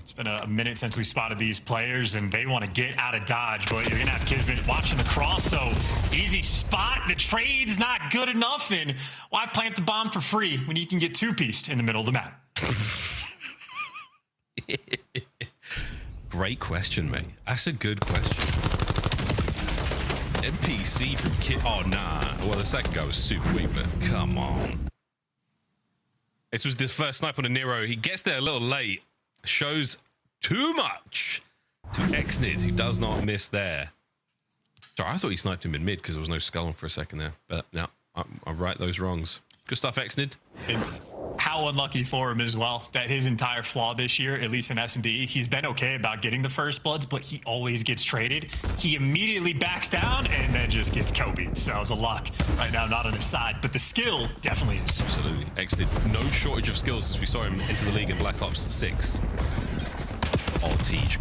P: It's been a minute since we spotted these players, and they want to get out of dodge, but you're going to have Kismet watching the cross, so easy spot. The trade's not good enough, and why plant the bomb for free when you can get two-pieced in the middle of the map?
A: Great question, mate. That's a good question. NPC from Kit. Oh, nah. Well, the second guy was super weak, but come on. This was the first snipe on a Nero. He gets there a little late. Shows too much to X-Nid, who does not miss there. Sorry, I thought he sniped him in mid because there was no skull on for a second there. But no, I right those wrongs. Good stuff, X-Nid.
P: How unlucky for him as well that his entire flaw this year, at least in S&D, he's been okay about getting the first bloods, but he always gets traded. He immediately backs down and then just gets Kobe. So the luck right now not on his side, but the skill definitely is.
A: Absolutely. X-Nid, no shortage of skills since we saw him enter the league in Black Ops 6. Oh, Teach.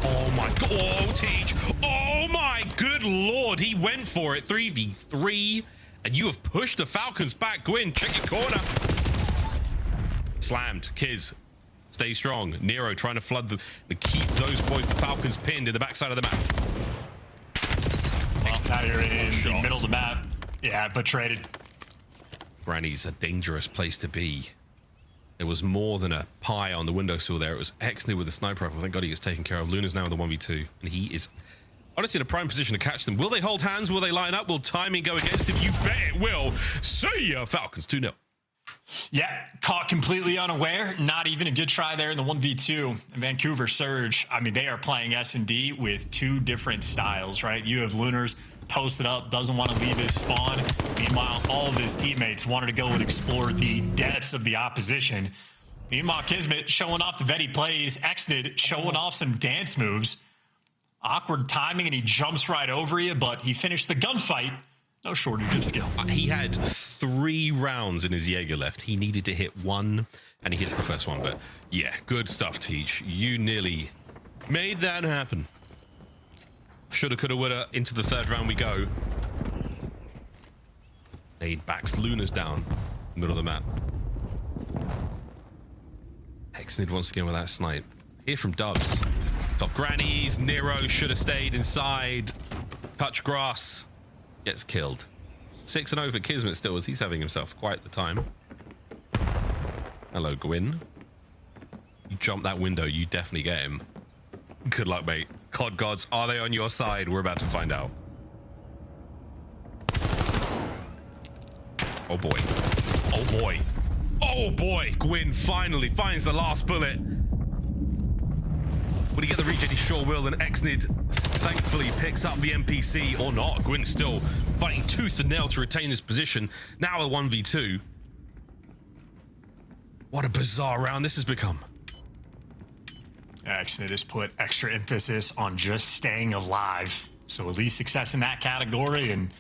A: Oh my god. Oh, Teach. Oh my good lord. He went for it. 3v3. And you have pushed the Falcons back. Gwyn, check your corner. Slammed. Kiz, stay strong. Nero trying to flood the keep those boys, the Falcons, pinned in the backside of the map.
P: Well, now you're in the middle of the map. Yeah, but traded.
A: Granny's a dangerous place to be. It was more than a pie on the windowsill there. It was X-Nid with a sniper rifle. Thank God he gets taken care of. Luna's now in the 1v2, and he is honestly in a prime position to catch them. Will they hold hands? Will they line up? Will timing go against him? You bet it will. See ya, Falcons 2-0.
P: Yeah, caught completely unaware. Not even a good try there in the 1v2. Vancouver Surge, I mean, they are playing S&D with two different styles, right? You have Lunars posted up, doesn't want to leave his spawn. Meanwhile, all of his teammates wanted to go and explore the depths of the opposition. Meanwhile, Kismet showing off the vet he plays. X-Nid showing off some dance moves. Awkward timing, and he jumps right over you, but he finished the gunfight. No shortage of skill.
A: He had 3 rounds in his Jaeger left. He needed to hit 1, and he hits the first one. But yeah, good stuff, Teach. You nearly made that happen. Shoulda, coulda, woulda. Into the 3rd round we go. Aid backs Luna's down, middle of the map. X-Nid once again with that snipe. Here from Dubs. Top grannies. Nero should have stayed inside. Touch grass. Gets killed. 6-0 for Kismet still, as he's having himself quite the time. Hello, Gwyn. You jump that window, you definitely get him. Good luck, mate. COD gods, are they on your side? We're about to find out. Oh boy. Oh boy. Oh boy. Gwyn finally finds the last bullet. Will he get the regen? He sure will. And X-Nid thankfully picks up the NPC, or not. Gwyn's still fighting tooth and nail to retain this position. Now a 1v2. What a bizarre round this has become.
P: X-Nid has put extra emphasis on just staying alive. So at least success in that category and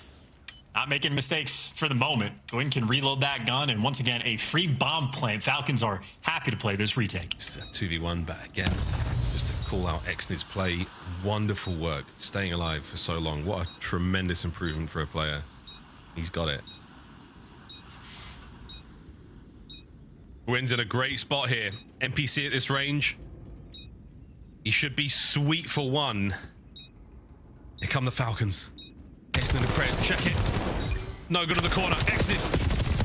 P: not making mistakes for the moment. Gwyn can reload that gun, and once again, a free bomb plant. Falcons are happy to play this retake.
A: It's a 2v1, but again, just to call out X-Nid's play, wonderful work, staying alive for so long. What a tremendous improvement for a player. He's got it. Gwyn's in a great spot here. NPC at this range. He should be sweet for 1. Here come the Falcons. Excellent Pred, check it. No good to the corner. Exit.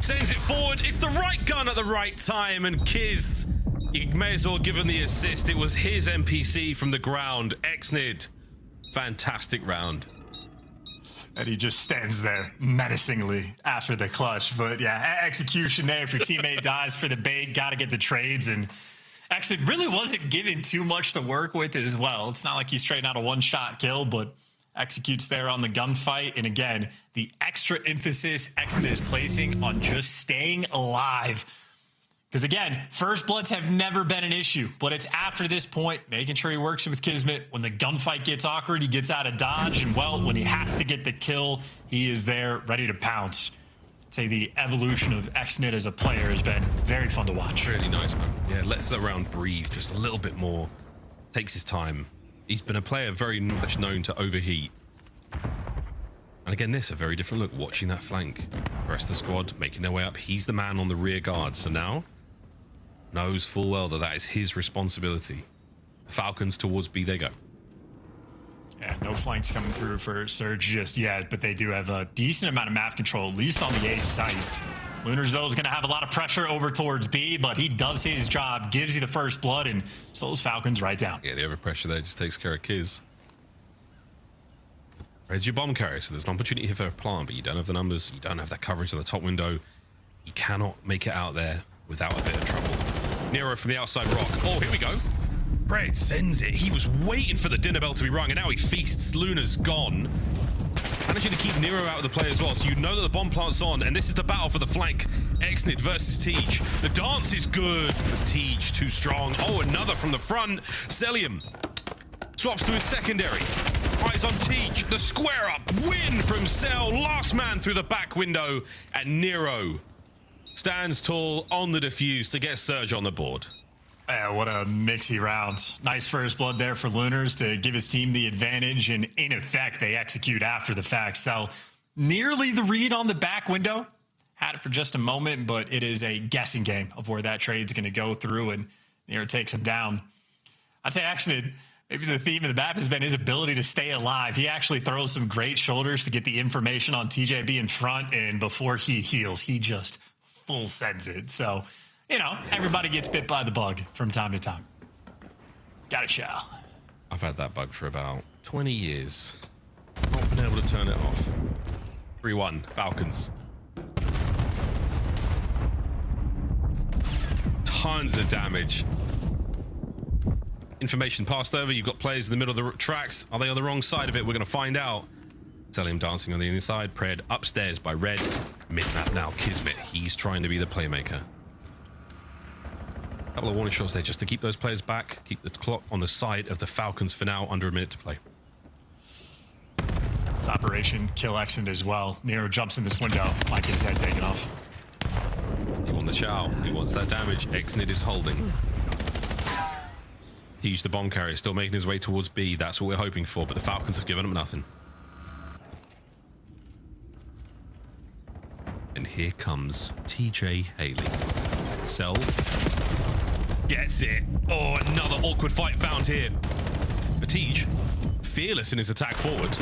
A: Sends it forward. It's the right gun at the right time. And Kiz, you may as well give him the assist. It was his NPC from the ground. Exnid. Fantastic round.
P: And he just stands there menacingly after the clutch. But yeah, execution there. If your teammate dies for the bait, got to get the trades. And actually, really wasn't given too much to work with as well. It's not like he's straight out a one-shot kill, but executes there on the gunfight. And again, the extra emphasis Exnid is placing on just staying alive. Because again, first bloods have never been an issue, but it's after this point, making sure he works with Kismet. When the gunfight gets awkward, he gets out of dodge. And well, when he has to get the kill, he is there ready to pounce. I'd say the evolution of Exnid as a player has been very fun to watch.
A: Really nice, man. Yeah, lets the round breathe just a little bit more. Takes his time. He's been a player very much known to overheat. And again, this, a very different look, watching that flank. The rest of the squad making their way up. He's the man on the rear guard. So now, knows full well that that is his responsibility. Falcons towards B they go.
P: Yeah, no flanks coming through for Surge just yet, but they do have a decent amount of map control, at least on the A site. Lunars, though, is going to have a lot of pressure over towards B, but he does his job, gives you the first blood, and slows Falcons right down.
A: Yeah, the overpressure there just takes care of Kiz. Red's your bomb carrier, so there's an opportunity here for a plant, but you don't have the numbers, you don't have that coverage on the top window. You cannot make it out there without a bit of trouble. Nero from the outside rock. Oh, here we go. Brett sends it. He was waiting for the dinner bell to be rung, and now he feasts. Luna's gone. Managing to keep Nero out of the play as well, so you know that the bomb plant's on, and this is the battle for the flank. Exnid versus Teej. The dance is good, but Teej too strong. Oh, another from the front. Celium swaps to his secondary. Eyes on Teej. The square up. Win from Cell. Last man through the back window, and Nero stands tall on the defuse to get Surge on the board.
P: What a mixy round. Nice first blood there for Lunars to give his team the advantage, and in effect, they execute after the fact. So nearly the read on the back window. Had it for just a moment, but it is a guessing game of where that trade's going to go through, and Nero takes him down. I'd say actually, maybe the theme of the map has been his ability to stay alive. He actually throws some great shoulders to get the information on TJB in front, and before he heals, he just full sends it. So, you know, everybody gets bit by the bug from time to time. Got it, Shao.
A: I've had that bug for about 20 years. Not been able to turn it off. 3-1, Falcons. Tons of damage. Information passed over. You've got players in the middle of the tracks. Are they on the wrong side of it? We're going to find out. Celium dancing on the inside. Pred upstairs by Red. Mid-map now. Kismet. He's trying to be the playmaker. A couple of warning shots there just to keep those players back. Keep the clock on the side of the Falcons for now. Under a minute to play.
P: It's Operation Kill Exnid as well. Nero jumps in this window. Might get his head taken off.
A: He wants the chow. He wants that damage. Exnid is holding. He's the bomb carrier. Still making his way towards B. That's what we're hoping for. But the Falcons have given him nothing. And here comes TJ Haley. Cell gets it. Oh, another awkward fight found here. Teej, fearless in his attack forward.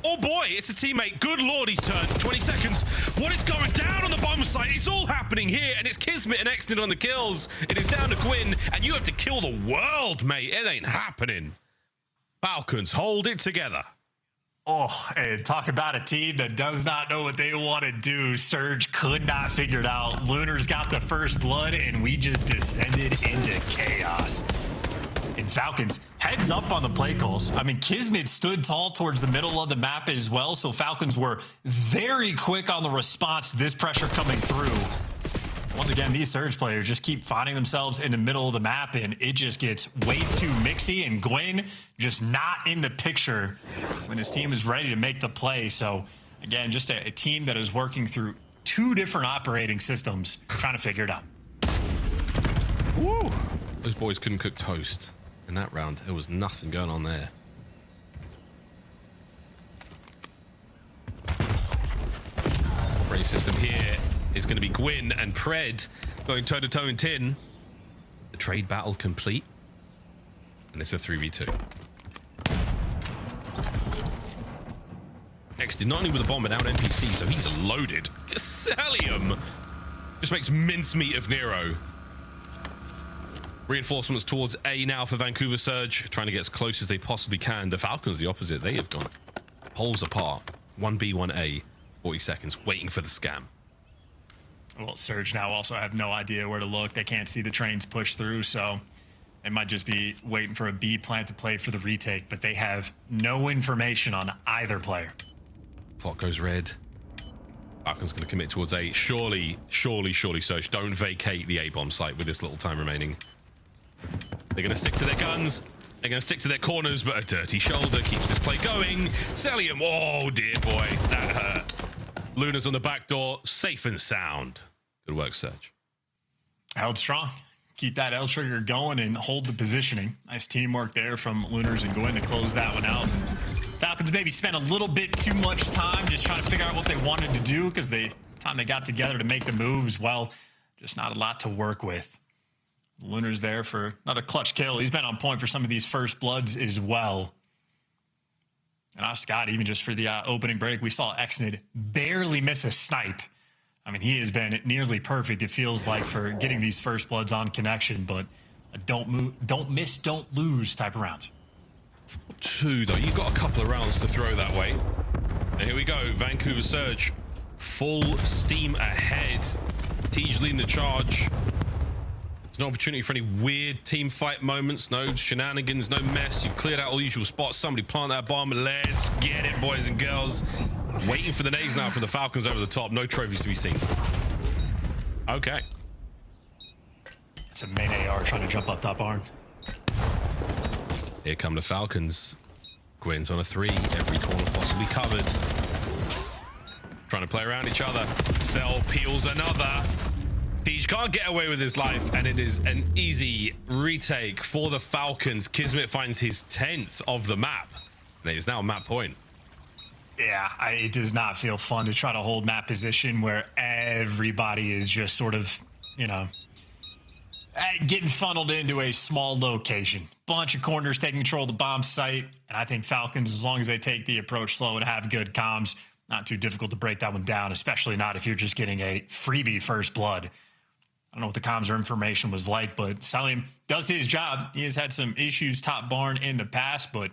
A: Oh boy, it's a teammate. Good lord, he's turned. 20 seconds. What is going down on the bomb site? It's all happening here, and it's Kismet and Exnid on the kills. It is down to Quinn, and you have to kill the world, mate. It ain't happening. Falcons hold it together.
P: Oh, and talk about a team that does not know what they want to do. Surge could not figure it out. Lunars got the first blood, and we just descended into chaos. And Falcons, heads up on the play calls. I mean, Kismet stood tall towards the middle of the map as well, so Falcons were very quick on the response to this pressure coming through. Once again, these Surge players just keep finding themselves in the middle of the map, and it just gets way too mixy, and Gwen just not in the picture when his team is ready to make the play. So, again, just a team that is working through two different operating systems, trying to figure it out.
A: Woo! Those boys couldn't cook toast in that round. There was nothing going on there. Operating system here is going to be Gwyn and Pred going toe-to-toe in tin. The trade battle complete. And it's a 3v2. Exited not only with a bomb, but now an NPC, so he's loaded. Salium just makes mincemeat of Nero. Reinforcements towards A now for Vancouver Surge, trying to get as close as they possibly can. The Falcons, the opposite, they have gone poles apart. 1B, 1A, 40 seconds, waiting for the scam.
P: Well, Surge now also have no idea where to look. They can't see the trains push through, so they might just be waiting for a B plant to play for the retake, but they have no information on either player.
A: Clock goes red. Falcon's going to commit towards A. Surely, Surge, don't vacate the A-bomb site with this little time remaining. They're going to stick to their guns. They're going to stick to their corners, but a dirty shoulder keeps this play going. Salium, oh dear boy, that hurt. Luna's on the back door, safe and sound. Good work, Surge.
P: Held strong. Keep that L trigger going and hold the positioning. Nice teamwork there from Lunars and Gwyn to close that one out. Falcons maybe spent a little bit too much time just trying to figure out what they wanted to do because the time they got together to make the moves, well, just not a lot to work with. Lunar's there for another clutch kill. He's been on point for some of these first bloods as well. And Scott, even just for the opening break, we saw Exnid barely miss a snipe. I mean, he has been nearly perfect, it feels like, for getting these first bloods on connection, but a don't miss, don't lose type of round.
A: 2 though, you've got a couple of rounds to throw that way. And here we go, Vancouver Surge, full steam ahead. Tej leading the charge. There's no opportunity for any weird team fight moments, no shenanigans, no mess. You've cleared out all the usual spots. Somebody plant that bomb. Let's get it, boys and girls. Waiting for the nades now from the Falcons over the top. No trophies to be seen. Okay.
P: It's a main AR trying to jump up top arm.
A: Here come the Falcons. Gwyn's on a 3. Every corner possibly covered. Trying to play around each other. Cell peels another. Tej can't get away with his life, and it is an easy retake for the Falcons. Kismet finds his 10th of the map, and it is now map point.
P: Yeah, it does not feel fun to try to hold map position where everybody is just sort of, you know, getting funneled into a small location. Bunch of corners taking control of the bomb site, and I think Falcons, as long as they take the approach slow and have good comms, not too difficult to break that one down, especially not if you're just getting a freebie first blood. I don't know what the comms or information was like, but Salim does his job. He has had some issues top barn in the past, but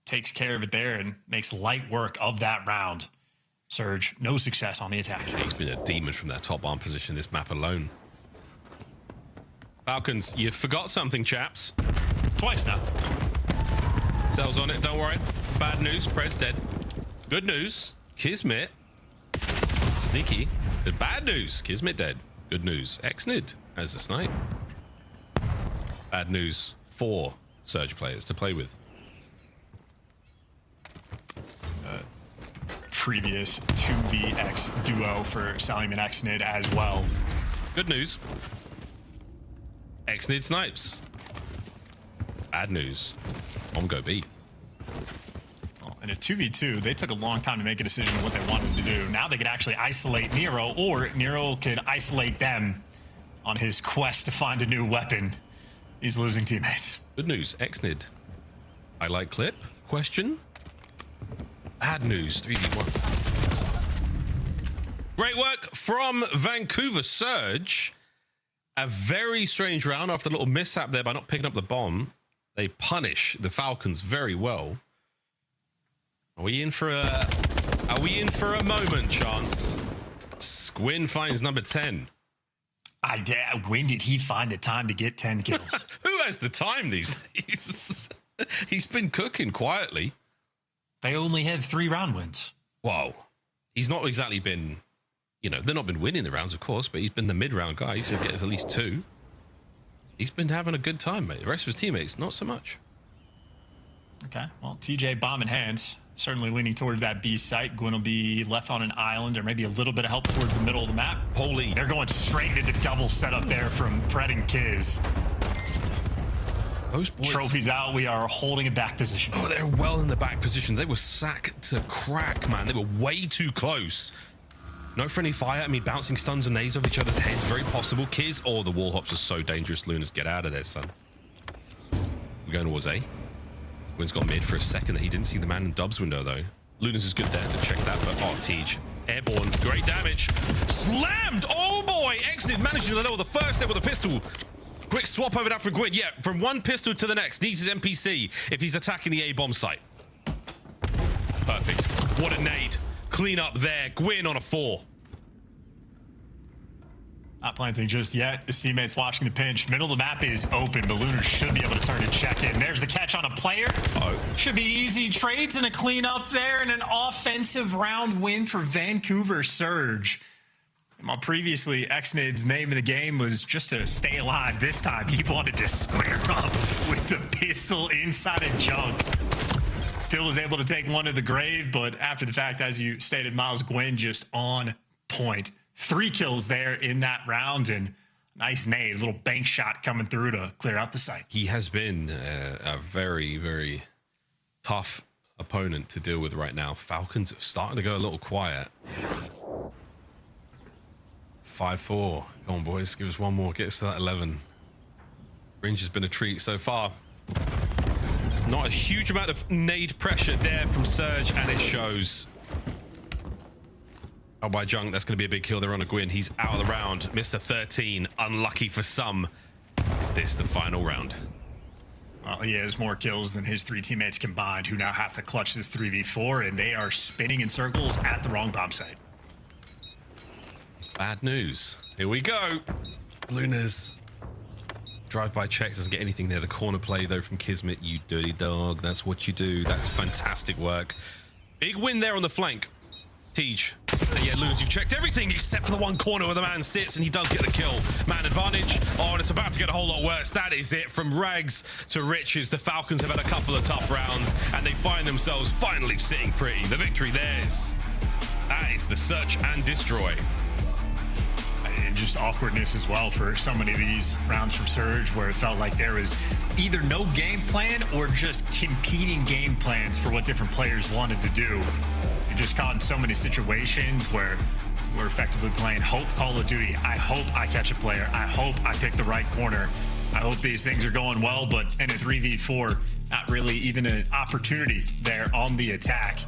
P: takes care of it there and makes light work of that round. Surge, no success on the attack.
A: He's been a demon from that top barn position this map alone. Falcons, you forgot something, chaps.
P: Twice now.
A: Cells on it, don't worry. Bad news, Prez dead. Good news, Kismet. Sneaky. The bad news, Kismet dead. Good news, Exnid as a snipe. Bad news, 4 Surge players to play with.
P: Previous 2vx duo for Salim and Exnid as well.
A: Good news, Exnid snipes. Bad news, on go B.
P: In a 2v2, they took a long time to make a decision on what they wanted to do. Now they could actually isolate Nero, or Nero could isolate them on his quest to find a new weapon. He's losing teammates.
A: Good news, Exnid. Highlight clip? Question? Bad news, 3v1. Great work from Vancouver Surge. A very strange round after a little mishap there by not picking up the bomb. They punish the Falcons very well. Are we in for a moment, Chance? Squin finds number 10.
P: When did he find the time to get 10 kills?
A: Who has the time these days? He's been cooking quietly.
P: They only have 3 round wins.
A: Whoa. He's not exactly been, you know, they've not been winning the rounds, of course, but he's been the mid-round guy. He's going to get us at least 2. He's been having a good time, mate. The rest of his teammates, not so much.
P: Okay, well, TJ bomb in hand. Certainly leaning towards that B site. Gwyn will be left on an island, or maybe a little bit of help towards the middle of the map.
A: Holy.
P: They're going straight into the double setup there from Pred and Kiz.
A: Those boys.
P: Trophies out. We are holding a back position.
A: Oh, they're well in the back position. They were sacked to crack, man. They were way too close. No friendly fire. I mean, bouncing stuns and nades off each other's heads. Very possible. Kiz. Oh, the wall hops are so dangerous. Lunas, get out of there, son. We're going towards A. Gwyn's got mid for a second. He didn't see the man in Dub's window, though. Lunas is good there to check that, but Teej. Airborne, great damage. Slammed! Oh boy! Exit managing to level the first hit with a pistol. Quick swap over that for Gwyn. Yeah, from one pistol to the next. Needs his NPC if he's attacking the A-bomb site. Perfect. What a nade. Clean up there. Gwyn on a 4.
P: Not planting just yet. His teammates watching the pinch. Middle of the map is open. The Lunars should be able to turn and check in. There's the catch on a player. Should be easy trades and a cleanup there and an offensive round win for Vancouver Surge. While previously Xnid's name in the game was just to stay alive, this time he wanted to square up with the pistol inside a junk. Still was able to take one to the grave, but after the fact, as you stated, Miles, Gwyn just on point. 3 kills there in that round, and nice nade, little bank shot coming through to clear out the site.
A: He has been a very, very tough opponent to deal with right now. Falcons are starting to go a little quiet. 5-4. Come on, boys. Give us one more. Get us to that 11. Range has been a treat so far. Not a huge amount of nade pressure there from Surge, and it shows. Oh, by Junk, that's going to be a big kill there on a Gwyn. He's out of the round. Mr. 13, unlucky for some. Is this the final round?
P: Well, he has more kills than his 3 teammates combined, who now have to clutch this 3v4, and they are spinning in circles at the wrong bomb site.
A: Bad news. Here we go. Lunas. Drive-by check, doesn't get anything there. The corner play, though, from Kismet. You dirty dog. That's what you do. That's fantastic work. Big win there on the flank. Teej. Yeah, Lunas, you've checked everything except for the one corner where the man sits, and he does get the kill. Man advantage. Oh, and it's about to get a whole lot worse. That is it. From rags to riches, the Falcons have had a couple of tough rounds, and they find themselves finally sitting pretty. The victory theirs. That is the search and destroy.
P: And just awkwardness as well for so many of these rounds from Surge, where it felt like there was either no game plan or just competing game plans for what different players wanted to do. You just caught in so many situations where we're effectively playing hope Call of Duty. I hope I catch a player. I hope I pick the right corner. I hope these things are going well, but in a 3v4, not really even an opportunity there on the attack.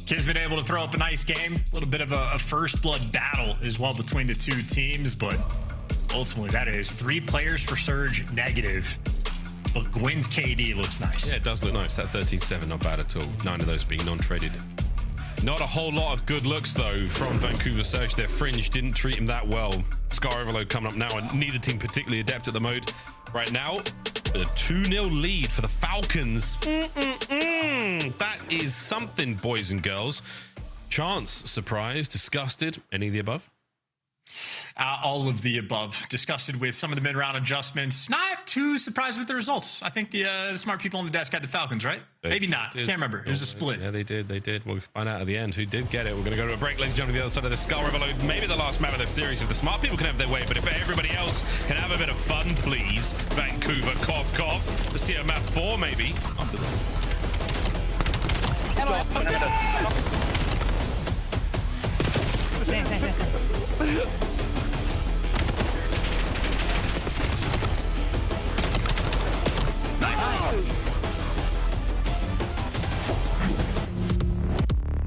P: Kismet able to throw up a nice game. A little bit of a first blood battle as well between the 2 teams, but ultimately that is 3 players for Surge negative. But Gwyn's KD looks nice.
A: Yeah, it does look nice. That 13-7, not bad at all. 9 of those being non-traded. Not a whole lot of good looks, though, from Vancouver Surge. Their fringe didn't treat him that well. Scar Overload coming up now, and neither team particularly adept at the mode right now. A 2-0 lead for the Falcons. That is something, boys and girls. Chance, surprised, disgusted, any of the above?
P: All of the above. Disgusted with some of the mid-round adjustments. Not too surprised with the results. I think the smart people on the desk had the Falcons, right? Maybe not. Can't remember. It was a split.
A: Yeah, they did. We'll find out at the end who did get it. We're going to go to a break, ladies and gentlemen, the other side of the Skull Overload. Maybe the last map of the series. If the smart people can have their way, but if everybody else can have a bit of fun, please. Vancouver, cough, cough. Let's see a map 4, maybe, after this.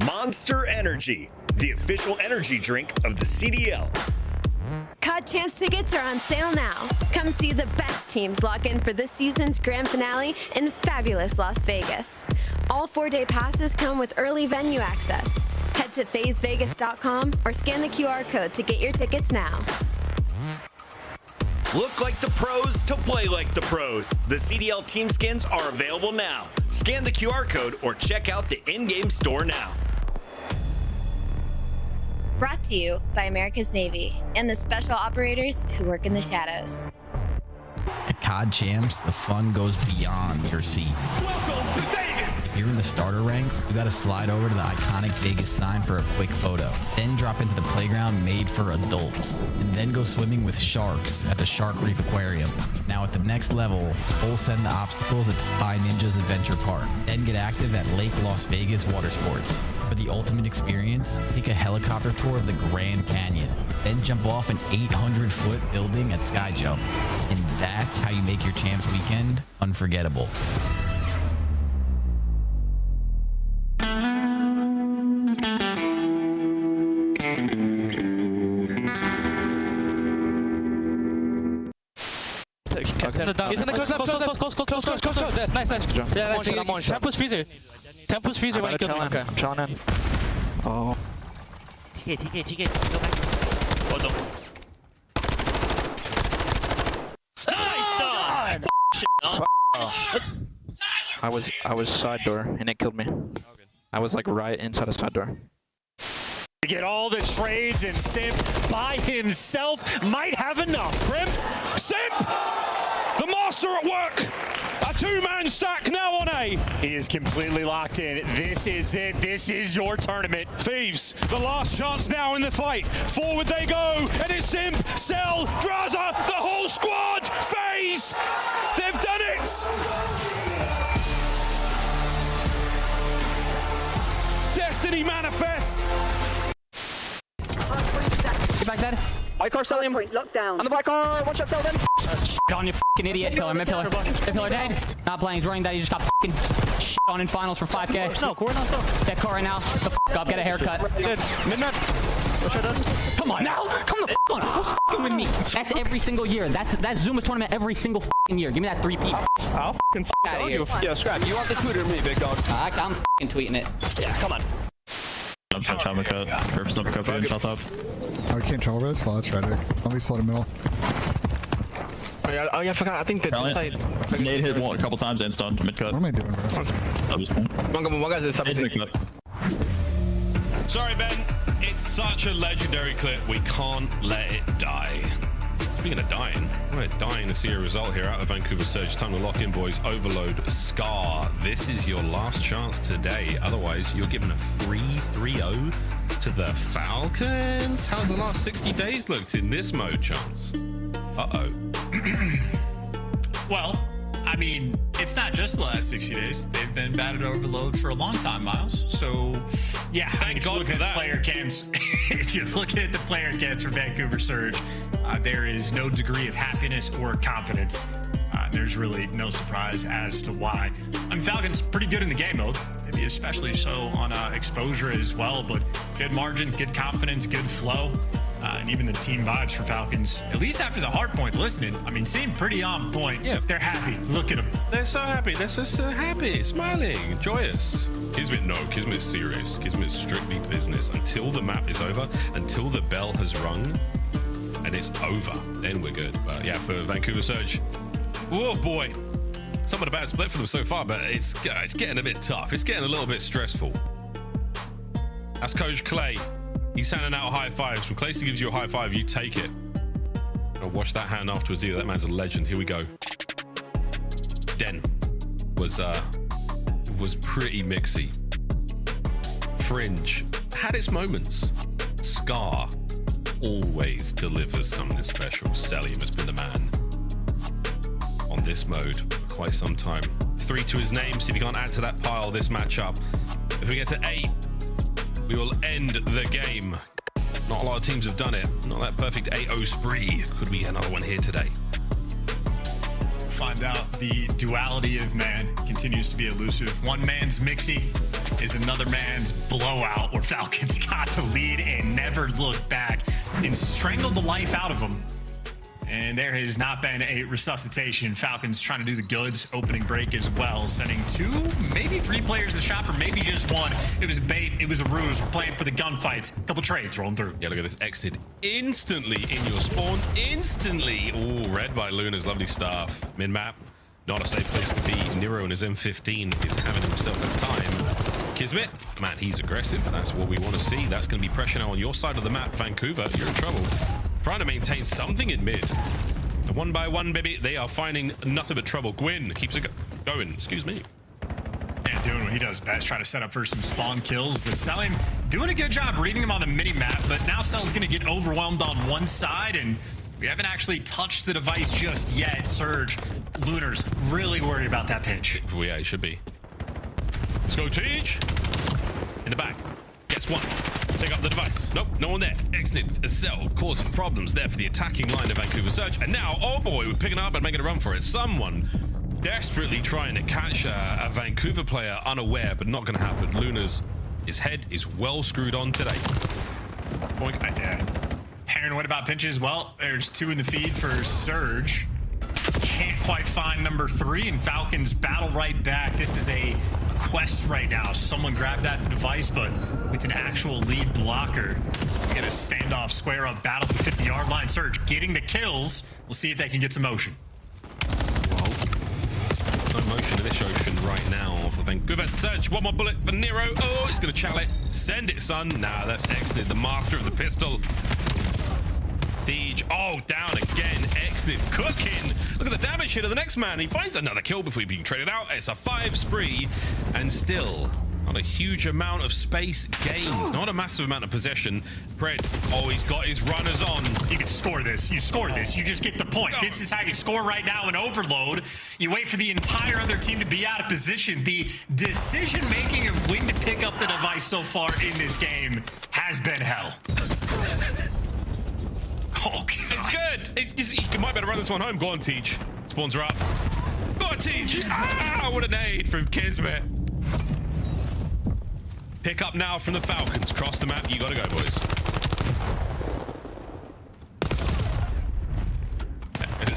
N: Monster Energy, the official energy drink of the CDL.
Q: COD Champs tickets are on sale now. Come see the best teams lock in for this season's grand finale in fabulous Las Vegas. All 4-day passes come with early venue access. Head to phasevegas.com or scan the QR code to get your tickets now.
N: Look like the pros to play like the pros. The CDL team skins are available now. Scan the QR code or check out the in-game store now.
O: Brought to you by America's Navy and the special operators who work in the shadows.
E: At COD Champs, the fun goes beyond your seat.
D: Welcome to Vegas!
E: If you're in the starter ranks, you gotta slide over to the iconic Vegas sign for a quick photo. Then drop into the playground made for adults. And then go swimming with sharks at the Shark Reef Aquarium. Now at the next level, full send the obstacles at Spy Ninja's Adventure Park. Then get active at Lake Las Vegas Water Sports. For the ultimate experience, take a helicopter tour of the Grand Canyon. Then jump off an 800-foot building at Sky Jump. And that's how you make your Champs weekend unforgettable.
S: He's gonna close left, close. Dead. Nice. Good job. Yeah, nice. I'm on shot. Push freezer. Push freezer when you kill him. Okay, I'm chilling in. Oh.
G: TK. Go back. Hold on.
S: I was side door and it killed me. I was like right inside a side door.
D: To get all the trades, and Simp by himself might have enough. Grim,
J: Simp! The master at work! A two-man stack now on A.
D: He is completely locked in. This is it. This is your tournament.
J: Thieves, the last chance now in the fight. Forward they go, and it's Simp, Cell, Draza, the whole squad! FaZe! They've done it! Destiny manifest!
E: Get back dead.
G: White car, sell him. Lock down. On the black car, one shot, sell them.
E: On you fucking idiot. Pillar, mid pillar. Mid pillar dead. Not playing, he's running that. He just got fucking shit on in finals for 5K.
G: No, core, no.
E: That car right now. Shut the fuck up, get a haircut.
S: Midnight.
E: Come on now. Come the fuck on. Who's fucking with me? That's every single year. That's Zuma's tournament every single fucking year. Give me that 3P.
S: I'll fucking
E: out of here.
S: Yeah, Scrap, you want the Twitter me, big dog.
E: I'm fucking tweeting it.
G: Yeah, come on.
B: I'm trying to chop my cut. Purpose uppercut for shot top.
T: Oh, I can't travel this? Well, that's tragic. At least let him middle.
S: Oh yeah, I forgot. I think that's side.
B: Nade hit one a couple times and stunned mid cut.
T: What am I doing, bro?
B: One guy's at mid cut.
A: Sorry, Ben. It's such a legendary clip. We can't let it die. Speaking of dying, we're dying to see a result here out of Vancouver Surge. Time to lock in, boys. Overload, Scar. This is your last chance today. Otherwise, you're given a free 3-0 to the Falcons. How's the last 60 days looked in this mode, Chance? Uh-oh.
P: Well, I mean, it's not just the last 60 days. They've been batted overload for a long time, Miles. So, yeah,
A: thank God for that.
P: Player camps, if you're looking at the player camps for Vancouver Surge, there is no degree of happiness or confidence. There's really no surprise as to why. I mean, Falcons pretty good in the game mode, maybe especially so on exposure as well, but good margin, good confidence, good flow. And even the team vibes for Falcons, at least after the Hardpoint listening, I mean, seem pretty on point. Yeah. They're happy. Look at them.
A: They're so happy. They're so happy, smiling, joyous. Kismet, no. Kismet's serious. Kismet's strictly business until the map is over, until the bell has rung, and it's over. Then we're good. But yeah, for Vancouver Surge, oh boy. Somewhat a bad split for them so far, but it's getting a bit tough. It's getting a little bit stressful. That's Coach Clay. He's sending out high fives. When Clay gives you a high five, you take it. I'll wash that hand afterwards either. That man's a legend. Here we go. Den was pretty mixy. Fringe had its moments. Scar always delivers something special. Celium has been the man on this mode for quite some time. 3 to his name. See if he can't add to that pile this matchup. If we get to 8, we will end the game. Not a lot of teams have done it. Not that perfect 8-0 spree. Could we get another one here today?
P: Find out the duality of man continues to be elusive. One man's mixy is another man's blowout, where Falcons got the lead and never looked back and strangled the life out of them. And there has not been a resuscitation. Falcons trying to do the goods. Opening break as well. Sending 2, maybe 3 players to shop, or maybe just 1. It was a bait. It was a ruse. We're playing for the gunfights. A couple trades rolling through.
A: Yeah, look at this. Exit instantly in your spawn. Instantly. Oh, read by Luna's lovely staff. Min-map. Not a safe place to be. Nero and his M15 is having himself a time. Kismet. Man, he's aggressive. That's what we want to see. That's going to be pressure now on your side of the map. Vancouver, you're in trouble. Trying to maintain something in mid. And one by one, baby, they are finding nothing but trouble. Gwyn keeps it going. Excuse me.
P: Yeah, doing what he does best, trying to set up for some spawn kills. But Selim doing a good job reading him on the mini-map. But now Cell's going to get overwhelmed on one side, and we haven't actually touched the device just yet. Surge, Lunar's really worried about that pinch.
A: Well, yeah, he should be. Let's go, Teach. In the back. Gets one. Take up the device. Nope, no one there. Exit a cell, causing problems there for the attacking line of Vancouver Surge. And now, oh boy, we're picking up and making a run for it. Someone desperately trying to catch a Vancouver player unaware, but not going to happen. Luna's, his head is well screwed on today.
P: Paranoid about pinches. Well, there's 2 in the feed for Surge. can't quite find number 3, and Falcons battle right back. This is a quest right now. Someone grabbed that device, but with an actual lead blocker. Get a standoff, square up, battle at the 50-yard line. Surge getting the kills. We'll see if they can get some motion.
A: No motion in this ocean right now for Vancouver. Surge, one more bullet for Nero. Oh, he's going to channel it. Send it, son. Nah, that's Exnid, the master of the pistol. Siege. Oh, down again. Exnid cooking. Look at the damage here to the next man. He finds another kill before being traded out. It's a 5 spree, and still not a huge amount of space gained. Not a massive amount of possession. Pred, oh, he's got his runners on.
P: You can score this. You score this. You just get the point. This is how you score right now in overload. You wait for the entire other team to be out of position. The decision-making of when to pick up the device so far in this game has been hell.
A: Oh, God. It's good. You might better run this one home. Go on, Teach. Spawns are up. Go on, Teach. Ah, what a nade from Kismet. Pick up now from the Falcons. Cross the map. You gotta go, boys.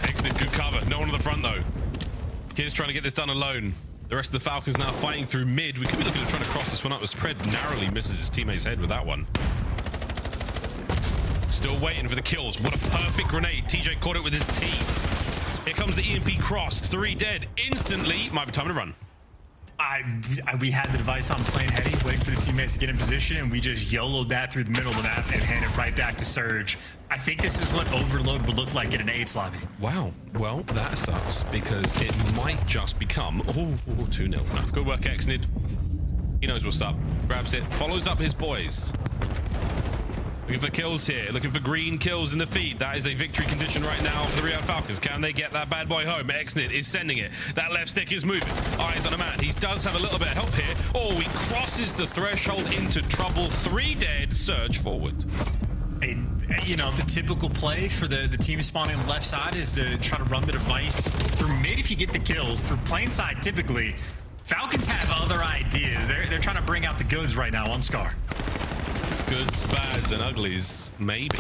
A: Exit good cover. No one on the front, though. Kid's trying to get this done alone. The rest of the Falcons now fighting through mid. We could be looking at trying to cross this one up. The spread narrowly misses his teammate's head with that one. Still waiting for the kills. What a perfect grenade. TJ caught it with his teeth. Here comes the EMP cross. 3 dead instantly. Might be time to run.
P: We had the device on plain heady, waiting for the teammates to get in position, and we just YOLO'd that through the middle of the map and handed it right back to Surge. I think this is what overload would look like in an AIDS lobby.
A: Wow. Well, that sucks because it might just become 2-0. No, good work, Exnid. He knows what's up. Grabs it, follows up his boys. Looking for kills here, looking for green kills in the feed. That is a victory condition right now for the Real Falcons. Can they get that bad boy home? Exnid is sending it. That left stick is moving. Eyes on a man. He does have a little bit of help here. Oh, he crosses the threshold into trouble. 3 dead. Surge forward.
P: You know, the typical play for the team spawning on the left side is to try to run the device through mid if you get the kills. Through plain side, typically, Falcons have other ideas. They're trying to bring out the goods right now on Scar.
A: Goods, bads, and uglies, maybe.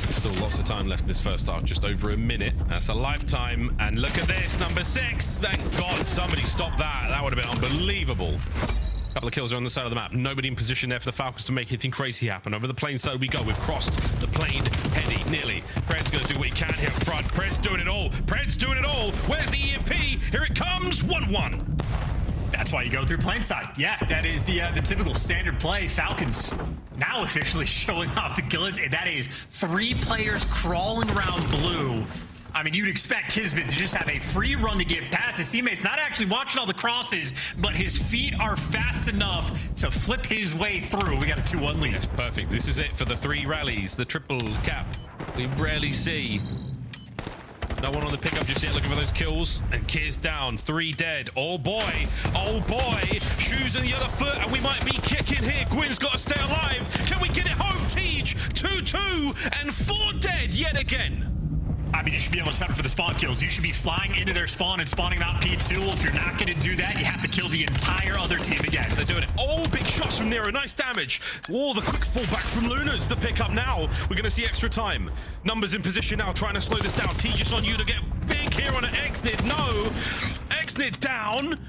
A: Still lots of time left in this first half, just over a minute. That's a lifetime. And look at this, number 6. Thank God somebody stopped that. That would have been unbelievable. A couple of kills are on the side of the map. Nobody in position there for the Falcons to make anything crazy happen. Over the plane side we go. We've crossed the plane heady, nearly. Pred's going to do what he can here up front. Pred's doing it all. Pred's doing it all. Where's the EMP? Here it comes. 1-1.
P: That's why you go through plain side. Yeah, that is the typical standard play. Falcons now officially showing off the goods, and that is 3 players crawling around blue. I mean, you'd expect Kismet to just have a free run to get past his teammates, not actually watching all the crosses, but his feet are fast enough to flip his way through. We got a 2-1 lead.
A: Yes, perfect. This is it for the 3 rallies, the triple cap. We rarely see. No one on the pickup just yet looking for those kills. And Kiz down, 3 dead. Oh boy, shoes in the other foot, and we might be kicking here. Gwyn's got to stay alive. Can we get it home, Teej? 2-2 and 4 dead yet again.
P: I mean, you should be able to set up for the spawn kills. You should be flying into their spawn and spawning them out P2. Well, if you're not going to do that, you have to kill the entire other team again.
A: They're doing it. Oh, big shots from Nero. Nice damage. Oh, the quick fallback from Luna's. The pickup now. We're going to see extra time. Numbers in position now, trying to slow this down. Tejas on you to get big here on an Exnid. No. Exnid down.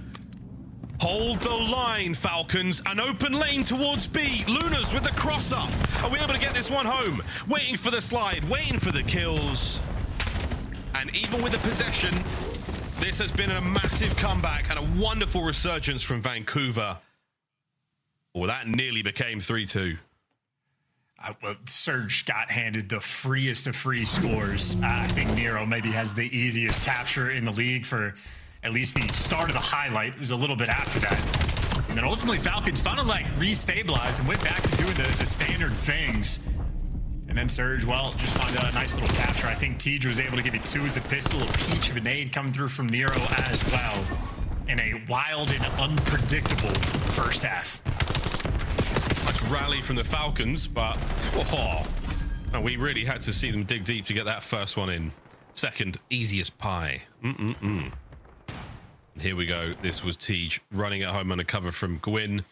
A: Hold the line, Falcons. An open lane towards B. Luna's with the cross up. Are we able to get this one home? Waiting for the slide. Waiting for the kills. And even with the possession, this has been a massive comeback and a wonderful resurgence from Vancouver. Well, that nearly became 3-2.
P: Well, Surge got handed the freest of free scores. I think Nero maybe has the easiest capture in the league for at least the start of the highlight. It was a little bit after that. And then ultimately Falcons finally restabilized and went back to doing the standard things. And then Surge, well, just found a nice little capture. I think Tej was able to give you 2 with the pistol, a peach of a nade coming through from Nero as well. In a wild and unpredictable first half.
A: Nice rally from the Falcons, but and we really had to see them dig deep to get that first one in. Second, easiest pie. And here we go. This was Tej running at home under cover from Gwyn.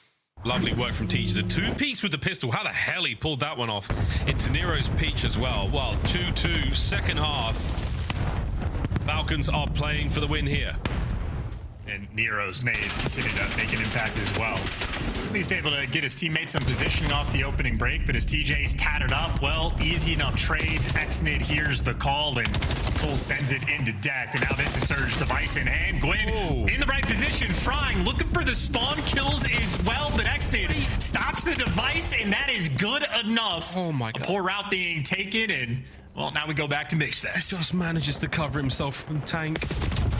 A: Lovely work from Teach. The 2-piece with the pistol. How the hell he pulled that one off into Nero's peach as well. Well, 2-2, second half. Falcons are playing for the win here.
P: And Nero's nades continue to make an impact as well. He's able to get his teammates some positioning off the opening break, but as TJ's tattered up, well, easy enough trades. Xnid hears the call and full sends it into death. And now this is Surge device in hand. Gwyn in the right position, frying, looking for the spawn kills as well, but Xnid stops the device, and that is good enough.
A: Oh my God.
P: A poor route being taken, and well, now we go back to Mixfest.
A: Just manages to cover himself from tank.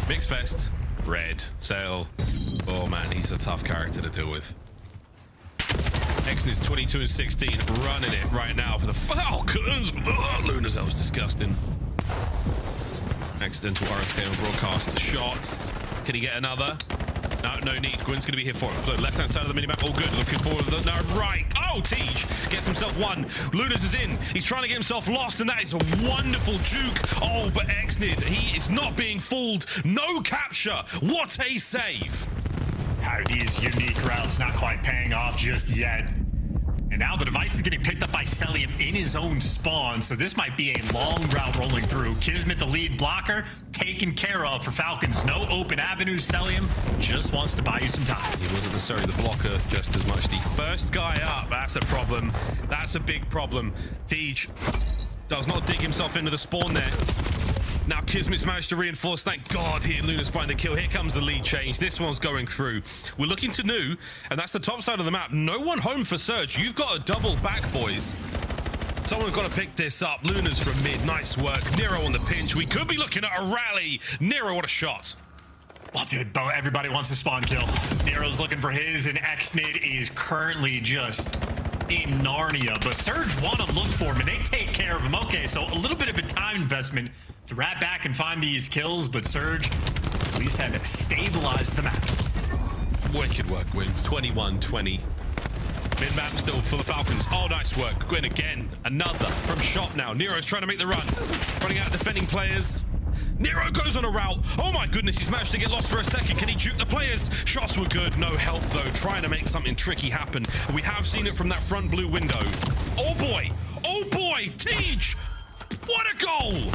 A: Mixfest. Red, Sail. Oh man, he's a tough character to deal with. Xnid's 22 and 16, running it right now for the Falcons. Oh, Luna's, that was disgusting. Accidental RFK on broadcast. Shots. Can he get another? No need. Gwyn's going to be here for it. Left-hand side of the minimap, all good. Looking forward to the right. Oh, Tej gets himself one. Lunas is in. He's trying to get himself lost, and that is a wonderful juke. Oh, but Xnid, he is not being fooled. No capture. What a save.
P: How are these unique routes not quite paying off just yet? And now the device is getting picked up by Celium in his own spawn, so this might be a long route rolling through. Kismet, the lead blocker, taken care of for Falcons. No open avenues. Celium just wants to buy you some time.
A: He wasn't necessarily the blocker just as much. The first guy up, that's a problem. That's a big problem. Tej does not dig himself into the spawn there. Now Kismet's managed to reinforce. Thank God here Luna's finding the kill. Here comes the lead change. This one's going through. We're looking to new, and that's the top side of the map. No one home for Surge. You've got a double back, boys. Someone's got to pick this up. Luna's from mid. Nice work. Nero on the pinch. We could be looking at a rally. Nero, what a shot.
P: Well, dude, everybody wants a spawn kill. Nero's looking for his, and Xnid is currently just in Narnia. But Surge want to look for him, and they take care of him. Okay, so a little bit of a time investment to wrap back and find these kills, but Surge at least have stabilized the map.
A: Wicked work, Gwyn. 21-20. Mid-map still full of Falcons. Oh, nice work. Gwyn again. Another from shot now. Nero's trying to make the run. Running out defending players. Nero goes on a route. Oh my goodness, he's managed to get lost for a second. Can he juke the players? Shots were good. No help though. Trying to make something tricky happen. We have seen it from that front blue window. Oh boy. Oh boy. Tej. What a goal.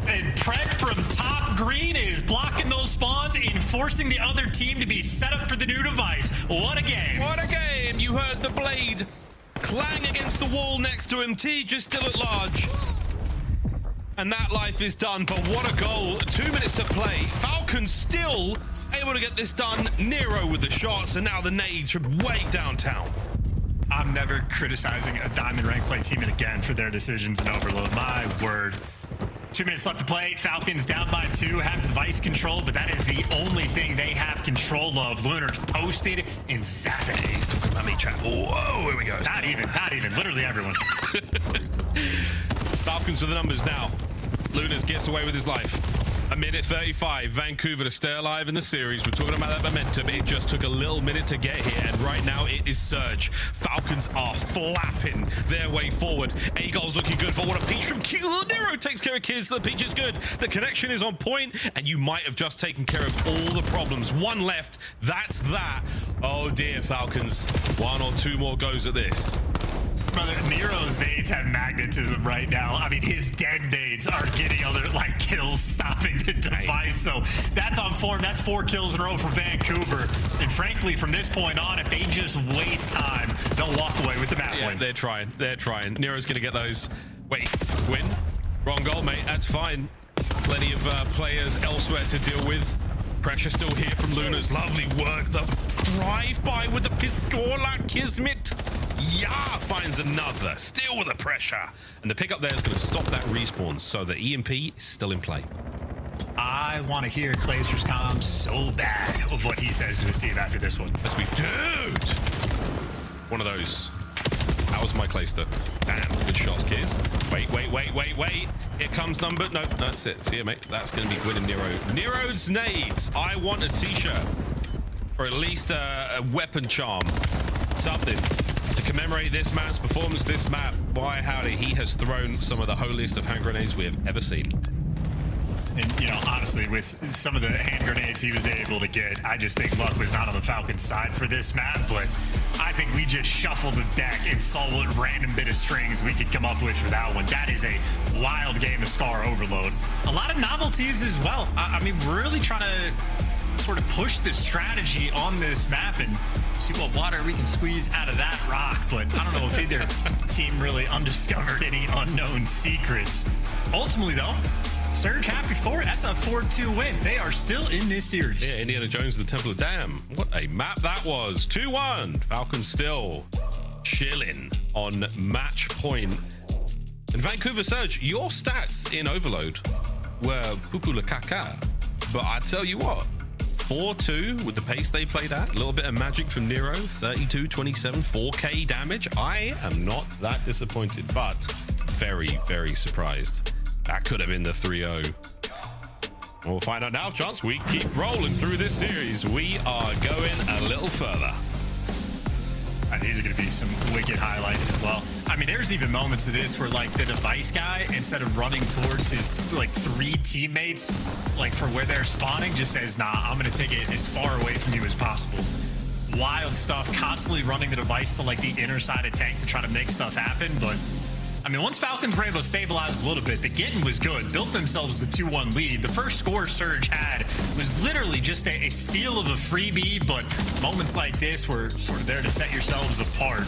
P: And Pred from top green is blocking those spawns and forcing the other team to be set up for the new device. What a game.
A: What a game. You heard the blade clang against the wall next to him. Tej is still at large. And that life is done, but what a goal. 2 minutes to play. Falcons still able to get this done. Nero with the shots, and now the nades from way downtown.
P: I'm never criticizing a diamond rank play team again for their decisions in overload. My word. 2 minutes left to play. Falcons down by 2, have device control, but that is the only thing they have control of. Lunar's posted and zapping.
A: He's talking about me, chat. Whoa, here we go.
P: Not even. Literally everyone.
A: Falcons with the numbers now. Lunas gets away with his life. A minute 35. Vancouver to stay alive in the series. We're talking about that momentum. It just took a little minute to get here, and right now it is Surge. Falcons are flapping their way forward. A-Goal's looking good, but what a peach from Q. Nero takes care of Kiz. The peach is good. The connection is on point, and you might have just taken care of all the problems. One left. That's that. Oh dear, Falcons. 1 or 2 more goes at this.
P: Brother, Nero's nades have magnetism right now. I mean, his dead nades are getting other kills, stopping the device. So that's on form. That's 4 kills in a row for Vancouver. And frankly, from this point on, if they just waste time, they'll walk away with the map win.
A: They're trying. Nero's going to get those. Wait, win? Wrong goal, mate. That's fine. Plenty of players elsewhere to deal with. Pressure still here from Luna's. Lovely work. The drive-by with the pistola. Kismet. Yeah, finds another. Still with the pressure. And the pickup there is going to stop that respawn. So the EMP is still in play.
P: I want to hear Clayster's comms so bad of what he says to his team after this one.
A: Let's be dude. One of those. That was my Clayster. Damn, good shots, kids. Wait. Here comes number. No, that's it. See you, mate. That's going to be Gwyn and Nero. Nero's nades. I want a t-shirt. Or at least a weapon charm. Something to commemorate this man's performance. This map, by howdy, he has thrown some of the holiest of hand grenades we have ever seen.
P: And, you know, honestly, with some of the hand grenades he was able to get, I just think luck was not on the Falcons' side for this map. But I think we just shuffled the deck and saw what random bit of strings we could come up with for that one. That is a wild game of Scar Overload. A lot of novelties as well. I mean, we're really trying to sort of push this strategy on this map and see what water we can squeeze out of that rock. But I don't know if either team really undiscovered any unknown secrets. Ultimately, though, Surge happy for it. That's a 4-2 win. They are still in this series.
A: Yeah, Indiana Jones, the Temple of Dam. What a map that was. 2-1. Falcons still chilling on match point. And Vancouver Surge, your stats in Overload were poo-poo la caca. But I tell you what, 4-2 with the pace they played at. A little bit of magic from Nero. 32, 27, 4K damage. I am not that disappointed, but very, very surprised. That could have been the 3-0. We'll find out now, Chance. We keep rolling through this series. We are going a little further.
P: These are going to be some wicked highlights as well. I mean, there's even moments of this where, like, the device guy, instead of running towards his, like, 3 teammates, like, for where they're spawning, just says, nah, I'm going to take it as far away from you as possible. Wild stuff, constantly running the device to, like, the inner side of tank to try to make stuff happen, but I mean, once Falcons were able to stabilize a little bit, the getting was good, built themselves the 2-1 lead. The first score Surge had was literally just a steal of a freebie, but moments like this were sort of there to set yourselves apart.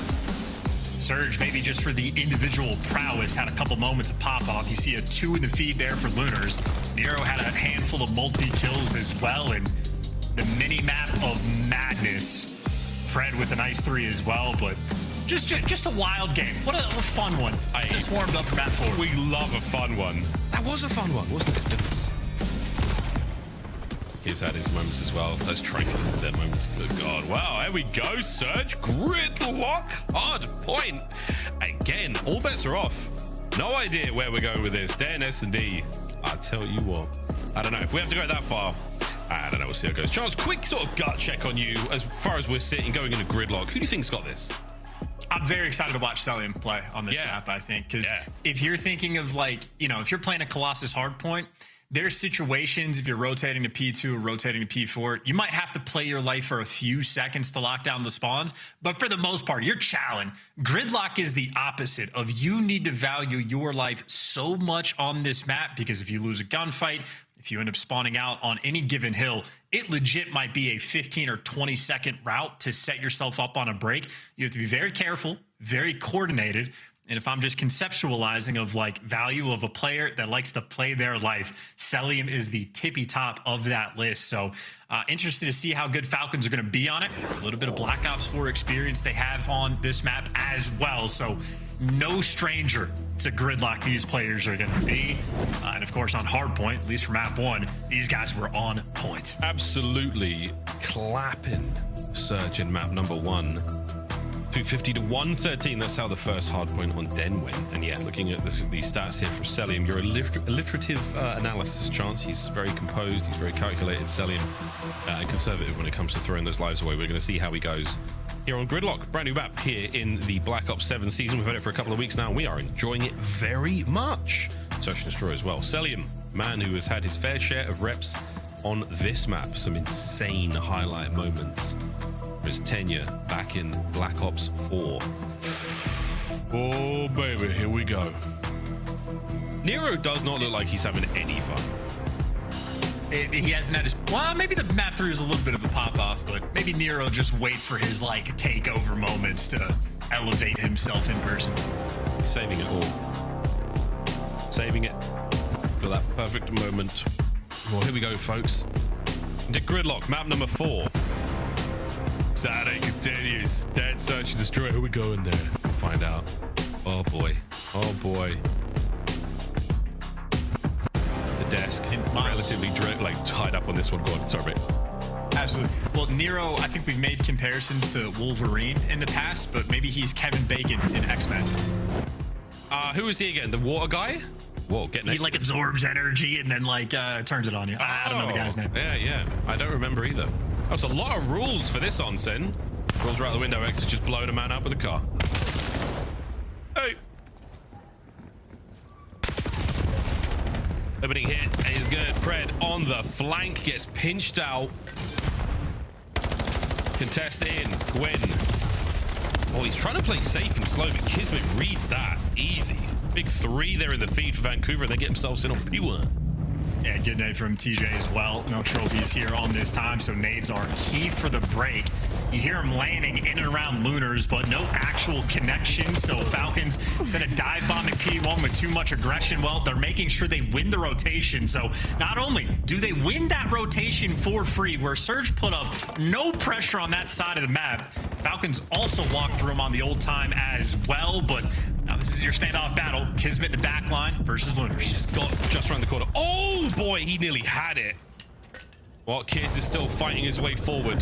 P: Surge, maybe just for the individual prowess, had a couple moments of pop-off. You see a 2 in the feed there for Lunars. Nero had a handful of multi-kills as well, and the mini-map of madness. Fred with a nice 3 as well, but just a wild game. What a fun one. I just warmed up for map 4.
A: We love a fun one. That was a fun one, wasn't it? He's had his moments as well. Those trinkets at their moments. Good God. Wow, there we go. Surge, gridlock, Hardpoint. Again, all bets are off. No idea where we're going with this. Dan S&D. I tell you what. I don't know. If we have to go that far, I don't know. We'll see how it goes. Charles, quick sort of gut check on you as far as we're sitting going into gridlock. Who do you think's got this?
P: I'm very excited to watch Celium play on this map, I think, because if you're thinking of, like, you know, if you're playing a Colossus Hardpoint, there's situations, if you're rotating to P2 or rotating to P4, you might have to play your life for a few seconds to lock down the spawns, but for the most part, you're chowing. Gridlock is the opposite of you need to value your life so much on this map, because if you lose a gunfight, if you end up spawning out on any given hill, it legit might be a 15 or 20 second route to set yourself up on a break. You have to be very careful, very coordinated. And if I'm just conceptualizing of, like, value of a player that likes to play their life, Celium is the tippy top of that list. So interested to see how good Falcons are going to be on it. A little bit of Black Ops 4 experience they have on this map as well. So no stranger to gridlock these players are going to be. And of course, on Hardpoint, at least for map 1, these guys were on point.
A: Absolutely clapping Surge in map number 1. 250 to 113. That's how the first Hardpoint on Den went. And yeah, looking at the stats here from Celium, you're alliterative analysis, Chance. He's very composed. He's very calculated. Celium and conservative when it comes to throwing those lives away. We're going to see how he goes here on Gridlock. Brand new map here in the Black Ops 7 season. We've had it for a couple of weeks now, and we are enjoying it very much. Search and Destroy as well. Celium, man who has had his fair share of reps on this map. Some insane highlight moments. His tenure back in Black Ops 4. Oh, baby, here we go. Nero does not look like he's having any fun.
P: He hasn't had his... Well, maybe the map 3 is a little bit of a pop-off, but maybe Nero just waits for his, like, takeover moments to elevate himself in person.
A: He's saving it all. Saving it for that perfect moment. Well, here we go, folks. Into Gridlock, map number 4. Saturday continues. Dead Search and Destroy. Who we going there? We'll find out. Oh boy. Oh boy. The desk. Relatively tied up on this one. Go on. Sorry, mate.
P: Absolutely. Well, Nero, I think we've made comparisons to Wolverine in the past, but maybe he's Kevin Bacon in X-Men.
A: Who is he again? The water guy? Whoa,
P: he like absorbs energy and then like turns it on you. I don't know the guy's name.
A: Yeah. I don't remember either. That was a lot of rules for this onsen. Rules right out the window. X is just blowing a man out with a car. Hey. Opening hit is good. Pred on the flank, gets pinched out. Contest in, Gwyn. Oh, he's trying to play safe and slow, but Kismet reads that easy. Big 3 there in the feed for Vancouver, and they get themselves in on P1.
P: Yeah, good nade from TJ as well. No trophies here on this time, so nades are key for the break. You hear him landing in and around Lunars, but no actual connection. So Falcons, instead of dive bombing P1 with too much aggression, well, they're making sure they win the rotation. So not only do they win that rotation for free, where Surge put up no pressure on that side of the map, Falcons also walk through them on the old time as well. But now this is your standoff battle. Kismet in the back line versus Lunars.
A: He's got just around the corner. Oh boy, he nearly had it. Well, Kiz is still fighting his way forward.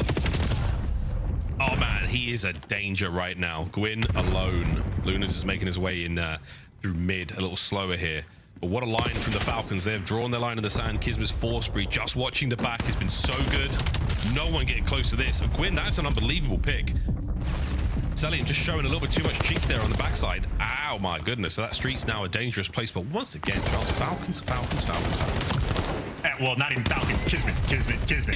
A: Oh man, he is a danger right now. Gwyn alone. Lunas is making his way in through mid, a little slower here. But what a line from the Falcons. They have drawn their line in the sand. Kismet's force spree, just watching the back has been so good. No one getting close to this. Gwyn, that's an unbelievable pick. Celium just showing a little bit too much cheek there on the backside. Ow, my goodness. So that street's now a dangerous place. But once again, Charles, Falcons.
P: Well, not even Falcons. Kismet.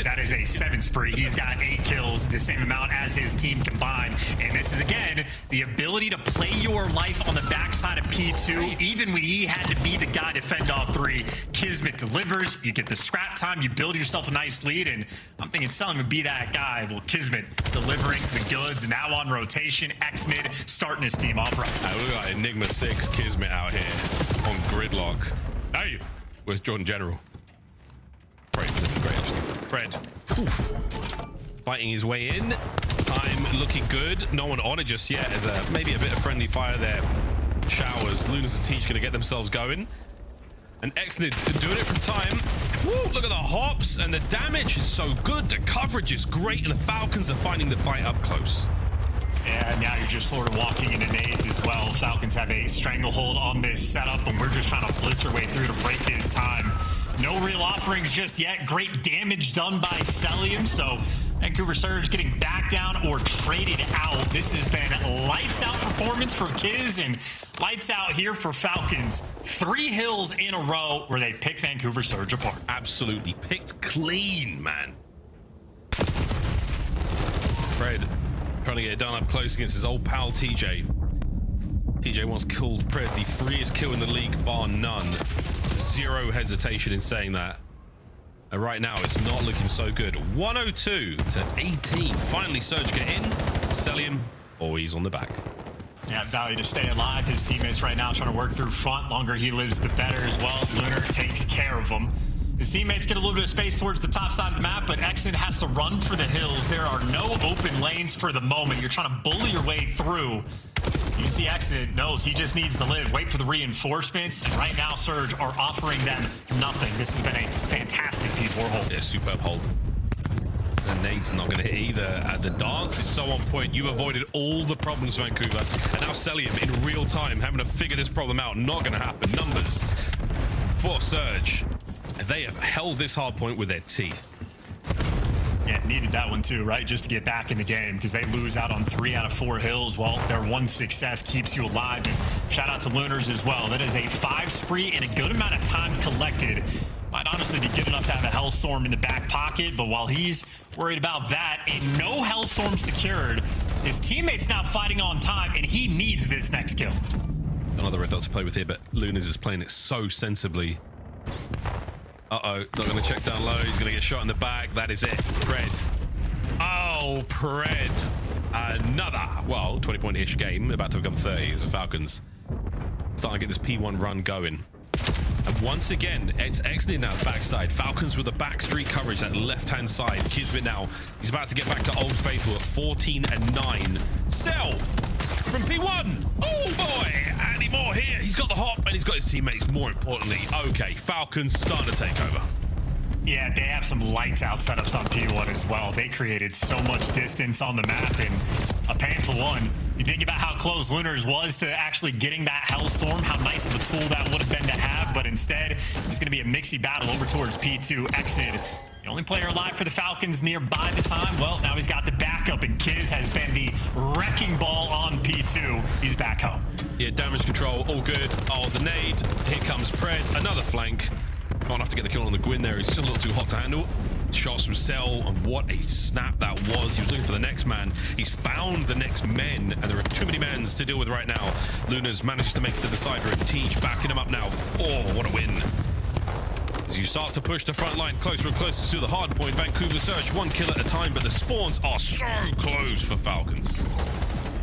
P: That is a 7 spree. He's got 8 kills, the same amount as his team combined. And this is, again, the ability to play your life on the backside of P2, even when he had to be the guy to fend off 3. Kismet delivers. You get the scrap time. You build yourself a nice lead. And I'm thinking Selim would be that guy. Well, Kismet delivering the goods. Now on rotation. Xnid starting his team off right.
A: We got Enigma 6 Kismet out here on Gridlock. Hey, where's Jordan General? Great, actually. Fred, fighting his way in. Time looking good. No one on it just yet. As maybe a bit of friendly fire there. Showers. Lunas and Teach gonna get themselves going. And Xnid doing it from time. Woo, look at the hops, and the damage is so good. The coverage is great, and the Falcons are finding the fight up close.
P: Yeah, now you're just sort of walking into nades as well. Falcons have a stranglehold on this setup, and we're just trying to blitz our way through to break this time. No real offerings just yet. Great damage done by Celium. So Vancouver Surge getting back down or traded out. This has been lights out performance for Kiz and lights out here for Falcons. 3 hills in a row where they pick Vancouver Surge apart.
A: Absolutely picked clean, man. Fred trying to get it done up close against his old pal TJ. TJ once killed Pred, the freest kill in the league, bar none. Zero hesitation in saying that. And right now, it's not looking so good. 102 to 18. Finally, Surge get in. Celium, always on the back.
P: Yeah, value to stay alive. His teammates right now trying to work through front. Longer he lives, the better as well. Lunar takes care of him. His teammates get a little bit of space towards the top side of the map, but Xnid has to run for the hills. There are no open lanes for the moment. You're trying to bully your way through. You see Xnid knows he just needs to live, wait for the reinforcements, and right now Surge are offering them nothing. This has been a fantastic P4 hold.
A: Yeah, superb hold. The nade's not going to hit either. The dance is so on point. You've avoided all the problems, Vancouver. And now Celium in real time having to figure this problem out. Not going to happen. Numbers for Surge. They have held this hard point with their teeth.
P: Yeah, needed that one too, right? Just to get back in the game because they lose out on 3 out of 4 hills. Well, their one success keeps you alive. And shout out to Lunars as well. That is a 5 spree and a good amount of time collected. Might honestly be good enough to have a Hellstorm in the back pocket, but while he's worried about that and no Hellstorm secured, his teammate's now fighting on time and he needs this next kill.
A: Another red dot to play with here, but Lunas is playing it so sensibly. Uh-oh, not going to check down low. He's going to get shot in the back. That is it. Pred. Oh, Pred. Another, well, 20-point-ish game. About to become 30 as the Falcons starting to get this P1 run going. And once again, it's Xnid now backside. Falcons with the back street coverage, that left-hand side. Kismet now, he's about to get back to Old Faithful at 14 and 9. Cell from P1. Oh boy, Andy Moore here. He's got the hop and he's got his teammates, more importantly. Okay, Falcons starting to take over.
P: Yeah, they have some lights out setups on P1 as well. They created so much distance on the map and a painful one. You think about how close Lunars was to actually getting that Hellstorm, how nice of a tool that would have been to have, but instead, it's going to be a mixy battle over towards P2. Xnid, the only player alive for the Falcons nearby the time. Well, now he's got the backup, and Kiz has been the wrecking ball on P2. He's back home.
A: Yeah, damage control, all good. Oh, the nade. Here comes Pred, another flank. Not enough to get the kill on the Gwyn there. He's still a little too hot to handle. Shots from Cell, and what a snap that was. He was looking for the next man. He's found the next men, and there are too many men to deal with right now. Lunas manages to make it to the side room. Teach backing him up now. Oh, what a win. As you start to push the front line closer and closer to the hard point, Vancouver Surge 1 kill at a time, but the spawns are so close for Falcons.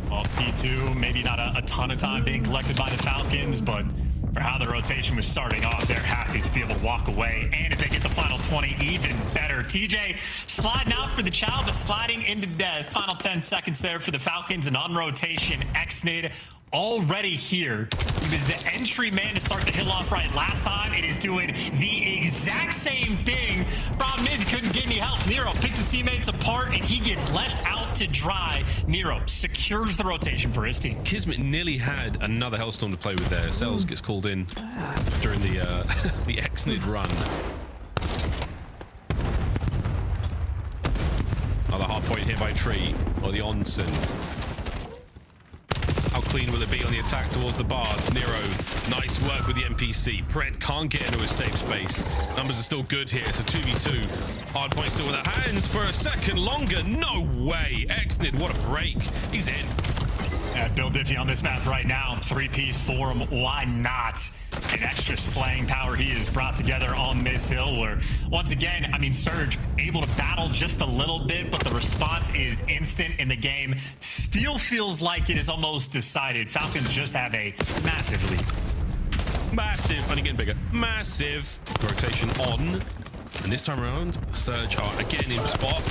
P: Well, P2, maybe not a ton of time being collected by the Falcons, but for how the rotation was starting off, they're happy to be able to walk away. And if they get the final 20, even better. TJ sliding out for the child, but sliding into the final 10 seconds there for the Falcons. And on rotation, Xnid already here. He was the entry man to start the hill off right last time. It is doing the exact same thing. Problem is, he couldn't get any help. Nero picked his teammates apart, and he gets left out to dry. Nero secures the rotation for his team.
A: Kismet nearly had another Hellstorm to play with there. Cells gets called in during the the Xnid run. Another hard point here by Tree, or the Onsen. How clean will it be on the attack towards the Bards? Nero, nice work with the NPC. Pred can't get into his safe space. Numbers are still good here. It's a 2v2. Hardpoint still with their hands for a second longer. No way. Xnid, what a break. He's in.
P: Bill Diffie on this map right now. 3-piece for him. Why not? An extra slaying power he has brought together on this hill where, once again, I mean, Surge able to battle just a little bit, but the response is instant in the game. Still feels like it is almost decided. Falcons just have a massive lead.
A: Massive, only getting bigger. Massive rotation on. And this time around, Surge are again in spot.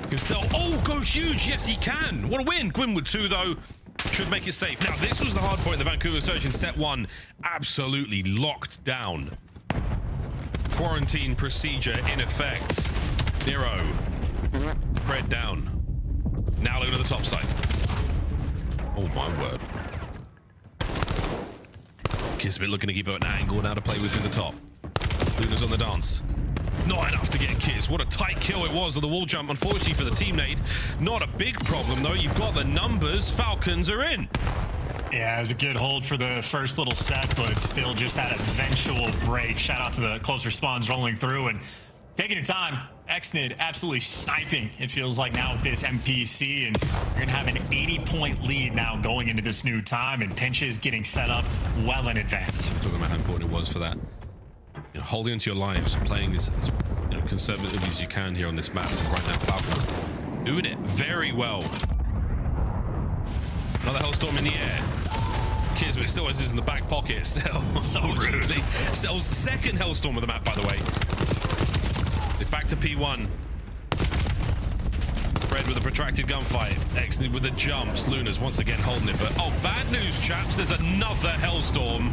A: Can sell. Oh, go huge. Yes, he can. What a win. Gwyn with 2, though. Should make it safe. Now, this was the hard point. The Vancouver Surge in set 1 absolutely locked down. Quarantine procedure in effect. Nero. Pred down. Now looking at the top side. Oh, my word. Kismet looking to keep an angle now to play with through the top. Luna's on the dance. Not enough to get Kiz. What a tight kill it was on the wall jump. Unfortunately for the team nade. Not a big problem, though. You've got the numbers. Falcons are in.
P: Yeah, it was a good hold for the first little set, but still just that eventual break. Shout out to the closer spawns rolling through and taking your time. Xnid absolutely sniping, it feels like now with this NPC, and you're gonna have an 80-point lead now going into this new time, and pinches getting set up well in advance.
A: Talking about how important it was for that. You know, holding onto your lives, playing as conservatively as you can here on this map. And right now, Falcons doing it very well. Another Hellstorm in the air. Kismet still has this in the back pocket. So rude. Cell's second Hellstorm of the map, by the way. It's back to P1. Red with a protracted gunfight. Xnid with the jumps. Luna's once again holding it. But, oh, bad news, chaps. There's another Hellstorm.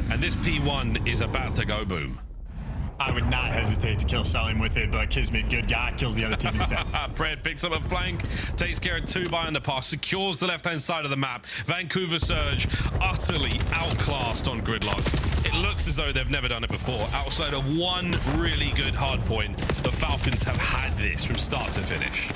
A: And this P1 is about to go boom.
P: I would not hesitate to kill Salim with it, but Kismet, good guy, kills the other team instead.
A: Pred picks up a flank, takes care of 2 by underpass, secures the left-hand side of the map. Vancouver Surge utterly outclassed on Gridlock. It looks as though they've never done it before. Outside of one really good hard point, the Falcons have had this from start to finish.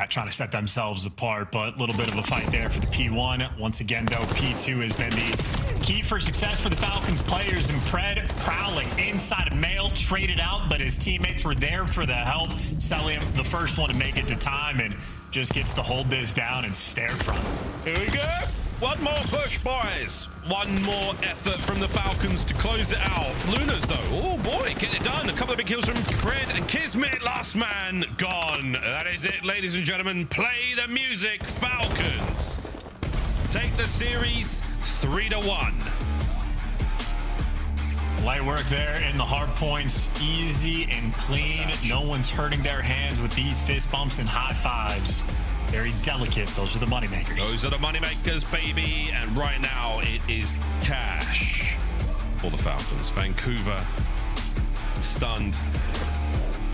P: Trying to set themselves apart, but a little bit of a fight there for the P1. Once again, though, P2 has been the key for success for the Falcons players, and Pred prowling inside of Mail, traded out, but his teammates were there for the help. Selim, the first one to make it to time, and just gets to hold this down and stare from.
A: Here we go. One more push, boys. One more effort from the Falcons to close it out. Lunas, though. Oh, boy, get it done. A couple of big kills from Pred and Kismet. Last man gone. That is it, ladies and gentlemen. Play the music, Falcons. Take the series 3-1.
P: Light work there in the hard points. Easy and clean. No one's hurting their hands with these fist bumps and high fives. Very delicate. Those are the moneymakers.
A: Those are the moneymakers, baby. And right now, it is cash for the Falcons. Vancouver stunned.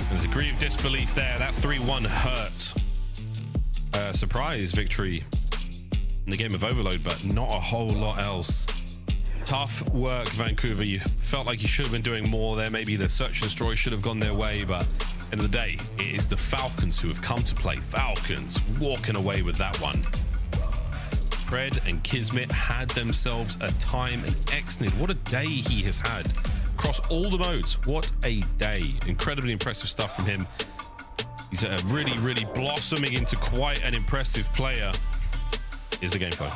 A: There's a degree of disbelief there. That 3-1 hurt. Surprise victory in the game of Overload, but not a whole lot else. Tough work, Vancouver. You felt like you should have been doing more there. Maybe the search and destroy should have gone their way, but end of the day, it is the Falcons who have come to play. Falcons walking away with that one. Pred and Kismet had themselves a time, and Xnid, what a day he has had across all the modes. What a day. Incredibly impressive stuff from him. He's really, really blossoming into quite an impressive player. Here's the game flow.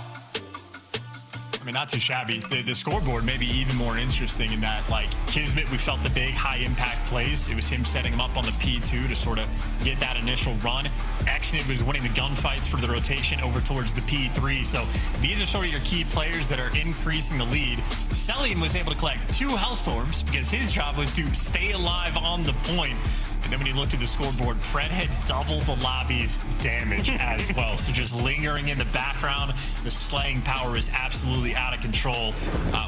P: I mean, not too shabby. The scoreboard may be even more interesting in that, like, Kismet, we felt the big high-impact plays. It was him setting him up on the P2 to sort of get that initial run. Exnid was winning the gunfights for the rotation over towards the P3. So these are sort of your key players that are increasing the lead. Celium was able to collect 2 Hellstorms because his job was to stay alive on the point. And then when you looked at the scoreboard, Pred had double the lobby's damage as well. So just lingering in the background, the slaying power is absolutely out of control.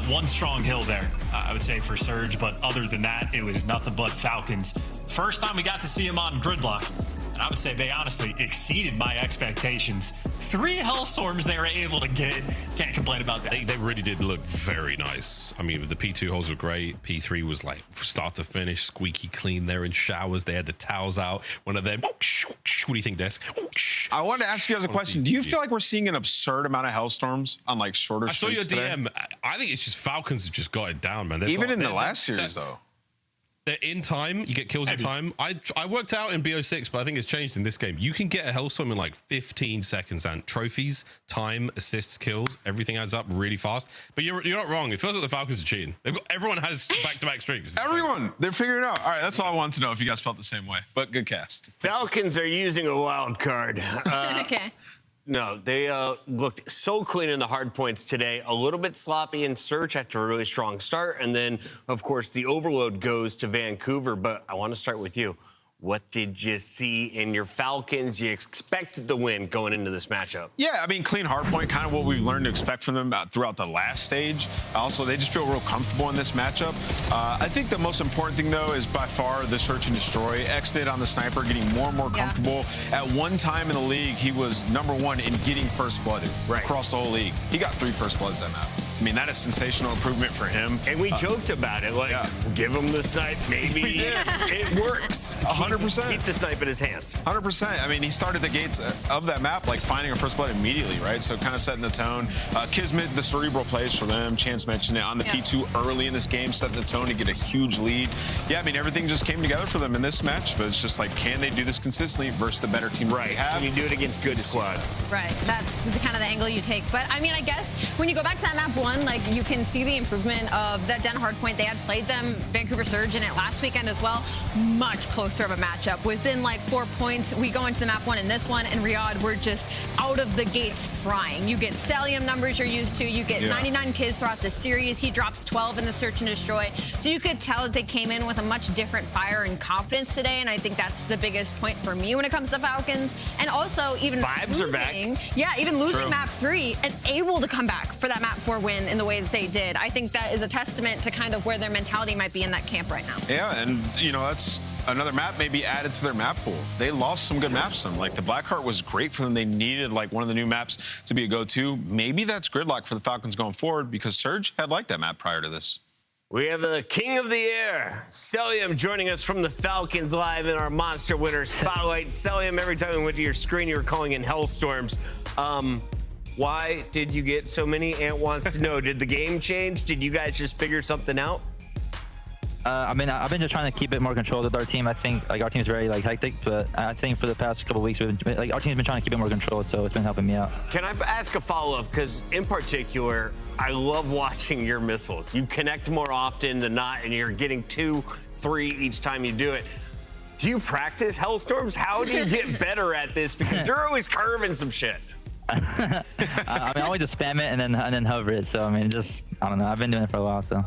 P: One strong hill there, I would say, for Surge. But other than that, it was nothing but Falcons. First time we got to see him on Gridlock. And I would say they honestly exceeded my expectations. 3 Hellstorms they were able to get. Can't complain about that.
A: They really did look very nice. I mean, the P2 holes were great. P3 was like start to finish, squeaky clean there in showers. They had the towels out. One of them, what do you think, Desk?
M: I wanted to ask you guys a question. Do you feel like we're seeing an absurd amount of Hellstorms on like shorter streaks
A: I saw your DM.
M: Today?
A: I think it's just Falcons have just got it down, man.
M: Even in the last series, though.
A: They're in time. You get kills in time. I worked out in BO6, but I think it's changed in this game. You can get a Hellstorm in like 15 seconds, and trophies, time, assists, kills, everything adds up really fast. But you're not wrong. It feels like the Falcons are cheating. Everyone has back-to-back streaks.
M: Everyone, they're figuring it out. All right, that's all I wanted to know if you guys felt the same way. But good cast.
K: Falcons are using a wild card.
L: Okay.
K: No, they looked so clean in the hard points today. A little bit sloppy in Search after a really strong start. And then, of course, the overload goes to Vancouver. But I want to start with you. What did you see in your Falcons? You expected the win going into this matchup.
M: Yeah, I mean, clean hardpoint, kind of what we've learned to expect from them throughout the last stage. Also, they just feel real comfortable in this matchup. I think the most important thing, though, is by far the search and destroy. Exnid on the sniper getting more and more comfortable. At one time in the league, he was #1 in getting first blooded across the whole league. He got 3 first bloods that map. I mean, that is sensational improvement for him.
K: And we joked about it, like, give him the snipe, maybe it works.
M: 100%.
K: Keep the snipe in his hands.
M: 100%. I mean, he started the gates of that map, like finding a first blood immediately, right? So kind of setting the tone. Kismet, the cerebral plays for them. Chance mentioned it on the P2 early in this game, setting the tone to get a huge lead. Yeah, I mean, everything just came together for them in this match, but it's just like, can they do this consistently versus the better teams they have?
K: Can you do it against good squads?
L: Right. That's the kind of the angle you take. But I mean, I guess when you go back to that map 1, like, you can see the improvement of that Den Hardpoint. They had played them, Vancouver Surge, in it last weekend as well. Much closer of a matchup. Within like 4 points, we go into the map 1 in this one, and Riyadh, we're just out of the gates frying. You get Celium numbers you're used to. You get 99 kills throughout the series. He drops 12 in the search and destroy. So you could tell that they came in with a much different fire and confidence today, and I think that's the biggest point for me when it comes to Falcons. And also, even
K: vibes are back.
L: Yeah, even losing map 3 and able to come back for that map 4 win in the way that they did. I think that is a testament to kind of where their mentality might be in that camp right now.
M: Yeah, and you know, that's another map maybe added to their map pool. They lost some good maps to them. Like the Blackheart was great for them. They needed like one of the new maps to be a go-to. Maybe that's Gridlock for the Falcons going forward because Surge had liked that map prior to this.
K: We have the king of the air, Celium, joining us from the Falcons live in our Monster Winner Spotlight. Celium, every time we went to your screen, you were calling in Hellstorms. Why did you get so many? Ant wants to know. Did the game change? Did you guys just figure something out?
F: I mean, I've been just trying to keep it more controlled with our team. I think like our team's very like hectic, but I think for the past couple of weeks, we've been, like our team's been trying to keep it more controlled, so it's been helping me out.
K: Can I ask a follow-up? Because in particular, I love watching your missiles. You connect more often than not, and you're getting 2, 3 each time you do it. Do you practice Hellstorms? How do you get better at this? Because you're always curving some shit.
F: I mean, I always just spam it and then hover it. So I mean, just I don't know. I've been doing it for a while, so.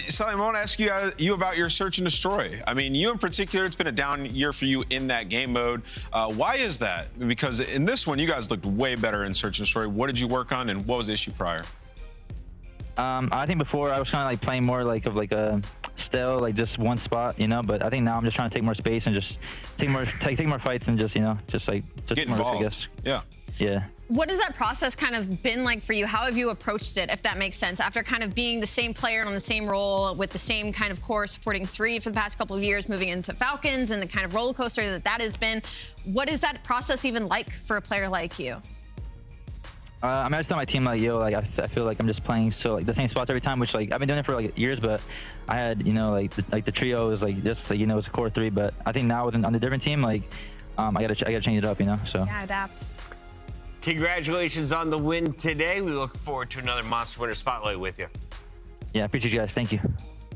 M: Sally, I want to ask you about your search and destroy. I mean, you in particular, it's been a down year for you in that game mode. Why is that? Because in this one, you guys looked way better in search and destroy. What did you work on, and what was the issue prior?
F: I think before I was kind of like playing more like of like a still like just one spot, you know. But I think now I'm just trying to take more space and just take more fights and just just
M: get
F: more
M: involved.
F: risk, I guess.
M: Yeah.
F: Yeah.
L: What has that process kind of been like for you? How have you approached it, if that makes sense? After kind of being the same player and on the same role with the same kind of core supporting 3 for the past couple of years, moving into Falcons and the kind of roller coaster that has been, what is that process even like for a player like you?
F: I mean, I just tell my team like, yo, like I feel like I'm just playing so like the same spots every time, which like I've been doing it for like years, but I had, you know, like the trio is like just like, you know, it's a core 3, but I think now on the different team, like I gotta change it up, you know. So
L: yeah, adapt.
K: Congratulations on the win today. We look forward to another Monster Winner Spotlight with you.
F: Yeah, appreciate you guys. Thank you.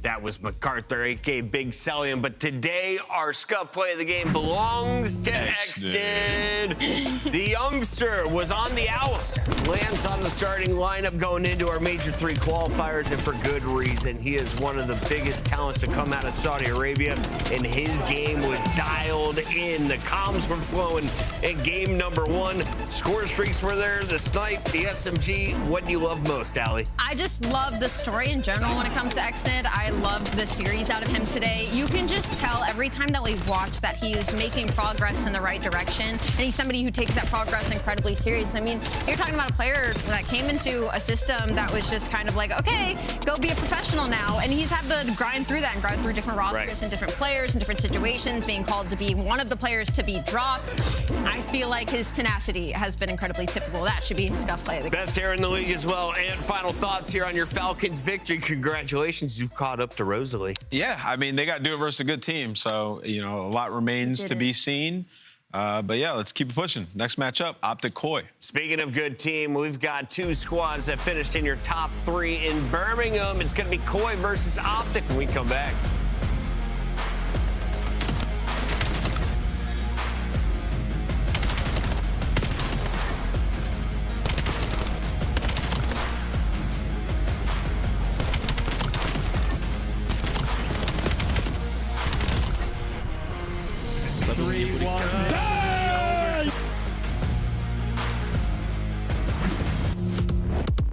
K: That was MacArthur, aka Big Cellium. But today, our scuff play of the game belongs to Xnid. The youngster was on the oust, lands on the starting lineup going into our Major 3 qualifiers, and for good reason. He is one of the biggest talents to come out of Saudi Arabia, and his game was dialed in. The comms were flowing in game number 1. Score streaks were there, the snipe, the SMG. What do you love most, Allie?
L: I just love the story in general when it comes to Xnid. I loved the series out of him today. You can just tell every time that we watch that he is making progress in the right direction, and he's somebody who takes that progress incredibly serious. I mean, you're talking about a player that came into a system that was just kind of like, okay, go be a professional now, and he's had to grind through that and grind through different rosters and different players and different situations, being called to be one of the players to be dropped. I feel like his tenacity has been incredibly typical. That should be his scuff play of the game.
K: Best hair in the league as well. And final thoughts here on your Falcons victory. Congratulations, you caught up to Rosalie.
M: Yeah, I mean, they got to do it versus a good team. So, you know, a lot remains to be seen. But yeah, let's keep it pushing. Next matchup, Optic Koi.
K: Speaking of good team, we've got 2 squads that finished in your top 3 in Birmingham. It's going to be Koi versus Optic when we come back.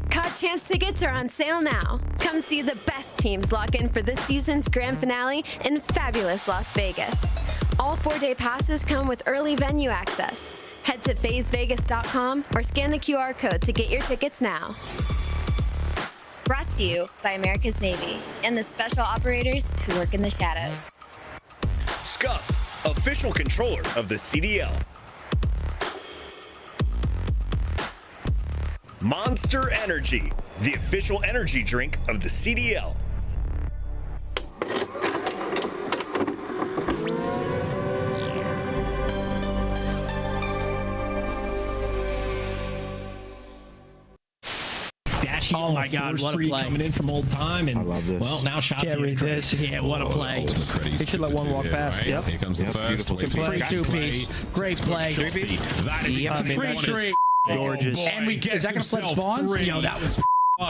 Q: COD Champs tickets are on sale now. Come see the best teams lock in for this season's grand finale in fabulous Las Vegas. All 4-day passes come with early venue access. Head to FazeVegas.com or scan the QR code to get your tickets now.
O: Brought to you by America's Navy and the special operators who work in the shadows.
N: Scuff, official controller of the CDL. Monster Energy, the official energy drink of the CDL.
C: Oh my God, what a play. Coming in from old time, and I love this. Well, now shots
H: Can't read this. Yeah, what a play.
C: He
H: should let one walk past.
C: Right?
H: Yep.
C: Here comes the first.
H: Free 2-piece. Great play.
C: That is
H: free. Gorgeous.
C: And we get
H: is that going to flip spawns? Yo, that was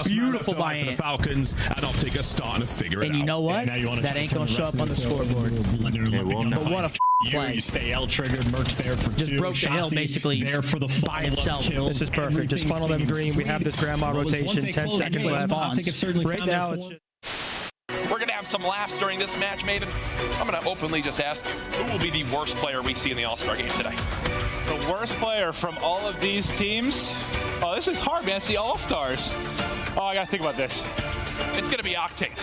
H: beautiful by
C: Ant. The Falcons and Optic are starting to figure it out.
H: And you know what? That ain't going to show up on the scoreboard. But what a play.
C: You stay L triggered, Merc's there for 2.
H: Just broke the hill basically
C: there for the
H: by himself.
C: This
H: is perfect. Just funnel them green. We have this grandma rotation. 10 seconds left.
C: I think it's certainly
H: right now.
V: We're going to have some laughs during this match, Maven. I'm going to openly just ask, who will be the worst player we see in the All-Star game today?
W: The worst player from all of these teams? Oh, this is hard, man. It's the All-Stars. Oh, I got to think about this.
V: It's going to be Octane.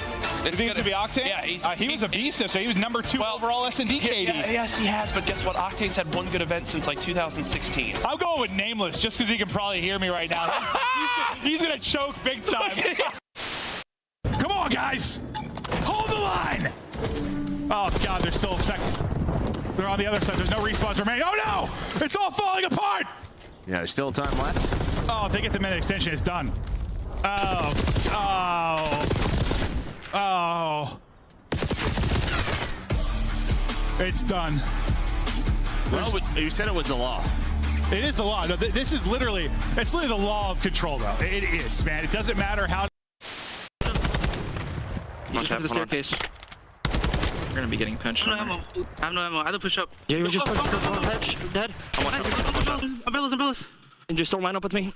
W: You think it's going to be Octane?
V: Yeah.
W: He was a beast yesterday. He was number 2 overall S&D KD.
V: Yes, he has. But guess what? Octane's had one good event since like 2016.
W: I'm going with Nameless just because he can probably hear me right now. He's going to choke big time. Come on, guys. Hold the line. Oh, God, they're still second. They're on the other side. There's no respawns remaining. Oh, no. It's all falling apart.
I: Yeah, there's still time left.
W: Oh, if they get the minute extension, it's done. Oh. It's done.
Y: Well, you said it was the law.
W: It is the law. No, this is literally, it's literally the law of control, though. It is, man. It doesn't matter how.
G: Push up the staircase. We're gonna be getting pinched. I have no ammo. I have to push up.
H: Yeah, you just push. Dead.
G: Umbrellas. And just don't line up with me.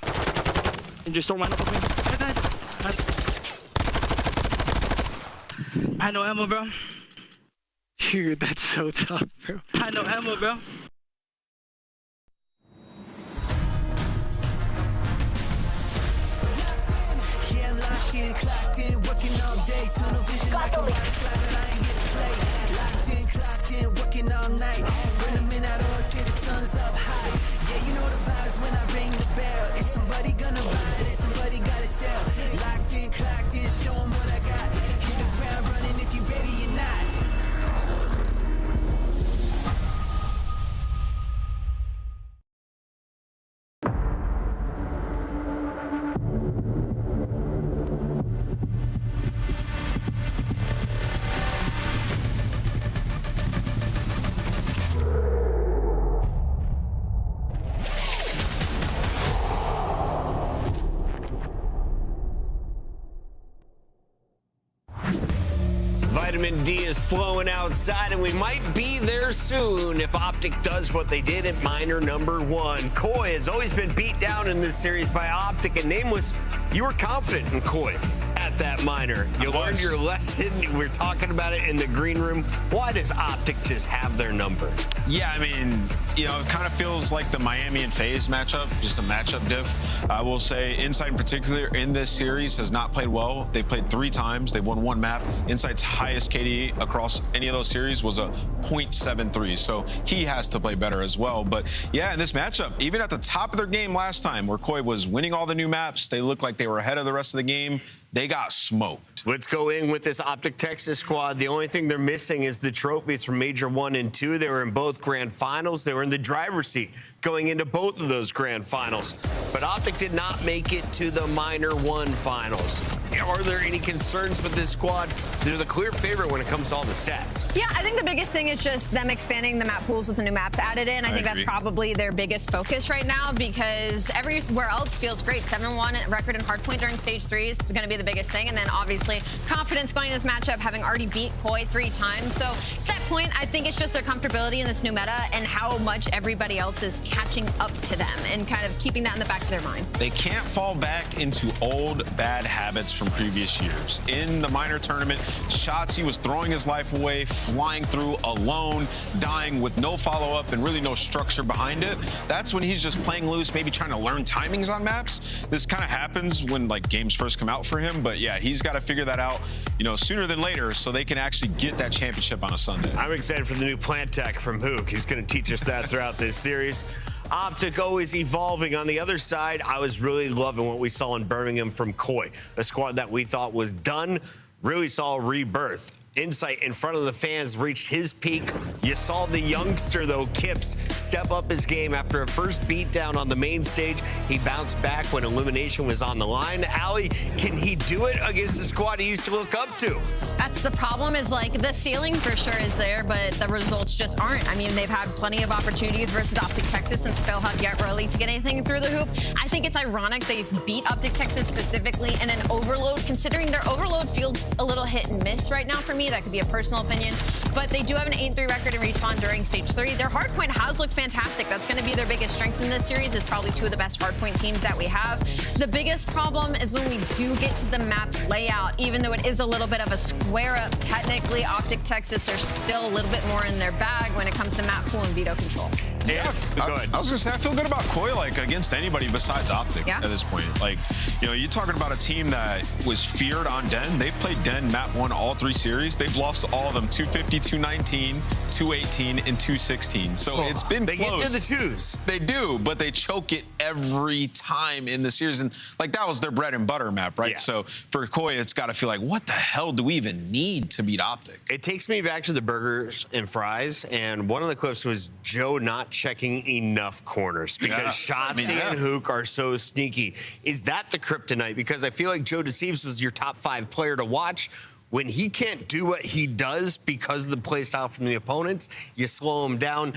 G: I had no ammo, bro.
H: Dude, that's so tough, bro.
G: I had no ammo, bro.
D: Yeah, locked in, clocked in, working all day. Tunnel vision like a rocket slide, but I ain't here to play. Locked in, clocked in, working all night. Burn the midnight oil till the sun's up high. Yeah, you know the vibes when I ring the bell. Is somebody gonna
K: Vitamin D is flowing outside, and we might be there soon if Optic does what they did at miner number 1. Koi has always been beat down in this series by Optic, and Nameless, you were confident in Koi at that miner. You learned your lesson. We're talking about it in the green room. Why does Optic just have their number?
M: Yeah, I mean, you know, it kind of feels like the Miami and FaZe matchup, just a matchup diff. I will say Insight in particular in this series has not played well. They've played 3 times. They've won 1 map. Insight's highest KD across any of those series was a 0.73, so he has to play better as well. But yeah, in this matchup, even at the top of their game last time, where Koi was winning all the new maps, they looked like they were ahead of the rest of the game. They got smoked.
K: Let's go in with this Optic Texas squad. The only thing they're missing is the trophies from Major 1 and 2. They were in both grand finals. They were in the driver's seat going into both of those grand finals. But Optic did not make it to the Minor 1 finals. Are there any concerns with this squad? They're the clear favorite when it comes to all the stats.
L: Yeah, I think the biggest thing is just them expanding the map pools with the new maps added in. I think that's probably their biggest focus right now, because everywhere else feels great. 7-1 record in Hardpoint during stage 3 is going to be the biggest thing. And then obviously confidence going into this matchup, having already beat Koi 3 times. So at that point, I think it's just their comfortability in this new meta and how much everybody else is catching up to them and kind of keeping that in the back of their mind.
M: They can't fall back into old bad habits from previous years. In the minor tournament, Shotzi was throwing his life away, flying through alone, dying with no follow-up and really no structure behind it. That's when he's just playing loose, maybe trying to learn timings on maps. This kind of happens when like games first come out for him, but yeah, he's got to figure that out, you know, sooner than later so they can actually get that championship on a Sunday.
K: I'm excited for the new plant tech from Hook. He's going to teach us that throughout this series. Optic always evolving. On the other side, I was really loving what we saw in Birmingham from Koi, a squad that we thought was done, really saw a rebirth. Insight in front of the fans reached his peak. You saw the youngster, though, Kips, step up his game after a first beatdown on the main stage. He bounced back when elimination was on the line. Allie, can he do it against the squad he used to look up to?
L: That's the problem, is like the ceiling for sure is there, but the results just aren't. I mean, they've had plenty of opportunities versus Optic Texas and still have yet really to get anything through the hoop. I think it's ironic they've beat Optic Texas specifically in an overload, considering their overload feels a little hit and miss right now for me. That could be a personal opinion, but they do have an 8-3 record in respawn during stage 3. Their hardpoint has looked fantastic. That's going to be their biggest strength in this series. Is probably 2 of the best hardpoint teams that we have. The biggest problem is when we do get to the map layout, even though it is a little bit of a square up, technically Optic Texas are still a little bit more in their bag when it comes to map pool and veto control.
M: Yeah, I was gonna say, I feel good about Koi, like, against anybody besides Optic at this point. Like, you know, you're talking about a team that was feared on Den. They've played Den map 1 all 3 series. They've lost all of them, 250, 219, 218, and 216. So it's been close.
K: They get to the 2s.
M: They do, but they choke it every time in the series. And like, that was their bread and butter map, right? So for Koi, it's got to feel like, what the hell do we even need to beat Optic?
K: It takes me back to the burgers and fries, and one of the clips was Joe not checking enough corners because Shotzi and Hook are so sneaky. Is that the kryptonite? Because I feel like Joe Deceives was your top 5 player to watch. When he can't do what he does because of the play style from the opponents, you slow him down.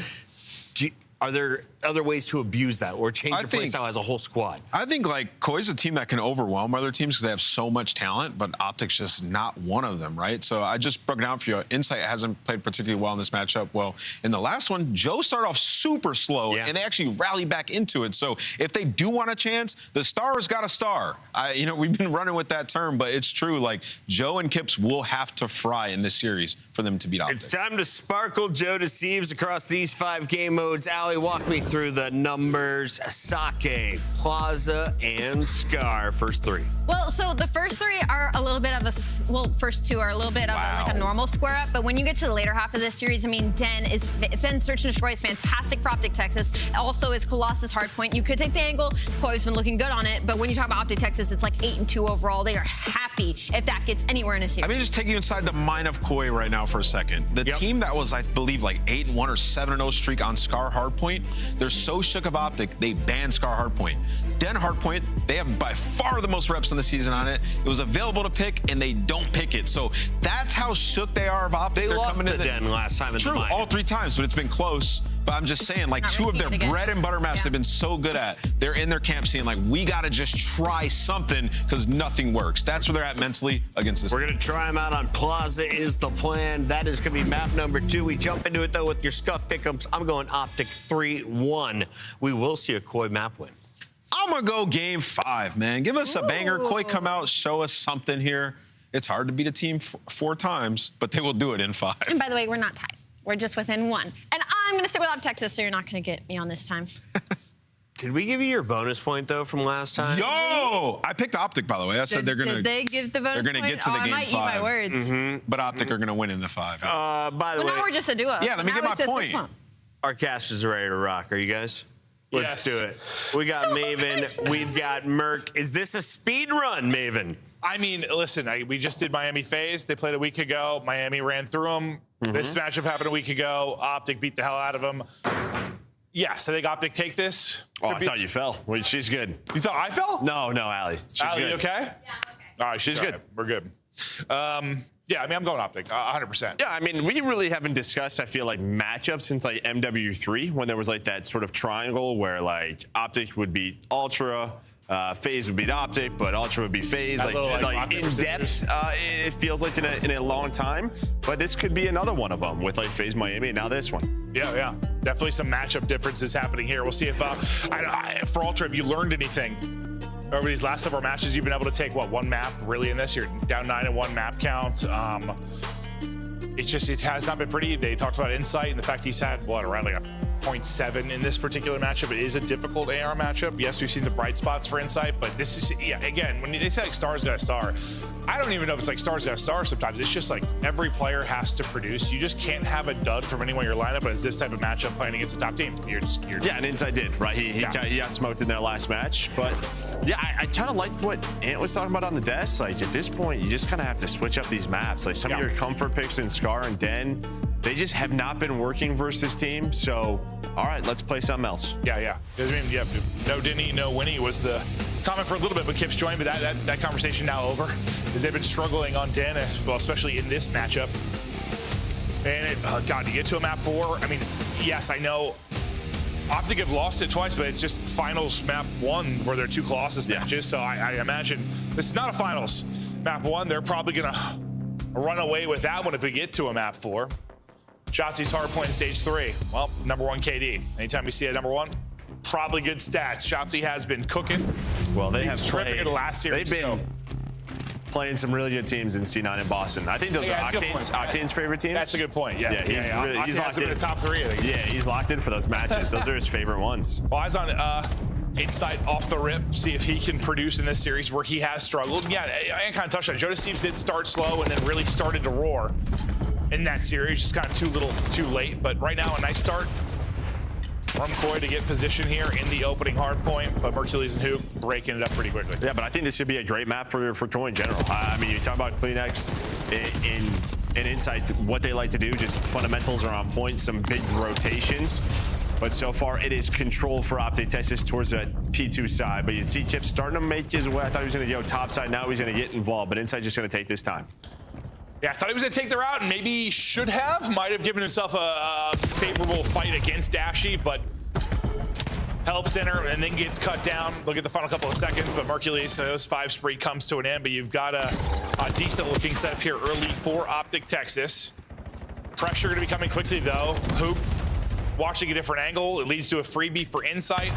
K: Are there other ways to abuse that or change your play style as a whole squad?
M: I think like Koi's a team that can overwhelm other teams because they have so much talent, but Optic's just not one of them, right? So I just broke down for you. Insight hasn't played particularly well in this matchup. Well, in the last one, Joe started off super slow, and they actually rallied back into it. So if they do want a chance, the star's got a star. You know, we've been running with that term, but it's true. Like, Joe and Kips will have to fry in this series for them to beat Optic.
K: It's time to sparkle Joe Deceives across these 5 game modes. Allie, walk me through the numbers. Sake, Plaza, and Scar. First 3.
L: Well, so the first 3 are a little bit of a, well, first 2 are a little bit of like a normal square up, but when you get to the later half of this series, I mean, Den Search and Destroy is fantastic for Optic Texas. Also is Colossus Hardpoint. You could take the angle. Koi's been looking good on it, but when you talk about Optic Texas, it's like 8-2 overall. They are happy if that gets anywhere in a series.
M: Let me just take you inside the mind of Koi right now for a second. The team that was, I believe, like 8-1 or 7-0 streak on Scar Hardpoint, they're so shook of Optic, they banned Scar Hardpoint. Den Hardpoint, they have by far the most reps in the season on it. It was available to pick, and they don't pick it. So that's how shook they are of Optic.
K: They lost the Den last time in the minor.
M: All 3 times, but it's been close. but I'm just saying, like, two of their bread and butter maps they've been so good at. They're in their camp scene, like, we got to just try something because nothing works. That's where they're at mentally against this.
K: We're going to try them out on Plaza is the plan. That is going to be map number 2. We jump into it, though, with your Scuff pickups. I'm going Optic 3-1. We will see a Koi map win.
M: I'm going to go game 5, man. Give us a banger. Koi, come out, show us something here. It's hard to beat a team 4 times, but they will do it in 5.
L: And by the way, we're not tied. We're just within 1. And I'm going to stick without Texas, so you're not going to get me on this time.
K: Did we give you your bonus point, though, from last time?
M: Yo! I picked Optic, by the way. I said they're going to...
L: Did they give the bonus point?
M: They're going to get to the game 5.
L: I might eat my words.
M: But Optic are going to win in the 5.
K: By the way...
L: now we're just a duo.
K: Yeah, let me
L: get
K: my point. Our cast is ready to rock. Are you guys? Let's do it. We got Maven. We've got Merc. Is this a speed run, Maven?
W: I mean, listen, we just did Miami FaZe. They played a week ago. Miami ran through them. This matchup happened a week ago. Optic beat the hell out of them. Yes, I think Optic take this.
Y: Oh, I thought you fell. Well, she's good.
W: You thought I fell?
Y: No, Allie.
W: Allie, you okay? Yeah, okay. All right, she's good. We're good. Yeah, I mean, I'm going Optic, 100%.
Y: Yeah, I mean, we really haven't discussed, I feel like, matchups since, like, MW3, when there was, like, that sort of triangle where, like, Optic would beat Ultra, FaZe would beat Optic, but Ultra would be FaZe. Like in depth, it feels like in a long time. But this could be another one of them with, like, FaZe Miami and now this one.
W: Yeah. Definitely some matchup differences happening here. We'll see if, for Ultra, have you learned anything over these last several matches? You've been able to take, what, 1 map really in this? You're down 9 in 1 map count. It has not been pretty. They talked about Insight and the fact he's had, what, around like a 0.7 in this particular matchup. It is a difficult AR matchup. Yes, we've seen the bright spots for Insight, but this is, again, when they say like stars got a star, I don't even know if it's like stars got a star sometimes. It's just like every player has to produce. You just can't have a dud from anyone in your lineup, but it's this type of matchup playing against a top team.
Y: Yeah, and Insight did, right? He got smoked in their last match, but yeah, I kind of liked what Ant was talking about on the desk. Like, at this point, you just kind of have to switch up these maps. Like, some of your comfort picks in Scar and Den, they just have not been working versus this team. So, all right, let's play something else.
W: Yeah. I mean, no Denny, no Winnie was the comment for a little bit, but Kip's joined, but that conversation now over, because they've been struggling on Den, well, especially in this matchup. And God, to get to a map 4, I mean, yes, I know Optic have lost it twice, but it's just finals map 1 where they're 2 Colossus matches. So I imagine this is not a finals map 1. They're probably gonna run away with that one if we get to a map 4. Shotzi's Hardpoint in stage 3. Well, number 1 KD. Anytime we see a number 1, probably good stats. Shotzi has been cooking.
Y: Well, they have
W: tripping in the last series.
Y: They've been playing some really good teams in C9 in Boston. I think those are Octane's favorite teams.
W: That's a good point. Yeah, he's locked in the top 3. I think.
Y: Yeah, he's locked in for those matches. Those are his favorite ones.
W: Well, eyes on Insight off the rip, see if he can produce in this series where he has struggled. Yeah, I kind of touched on it. Jodecives did start slow and then really started to roar in that series. Just kind of too late. But right now, a nice start from Koi to get position here in the opening hard point, but Mercules and Hoop breaking it up pretty quickly.
Y: Yeah, but I think this should be a great map for Koi in general. I mean, you talk about Kleenex in Insight, what they like to do, just fundamentals are on point, some big rotations. But so far, it is control for Optic Texas towards that P2 side. But you see Chip starting to make his way. I thought he was going to go top side. Now he's going to get involved, but Insight just going to take this time.
W: Yeah, I thought he was going to take the route and maybe should have. Might have given himself a favorable fight against Dashy, but helps enter and then gets cut down. Look at the final couple of seconds, but Mercules, those 5 spree comes to an end, but you've got a decent looking setup here early for Optic Texas. Pressure going to be coming quickly, though. Hoop watching a different angle. It leads to a freebie for Insight.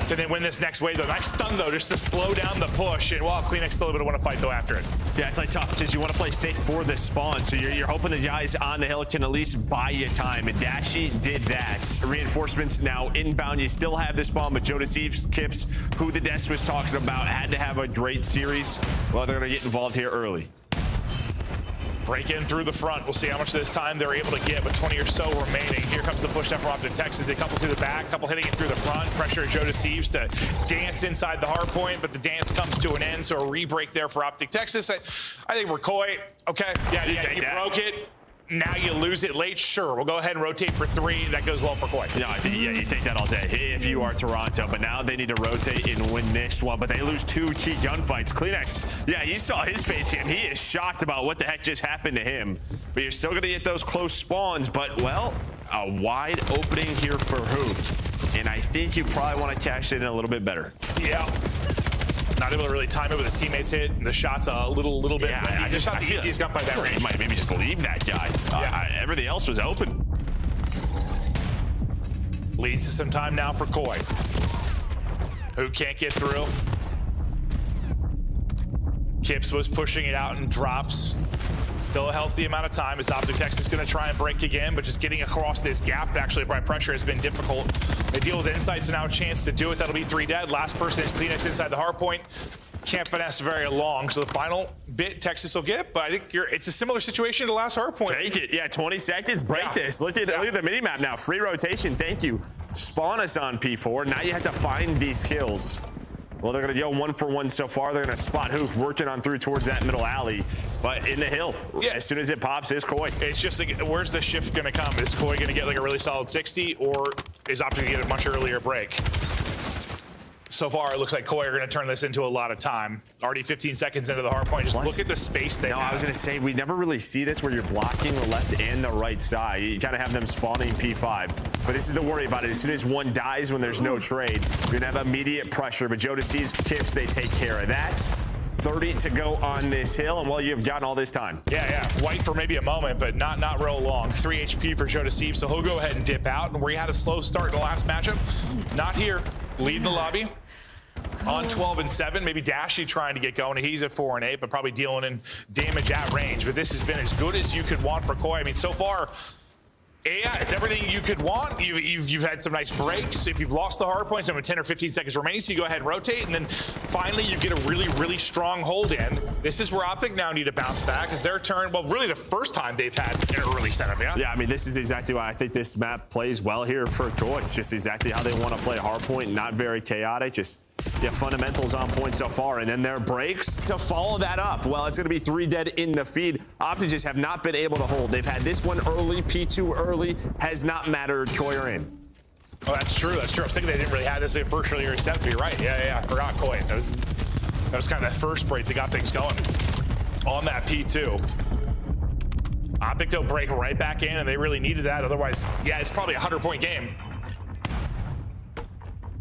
W: Can they win this next wave, though? Nice stun, though, just to slow down the push. And while Kleenex still want to fight, though, after it.
Y: Yeah, it's like tough because you want to play safe for this spawn. So you're hoping the guys on the hill can at least buy you time. And Dashy did that. Reinforcements now inbound. You still have this spawn, but Jodecives, Kips, who the desk was talking about, had to have a great series. Well, they're going to get involved here early.
W: Break in through the front. We'll see how much of this time they're able to get, with 20 or so remaining. Here comes the push down from Optic Texas. They couple to the back, couple hitting it through the front. Pressure Jodecives to dance inside the hard point, but the dance comes to an end, so a re-break there for Optic Texas. I think we're Koi. Okay, yeah, you broke it. Now you lose it late. Sure, we'll go ahead and rotate for 3. That goes well for Koi.
Y: Yeah, I think, you take that all day if you are Toronto. But now they need to rotate and win this one. But they lose 2 key gunfights. Kleenex, yeah, you saw his face here. He is shocked about what the heck just happened to him. But you're still going to get those close spawns. But, well, a wide opening here for Hook, and I think you probably want to cash it in a little bit better.
W: Yeah. Not able to really time it with his teammates hit. The shot's a little bit. Yeah, I just not the easiest gunfight that range.
Y: Might maybe just leave that guy. Everything else was open.
W: Leads to some time now for Koi. Who can't get through. Kips was pushing it out and drops. Still a healthy amount of time as Optic Texas is going to try and break again, but just getting across this gap actually by pressure has been difficult. They deal with insights, so now a chance to do it. That'll be 3 dead. Last person is Kleenex inside the hardpoint. Can't finesse very long, so the final bit Texas will get, but I think it's a similar situation to the last hardpoint.
Y: Take it. Yeah, 20 seconds. Break this. Look at the mini-map now. Free rotation. Thank you. Spawn us on P4. Now you have to find these kills. Well, they're going to go 1 for 1 so far. They're going to spot Hook working on through towards that middle alley. But in the hill, as soon as it pops, is Koi.
W: It's just like, where's the shift going to come? Is Koi going to get like a really solid 60, or is Optic going to get a much earlier break? So far, it looks like Koi are going to turn this into a lot of time. Already 15 seconds into the hard point. Just look at the space they have.
Y: I was going to say, we never really see this where you're blocking the left and the right side. You kind of have them spawning P5. But this is the worry about it. As soon as one dies when there's no trade, you're going to have immediate pressure. But Joe Deceives, Kips, they take care of that. 30 to go on this hill, and well, you've gotten all this time.
W: Yeah. White for maybe a moment, but not real long. 3 HP for Joe Deceives, so he'll go ahead and dip out. And where he had a slow start in the last matchup, not here. Lead the lobby. On 12 and 7, maybe Dashy trying to get going. He's at 4 and 8, but probably dealing in damage at range. But this has been as good as you could want for Koi. I mean, so far, yeah, it's everything you could want. You've had some nice breaks. If you've lost the hard points, and with 10 or 15 seconds remaining, so you go ahead and rotate, and then finally you get a really strong hold in. This is where Optic now need to bounce back. It's their turn. Well, really the first time they've had an early setup, yeah?
Y: Yeah, I mean, this is exactly why I think this map plays well here for Koi. It's just exactly how they want to play hardpoint, not very chaotic, just fundamentals on point so far, and then their breaks to follow that up. Well, it's going to be 3 dead in the feed. Optic just have not been able to hold. They've had this one early, P2 early, has not mattered. Koi are in.
W: Oh, that's true. I was thinking they didn't really have this at first earlier setup. You're right. Yeah, I forgot Koi. That was kind of that first break that got things going on that P2. Optic, they'll break right back in, and they really needed that. Otherwise, yeah, it's probably a 100-point game.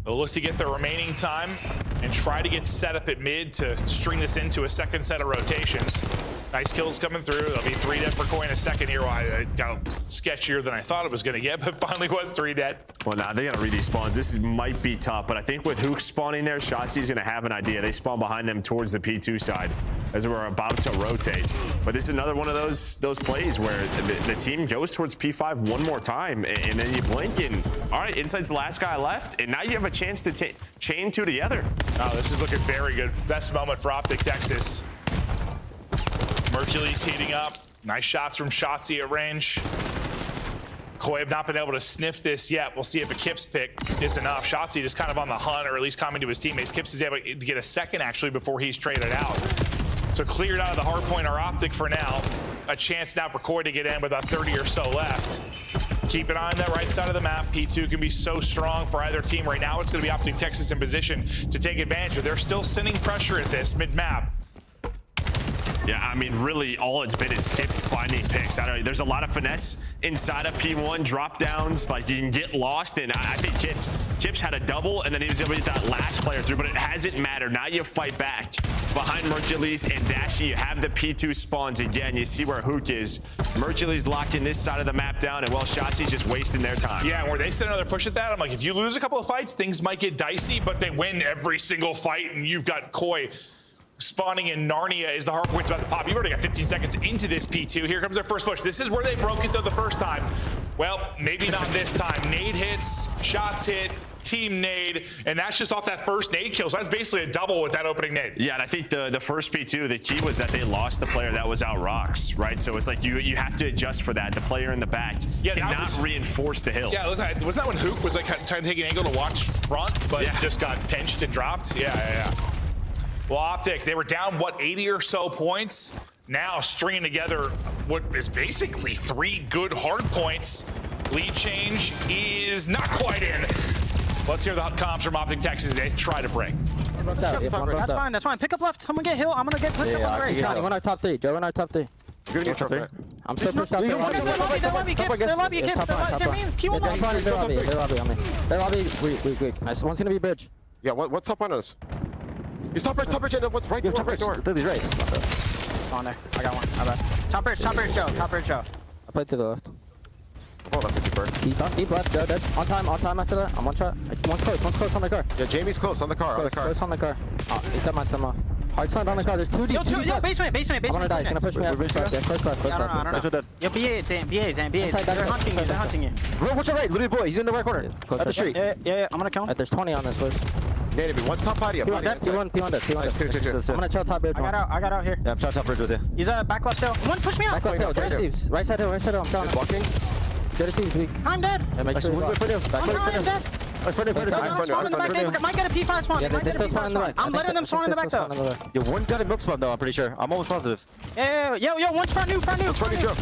W: They'll look to get the remaining time and try to get set up at mid to string this into a second set of rotations. Nice kills coming through. There'll be 3 dead per Koi in a second here. Well, I got sketchier than I thought it was going to get, but finally was 3 dead.
Y: Well, now they got to read these spawns. This might be tough, but I think with Hook spawning there, Shotzi's going to have an idea. They spawn behind them towards the P2 side as we're about to rotate. But this is another one of those plays where the team goes towards P5 one more time, and then you blink, and all right, Inside's the last guy left, and now you have a chance to chain 2 together.
W: Oh, this is looking very good. Best moment for Optic Texas. Mercury's heating up. Nice shots from Shotzi at range. Koi have not been able to sniff this yet. We'll see if a Kips pick is enough. Shotzi just kind of on the hunt, or at least coming to his teammates. Kips is able to get a second, actually, before he's traded out. So cleared out of the hard point, our Optic for now. A chance now for Koi to get in with about 30 or so left. Keep an eye on that right side of the map. P2 can be so strong for either team. Right now, it's going to be Optic Texas in position to take advantage, but they're still sending pressure at this mid-map.
Y: Yeah, I mean, really, all it's been is Kips finding picks. I don't know, there's a lot of finesse inside of P1, drop downs, like you can get lost, and I think Kips had a double, and then he was able to get that last player through, but it hasn't mattered. Now you fight back. Behind Mercules and Dashy, you have the P2 spawns again. You see where Hook is. Mercules locked in this side of the map down, and well, Shotzi's just wasting their time.
W: Yeah, and where they send another push at that, I'm like, if you lose a couple of fights, things might get dicey, but they win every single fight, and you've got Koi spawning in Narnia as the hard point's about to pop. You've already got 15 seconds into this P2. Here comes their first push. This is where they broke it though the first time. Well, maybe not this time. Nade hits, shots hit, team nade, and that's just off that first nade kill. So that's basically a double with that opening nade.
Y: Yeah, and I think the first P2, the key was that they lost the player that was out rocks, right? So it's like you have to adjust for that. The player in the back cannot reinforce the hill.
W: Yeah, wasn't that when Hook was like trying to take an angle to watch front, but just got pinched and dropped? Yeah. Well, Optic, they were down, what, 80 or so points? Now stringing together what is basically 3 good hard points. Lead change is not quite in. Let's hear the comms from Optic Texas. They try to break.
G: That's fine. Pick up left. Someone get hill. I'm going to get pushed up on the right.
S: Joe and I top 3.
G: Good top 3. I'm still pushed out there.
H: They're lobby, Kips. They're lobby, Kips. They're mean. P1 lobby.
G: They're lobby on me. They're lobby. Weak. Nice. One's gonna be bridge.
S: Yeah, what's top on us? He's top bridge, and what's right door?
G: Top bridge. Lily's right.
H: On there. I got one. My bad. Top bridge, Joe.
G: I played to the left.
S: Oh, left 50 bird.
G: Deep left, dead. On time after that. I'm one shot. One's close on the car.
S: Yeah, Jamie's close on the car.
G: Close on the car. He's got my semi. Hard side on the car. There's two deep.
H: Yo, basement.
G: I'm gonna die. He's gonna push me out. Close left.
H: I don't know. Yo, BA, Zan. They're hunting you.
G: Bro, what's your right? Little boy. He's in the right corner. At the street.
H: Yeah. I'm gonna kill him.
G: There's 20 on this list.
S: Maybe one's top body up.
G: P1 dead. P1 I'm gonna chill top bridge.
H: I got out here.
G: Yeah, I'm trying top bridge with you.
H: He's back left hill. One push me out.
G: Back left hill. Right side hill. I'm telling you.
S: Walking.
G: Good to see weak.
H: I'm dead.
G: Yeah, make sure I'm
H: dead. Might get a P5 spawn. I'm letting them spawn in the back though.
G: Yo, one got a milk spawn though, I'm pretty sure. I'm almost positive.
H: Yeah. Yo, one's front new.
S: That's front new Joe.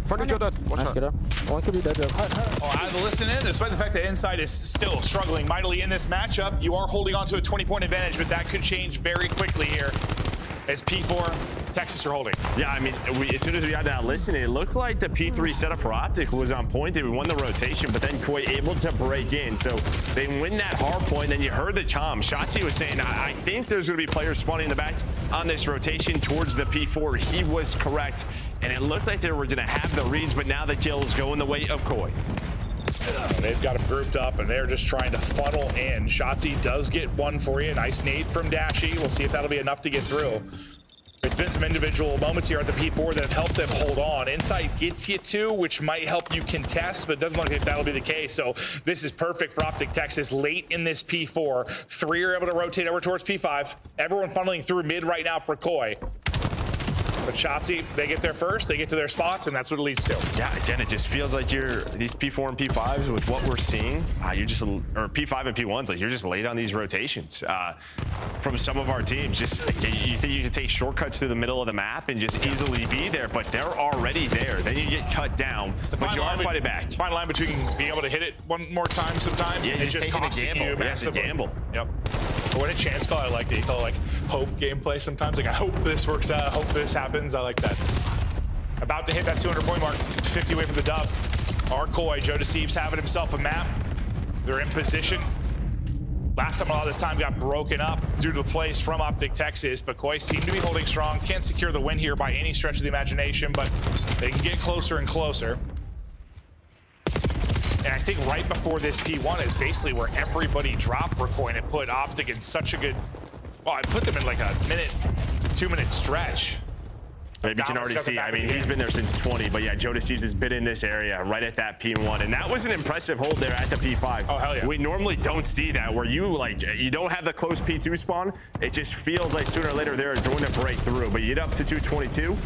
S: Front new Joe dead. One shot.
G: One could be dead, Joe.
W: Out of the listening in, despite the fact that Inside is still struggling mightily in this matchup, you are holding on to a 20-point advantage, but that could change very quickly here as P4, Texas are holding.
Y: Yeah, I mean, as soon as we got that listen, it looked like the P3 setup for Optic was on point. They won the rotation, but then Koi able to break in. So they win that hard point. Then you heard the comm. Shotzi was saying, I think there's going to be players spawning in the back on this rotation towards the P4. He was correct. And it looked like they were going to have the reads, but now the kills go in the way of Koi.
W: They've got them grouped up, and they're just trying to funnel in. Shotzi does get one for you. Nice nade from Dashy. We'll see if that'll be enough to get through. There's been some individual moments here at the P4 that have helped them hold on. Inside gets you two, which might help you contest, but it doesn't look like that'll be the case. So this is perfect for Optic Texas late in this P4. 3 are able to rotate over towards P5. Everyone funneling through mid right now for Koi. But Shotzi, they get there first, they get to their spots, and that's what it leads to.
Y: Yeah, again, it just feels like these P4 and P5s with what we're seeing, you're just, or P5 and P1s, like you're just late on these rotations from some of our teams. Just, you think you can take shortcuts through the middle of the map and just easily be there, but they're already there. Then you get cut down, but you are fighting back.
W: Fine line between being able to hit it one more time sometimes,
Y: yeah,
W: and
Y: just taking a gamble.
W: You massive
Y: gamble.
W: Yep. Or when a chance call, I like that. You call it like hope gameplay sometimes. Like, I hope this works out. I hope this happens. I like that. About to hit that 200-point mark. 50 away from the dub. Our Koi, Joe Deceives having himself a map. They're in position. Last time a lot of this time got broken up due to the plays from Optic Texas, but Koi seem to be holding strong. Can't secure the win here by any stretch of the imagination, but they can get closer and closer. And I think right before this P1 is basically where everybody dropped for Koi, and it put Optic in such a good, well, I put them in like a 2-minute stretch.
Y: Maybe you can already see, I mean, he's been there since 20, but yeah, Joe Deceives has been in this area right at that P1, and that was an impressive hold there at the P5.
W: Oh, hell yeah.
Y: We normally don't see that, where you don't have the close P2 spawn. It just feels like sooner or later they're going to break through, but you get up to 222.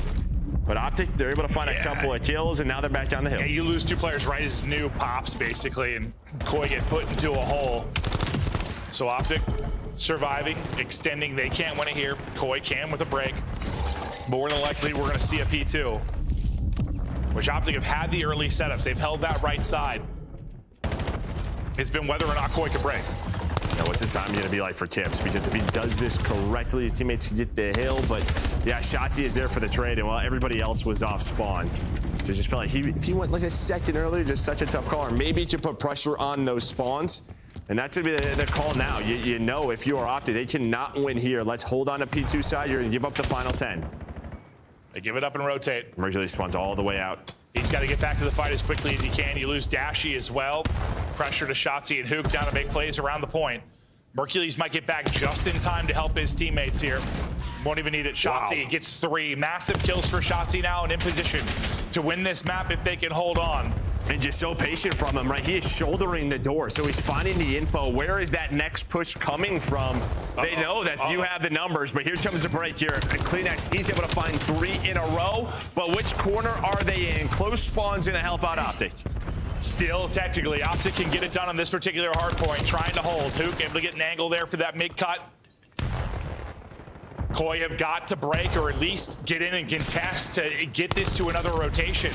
Y: But Optic, they're able to find a couple of kills, and now they're back down the hill.
W: Yeah, you lose 2 players right as new pops, basically, and Koi get put into a hole. So Optic surviving, extending. They can't win it here. Koi can with a break. More than likely, we're going to see a P2, which Optic have had the early setups. They've held that right side. It's been whether or not Koi can break.
Y: Yeah, what's his time going to be like for Kips? Because if he does this correctly, his teammates can get the hill. But yeah, Shotzi is there for the trade, and while everybody else was off spawn. So it just felt like if he went like a second earlier, just such a tough call. Or maybe to put pressure on those spawns. And that's going to be the call now. You know, if you are Optic, they cannot win here. Let's hold on to P2 side. You're going to give up the final 10.
W: They give it up and rotate.
Y: Mercury spawns all the way out.
W: He's got to get back to the fight as quickly as he can. You lose Dashy as well. Pressure to Shotzi and Hook down to make plays around the point. Mercules might get back just in time to help his teammates here. Won't even need it. Shotzi gets 3 massive kills for Shotzi now, and in position to win this map if they can hold on.
Y: And just so patient from him, right? He is shouldering the door, so he's finding the info. Where is that next push coming from? They know that you have the numbers, but here comes the break here. Kleenex, he's able to find 3 in a row, but which corner are they in? Close spawn's gonna help out Optic.
W: Still, technically, Optic can get it done on this particular hard point, trying to hold. Hook able to get an angle there for that mid-cut. Koi have got to break or at least get in and contest to get this to another rotation.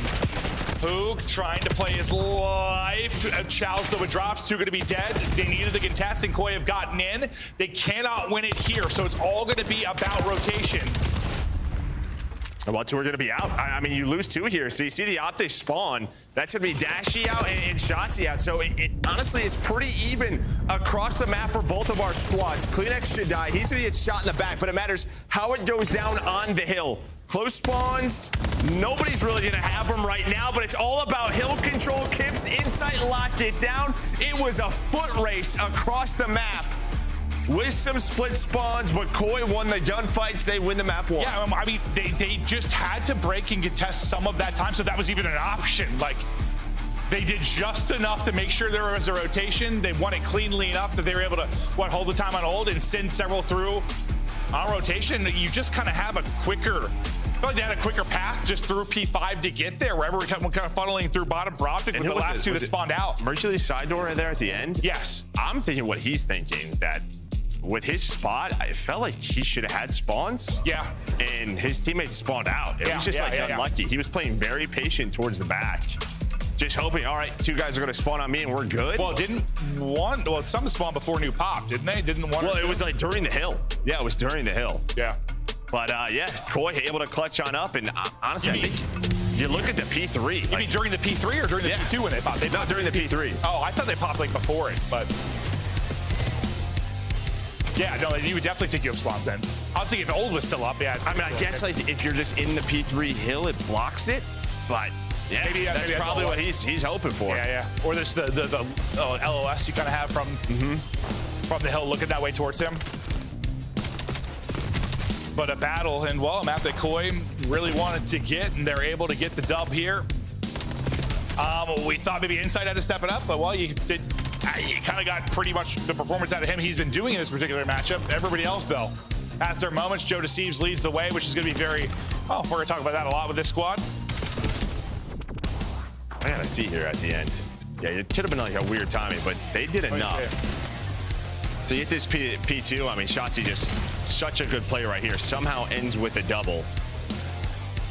W: Hook trying to play his life. Chows, though it drops, 2 going to be dead. They needed the contest, and Koi have gotten in. They cannot win it here, so it's all going to be about rotation.
Y: Well, 2 are going to be out. I mean, you lose 2 here. So you see the Optic spawn. That's going to be Dashy out and Shotzzy out. So honestly, it's pretty even across the map for both of our squads. Kleenex should die. He's going to get shot in the back, but it matters how it goes down on the hill. Close spawns. Nobody's really going to have them right now, but it's all about hill control. Kips inside locked it down. It was a foot race across the map with some split spawns, but Koi won the gunfights. They win the map 1.
W: Yeah, I mean, they just had to break and contest some of that time, so that was even an option. Like, they did just enough to make sure there was a rotation. They won it cleanly enough that they were able to, hold the time on hold and send several through on rotation. You just kind of have a quicker, I feel like they had a quicker path just through P5 to get there, wherever we're kind of funneling through bottom for Optic with the last 2 that spawned out.
Y: Mercury's side door there at the end?
W: Yes.
Y: I'm thinking what he's thinking, that with his spot, I felt like he should have had spawns.
W: Yeah.
Y: And his teammates spawned out. It was just unlucky. He was playing very patient towards the back. Just hoping, all right, 2 guys are going to spawn on me and we're good.
W: Well, some spawned before new pop, didn't they? Didn't one?
Y: Well, it was like during the hill. Yeah, it was during the hill.
W: Yeah.
Y: But yeah, Koi able to clutch on up. And honestly, I think you look at the P3.
W: You mean during the P3 or during the P2 when they popped?
Y: Not during the P3.
W: Oh, I thought they popped like before it, but. Yeah, no, you would definitely think you have spawns in. I was thinking if old was still up, yeah.
Y: I mean, I guess like if you're just in the P3 hill, it blocks it. But yeah, maybe that's probably what he's hoping for.
W: Yeah, yeah. Or there's the LOS you kind of have from the hill looking that way towards him. But a battle, and well, a map that Koi really wanted to get, and they're able to get the dub here. We thought maybe Inside had to step it up, but well, you kind of got pretty much the performance out of him he's been doing in this particular matchup. Everybody else, though, has their moments. Joe Deceives leads the way, which is going to be very, we're going to talk about that a lot with this squad.
Y: I got to see here at the end. Yeah, it could have been like a weird timing, but they did enough. To get this P2, I mean, Shotzzy just such a good play right here. Somehow ends with a double.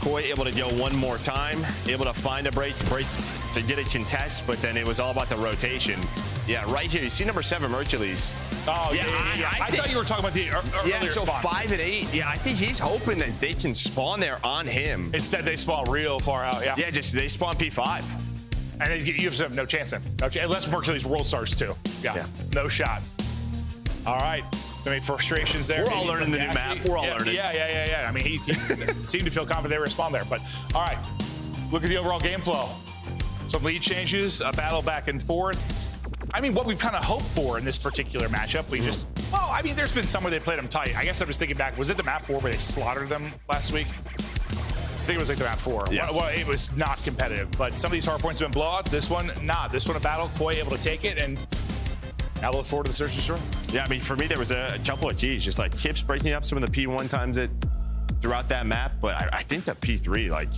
Y: Koi able to go one more time, able to find a break to get a contest, but then it was all about the rotation. Yeah, right here, you see number 7, Mercules.
W: Oh, yeah. I thought you were talking about the earlier
Y: so
W: spawn.
Y: 5 and 8. Yeah, I think he's hoping that they can spawn there on him.
W: Instead, they spawn real far out, yeah.
Y: Yeah, just they spawn P5.
W: And then you have no chance then. Unless Mercules World Stars too. Yeah, no shot. All right. So many frustrations there.
Y: We're all learning the new map. We're all learning.
W: Yeah. I mean, he seemed to feel confident they would respond there. But all right, look at the overall game flow. Some lead changes, a battle back and forth. I mean, what we've kind of hoped for in this particular matchup, we just, I mean, there's been some where they played them tight. I guess I'm just thinking back, was it the map 4 where they slaughtered them last week? I think it was like the map 4.
Y: Yeah.
W: Well, it was not competitive, but some of these hard points have been blowouts. This one, not. This one a battle, Koi able to take it, and now we'll look forward to the search and destroy.
Y: Yeah, I mean, for me, there was a couple of keys, just like Kips breaking up some of the P1 times throughout that map, but I think the P3, like,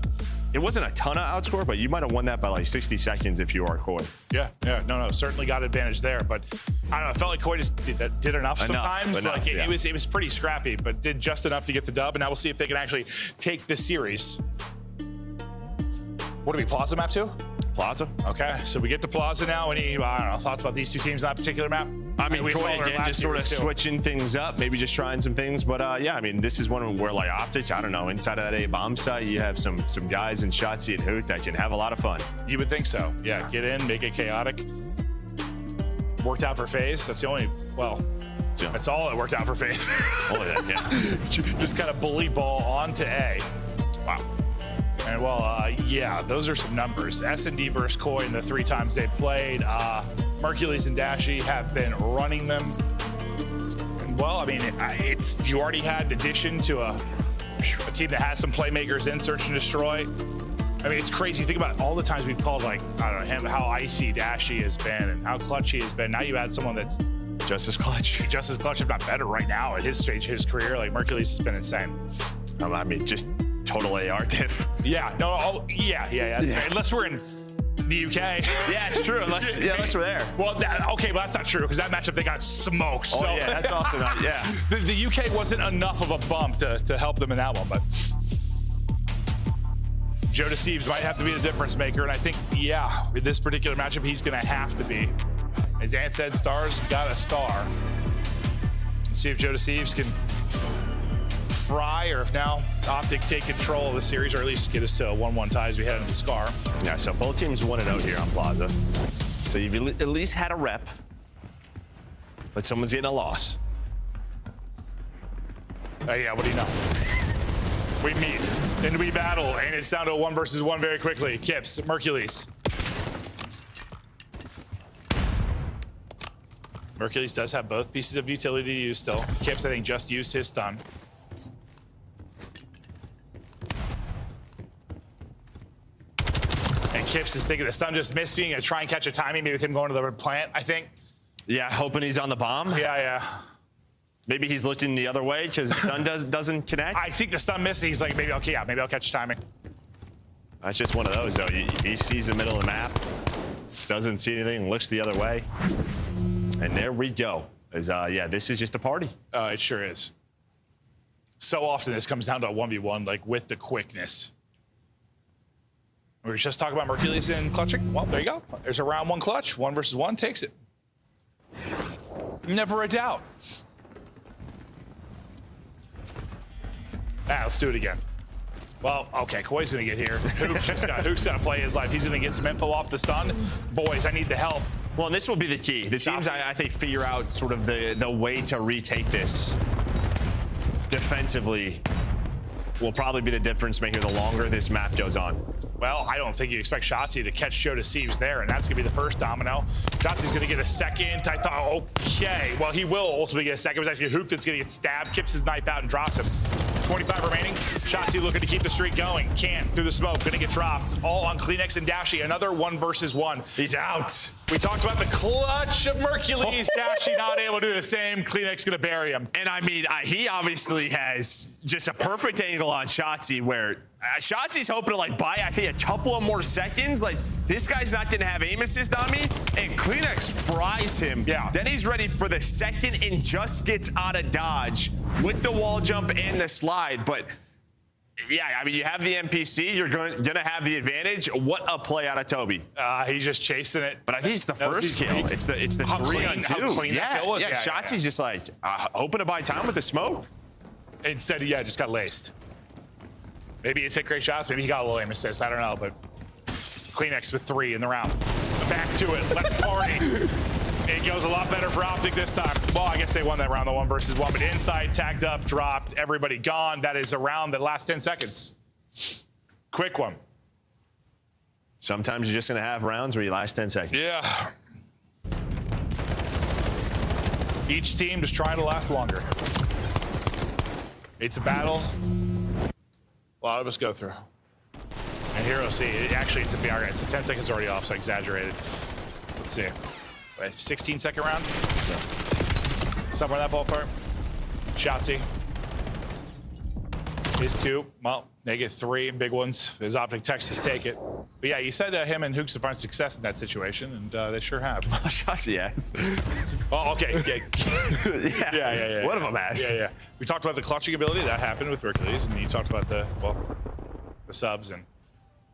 Y: it wasn't a ton of outscore, but you might have won that by like 60 seconds if you are Koi.
W: Yeah, no, certainly got advantage there, but I don't know, I felt like Koi just did enough sometimes. Like it was pretty scrappy, but did just enough to get the dub, and now we'll see if they can actually take the series. What do we, Plaza map 2?
Y: Plaza.
W: Okay, so we get to Plaza now. Any, I don't know, thoughts about these two teams on that particular map?
Y: I mean, Koi again just sort of switching things up, maybe just trying some things. But yeah, I mean, this is one where like Optic, I don't know, inside of that A-bomb site, you have some guys in Shotzzy and Hoot that can have a lot of fun.
W: You would think so. Yeah, get in, make it chaotic. Worked out for FaZe. That's the only, that's all that worked out for FaZe. Just kind of bully ball onto A. Wow. And yeah, those are some numbers. S&D versus Koi in the 3 times they've played. Mercules and Dashy have been running them. And I mean, you already had an addition to a team that has some playmakers in Search and Destroy. I mean, it's crazy. Think about all the times we've called, like, I don't know, him, how icy Dashy has been and how clutch he has been. Now you add someone that's
Y: just as clutch,
W: if not better right now at his stage of his career. Like, Mercules has been insane.
Y: I mean, just total AR diff.
W: Yeah, no, yeah. Unless we're in the UK.
Y: Yeah, it's true. Unless we're there.
W: Well, okay, but that's not true because that matchup they got smoked.
Y: So. Oh yeah, that's also not. Yeah,
W: the UK wasn't enough of a bump to help them in that one, but Joe Deceives might have to be the difference maker, and I think in this particular matchup he's going to have to be. As Ant said, stars got a star. Let's see if Joe Deceives can fry, or if now Optic take control of the series, or at least get us to a 1-1 tie as we head into the Scar.
Y: Yeah, so both teams 1-0 here on Plaza. So you've at least had a rep, but someone's getting a loss.
W: Yeah, what do you know? We meet and we battle, and it's down to a 1 versus 1 very quickly. Kips, Mercules. Mercules does have both pieces of utility to use still. Kips, I think, just used his stun. And Kips is thinking the stun just missed, being to try and catch a timing, maybe with him going to the plant, I think.
Y: Yeah, hoping he's on the bomb.
W: Yeah.
Y: Maybe he's looking the other way because stun doesn't connect.
W: I think the stun missed. He's like, maybe okay, yeah, maybe I'll catch timing.
Y: That's just one of those, though. He sees the middle of the map, doesn't see anything, looks the other way. And there we go. Yeah, this is just a party.
W: It sure is. So often this comes down to a 1v1, like with the quickness. We were just talking about Mercules and clutching. Well, there you go. There's a round 1 clutch. 1 versus 1 takes it. Never a doubt. Let's do it again. Well, okay, Koi's gonna get here. Hook's gotta play his life. He's gonna get some info off the stun. Boys, I need the help.
Y: Well, and this will be the key. The teams, I think, figure out sort of the way to retake this defensively will probably be the difference maker the longer this map goes on.
W: Well, I don't think you expect Shotzi to catch Joe Deceives there, and that's going to be the first domino. Shotzi's going to get a second. I thought, okay. Well, he will ultimately get a second. It was actually Hook that's going to get stabbed, kips his knife out, and drops him. 25 remaining. Shotzi looking to keep the streak going. Can't through the smoke. Going to get dropped. All on Kleenex and Dashy. Another 1 versus 1.
Y: He's out.
W: We talked about the clutch of Mercules. Dashy not able to do the same. Kleenex going to bury him.
Y: And I mean, he obviously has just a perfect angle on Shotzi where Shotzi's hoping to like buy, I think, a couple of more seconds. Like, this guy's not gonna have aim assist on me, and Kleenex fries him.
W: Yeah.
Y: Then he's ready for the second and just gets out of dodge with the wall jump and the slide. But yeah, I mean, you have the NPC, you're gonna have the advantage. What a play out of Toby.
W: He's just chasing it.
Y: But I think it's the first kill. It's the 3-on-2.
W: How clean that kill was.
Y: Yeah, Shotzi's just like hoping to buy time with the smoke.
W: Instead, just got laced. Maybe it's hit great shots. Maybe he got a little aim assist. I don't know, but Kleenex with 3 in the round. Back to it. Let's party. It goes a lot better for Optic this time. Well, I guess they won that round, the 1 versus 1, but inside, tagged up, dropped, everybody gone. That is a round that lasts 10 seconds. Quick one.
Y: Sometimes you're just gonna have rounds where you last 10 seconds.
W: Yeah. Each team just trying to last longer. It's a battle a lot of us go through. And here we'll see. Actually, it's a BR. It's 10 seconds already off, so I exaggerated. Let's see. 16-second round? Somewhere in that ballpark. Shotzi. His 2. Well, they get 3 big ones. His Optic Texas take it. But yeah, you said him and Hooks have found success in that situation, and they sure have.
Y: Well, Shotzi has.
W: Oh, okay. Yeah.
Y: One of them has.
W: Yeah. We talked about the clutching ability. That happened with Hercules, and you talked about the subs, and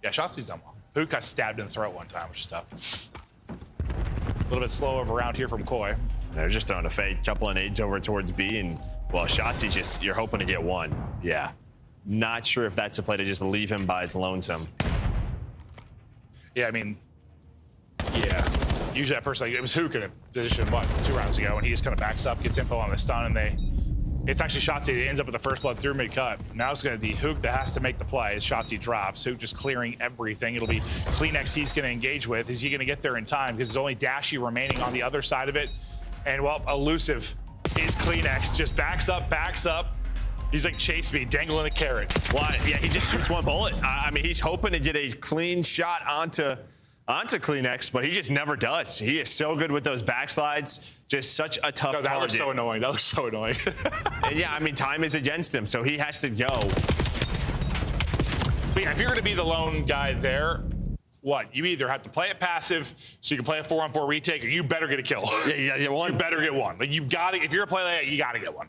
W: yeah, Shotzi's done well. Hook got stabbed in the throat one time, which is tough. A little bit slow over around here from Koi.
Y: They're just throwing a fake, couple of nades over towards B, and well, Shotzi just, you're hoping to get 1. Yeah. Not sure if that's a play to just leave him by his lonesome.
W: Yeah, I mean, yeah. Usually that person, it was Hook in a position, 2 rounds ago, and he just kind of backs up, gets info on the stun, and it's actually Shotzi that ends up with the first blood through mid-cut. Now it's going to be Hook that has to make the play as Shotzi drops. Hook just clearing everything. It'll be Kleenex he's going to engage with. Is he going to get there in time? Because there's only Dashy remaining on the other side of it. And, well, elusive is Kleenex. Just backs up. He's like, chase me, dangling a carrot.
Y: Well, yeah, he just shoots 1 bullet. I mean, he's hoping to get a clean shot onto Kleenex, but he just never does. He is so good with those backslides. Just such a tough target.
W: That looks so annoying.
Y: Yeah, I mean, time is against him, so he has to go.
W: But yeah, if you're going to be the lone guy there, what? You either have to play it passive so you can play a 4-on-4 retake, or you better get a kill.
Y: Yeah,
W: you better get 1. Like, you've got to, if you're a play like that, you got to get 1.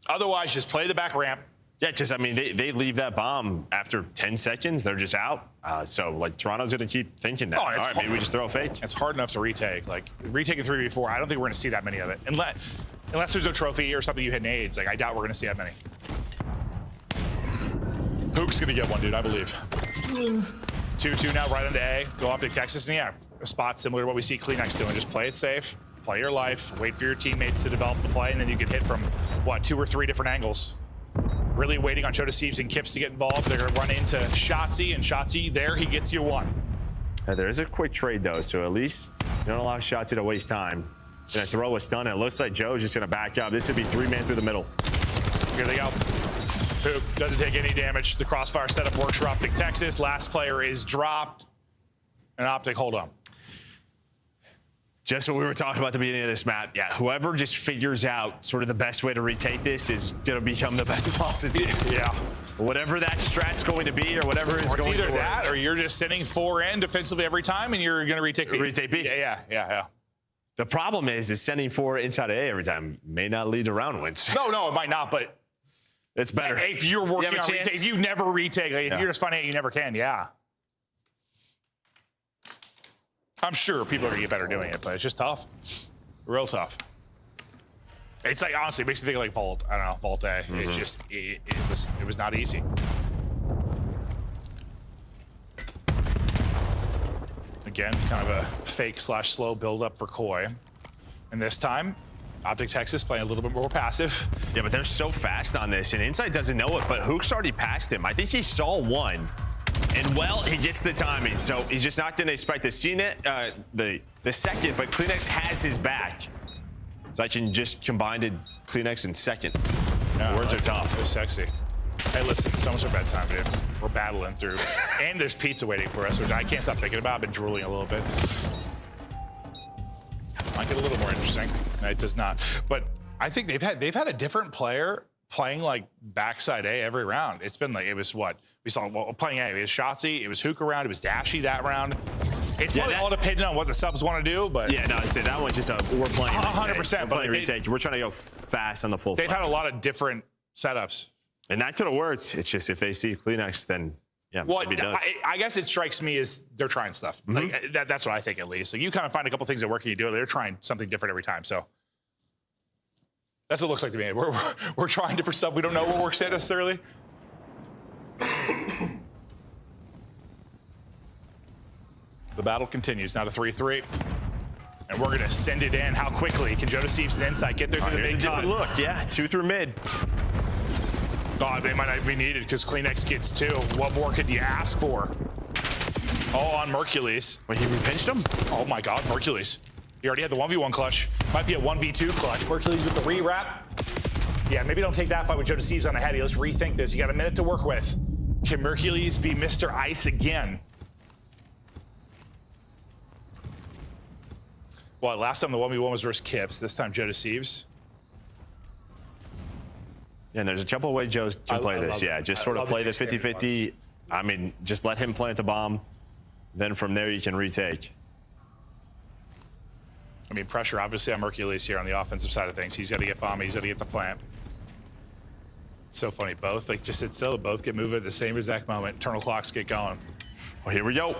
W: Otherwise, just play the back ramp.
Y: Yeah, just, I mean, they leave that bomb after 10 seconds. They're just out. So, like, Toronto's going to keep thinking that. All right, maybe we just throw a fake.
W: It's hard enough to retake. Like, retaking 3v4, I don't think we're going to see that many of it. Unless there's no trophy or something you hit nades. Like, I doubt we're going to see that many. Hook's gonna get one, dude, I believe. 2-2 now, right into A. Go up to Texas, and yeah, a spot similar to what we see Kleenex doing. Just play it safe, play your life, wait for your teammates to develop the play, and then you can hit from, what, 2 or 3 different angles. Really waiting on Joe Deceives and Kips to get involved. They're gonna run into Shotzzy, and Shotzzy, there, he gets you 1.
Y: There is a quick trade, though, so at least you don't allow Shotzzy to waste time. Gonna throw a stun, and it looks like Joe's just gonna back up. This would be 3-man through the middle.
W: Here they go. Hook doesn't take any damage. The crossfire setup works for Optic Texas. Last player is dropped. And Optic, hold on.
Y: Just what we were talking about at the beginning of this map. Yeah, whoever just figures out sort of the best way to retake this is going to become the best boss team.
W: Yeah.
Y: Whatever that strat's going to be or whatever is going to
W: either
Y: work.
W: that or you're just sitting 4 in defensively every time and you're going to retake B.
Y: Retake B.
W: Yeah.
Y: The problem is sending 4 inside of A every time may not lead to round wins.
W: No, it might not, but
Y: it's better.
W: If you're working on retake, if you never retake, like, if you're just finding out you never can, yeah. I'm sure people are going to get better doing it, but it's just tough. Real tough. It's like, honestly, it makes me think of like Vault. I don't know, Vault A. It's just, it was not easy. Again, kind of a fake/slow build-up for Koi. And this time, Optic Texas playing a little bit more passive.
Y: Yeah, but they're so fast on this, and Inside doesn't know it, but Hook's already passed him. I think he saw 1. And, well, he gets the timing, so he's just not going to expect to see the second, but Kleenex has his back. So I can just combine to Kleenex in second. Words are tough.
W: It's sexy. Hey, listen, it's almost our bedtime, dude. We're battling through. And there's pizza waiting for us, which I can't stop thinking about. I've been drooling a little bit. Might get a little more interesting. No, it does not. But I think they've had a different player playing like backside A every round. It's been like, it was what? We saw playing A. It was Shotzzy, it was Hook around, it was Dashy that round. It's probably all depending on what the subs want to do, but...
Y: Yeah, no, that one's just we're playing
W: 100%.
Y: But retake. We're trying to go fast on the full
W: They've had a lot of different setups.
Y: And that could have worked. It's just if they see Kleenex, then yeah,
W: well,
Y: maybe it does.
W: I guess it strikes me as they're trying stuff. Like, that's what I think, at least. Like, you kind of find a couple things that work and you do it. They're trying something different every time, so... That's what it looks like to me. We're trying different stuff. We don't know what works yet necessarily. The battle continues. Now to 3-3. And we're going to send it in. How quickly can Joe Deceives and Insight get there through the big cut?
Y: Look, yeah, 2 through mid.
W: God, they might not be needed because Kleenex gets 2. What more could you ask for? Oh, on Mercules.
Y: Wait, he repinched him?
W: Oh my God, Mercules. He already had the 1v1 clutch. Might be a 1v2 clutch. Mercules with the re-wrap. Yeah, maybe don't take that fight with Joe Deceives on the heady. Let's rethink this. You got a minute to work with. Can Mercules be Mr. Ice again? Well, last time the 1v1 was versus Kips. This time Joe Deceives.
Y: Yeah, and there's a couple of ways Joe can play this. Yeah, just sort of play this 50-50. I mean, just let him plant the bomb. Then from there you can retake.
W: I mean, pressure obviously on Mercules here on the offensive side of things. He's got to get bomb. He's got to get the plant. It's so funny. Both, like, just sit still. Both get moving at the same exact moment. Eternal clocks get going.
Y: Well, here we go.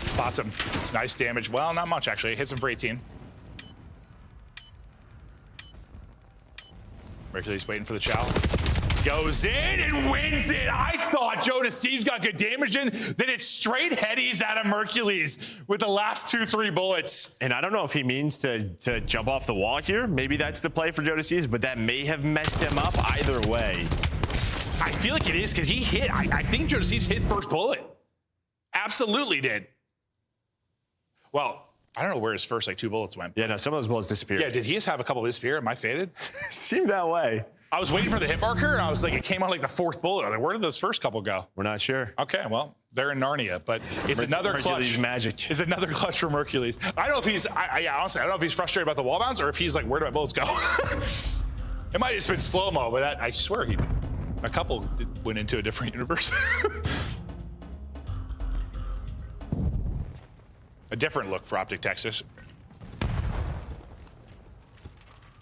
W: Spots him. Nice damage. Well, not much, actually. Hits him for 18. Mercules waiting for the chow. Goes in and wins it. I thought Joe Deceives got good damage in. Then it's straight headies out of Mercules with the last 2-3 bullets.
Y: And I don't know if he means to jump off the wall here. Maybe that's the play for Joe Deceives, but that may have messed him up either way.
W: I feel like it is because he hit. I think Joe Deceives hit first bullet. Absolutely did. Well, I don't know where his first 2 bullets went.
Y: Yeah, no, some of those bullets disappeared.
W: Yeah, did he just have a couple disappear? Am I faded?
Y: Seemed that way.
W: I was waiting for the hit marker, and I was like, it came on like the 4th bullet. I was like, where did those first couple go?
Y: We're not sure.
W: Okay, well, they're in Narnia, but it's another clutch.
Y: Magic.
W: It's another clutch for Mercules. I don't know if he's, honestly, I don't know if he's frustrated about the wall bounce or if he's like, where do my bullets go? It might have just been slow-mo, but I swear a couple went into a different universe. A different look for Optic Texas.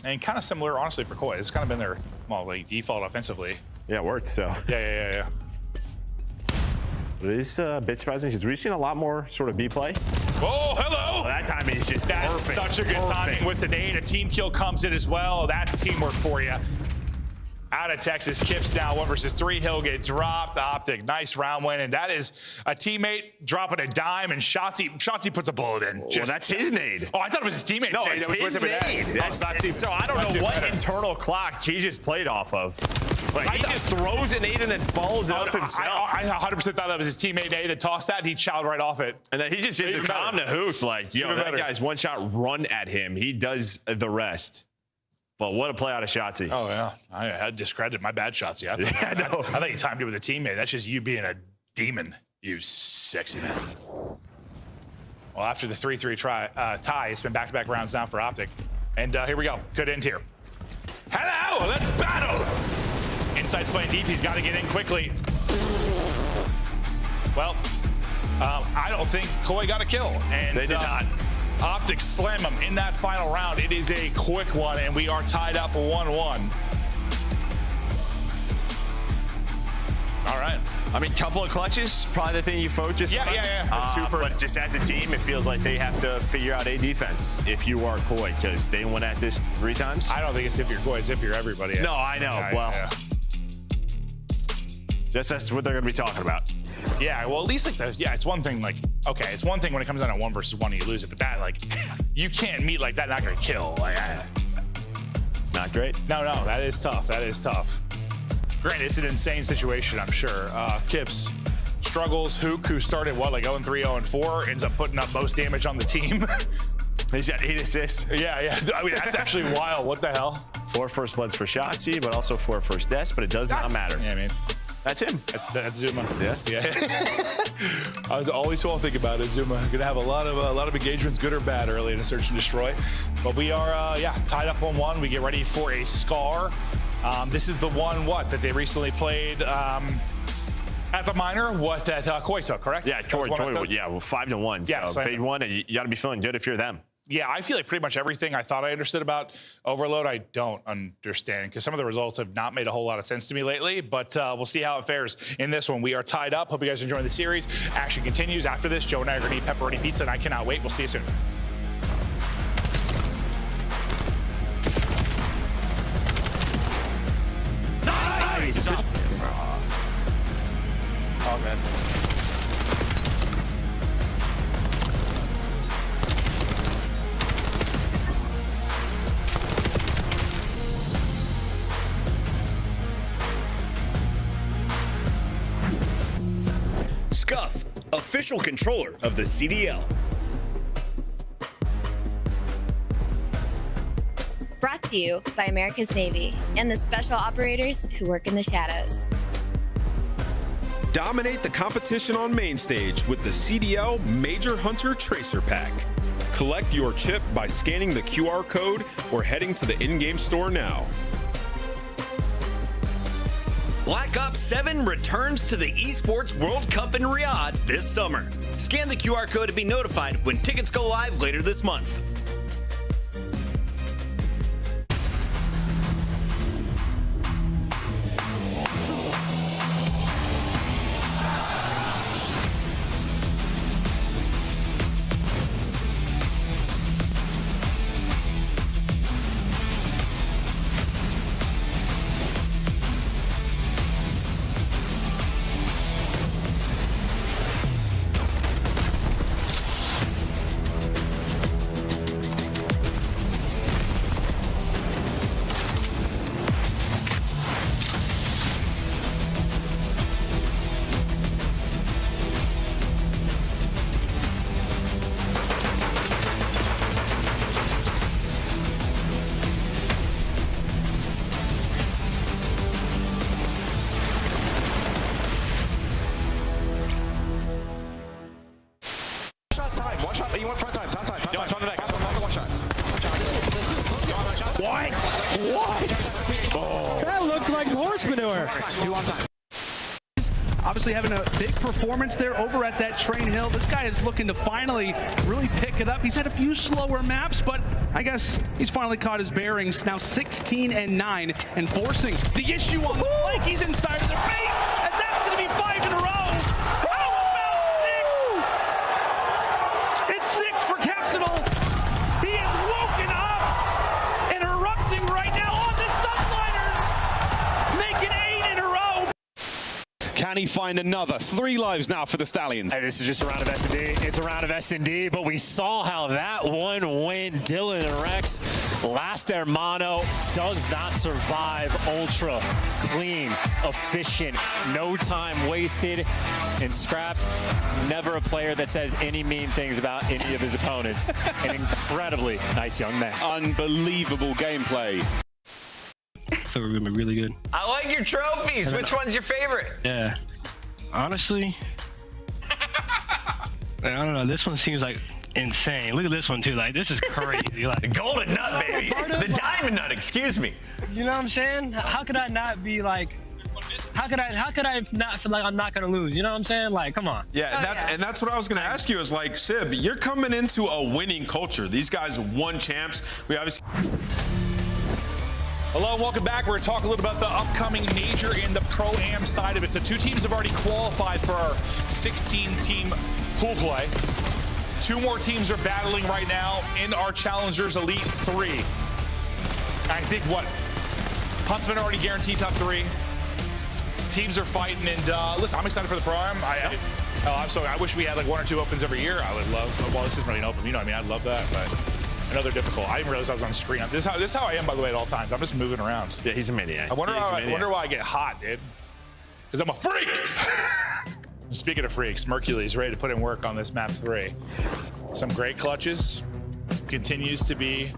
W: And kind of similar, honestly, for Koi. It's kind of been their, well, like, default offensively.
Y: Yeah, it worked, so.
W: Yeah.
Y: It is a bit surprising because we've seen a lot more sort of B play.
W: Oh, hello!
Y: Well, that timing is just
W: That's such a good timing with the nade. A team kill comes in as well. That's teamwork for you. out of Texas. Kips now 1 versus 3. He'll get dropped. Optic, nice round win. And that is a teammate dropping a dime, and Shotzi puts a bullet in.
Y: Well, that's his nade.
W: Oh, I thought it was his teammate.
Y: No, it's his nade. So I don't know what internal clock he just played off of. Like, he just throws a nade and then follows it up himself.
W: I 100% thought that was his teammate Nate that tossed that. He chowed right off it.
Y: And then he just gives a calm to Hook. Like, yo, that guy's one shot run at him. He does the rest. But what a play out of Shotzi.
W: Oh, yeah. I had discredited my bad Shotzi. I thought you timed it with a teammate. That's just you being a demon, you sexy man. Well, after the 3-3 tie, it's been back-to-back rounds now for Optic. And here we go. Good end here. Hello, let's battle. Inside's playing deep. He's got to get in quickly. Well, I don't think Koi got a kill. And
Y: they did not.
W: Optic slam him in that final round. It is a quick one, and we are tied up 1-1. All right.
Y: I mean, couple of clutches, probably the thing you focus on.
W: Yeah.
Y: But just as a team, it feels like they have to figure out a defense if you are Koi, because they went at this 3 times.
W: I don't think it's if you're Koi, it's if you're everybody.
Y: No, I know. Just that's what they're going to be talking about.
W: Yeah, well, at least it's one thing. Like, okay, it's one thing when it comes down to 1 versus 1 and you lose it, but that you can't meet like that. Not gonna kill.
Y: It's not great.
W: No, that is tough. That is tough. Granted, it's an insane situation, I'm sure. Kips struggles. Hook, who started 0-3, 0-4, ends up putting up most damage on the team.
Y: He's got 8 assists.
W: Yeah. I mean, that's actually wild. What the hell?
Y: 4 first bloods for Shotzi, but also 4 first deaths. But it does not matter.
W: Yeah, I mean.
Y: That's him.
W: That's Zuma.
Y: Yeah.
W: I was always all think about it. Zuma gonna have a lot of engagements, good or bad, early in a search and destroy. But we are tied up 1-1. We get ready for a Scar. This is the one that they recently played at the minor. That Koi took, correct?
Y: Yeah, Koi. Yeah, 5-1.
W: Yeah,
Y: so paid 1, and you got to be feeling good if you're them.
W: Yeah, I feel like pretty much everything I thought I understood about Overload, I don't understand, because some of the results have not made a whole lot of sense to me lately, but we'll see how it fares in this one. We are tied up. Hope you guys are enjoying the series. Action continues after this. Joe and I are going to eat pepperoni pizza, and I cannot wait. We'll see you soon. Nice! Oh, man.
N: Scuff, official controller of the CDL.
O: Brought to you by America's Navy and the special operators who work in the shadows.
E: Dominate the competition on main stage with the CDL Major Hunter Tracer Pack. Collect your chip by scanning the QR code or heading to the in-game store now.
N: Black Ops 7 returns to the Esports World Cup in Riyadh this summer. Scan the QR code to be notified when tickets go live later this month.
H: That looked like horse manure.
J: Obviously having a big performance there over at that Train Hill. This guy is looking to finally really pick it up. He's had a few slower maps, but I guess he's finally caught his bearings. Now 16-9 and forcing the issue on the flank. He's inside of their face, as that's going to be 5 in a row. How about 6? It's 6 for Capsimal. He is woken up and erupting right now on the subliners.
B: Can he find another? 3 lives now for the Stallions.
R: Hey, this is just a round of S&D. It's a round of S&D, but we saw how that one went. Dylan and Rex, last Hermano, does not survive. Ultra clean, efficient, no time wasted. And Scrap, never a player that says any mean things about any of his opponents. An incredibly nice young man.
B: Unbelievable gameplay.
T: I feel we're gonna be really good.
K: I like your trophies. Which one's your favorite?
T: Yeah. Honestly, I don't know. This one seems like insane. Look at this one too. Like, this is crazy. Like
K: the golden nut, baby. The diamond nut. Excuse me.
T: You know what I'm saying? How could I not be like? How could I not feel like I'm not gonna lose? You know what I'm saying? Like, come on.
E: Yeah, and that's what I was gonna ask you. Is like, Sib, you're coming into a winning culture. These guys won champs. We obviously.
W: Hello and welcome back. We're going to talk a little about the upcoming major in the Pro-Am side of it. So 2 teams have already qualified for our 16-team pool play. 2 more teams are battling right now in our Challengers Elite 3. I think what? Huntsman already guaranteed top 3. Teams are fighting, and listen, I'm excited for the Pro-Am. I wish we had like 1 or 2 opens every year. I would love, well, this isn't really an open, you know what I mean? I'd love that, but I know they're difficult. I didn't realize I was on screen. This is how I am, by the way, at all times. I'm just moving around.
Y: Yeah, he's a maniac.
W: I wonder why I get hot, dude. Because I'm a freak! Speaking of freaks, Mercury's ready to put in work on this map 3. Some great clutches. Continues to be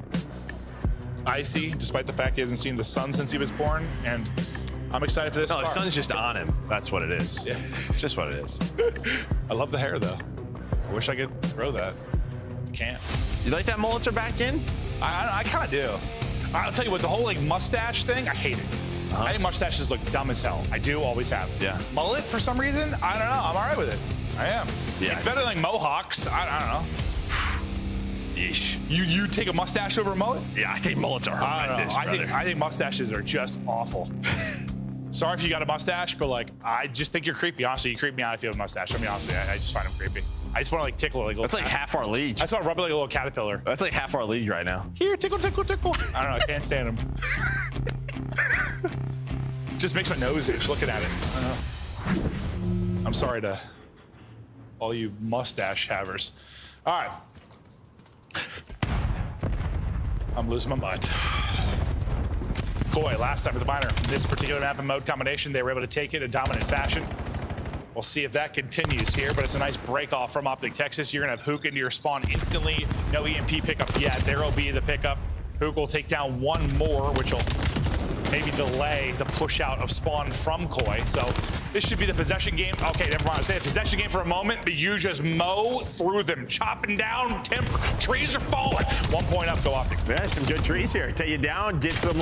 W: icy, despite the fact he hasn't seen the sun since he was born. And I'm excited for this.
Y: No, the sun's just on him. That's what it is. Yeah. It's just what it is.
W: I love the hair, though. I wish I could grow that. Can't.
Y: You like that mullets are back in?
W: I kind of do. I'll tell you what, the whole like mustache thing, I hate it. I think mustaches look dumb as hell. I do, always have.
Y: Yeah.
W: Mullet, for some reason, I don't know. I'm all right with it. I am.
Y: Yeah.
W: It's better than like mohawks. I don't know.
Y: Yeesh.
W: You take a mustache over a mullet?
Y: Yeah, I think mullets are horrendous,
W: I think mustaches are just awful. Sorry if you got a mustache, but like, I just think you're creepy. Honestly, you creep me out if you have a mustache. I'll be honest with you. I just find them creepy. I just want to like tickle it like a little.
Y: That's like half our league.
W: I just want to rub it like a little caterpillar.
Y: That's like half our league right now.
W: Here, tickle, tickle, tickle. I don't know. I can't stand them. Just makes my nose itch looking at it. I don't know. I'm sorry to all you mustache havers. All right. I'm losing my mind. Koi, last time with the Miner. This particular map and mode combination, they were able to take it in dominant fashion. We'll see if that continues here, but it's a nice break off from Optic Texas. You're gonna have Hook into your spawn instantly. No EMP pickup yet. There will be the pickup. Hook will take down 1 more, which will maybe delay the push out of spawn from Koi. So this should be the possession game. Okay, never mind. I'll say a possession game for a moment, but you just mow through them, chopping down timber. Trees are falling. 1 point up to Optic.
Y: Yeah, some good trees here. Take you down, get some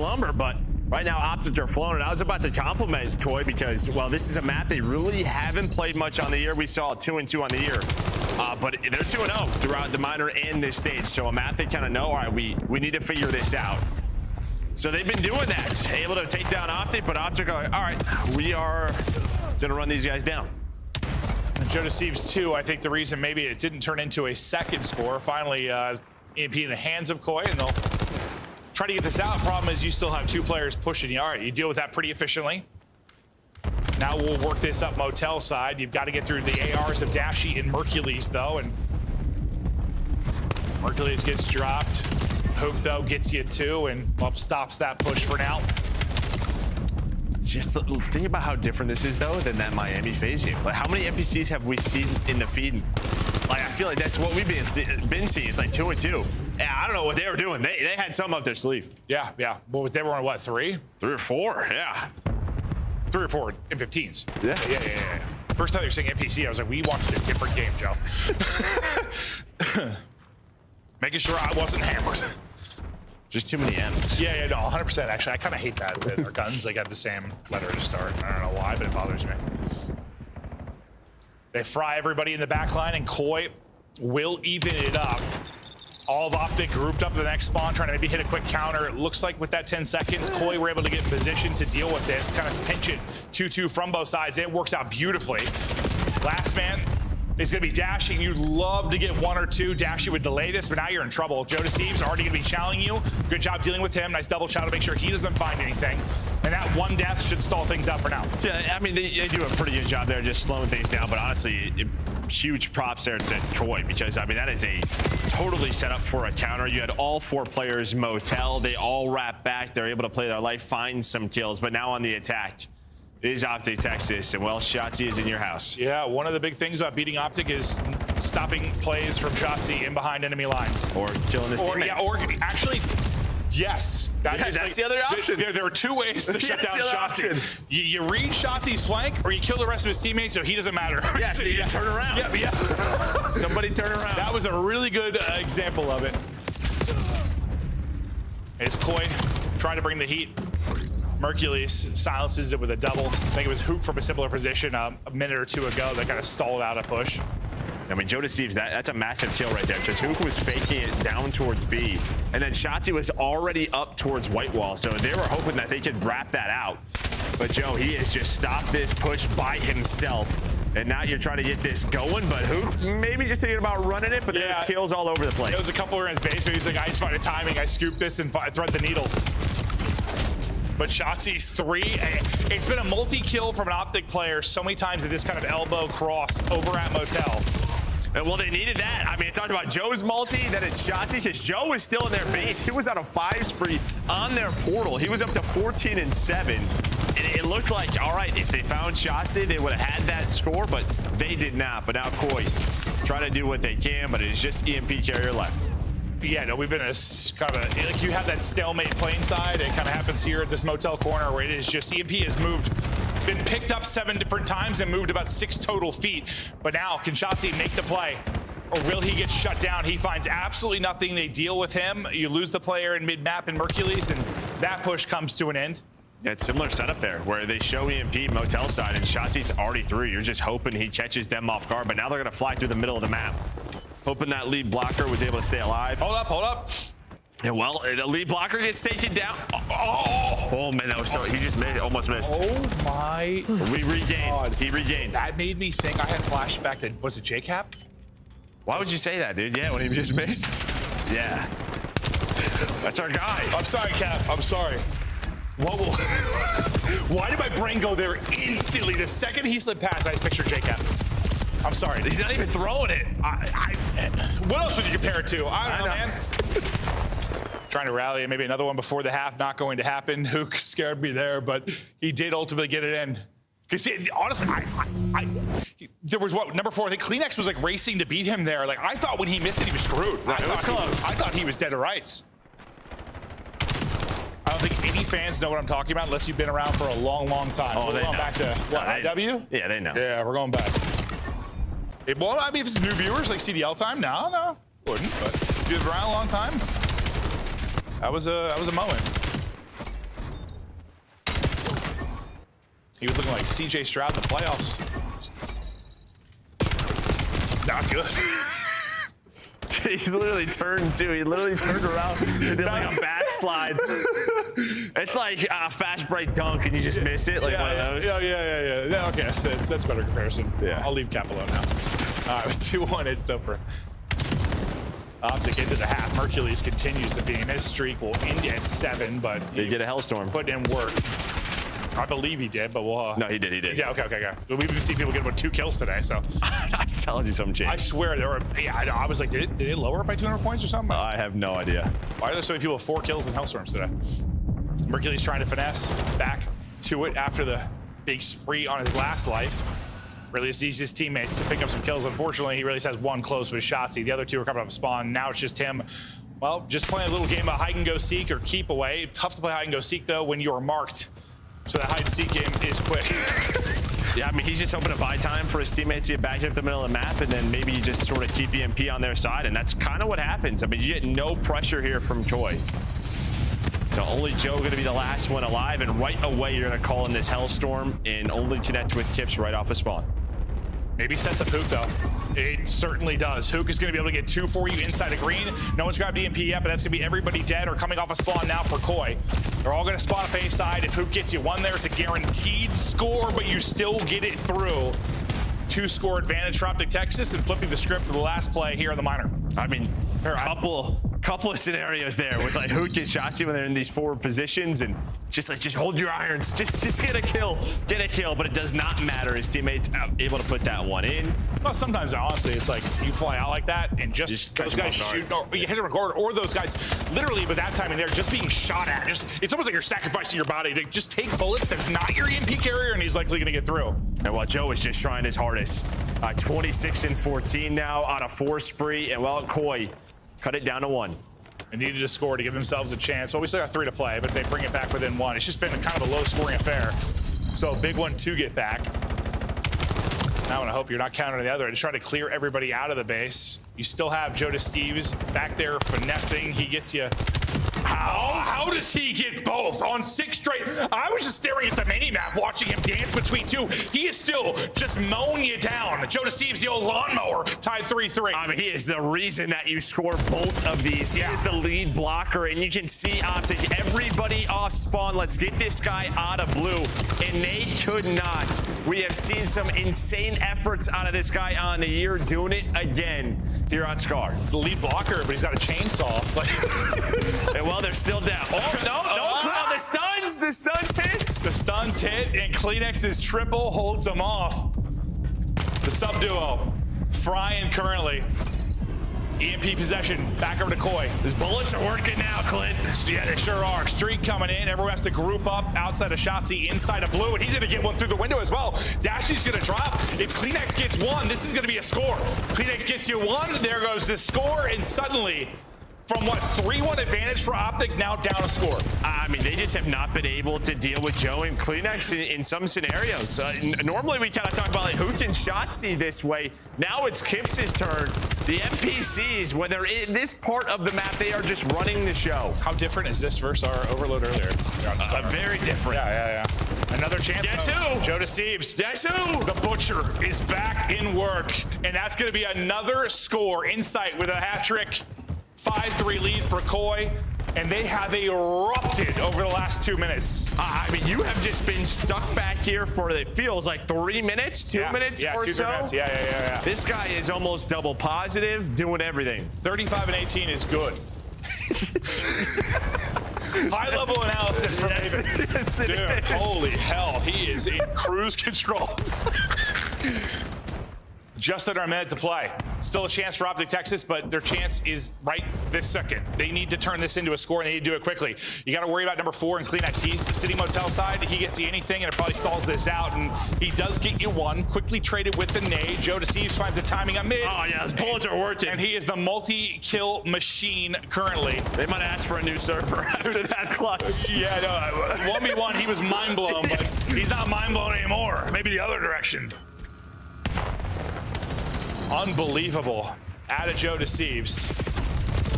Y: lumber, but right now, Optics are flowing. And I was about to compliment Koi because, well, this is a map they really haven't played much on the year. We saw 2-2 on the year, but they're 2-0 throughout the minor and this stage. So a map they kind of know, all right, we need to figure this out. So they've been doing that, able to take down Optic, but Optic are like, all right, we are gonna run these guys down.
W: And Joe Deceives 2, I think the reason maybe it didn't turn into a second score, finally EMP in the hands of Koi, and they'll try to get this out. Problem is you still have 2 players pushing you. All right, you deal with that pretty efficiently. Now we'll work this up Motel side. You've got to get through the ARs of Dashy and Mercules, though, and Mercules gets dropped. Hook, though, gets you 2 and well, stops that push for now.
Y: Just think about how different this is, though, than that Miami phase game. Like, how many NPCs have we seen in the feed? Like, I feel like that's what we've been seeing. It's like 2-2. Yeah, I don't know what they were doing. They had some up their sleeve.
W: Yeah. Well, they were on what, 3?
Y: 3 or 4, yeah.
W: 3 or 4 M15s.
Y: Yeah.
W: First time they were saying NPC, I was like, we watched a different game, Joe. Making sure I wasn't hammered.
Y: Just too many M's.
W: Yeah, no, 100%. Actually, I kind of hate that with our guns. They got the same letter to start. I don't know why, but it bothers me. They fry everybody in the back line, and Koi will even it up. All of Optic grouped up to the next spawn, trying to maybe hit a quick counter. It looks like with that 10 seconds, Koi were able to get in position to deal with this. Kind of pinch it 2-2 from both sides. It works out beautifully. Last man is going to be dashing. You'd love to get 1 or 2. Dashy would delay this, but now you're in trouble. Joe Deceives already going to be challenging you. Good job dealing with him. Nice double chow to make sure he doesn't find anything. And that 1 death should stall things out for now.
Y: Yeah, I mean, they do a pretty good job there just slowing things down, but honestly, huge props there to Troy, because, I mean, that is a totally set up for a counter. You had all 4 players motel. They all wrap back. They're able to play their life, find some kills, but now on the attack is Optic Texas, and well, Shotzi is in your house.
W: Yeah, one of the big things about beating Optic is stopping plays from Shotzi in behind enemy lines.
Y: Or killing his teammates.
W: Yeah, or actually, yes.
Y: That's the other option.
W: There are 2 ways to shut down Shotzi. You read Shotzi's flank, or you kill the rest of his teammates so he doesn't matter.
Y: Yeah, so you just turn around.
W: Yeah.
Y: Somebody turn around.
W: That was a really good example of it. It's Koi trying to bring the heat. Mercules silences it with a double. I think it was Hoop from a similar position a minute or 2 ago that kind of stalled out a push.
Y: I mean, Joe Deceives, that's a massive kill right there. Because Hook was faking it down towards B. And then Shotzi was already up towards White Wall. So they were hoping that they could wrap that out. But Joe, he has just stopped this push by himself. And now you're trying to get this going, but Hook maybe just thinking about running it, but there's kills all over the place.
W: There was a couple in his base, but he was like, I just find a timing. I scoop this and thread the needle. But Shotzi's 3. It's been a multi-kill from an Optic player so many times at this kind of elbow cross over at Motel.
Y: Well, they needed that. I mean, it talked about Joe's multi, then it's Shotzi, because Joe was still in their base. He was on a 5 spree on their portal. He was up to 14 and 7. It looked like, all right, if they found Shotzi, they would have had that score, but they did not. But now Koi trying to do what they can, but it's just EMP carrier left.
W: Yeah, no, we've been in a kind of a, like you have that stalemate plane side. It kind of happens here at this Motel corner where it is just EMP has been picked up 7 different times and moved about 6 total feet. But now, can Shotzi make the play? Or will he get shut down? He finds absolutely nothing. They deal with him. You lose the player in mid-map in Mercules, and that push comes to an end.
Y: Yeah, it's similar setup there, where they show EMP Motel side, and Shotzi's already through. You're just hoping he catches them off guard, but now they're going to fly through the middle of the map. Hoping that lead blocker was able to stay alive.
W: Hold up.
Y: Yeah, well, the lead blocker gets taken down. Oh man, that was so, he just almost missed.
W: Oh my
Y: We regained. God. He regained.
W: That made me think I had flashback to, was it JCap?
Y: Why would you say that, dude? Yeah, when he just missed. Yeah. That's our guy.
W: I'm sorry, Cap. I'm sorry. Why did my brain go there instantly? The second he slid past, I just pictured JCap. I'm sorry.
Y: He's not even throwing it.
W: What else would you compare it to? I don't know, man. Trying to rally, maybe another one before the half, not going to happen. Hook scared me there, but he did ultimately get it in. Because honestly, there was number 4, I think Kleenex was like racing to beat him there. Like, I thought when he missed it, he was screwed.
Y: Right, it was close.
W: I thought he was dead to rights. I don't think any fans know what I'm talking about unless you've been around for a long, long time.
Y: Oh,
W: we're going back to, what, IW?
Y: Yeah, they know.
W: Yeah, we're going back. Well, I mean, if it's new viewers like CDL time, no, wouldn't. But if you've been around a long time, that was a moment. He was looking like CJ Stroud in the playoffs. Not good.
Y: He's literally turned too. He literally turned around and did like a backslide. It's like a fast break dunk and you just miss it, like one of those.
W: Yeah, okay, that's a better comparison.
Y: Yeah.
W: I'll leave Cap alone now. All right, 2-1 edge though for Optic into the half. Mercules continues the beam. His streak will end at 7, but
Y: he did a hellstorm.
W: Put in work. I believe he did, but we'll...
Y: No, he did.
W: Yeah, okay. We've been seeing people get about 2 kills today, so...
Y: I was telling you something, James.
W: I swear there were... Yeah, I was like, did they lower it by 200 points or something?
Y: I have no idea.
W: Why are there so many people with 4 kills in Hellstorms today? Mercules trying to finesse back to it after the big spree on his last life. Really needs his teammates to pick up some kills. Unfortunately, he really has 1 close with Shotzi. The other 2 are coming off spawn. Now it's just him. Well, just playing a little game of hide and go seek or keep away. Tough to play hide and go seek, though, when you're marked. So that hide and seek game is quick.
Y: Yeah, I mean, he's just hoping to buy time for his teammates to get back up the middle of the map, and then maybe you just sort of keep EMP on their side, and that's kind of what happens. I mean, you get no pressure here from Choi. So only Joe going to be the last one alive, and right away you're going to call in this Hellstorm and only connect with Kips right off of spawn.
W: Maybe sets up Hook, though. It certainly does. Hook is going to be able to get 2 for you inside of green. No one's grabbed EMP yet, but that's going to be everybody dead or coming off a spawn now for Koi. They're all going to spawn up A side. If Hook gets you 1 there, it's a guaranteed score, but you still get it through. 2-score advantage for Optic Texas and flipping the script for the last play here on the minor.
Y: I mean, couple of scenarios there with like Hook and Shotzi when they're in these forward positions and just hold your irons, just get a kill, but it does not matter. His teammates able to put that one in.
W: Well, sometimes honestly, it's like you fly out like that and just those guys shoot, or you hit them record, or those guys literally with that timing there just being shot at. It's almost like you're sacrificing your body to just take bullets that's not your EMP carrier, and he's likely gonna get through.
Y: And while Joe is just trying his hardest, 26 and 14 now on a 4 spree, and well, Koi cut it down to 1.
W: They needed a score to give themselves a chance. Well, we still got 3 to play, but they bring it back within 1. It's just been kind of a low-scoring affair. So a big one to get back. Now I hope you're not counting on the other. Just trying to clear everybody out of the base. You still have Joe Steves back there finessing. He gets you. How does he get both on 6 straight? I was just staring at the mini-map watching him dance between 2. He is still just mowing you down. Joe Steves, the old lawnmower, tied 3-3.
Y: I mean, he is the reason that you score both of these. He is the lead blocker, and you can see Optic, everybody off spawn. Let's get this guy out of blue, and they could not. We have seen some insane efforts out of this guy on the year, doing it again here on Scar.
W: The lead blocker, but he's got a chainsaw.
Y: And well, they're still down. Oh, no, the stuns hits.
W: The stuns hit, and Kleenex's triple holds them off. The sub-duo, frying currently. EMP possession, back over to Koi.
Y: His bullets are working now, Clint.
W: Yeah, they sure are. Streak coming in. Everyone has to group up outside of Shotzi, inside of blue, and he's going to get one through the window as well. Dashy's going to drop. If Kleenex gets 1, this is going to be a score. Kleenex gets you 1, there goes the score, and suddenly, from what, 3-1 advantage for Optic, now down a score.
Y: I mean, they just have not been able to deal with Joe and Kleenex in some scenarios. Normally, we kind of talk about like Hook and Shotzi this way. Now it's Kips's turn. The NPCs, when they're in this part of the map, they are just running the show.
W: How different is this versus our Overload earlier?
Y: Very different.
W: Yeah. Another chance.
Y: Guess who?
W: Joe Steves.
Y: Guess who?
W: The Butcher is back in work, and that's going to be another score. Insight with a hat trick. 5-3 lead for Koi, and they have erupted over the last 2 minutes.
Y: I mean, you have just been stuck back here for, it feels like 3 minutes, 2 minutes or
W: 2
Y: so.
W: Minutes. Yeah.
Y: This guy is almost double positive, doing everything.
W: 35 and 18 is good. High level analysis from David. Dude, holy hell, he is in cruise control. Just under a minute to play. Still a chance for Optic Texas, but their chance is right this second. They need to turn this into a score, and they need to do it quickly. You got to worry about number 4 in Kleenex. He's sitting motel side. He gets you anything, and it probably stalls this out, and he does get you 1. Quickly traded with the nade. Joe Steves finds the timing on mid.
Y: Oh, yeah, his bullets are working.
W: And he is the multi-kill machine currently.
Y: They might ask for a new server after that clutch.
W: Yeah, no, 1v1, he was mind-blown, but he's not mind-blown anymore. Maybe the other direction. Unbelievable. Added Joe Steves.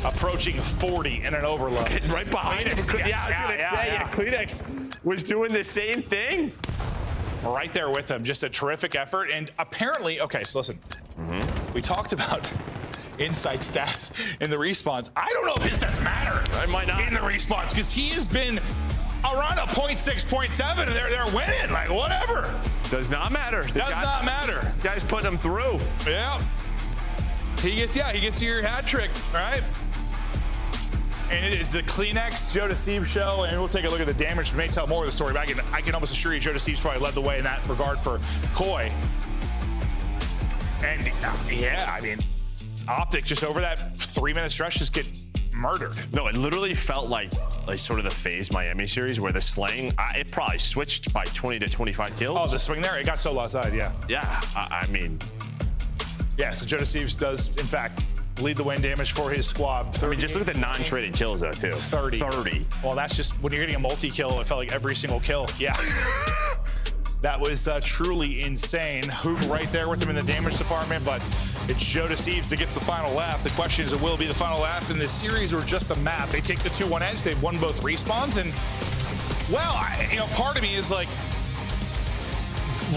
W: Approaching 40 in an overload.
Y: Right behind him. Yeah, I was going to say, Kleenex was doing the same thing.
W: Right there with him. Just a terrific effort. And apparently, okay, so listen. We talked about insight stats in the respawns. I don't know if his stats matter.
Y: It might not.
W: In the respawns, because he has been around a 0.6, 0.7, and they're winning. Like, whatever.
Y: Does not matter.
W: Does not matter.
Y: Guy's putting them through.
W: Yeah. He gets your hat trick, right? And it is the Kleenex Joe Steves show, and we'll take a look at the damage. We may tell more of the story, but I can almost assure you Joe Steves probably led the way in that regard for Koi. And yeah, I mean, Optic just over that 3-minute stretch just get murdered.
Y: No, it literally felt like sort of the FaZe Miami series where the slaying, it probably switched by 20 to 25 kills.
W: Oh, the swing there, it got so outside, yeah.
Y: Yeah, I mean.
W: Yeah, so Joe Steves does, in fact, lead the way in damage for his squad.
Y: I mean, just look at the non-traded kills, though, too. 30.
W: Well, that's just, when you're getting a multi-kill, it felt like every single kill. Yeah. That was truly insane. Hook right there with him in the damage department, but it's Joe Steves that gets the final laugh. The question is, will it be the final laugh in this series or just the map? They take the 2-1 edge. They've won both respawns, and, well, part of me is like,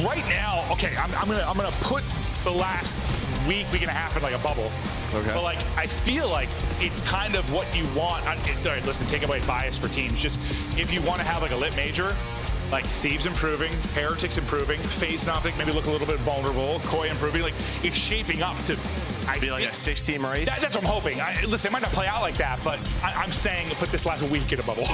W: right now, okay, I'm gonna put the last week and a half in like a bubble.
Y: Okay.
W: But like, I feel like it's kind of what you want. All right, listen, take away bias for teams. Just if you want to have like a lit major, Like Thieves improving, Heretics improving, FaZe and Optic maybe look a little bit vulnerable, Koi improving. Like it's shaping up to
Y: be like a 6-team race.
W: That's what I'm hoping. Listen, it might not play out like that, but I'm saying put this last week in a bubble.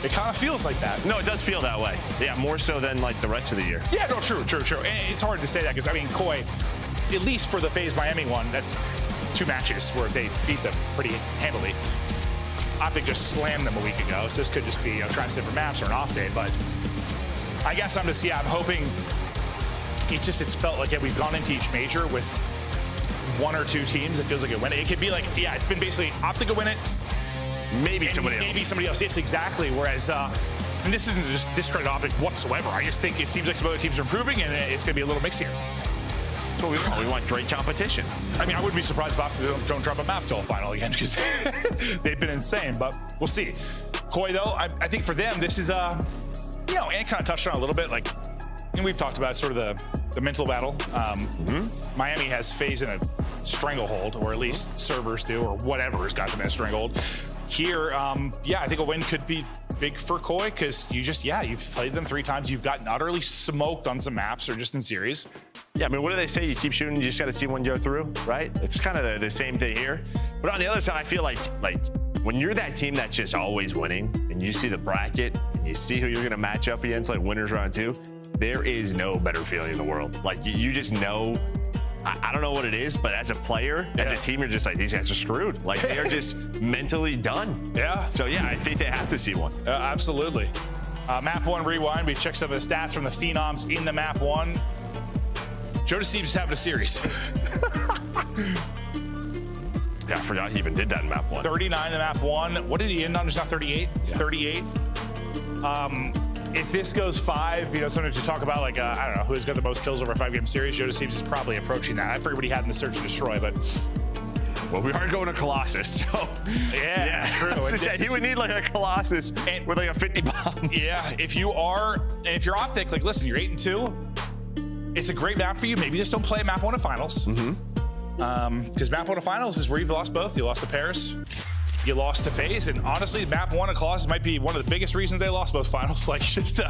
W: It kind of feels like that.
Y: No, it does feel that way. Yeah, more so than like the rest of the year.
W: Yeah, no, true. And it's hard to say that because I mean, Koi, at least for the FaZe Miami one, that's 2 matches where they beat them pretty handily. Optic just slammed them a week ago, so this could just be trying to sit for maps or an off day, but I guess I'm hoping it's felt like we've gone into each major with 1 or 2 teams. It feels like it win it. It could be like, it's been basically Optic will win it.
Y: Maybe somebody
W: else. Yes, exactly. Whereas, and this isn't just discredit Optic whatsoever. I just think it seems like some other teams are improving and it's going to be a little mixed here.
Y: That's what we want. We want great competition.
W: I mean, I wouldn't be surprised if Optic don't drop a map till final again because they've been insane, but we'll see. Koi, though, I think for them, this is, and kind of touched on a little bit, like, and we've talked about sort of the mental battle. Miami has FaZe in a stranglehold, or at least servers do, or whatever has got them in a stranglehold. Here, I think a win could be big for Koi because you've played them 3 times. You've gotten utterly smoked on some maps or just in series.
Y: Yeah, I mean, what do they say? You keep shooting, you just got to see one go through, right? It's kind of the same thing here. But on the other side, I feel like when you're that team that's just always winning and you see the bracket and you see who you're going to match up against, like winners round 2, there is no better feeling in the world. Like you just know, I don't know what it is, but as a player, as a team, you're just like, these guys are screwed. Like they are just mentally done.
W: Yeah.
Y: So yeah, I think they have to see one.
W: Absolutely. Map 1 rewind. We check some of the stats from the Phenoms in the Map 1. Jodeci just having a series.
Y: Yeah, I forgot he even did that in Map 1.
W: 39 in Map 1. What did he end on? Just now 38? Yeah. 38. If this goes 5, sometimes you talk about like, I don't know, who's got the most kills over a 5-game series. Jodeci is probably approaching that. I forget what he had in the Search and Destroy, but...
Y: Well, we are going to Colossus, so...
W: Yeah, true.
Y: He would need like a Colossus with like a 50 bomb.
W: Yeah, if you're Optic, like, listen, you're 8-2. It's a great map for you. Maybe just don't play Map 1 at Finals. Because Map 1 at Finals is where you've lost both. You lost to Paris. You lost to FaZe. And honestly, Map 1 at Colossus might be one of the biggest reasons they lost both finals. Like, just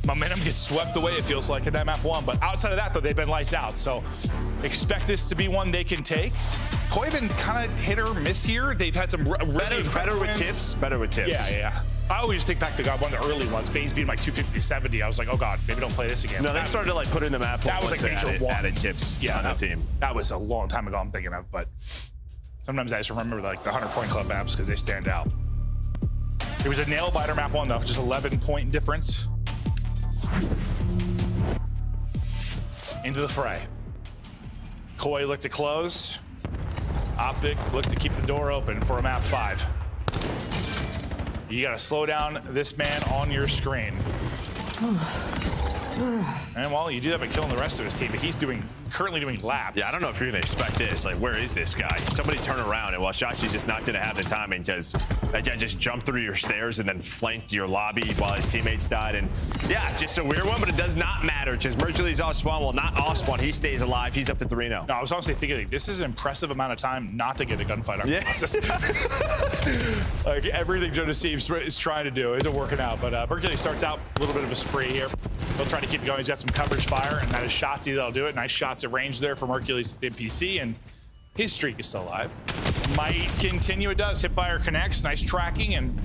W: momentum gets swept away, it feels like, in that Map 1. But outside of that, though, they've been lights out. So expect this to be one they can take. Koi been kind of hit or miss here. They've had some
Y: better with tips. Better with tips.
W: Yeah. I always think back to one of the early ones. FaZe being like 250-70. I was like, oh god, maybe don't play this again.
Y: No, they started to like put in the map.
W: That was like major
Y: added tips on the team.
W: That was a long time ago. I'm thinking of, but sometimes I just remember like the 100-point club maps because they stand out. It was a nail biter Map 1 though, just 11-point difference. Into the fray. Koi looked to close. Optic looked to keep the door open for a Map 5. You gotta slow down this man on your screen. And well, you do that by killing the rest of his team, but he's currently doing laps.
Y: Yeah, I don't know if you're gonna expect this. Like, where is this guy? Somebody turn around, and while Shashi's just not gonna have the timing because that guy just jumped through your stairs and then flanked your lobby while his teammates died. And yeah, just a weird one, but it does not matter because Mercury's off spawn. Well, not off spawn. He stays alive. He's up to 3-0.
W: No, I was honestly thinking like, this is an impressive amount of time not to get a gunfight on Colossus. Like everything Jodeci is trying to do isn't working out. But Mercury starts out a little bit of a spree here. He'll try to keep it going. He's got some coverage fire, and that is Shotzzy that'll do it. Nice shots at range there from Hercules with the NPC, and his streak is still alive. Might continue. It does. Hipfire connects. Nice tracking, and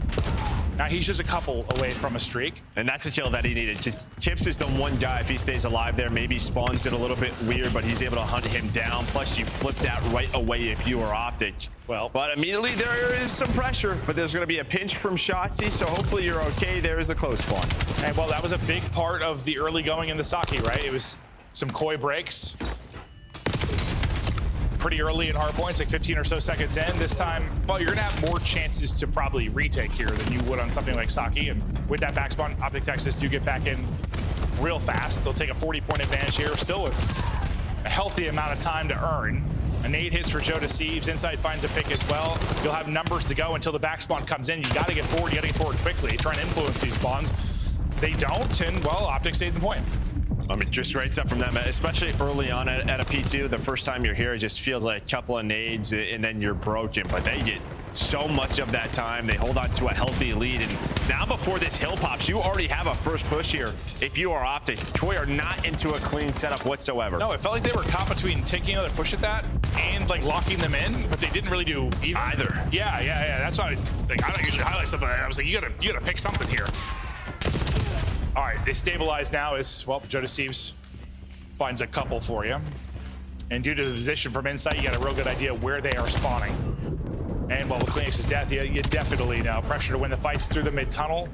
W: now he's just a couple away from a streak.
Y: And that's a kill that he needed. Chips is the one guy, if he stays alive there, maybe spawns it a little bit weird, but he's able to hunt him down. Plus, you flip that right away if you are Optic.
W: Well,
Y: but immediately there is some pressure, but there's going to be a pinch from Shotzzy, so hopefully you're okay. There is a close spawn.
W: And well, that was a big part of the early going in the Saki, right? It was some Koi breaks. Pretty early in hardpoints, like 15 or so seconds in. This time, well, you're gonna have more chances to probably retake here than you would on something like Saki. And with that backspawn, Optic Texas do get back in real fast. They'll take a 40-point advantage here, still with a healthy amount of time to earn. A nade hits for Jodeci. Inside finds a pick as well. You'll have numbers to go until the backspawn comes in. You gotta get forward, you gotta get forward quickly. Try and influence these spawns. They don't, and well, Optic saved the point.
Y: I mean, just right up from them, especially early on at a P2. The first time you're here, it just feels like a couple of nades and then you're broken. But they get so much of that time. They hold on to a healthy lead, and now before this hill pops, you already have a first push here. If you are Optic, Koi are not into a clean setup whatsoever.
W: No, it felt like they were caught between taking another push at that and like locking them in, but they didn't really do either. Yeah. That's why I don't usually highlight stuff like that. I was like, you gotta pick something here. All right, they stabilize now as well. Joe Deceives finds a couple for you, and due to the position from inside, you got a real good idea where they are spawning. And while with Kleenex's death, you definitely know pressure to win the fights through the mid-tunnel,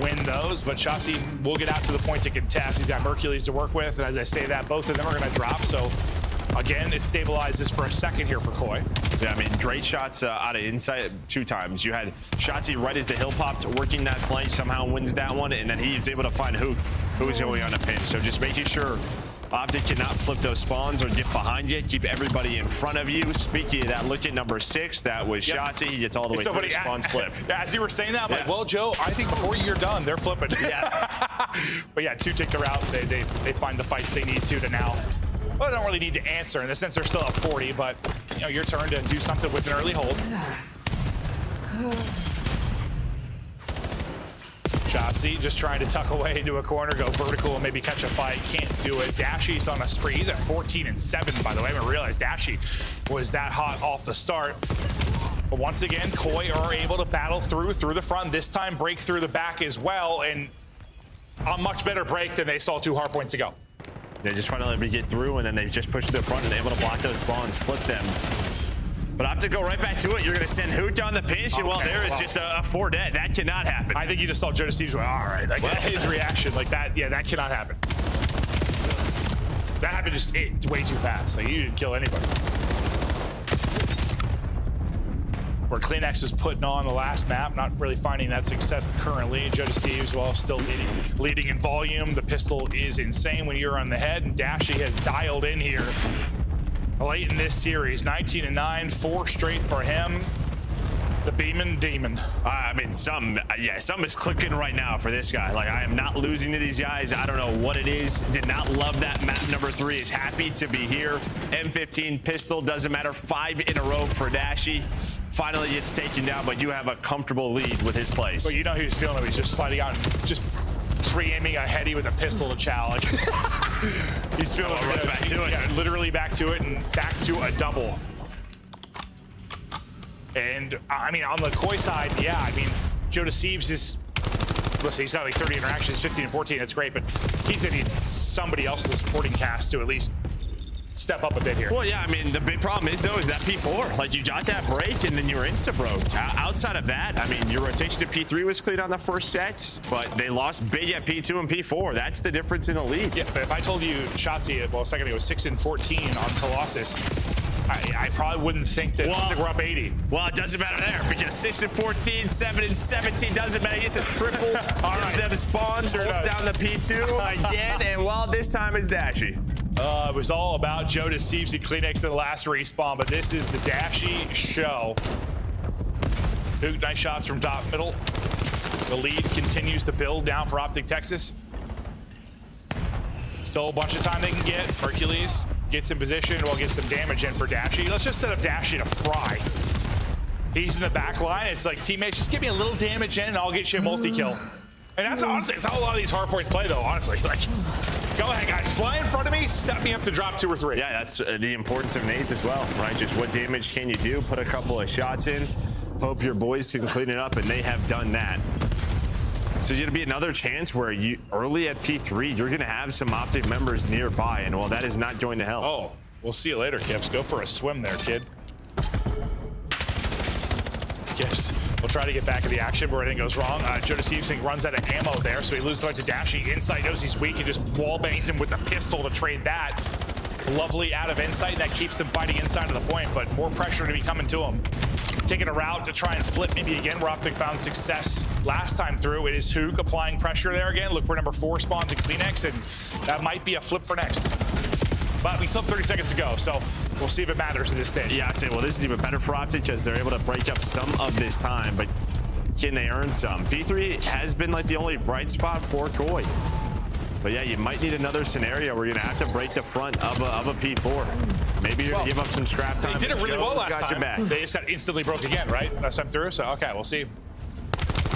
W: win those, but Shotzi will get out to the point to contest. He's got Mercules to work with, and as I say that, both of them are gonna drop, so again, it stabilizes for a second here for Koi.
Y: Yeah, I mean, great shots out of inside 2 times. You had Shotzi right as the hill popped, working that flank, somehow wins that one, and then he's able to find who is going on a pinch. So just making sure Optic cannot flip those spawns or get behind you. Keep everybody in front of you. Speaking of that, look at number 6. That was Shotzi. He gets all the way through the spawns flip.
W: Yeah, as you were saying that, I'm like, well, Joe, I think before you're done, they're flipping.
Y: Yeah.
W: But yeah, 2 take the route. They find the fights they need to now. Well, they don't really need to answer in the sense they're still up 40, but you know, your turn to do something with an early hold. Shotzi just trying to tuck away into a corner, go vertical, and maybe catch a fight. Can't do it. Dashy's on a spree. He's at 14-7, by the way. I haven't realized Dashy was that hot off the start. But once again, Koi are able to battle through the front. This time, break through the back as well, and a much better break than they saw 2 hardpoints ago.
Y: They just finally able to get through, and then they just push to the front and they're able to block those spawns, flip them. But I have to go right back to it. You're going to send Hoot on the pinch, and well, there is just a 4 dead. That cannot happen.
W: I think you just saw Joe Deceives went, all right. Like, his reaction, like that, yeah, that cannot happen. That happened just way too fast. Like, you didn't kill anybody. Where Kleenex is putting on the last map, not really finding that success currently. Joe Deceives, well, still leading in volume. The pistol is insane when you're on the head, and Dashy has dialed in here late in this series. 19-9, 4 straight for him. The Beeman Demon.
Y: I mean, some is clicking right now for this guy. Like, I am not losing to these guys. I don't know what it is. Did not love that map. Number 3 is happy to be here. M15 pistol, doesn't matter. 5 in a row for Dashy. Finally gets taken down, but you have a comfortable lead with his plays.
W: Well, you know he's feeling it. He's just sliding out and just pre-aiming a heady with a pistol to chow. Like, he's feeling
Y: right back to it.
W: Yeah, literally back to it and back to a double. And I mean, on the Koi side, yeah, I mean, Joe Deceives is, listen, he's got like 30 interactions, 15 and 14, that's great, but he's gonna need somebody else's supporting cast to at least step up a bit here.
Y: Well, yeah, I mean, the big problem is, though, is that P4. Like, you got that break, and then you were insta-broke. Outside of that, I mean, your rotation to P3 was clean on the first set, but they lost big at P2 and P4. That's the difference in the lead.
W: Yeah, but if I told you Shotzi, well, a second ago, was 6 and 14 on Colossus, I probably wouldn't think that we're up 80.
Y: Well, it doesn't matter there, because 6 and 14, 7 and 17 doesn't matter. It's a triple. All right, the spawns holds down the P2 again, and well, this time is Dashy.
W: It was all about Joe Deceives and Kleenex in the last respawn, but this is the Dashy show. Duke, nice shots from top middle. The lead continues to build down for Optic Texas. Still a bunch of time they can get. Hercules gets in position, will get some damage in for Dashy. Let's just set up Dashy to fry. He's in the back line. It's like, teammates, just give me a little damage in and I'll get you a multi-kill. And that's honestly, it's how a lot of these hardpoints play, though, honestly. Like, go ahead, guys. Fly in front of me, set me up to drop 2 or 3.
Y: Yeah, that's the importance of nades as well, right? Just what damage can you do? Put a couple of shots in. Hope your boys can clean it up, and they have done that. So you're going to be another chance where you early at P3, you're going to have some Optic members nearby, and well, that is not going to help.
W: Oh, we'll see you later, Kips. Go for a swim there, kid. Kips will try to get back in the action where anything goes wrong. Joe Deceives runs out of ammo there, so he loses the right to Dashy. Inside knows he's weak and just wall bangs him with the pistol to trade that. Lovely out of insight, and that keeps them fighting inside of the point, but more pressure to be coming to him. Taking a route to try and flip maybe again where Optic found success last time through. It is Hook applying pressure there again. Look for number 4 spawns in Kleenex, and that might be a flip for next. But we still have 30 seconds to go, so we'll see if it matters at this stage.
Y: Yeah, I say, well, this is even better for Optic because they're able to break up some of this time, but can they earn some? P3 has been like the only bright spot for Koi. But yeah, you might need another scenario where you're gonna have to break the front of a P4. Maybe you're going to give up some scrap time.
W: They did it really well last
Y: got
W: time.
Y: Your back.
W: They just got instantly broke again, right? Last time through. So, okay, we'll see.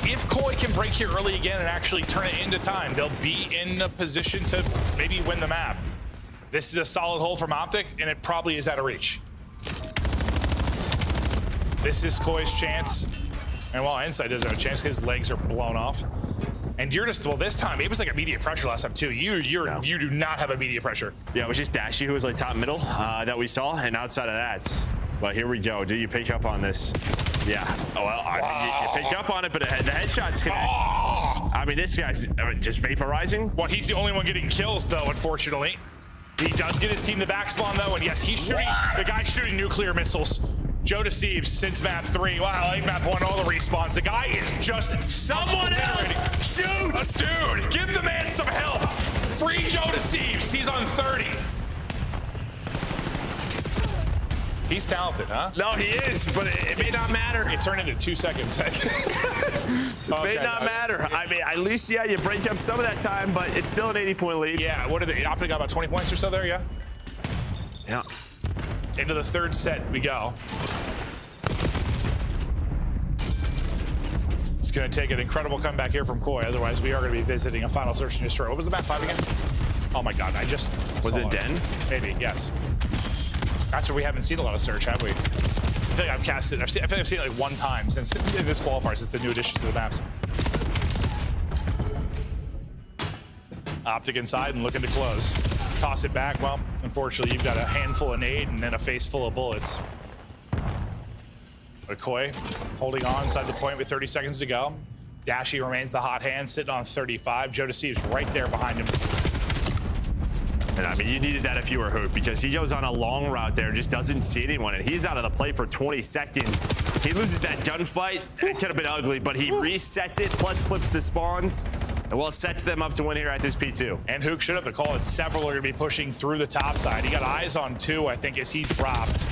W: If Koi can break here early again and actually turn it into time, they'll be in a position to maybe win the map. This is a solid hole from Optic, and it probably is out of reach. This is Koi's chance. And while Inside doesn't have a chance, his legs are blown off. And you're just, well, this time, it was like immediate pressure last time, too. You do not have immediate pressure.
Y: Yeah, it was just Dashy who was like top middle that we saw, and outside of that. But here we go. Do you pick up on this? Yeah. Oh, well, you picked up on it, but the headshots connect. I mean, this guy's just vaporizing.
W: Well, he's the only one getting kills, though, unfortunately. He does get his team the backspawn, though, and yes, he's shooting. The guy's shooting nuclear missiles. Joe Deceives since map 3. Wow, late map 1, all the respawns. The guy is just someone else. Shoot! Dude, give the man some help. Free Joe Deceives. He's on 30. He's talented, huh?
Y: No, he is, but it may not matter.
W: It turned into 2 seconds.
Y: It may not matter. I mean, at least, yeah, you break up some of that time, but it's still an 80-point lead.
W: Yeah, what did they? Optic got about 20 points or so there, yeah?
Y: Yeah.
W: Into the third set we go. It's going to take an incredible comeback here from Koi. Otherwise, we are going to be visiting a final search and destroy. What was the map 5 again? Oh my God, I just...
Y: Was it Den?
W: Maybe, yes. That's where we haven't seen a lot of search, have we? I feel like I've cast it. I feel like I've seen it like one time since this qualifier, since the new addition to the maps. Optic inside and looking to close. Toss it back. Well, unfortunately, you've got a handful of nade and then a face full of bullets. But Koi holding on inside the point with 30 seconds to go. Dashy remains the hot hand, sitting on 35. Joe Deceives right there behind him.
Y: And I mean, you needed that if you were Hoop, because he goes on a long route there, just doesn't see anyone, and he's out of the play for 20 seconds. He loses that gunfight. It could have been ugly, but he resets it, plus flips the spawns, and well, sets them up to win here at this P2.
W: And Hook should have the call. It's several are going to be pushing through the top side. He got eyes on 2, I think, as he dropped.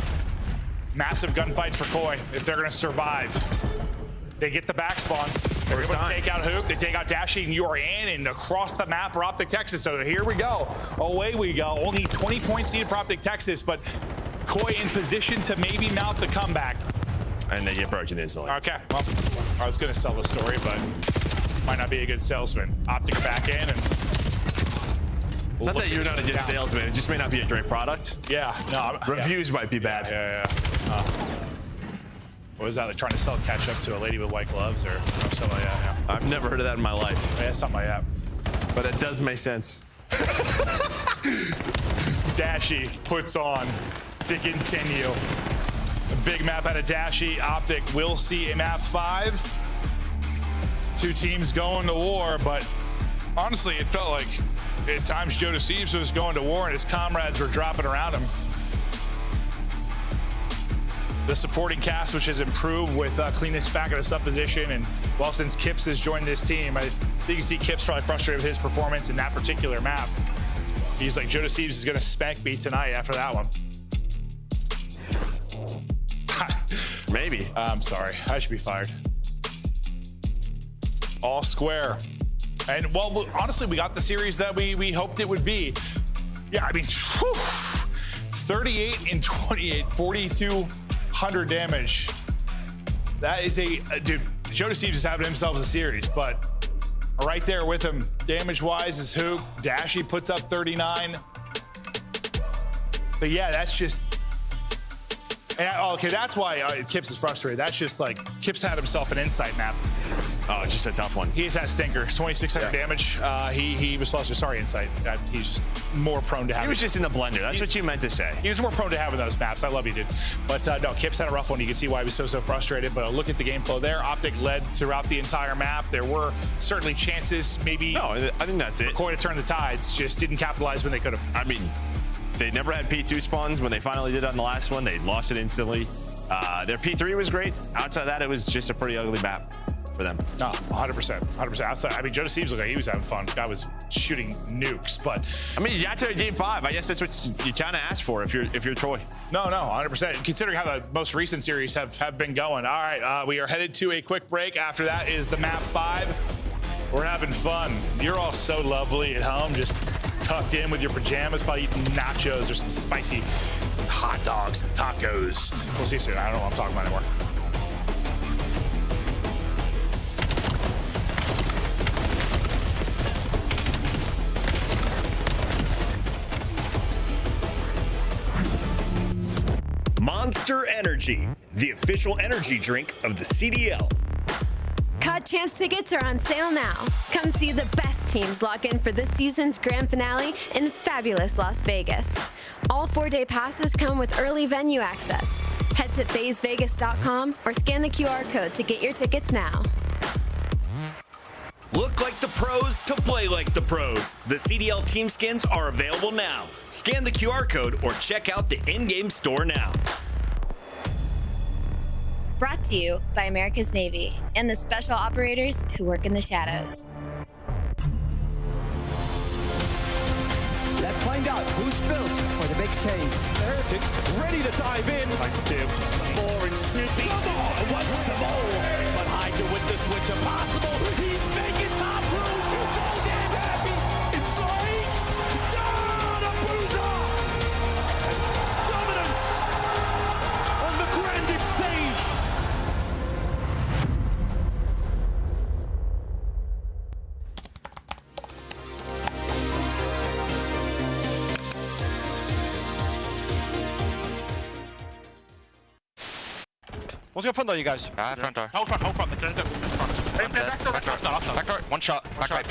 W: Massive gunfights for Koi if they're going to survive. They get the back spawns. They're going to take out Hook. They take out Dashy, and you are in and across the map for Optic Texas. So here we go. Away we go. Only 20 points needed for Optic Texas, but Koi in position to maybe mount the comeback.
Y: And they get broken instantly.
W: Okay, well, I was going to sell the story, but might not be a good salesman. Optic back in, and
Y: it's not that you're not a good salesman. It just may not be a great product.
W: Yeah, no.
Y: Reviews might be bad.
W: Yeah. What was that, like trying to sell catch up to a lady with white gloves or something like that? Yeah.
Y: I've never heard of that in my life.
W: Yeah, something like that.
Y: But it does make sense.
W: Dashy puts on to continue. A big map out of Dashy. Optic will see a map 5. 2 teams going to war, but honestly, it felt like at times Joe Deceives was going to war and his comrades were dropping around him. The supporting cast, which has improved with Kleenex back at a sub position, and well, since Kips has joined this team, I think you can see Kips probably frustrated with his performance in that particular map. He's like, Joe Deceives is going to spank me tonight after that one.
Y: Maybe.
W: I'm sorry. I should be fired. All square. And, well, honestly, we got the series that we hoped it would be. Yeah, I mean, 38 and 28, 4,200 damage. That is dude, Joe Deceives is having himself a series, but right there with him, damage-wise, is Hook. Dashy puts up 39. But, yeah, that's just... And, okay, that's why Kips is frustrated. That's just like, Kips had himself an insight map.
Y: Oh, it's just a tough one.
W: He just had Stinker, 2,600 damage. He was lost. Sorry, insight. He's just more prone to having.
Y: He was just in the blender. That's what you meant to say.
W: He was more prone to having those maps. I love you, dude. But no, Kips had a rough one. You can see why he was so frustrated. But look at the game flow there. Optic led throughout the entire map. There were certainly chances, maybe.
Y: No, I think that's it.
W: Koi to turn the tides. Just didn't capitalize when they could have.
Y: I mean, they never had P2 spawns. When they finally did on the last one, they lost it instantly. Their P3 was great. Outside that, it was just a pretty ugly map for them.
W: No, 100%. 100%. Outside, I mean, Joe Deceives looked like he was having fun. Guy was shooting nukes, but
Y: I mean, you got to game 5. I guess that's what you kind of ask for if you're Troy.
W: No, 100%. Considering how the most recent series have been going. All right, we are headed to a quick break. After that is the map 5. We're having fun. You're all so lovely at home, just tucked in with your pajamas, probably eating nachos or some spicy hot dogs, tacos. We'll see soon. I don't know what I'm talking about anymore.
N: Monster Energy, the official energy drink of the CDL.
Q: COD Champs tickets are on sale now. Come see the best teams lock in for this season's grand finale in fabulous Las Vegas. All 4-day passes come with early venue access. Head to FazeVegas.com or scan the QR code to get your tickets now.
N: Look like the pros to play like the pros. The CDL team skins are available now. Scan the QR code or check out the in-game store now.
O: Brought to you by America's Navy and the special operators who work in the shadows.
A: Let's find out who's built for the big save.
D: The Heretics ready to dive in. Thanks, Tim. 4 and Snoopy. Come on, wipes them all. But Hydra with the switch impossible. He's making top room. So damn happy. Insights. Down a boozer. Dominance on the grandest stage.
S: One's got front door, you guys.
W: Front door. Hold front. They're back door. One shot. Back right.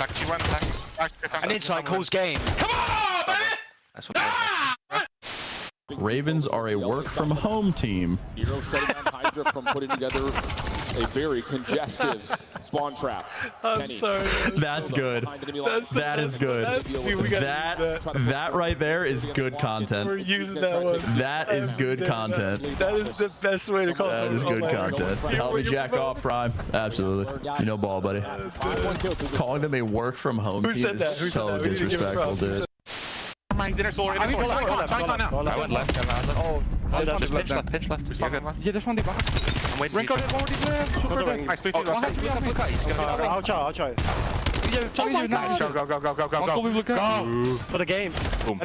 S: And inside calls game.
W: Come on, baby! That's what
F: Ravens are a work-from-home team.
P: Hero setting down Hydra from putting together a very congestive spawn trap.
S: I'm sorry.
F: That's good. That is good. That right there is good content.
S: We're using that one.
F: That is good content.
S: That is the best way to call it.
F: That is good content. Help me jack off, Prime. Absolutely. You know ball, buddy. Calling them a work-from-home team is so disrespectful, dude.
W: He's in our solar. I went left. Oh, pitch left.
S: Yeah, this one,
W: I'm waiting.
S: I'll try. Nice. Go. For the game.
W: Boom.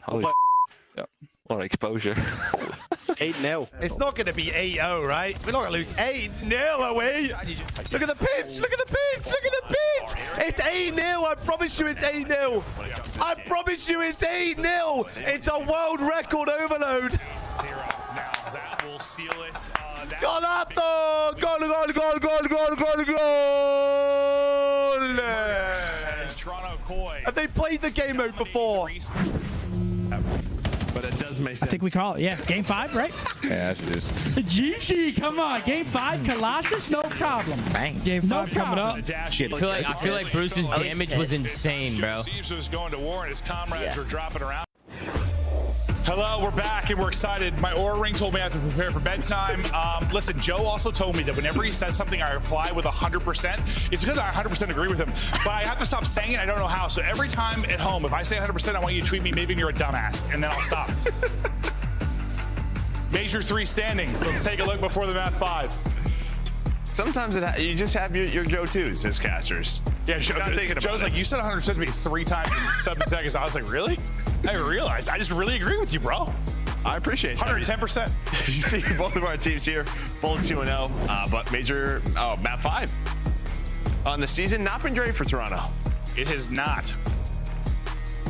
S: Holy
W: what exposure.
S: 8-0.
W: It's not going to be 8-0, right? We're not going to lose 8-0, are we? Look at the pitch! Look at the pitch! Look at the pitch! It's 8-0! I promise you it's 8-0! I promise you it's 8-0! It's a world record overload! Now that will seal it. Golato! Goal! Have they played the game mode before?
Y: But it does make sense.
H: I think we call it, yeah. Game 5, right?
W: Yeah, it is.
H: GG, come on. Game 5, Colossus, no problem.
G: Bang.
H: Game 5 coming up.
G: I feel like Bruce's damage was insane, bro.
W: Steve was going to war and his comrades were dropping around. Hello, we're back and we're excited. My Aura Ring told me I have to prepare for bedtime. Listen, Joe also told me that whenever he says something, I reply with 100%. It's because I 100% agree with him, but I have to stop saying it. I don't know how. So every time at home, if I say 100%, I want you to tweet me, maybe you're a dumbass, and then I'll stop. Major 3 standings. Let's take a look before the map 5.
Y: Sometimes you just have your go-tos as casters.
W: Yeah, Joe's like, you said 100% to me 3 times in 7 seconds. I was like, really? I realized. I just really agree with you, bro.
Y: I appreciate it.
W: 110%.
Y: You see both of our teams here, both 2-0, but major map 5 on the season not been great for Toronto.
W: It has not.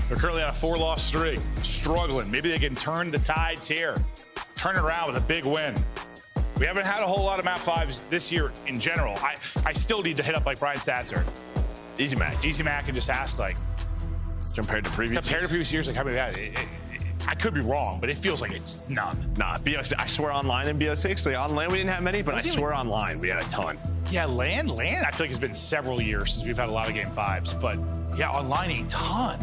W: They're currently on a 4-loss streak, struggling. Maybe they can turn the tides here, turn it around with a big win. We haven't had a whole lot of map 5s this year in general. I still need to hit up like Brian Statzer.
Y: Easy Mac
W: and just ask like
Y: compared to previous
W: years, like how many I could be wrong, but it feels like it's none.
Y: Nah, BO6, I swear online in BO6, like on LAN we didn't have many, but I swear online we had a ton.
W: Yeah, LAN I feel like it's been several years since we've had a lot of game 5s, but yeah, online a ton.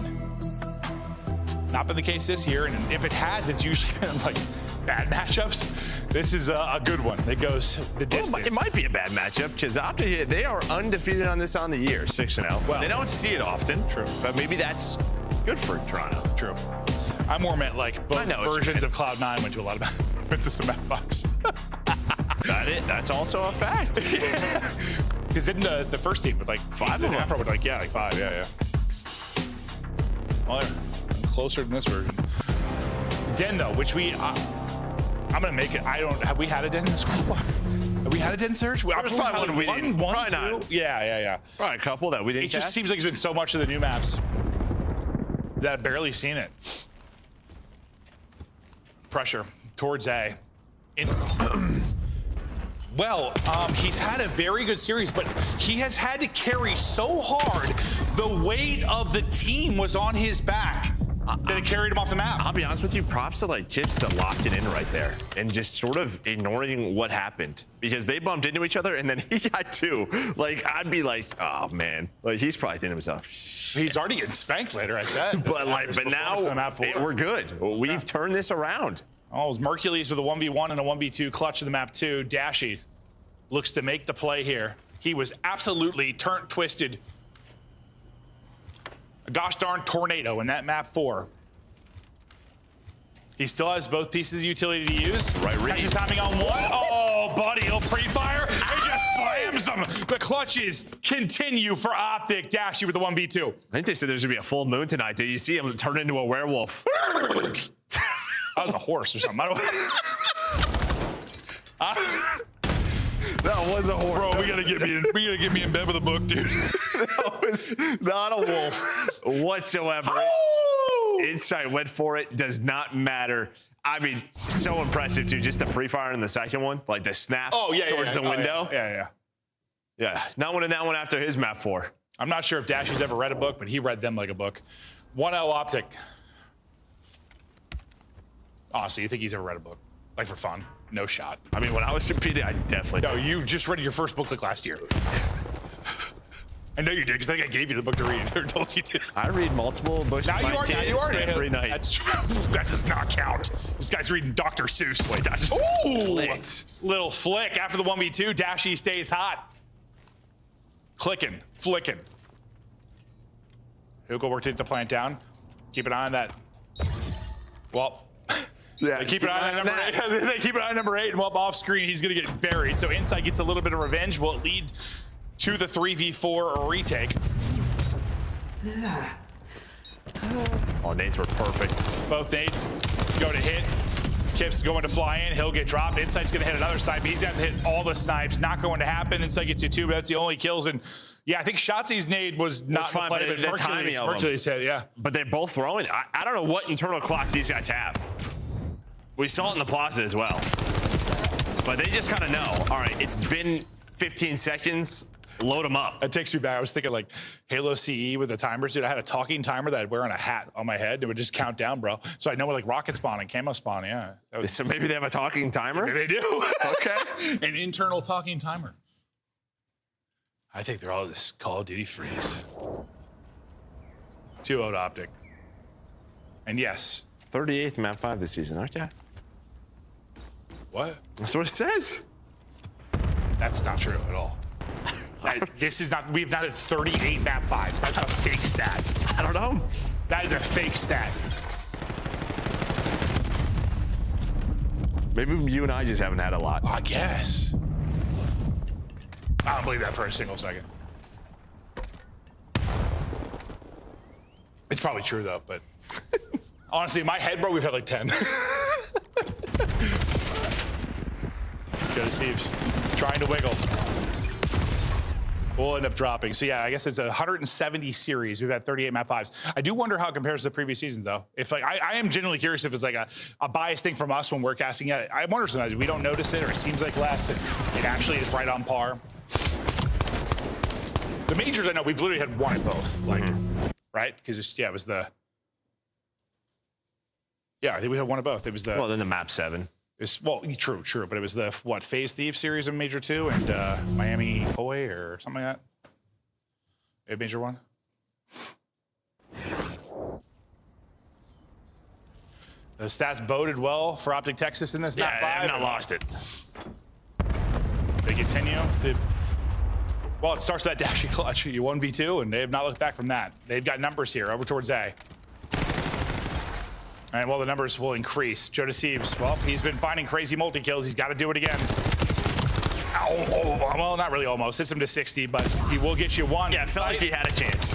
W: Not been the case this year, and if it has, it's usually been like bad matchups. This is a good one. It goes the distance.
Y: Well, it might be a bad matchup because Opta, they are undefeated on this on the year, 6-0. Well, they don't see it often.
W: True.
Y: But maybe that's good for Toronto.
W: True. I more meant like both versions of Cloud9 went to some map 5s.
Y: That's also a fact.
W: Because didn't the first team with like 5 of them? With like 5, yeah. Well, there. closer than this version. Den though, which I'm gonna make it. Have we had a Den in this qualifier? Have we had a Den search?
Y: There's probably one we didn't. Probably
W: two?
Y: not.
W: Yeah.
Y: Probably a couple that we didn't.
W: It just
Y: catch.
W: seems like it's been so much of the new maps that I've barely seen it. Pressure towards A. Well, he's had a very good series, but he has had to carry so hard. The weight of the team was on his back that it carried him off the map.
Y: I'll be honest with you, props to like Chips that locked it in right there and just sort of ignoring what happened because they bumped into each other and then he got two. Like, I'd be like, oh man, like he's probably thinking to himself,
W: he's already getting spanked later, I said.
Y: but now we're good. We've turned this around.
W: Oh, it was Mercules with a 1v1 and a 1v2 clutch to the map 2. Dashy looks to make the play here. He was absolutely twisted. A gosh darn tornado in that map 4. He still has both pieces of utility to use.
Y: Right,
W: Catches timing on one. Oh, buddy, he'll pre-fire. He just slams him. The clutches continue for Optic. Dashy with the 1v2.
Y: I think they said there's gonna be a full moon tonight. Do you see him turn into a werewolf?
W: That was a horse or something.
Y: That was a horse.
W: Bro, we gotta get me in bed with a book, dude.
Y: That was not a wolf whatsoever. Insight went for it. Does not matter. I mean, so impressive too. Just the pre-fire in the second one, like the snap towards the window.
W: Yeah.
Y: Not winning that one after his map 4.
W: I'm not sure if Dashy's ever read a book, but he read them like a book. 1-0 Optic. Honestly, you think he's ever read a book? Like for fun? No shot.
Y: I mean, when I was competing, I definitely.
W: No, you just read your first book like last year. I know you did, because I think I gave you the book to read, or told you to.
Y: I read multiple books every night.
W: That does not count. This guy's reading Dr. Seuss.
Y: Wait, Dr.
W: Seuss. Little flick. After the 1v2, Dashy stays hot. Clicking, flicking. He'll go work to the plant down. Keep an eye on that. Well, yeah, keep an eye on number 8. Keep an eye on number 8, and while off screen, he's gonna get buried. So Insight gets a little bit of revenge. Will it lead to the 3v4 or retake?
Y: Oh, nades were perfect.
W: Both nades go to hit. Kip's going to fly in. He'll get dropped. Insight's going to hit another snipe. He's going to hit all the snipes. Not going to happen. Insight gets you 2, but that's the only kills. And yeah, I think Shotzi's nade was not
Y: fine,
W: but Mercules hit, yeah.
Y: But they're both throwing. I don't know what internal clock these guys have. We saw it in the plaza as well. But they just kind of know. All right, it's been 15 seconds. Load them up.
W: It takes me back. I was thinking like Halo CE with the timers. Dude, I had a talking timer that I'd wear on a hat on my head. It would just count down, bro. So I know what like rocket spawn and camo spawn. Yeah.
Y: So maybe they have a talking timer?
W: Maybe they do.
Y: Okay.
W: An internal talking timer. I think they're all just Call of Duty freaks. 2-0 Optic. And yes.
Y: 38th map 5 this season, aren't you?
W: What?
Y: That's what it says.
W: That's not true at all. This is not, we've not had 38 map 5s. That's a fake stat.
Y: I don't know.
W: That is a fake stat.
Y: Maybe you and I just haven't had a lot.
W: I guess. I don't believe that for a single second. It's probably true though, but honestly, in my head, bro, we've had like 10. Go to Steve's. Trying to wiggle. We'll end up dropping. So yeah, I guess it's a 170 series. We've had 38 map 5s. I do wonder how it compares to the previous seasons though. If like, I am genuinely curious if it's like a biased thing from us when we're casting it. I wonder sometimes we don't notice it or it seems like less and it actually is right on par. The majors, I know we've literally had one at both, like, right? Because it was the, I think we had one at both. It was the,
Y: well, then the map 7.
W: Well, true, but it was the, what, Phase Thief series in Major 2 and Miami Koi or something like that? Major 1? The stats boded well for Optic Texas in this map 5.
Y: Yeah, they've not lost it.
W: They continue to, well, it starts that dashy clutch. You 1v2, and they have not looked back from that. They've got numbers here over towards A. And well, the numbers will increase. Joe Deceives, well, he's been finding crazy multi-kills. He's got to do it again. Well, not really almost. Hits him to 60, but he will get you one.
Y: Yeah, it felt like he had a chance.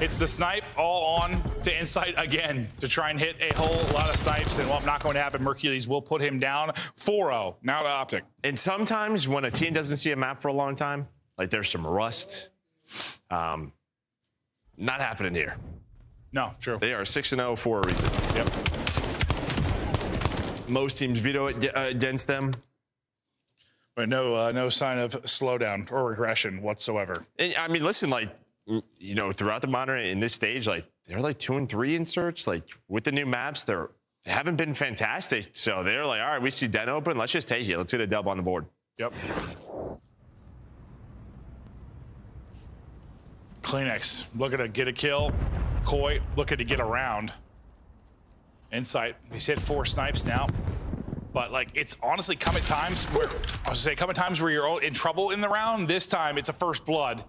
W: It's the snipe all on to Insight again to try and hit a whole lot of snipes, and not going to happen. Mercules will put him down 4-0. Now to Optic.
Y: And sometimes when a team doesn't see a map for a long time, like there's some rust. Not happening here.
W: No, true.
Y: They are 6-0 for a reason.
W: Yep.
Y: Most teams veto it against them.
W: But no sign of slowdown or regression whatsoever.
Y: And, I mean, listen, like, you know, throughout the monitor in this stage, like, they're like 2-3 in search. Like, with the new maps, they haven't been fantastic. So they're like, all right, we see Den open. Let's just take it. Let's get a dub on the board.
W: Yep. Kleenex looking to get a kill. Koi looking to get around. Insight, he's hit 4 snipes now. But like, it's honestly come at times where you're in trouble in the round. This time it's a first blood.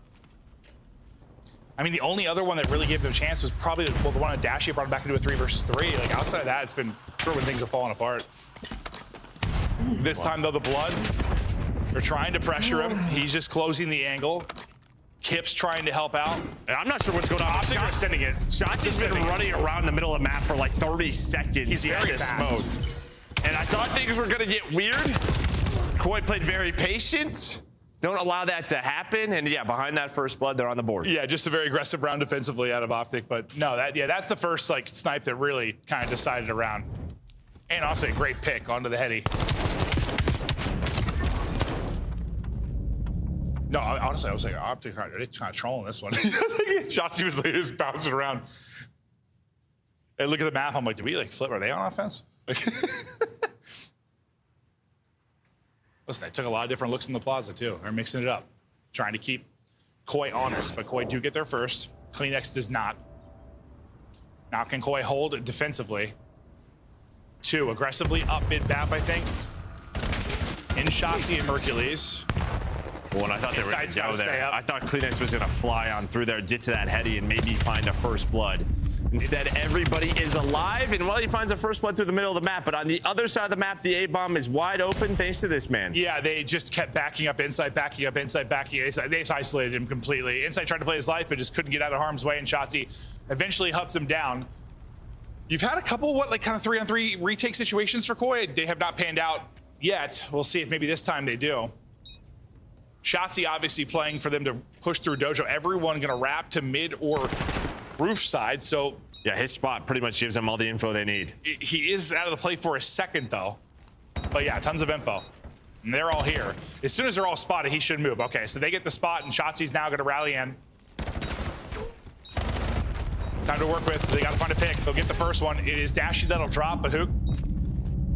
W: I mean, the only other one that really gave them a chance was probably the one on Dashy brought him back into a 3 versus 3. Like outside of that, it's been sure when things have fallen apart. This time though, the blood, they're trying to pressure him. He's just closing the angle. Kip's trying to help out.
Y: And I'm not sure what's going on.
W: I think they're sending it.
Y: Shotzi's been running around the middle of the map for like 30 seconds.
W: He's very fast.
Y: Smoked. And I thought things were going to get weird. Koi played very patient. Don't allow that to happen. And yeah, behind that first blood, they're on the board.
W: Yeah, just a very aggressive round defensively out of Optic. But no, that's the first like snipe that really kind of decided a round. And also a great pick onto the heady. No, honestly, I was like, Optic are kind of trolling this one. Shotzi was like, just bouncing around. Hey, look at the map. I'm like, did we like flip? Are they on offense? Listen, they took a lot of different looks in the plaza too. They're mixing it up, trying to keep Koi honest, but Koi do get there first. Kleenex does not. Now can Koi hold defensively? 2 aggressively up mid map, I think. In Shotzi and Mercules.
Y: Well, and I thought they were going to go there. I thought Kleenex was going to fly on through there, get to that heady, and maybe find a first blood. Instead, everybody is alive, and well, he finds a first blood through the middle of the map. But on the other side of the map, the A-bomb is wide open thanks to this man.
W: Yeah, they just kept backing up Insight, backing up Insight, backing up. They just isolated him completely. Insight tried to play his life, but just couldn't get out of harm's way, and Shotzi eventually huts him down. You've had a couple, kind of 3-on-3 retake situations for Koi. They have not panned out yet. We'll see if maybe this time they do. Shotzi obviously playing for them to push through Dojo. Everyone gonna wrap to mid or roof side, so.
Y: Yeah, his spot pretty much gives them all the info they need.
W: He is out of the play for a second though. But yeah, tons of info. And they're all here. As soon as they're all spotted, he should move. Okay, so they get the spot and Shotzi's now gonna rally in. Time to work with, they gotta find a pick. They'll get the first one. It is Dashy that'll drop, but Hook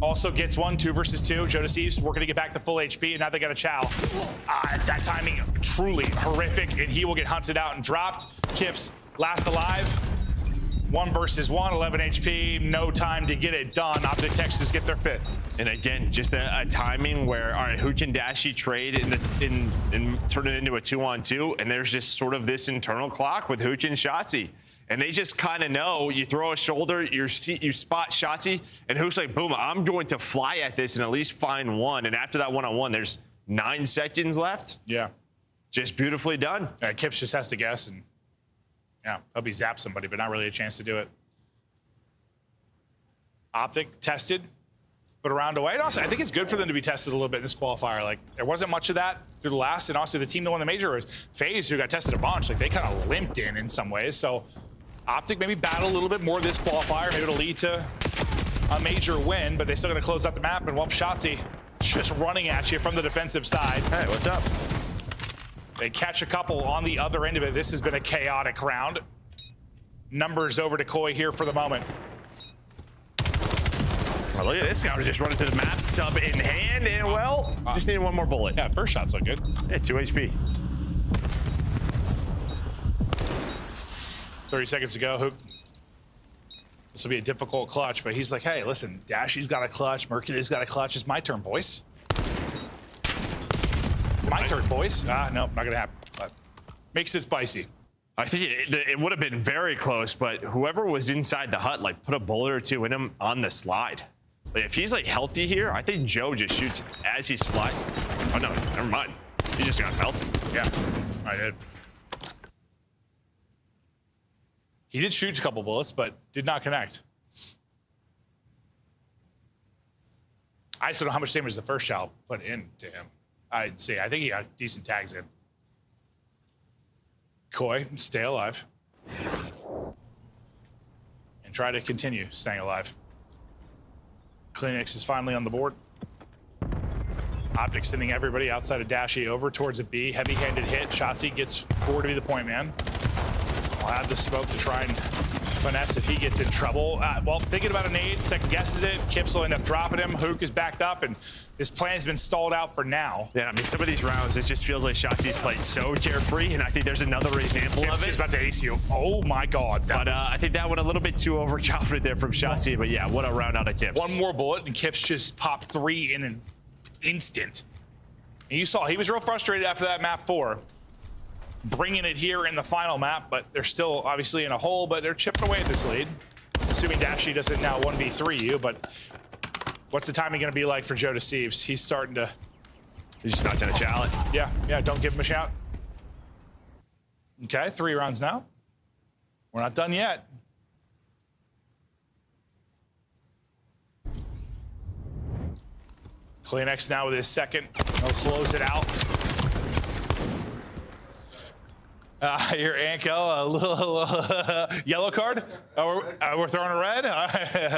W: also gets 1, 2 versus 2. Joe Deceives working to get back to full HP, and now they got a Chow. That timing truly horrific, and he will get hunted out and dropped. Kips last alive. 1 versus 1, 11 HP, no time to get it done. Optic Texas get their 5th.
Y: And again, just a timing where, all right, Hooch and Dashy trade and turn it into a 2-on-2, and there's just sort of this internal clock with Hooch and Shotzi. And they just kind of know, you throw a shoulder, you spot Shotzi, and Hook's like, boom, I'm going to fly at this and at least find one. And after that one-on-one, there's 9 seconds left.
W: Yeah.
Y: Just beautifully done.
W: Kips just has to guess, and yeah, hope he zaps somebody, but not really a chance to do it. Optic tested, but around away. And also, I think it's good for them to be tested a little bit in this qualifier. Like, there wasn't much of that through the last, and also the team that won the major was FaZe, who got tested a bunch. Like, they kind of limped in some ways, so Optic maybe battle a little bit more this qualifier. Maybe it'll lead to a major win, but they're still going to close out the map. And Shotzi just running at you from the defensive side.
Y: Hey, what's up?
W: They catch a couple on the other end of it. This has been a chaotic round. Numbers over to Koi here for the moment.
Y: Well, look at this guy just running to the map, sub in hand, and well, just need 1 more bullet.
W: Yeah, first shot's so good.
Y: Yeah, 2 HP.
W: 30 seconds to go. Hook. This will be a difficult clutch, but he's like, hey, listen, Dashy's got a clutch, Mercury's got a clutch. It's my turn, boys. It's my turn, boys. No, not gonna happen. But makes it spicy.
Y: I think it would have been very close, but whoever was inside the hut, like, put a bullet or 2 in him on the slide. Like, if he's like healthy here, I think Joe just shoots as he slides. Oh no, never mind. He just got melted.
W: Yeah, I did. He did shoot a couple bullets, but did not connect. I still don't know how much damage the first shot put into him. I'd say. I think he got decent tags in. Koi, stay alive. And try to continue staying alive. Kleenex is finally on the board. Optic sending everybody outside of Dashy over towards a B. Heavy-handed hit. Shotzzy gets forward to be the point man. I'll have the smoke to try and finesse if he gets in trouble. Well, thinking about a nade, second guesses it. Kips will end up dropping him. Hook is backed up, and his plan's been stalled out for now.
Y: Yeah, I mean, some of these rounds, it just feels like Shotzzy's played so carefree, and I think there's another example
W: Kips
Y: of it.
W: is about to ace you. Oh, my God.
Y: But I think that one a little bit too overconfident there from Shotzzy, but yeah, what a round out of Kips.
W: One more bullet, and Kips just popped 3 in an instant. And you saw he was real frustrated after that map 4. Bringing it here in the final map, but they're still obviously in a hole, but they're chipping away at this lead. Assuming Dashy doesn't now 1v3 you, but what's the timing going to be like for Joe Deceives? He's starting to...
Y: He's just not going to challenge.
W: Yeah, don't give him a shout. Okay, 3 rounds now. We're not done yet. Kleenex now with his second. He'll close it out. Your Ankel, a little yellow card. We're throwing a red.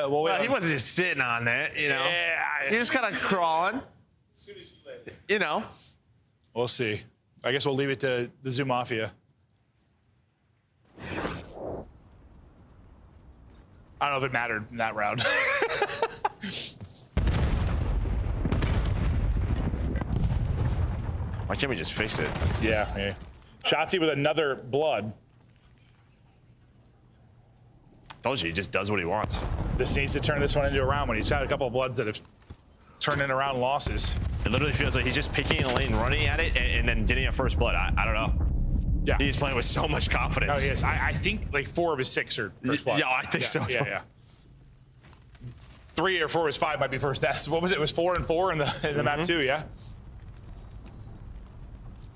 Y: Well, he wasn't just sitting on that, you know.
W: Yeah.
Y: He was kind of crawling. You know.
W: We'll see. I guess we'll leave it to the Zoo Mafia. I don't know if it mattered in that round.
Y: Why can't we just fix it?
W: Yeah. Shotzzy with another blood.
Y: Told you, he just does what he wants.
W: This needs to turn this one into a round when he's had a couple of bloods that have turned in around losses.
Y: It literally feels like he's just picking a lane, running at it, and then getting a first blood. I don't know.
W: Yeah.
Y: He's playing with so much confidence.
W: Oh, he is. I think like 4 of his 6 are first bloods.
Y: Yeah, I think so.
W: Yeah. 3 or 4 of his 5 might be first deaths. What was it? It was 4 and 4 in the map 2, yeah?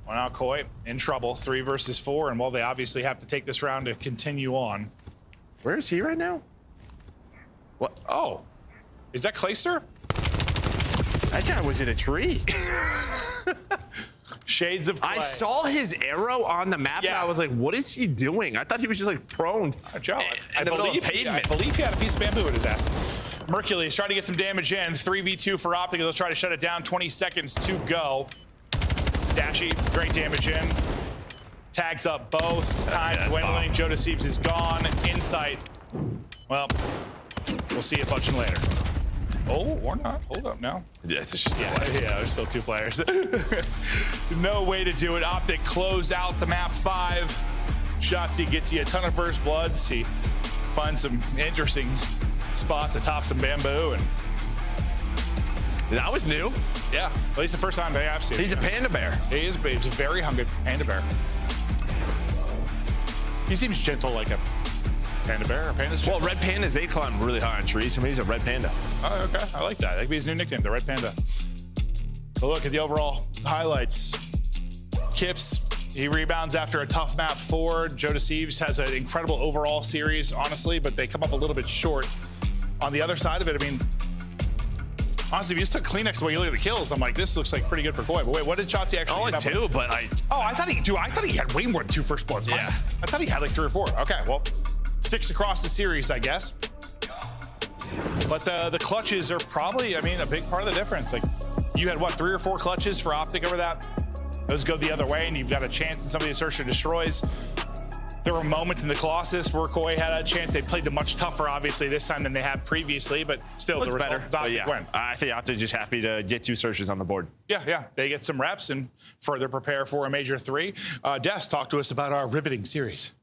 W: Well, now Koi in trouble, 3 versus 4, and well, they obviously have to take this round to continue on.
Y: Where is he right now?
W: What? Oh, is that Clayster?
Y: That guy was in a tree.
W: Shades of Clay.
Y: I saw his arrow on the map, and I was like, what is he doing? I thought he was just like prone.
W: Joe, I believe he had a piece of bamboo in his ass. Mercury is trying to get some damage in. 3v2 for Optic. They'll try to shut it down. 20 seconds to go. Dashy, great damage in. Tags up both. Time dwindling. Joe Deceives is gone. Insight. Well, we'll see you punching later. Oh, or not. Hold up now.
Y: Yeah, it's just
W: there's still 2 players. No way to do it. Optic close out the map 5. Shotzzy gets you a ton of first bloods. He finds some interesting spots atop some bamboo, and
Y: that was new.
W: Yeah, at least the first time I've seen him.
Y: He's a panda bear.
W: He's a very hungry panda bear. He seems gentle like a panda bear.
Y: Well, red pandas, they climb really high on trees, so maybe he's a red panda.
W: Oh, okay. I like that. That could be his new nickname, the Red Panda. But look at the overall highlights. Kips, he rebounds after a tough map 4. Joe Deceives has an incredible overall series, honestly, but they come up a little bit short. On the other side of it, I mean, honestly, if you just took Kleenex away, you look at the kills, I'm like, this looks like pretty good for Koi. But wait, what did Shotzzy actually
Y: get? Only 2, but I...
W: Oh, I thought he had way more than 2 first bloods.
Y: Yeah.
W: I thought he had like 3 or 4. Okay, well, 6 across the series, I guess. But the clutches are probably, I mean, a big part of the difference. Like, you had, what, 3 or 4 clutches for Optic over that? Those go the other way, and you've got a chance in some of the search and destroys. There were moments in the Colossus where Koi had a chance. They played them much tougher, obviously, this time than they had previously, but still, the result of Optic win.
Y: I think Optic just happy to get 2 searches on the board.
W: Yeah. They get some reps and further prepare for a Major 3. Des, talk to us about our riveting series.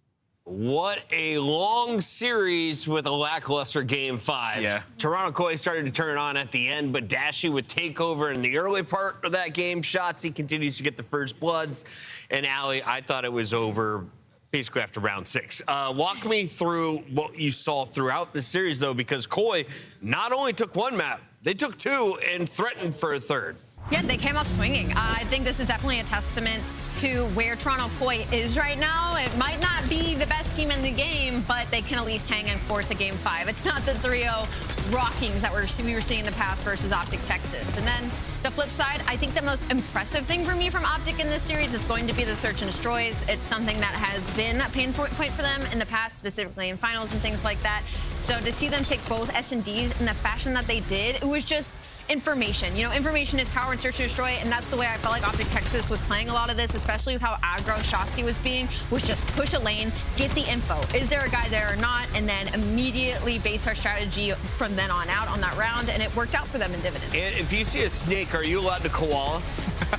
K: What a long series with a lackluster game 5.
Y: Yeah.
K: Toronto Koi started to turn on at the end, but Dashy would take over in the early part of that game. Shotzzy continues to get the first bloods. And Ali, I thought it was over basically after round 6. Walk me through what you saw throughout the series, though, because Koi not only took 1 map, they took 2 and threatened for a 3rd.
L: Yeah, they came up swinging. I think this is definitely a testament to where Toronto Koi is right now. It might not be the best team in the game, but they can at least hang and force a game 5. It's not the 3-0 rockings that we were seeing in the past versus Optic Texas. And then the flip side, I think the most impressive thing for me from Optic in this series is going to be the search and destroys. It's something that has been a pain point for them in the past, specifically in finals and things like that. So to see them take both S&Ds in the fashion that they did, it was just information. You know, information is power in search and destroy, and that's the way I felt like Optic Texas was playing a lot of this, especially with how aggro Shotzzy was being, was just push a lane, get the info. Is there a guy there or not? And then immediately base our strategy from then on out on that round, and it worked out for them in dividends.
K: And if you see a snake, are you allowed to koala?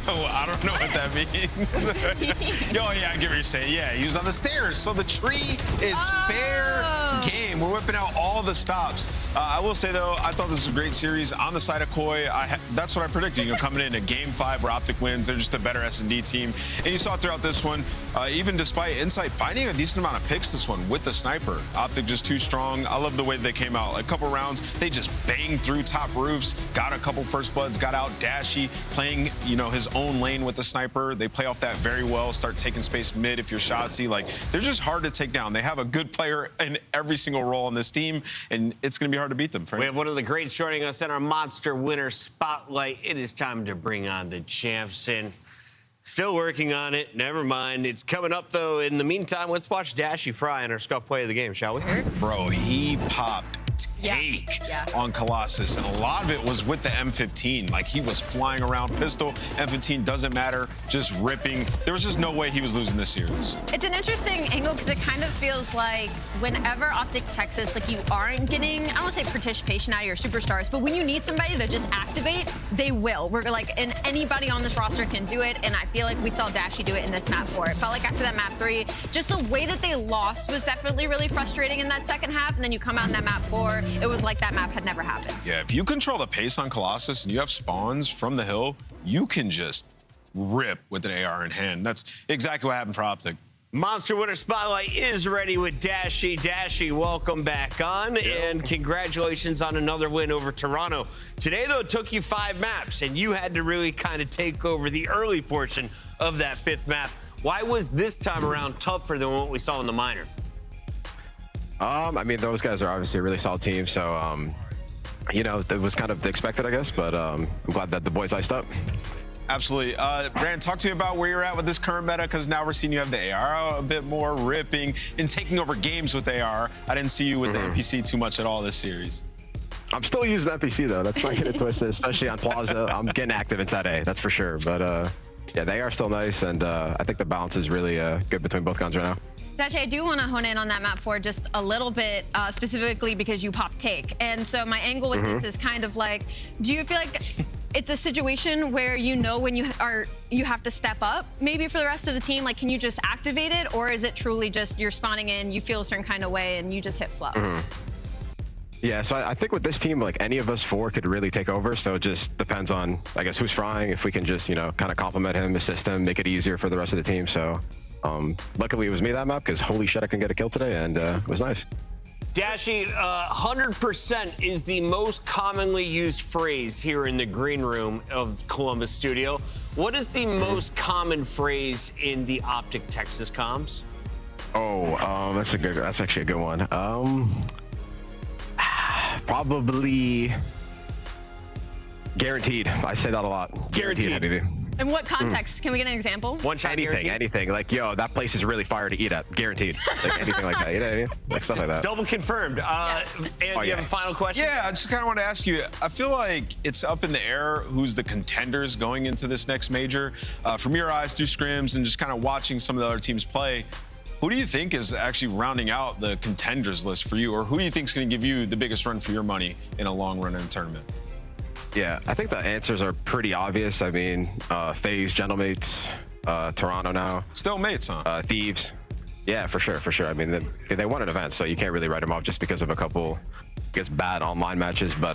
M: Well, I don't know what that means. Oh, yeah, I get what you're saying. Yeah, he was on the stairs, so the tree is fair game. We're whipping out all the stops. I will say, though, I thought this was a great series. On the side of Koi, that's what I predicted. You know, coming in a game 5 where Optic wins, they're just a better S&D team. And you saw throughout this one, even despite Insight finding a decent amount of picks this one with the sniper. Optic just too strong. I love the way they came out. A couple rounds, they just banged through top roofs, got a couple first bloods, got out Dashy, playing, you know, his own lane with the sniper. They play off that very well, start taking space mid if you're Shotzzy. Like, they're just hard to take down. They have a good player in every single role on this team, and it's going to be hard to beat them, Frank.
K: We have one of the greats joining us in our Monster Winner Spotlight. It is time to bring on the champs, and still working on it. Never mind. It's coming up, though. In the meantime, let's watch Dashy Fry in our scuff play of the game, shall we?
M: Bro, he popped take on Colossus, and a lot of it was with the M15. Like, he was flying around pistol. M15 doesn't matter, just ripping. There was just no way he was losing this series.
L: It's an interesting angle because it kind of feels like whenever Optic Texas, like, you aren't getting, I don't want to say participation out of your superstars, but when you need somebody to just activate, they will. We're like, and anybody on this roster can do it, and I feel like we saw Dashy do it in this map 4. It felt like after that map 3, just the way that they lost was definitely really frustrating in that second half, and then you come out in that map 4, it was like that map had never happened.
M: Yeah, if you control the pace on Colossus and you have spawns from the hill, you can just rip with an AR in hand. That's exactly what happened for Optic.
K: Monster Winner Spotlight is ready with Dashy. Dashy, welcome back on, and congratulations on another win over Toronto. Today, though, it took you 5 maps, and you had to really kind of take over the early portion of that 5th map. Why was this time around tougher than what we saw in the minor?
C: I mean, those guys are obviously a really solid team, so, you know, it was kind of expected, I guess, but I'm glad that the boys iced up.
M: Absolutely. Brandon, talk to me about where you're at with this current meta, because now we're seeing you have the AR out a bit more, ripping, and taking over games with AR. I didn't see you with the NPC too much at all this series.
C: I'm still using the NPC, though. That's not getting it twisted, especially on Plaza. I'm getting active inside A, that's for sure. But, yeah, they are still nice, and I think the balance is really good between both guns right now.
L: Dashy, I do want to hone in on that map 4 just a little bit, specifically because you pop take. And so my angle with this is kind of like, do you feel like it's a situation where you know when you have to step up maybe for the rest of the team? Like, can you just activate it, or is it truly just you're spawning in, you feel a certain kind of way, and you just hit flow?
C: Yeah, so I think with this team, like, any of us 4 could really take over. So it just depends on, I guess, who's frying. If we can just, you know, kind of compliment him, assist him, make it easier for the rest of the team. So luckily it was me that map, because holy shit, I can get a kill today, and it was nice.
K: Dashy, 100% is the most commonly used phrase here in the green room of Columbus Studio. What is the most common phrase in the Optic Texas comms?
C: Oh, that's actually a good one. Probably guaranteed. I say that a lot. Guaranteed, baby.
L: In what context? Can we get an example?
K: One shot
C: anything. Like, yo, that place is really fire to eat at. Guaranteed. Like, anything like that. You know what I mean? Like, stuff like that.
K: Double confirmed. And you have a final question?
M: Yeah, I just kind of want to ask you, I feel like it's up in the air who's the contenders going into this next major. From your eyes through scrims and just kind of watching some of the other teams play, who do you think is actually rounding out the contenders list for you, or who do you think is going to give you the biggest run for your money in a long run in a tournament?
C: Yeah, I think the answers are pretty obvious. I mean, FaZe, Gentlemates, Toronto now.
M: Still mates, huh?
C: Thieves. Yeah, for sure. I mean, they won an event, so you can't really write them off just because of a couple, I guess, bad online matches, but